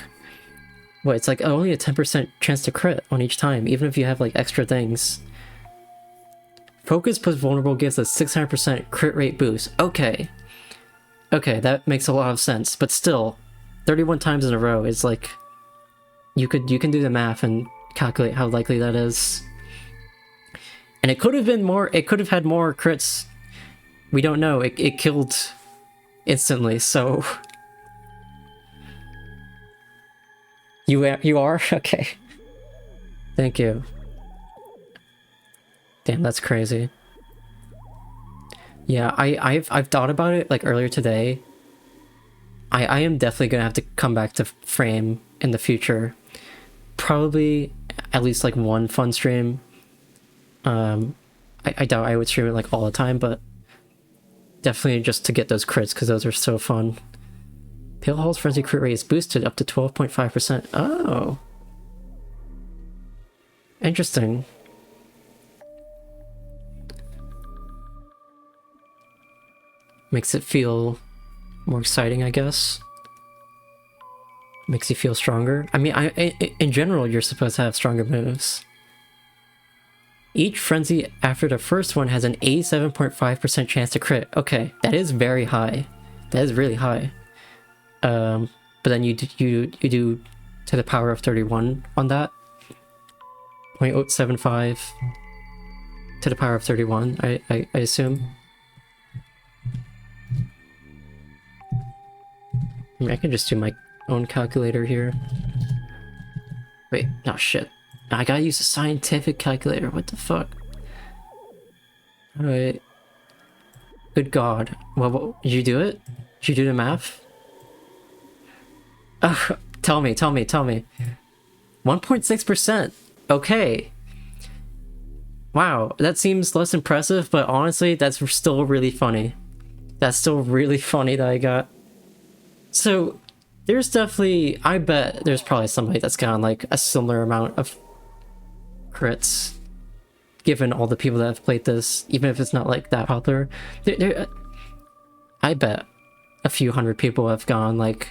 what? It's like only a 10% chance to crit on each time, even if you have like extra things. Focus plus vulnerable gives a 600% crit rate boost. Okay. Okay, that makes a lot of sense, but still, 31 times in a row is like, you can do the math and calculate how likely that is. And it could have been more, it could have had more crits. We don't know. It killed instantly, so... You are? Okay. Thank you. Damn, that's crazy. Yeah, I've thought about it like earlier today. I am definitely gonna have to come back to Frame in the future. Probably at least like one fun stream. I doubt I would stream it like all the time, but definitely just to get those crits because those are so fun. Pale Hall's frenzy crit rate is boosted up to 12.5%. Oh, interesting. Makes it feel more exciting, I guess. Makes you feel stronger. I mean, in general, you're supposed to have stronger moves. Each frenzy after the first one has an 87.5% chance to crit. Okay, that is very high. That is really high. But then you do to the power of 31 on that. 0.075 to the power of 31, I assume. I mean, I can just do my own calculator here. Wait, no shit. I gotta use a scientific calculator. What the fuck? Alright. Good god. Well, did you do it? Did you do the math? Tell me. 1.6%. Okay. Wow, that seems less impressive, but honestly, that's still really funny. That's still really funny that I got. So, there's definitely... I bet there's probably somebody that's gotten like a similar amount of crits, given all the people that have played this, even if it's not like that popular. I bet a few hundred people have gone like...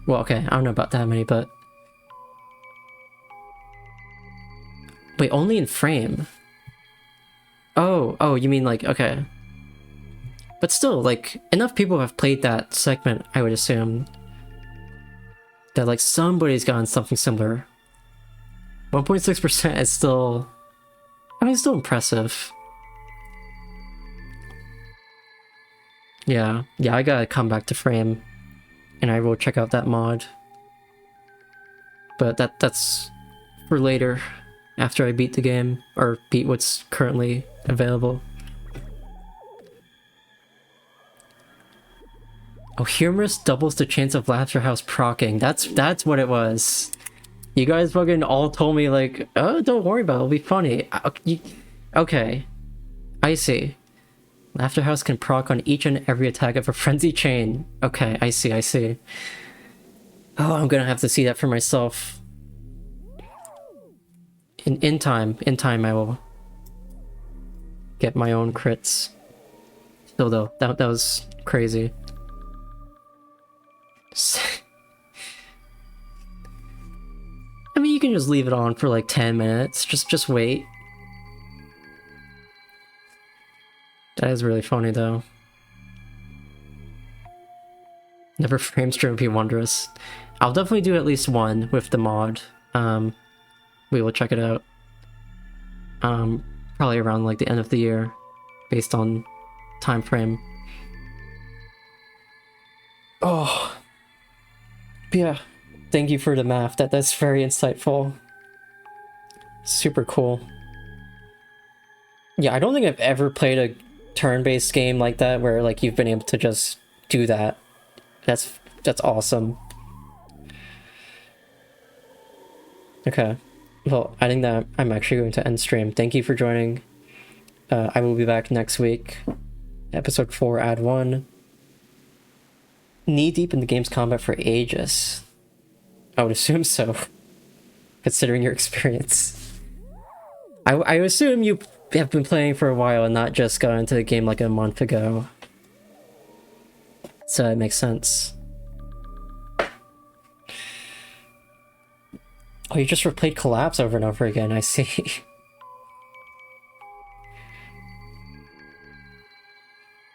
Well, okay, I don't know about that many, but... Wait, only in Frame? Oh, you mean like, okay. But still, like, enough people have played that segment, I would assume, that like somebody's gotten something similar. 1.6% is still... I mean, it's still impressive. Yeah, I gotta come back to Frame, and I will check out that mod. But that's for later, after I beat the game, or beat what's currently available. Oh, humorous doubles the chance of Laughter House proccing. That's what it was. You guys fucking all told me like, oh, don't worry about it, it'll be funny. Okay. I see. Laughter House can proc on each and every attack of a frenzy chain. Okay, I see. Oh, I'm gonna have to see that for myself. In time I will get my own crits. Still though, that was crazy. I mean, you can just leave it on for like 10 minutes. Just wait. That is really funny though. Never frame stream would be wondrous. I'll definitely do at least one with the mod. We will check it out. Probably around like the end of the year, based on time frame. Oh. Yeah. Thank you for the math. That's very insightful. Super cool. Yeah, I don't think I've ever played turn-based game like that where like you've been able to just do that. That's awesome. Okay. Well, I think that I'm actually going to end stream. Thank you for joining. I will be back next week. Episode 4, Ad 1. Knee deep in the game's combat for ages. I would assume so, considering your experience. I assume you have been playing for a while and not just got into the game like a month ago. So it makes sense. Oh, you just replayed Collapse over and over again, I see.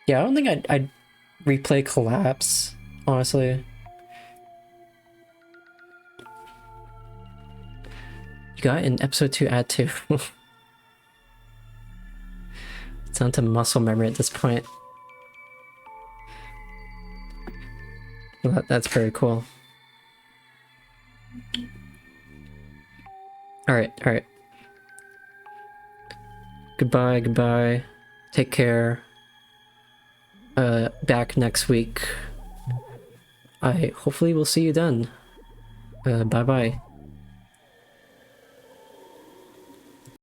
Yeah, I don't think I'd replay Collapse, honestly. You got in episode 2, Ad 2. It's down to muscle memory at this point. Well, that's very cool. Alright. Goodbye, goodbye. Take care. Back next week. I hopefully will see you then. Bye bye.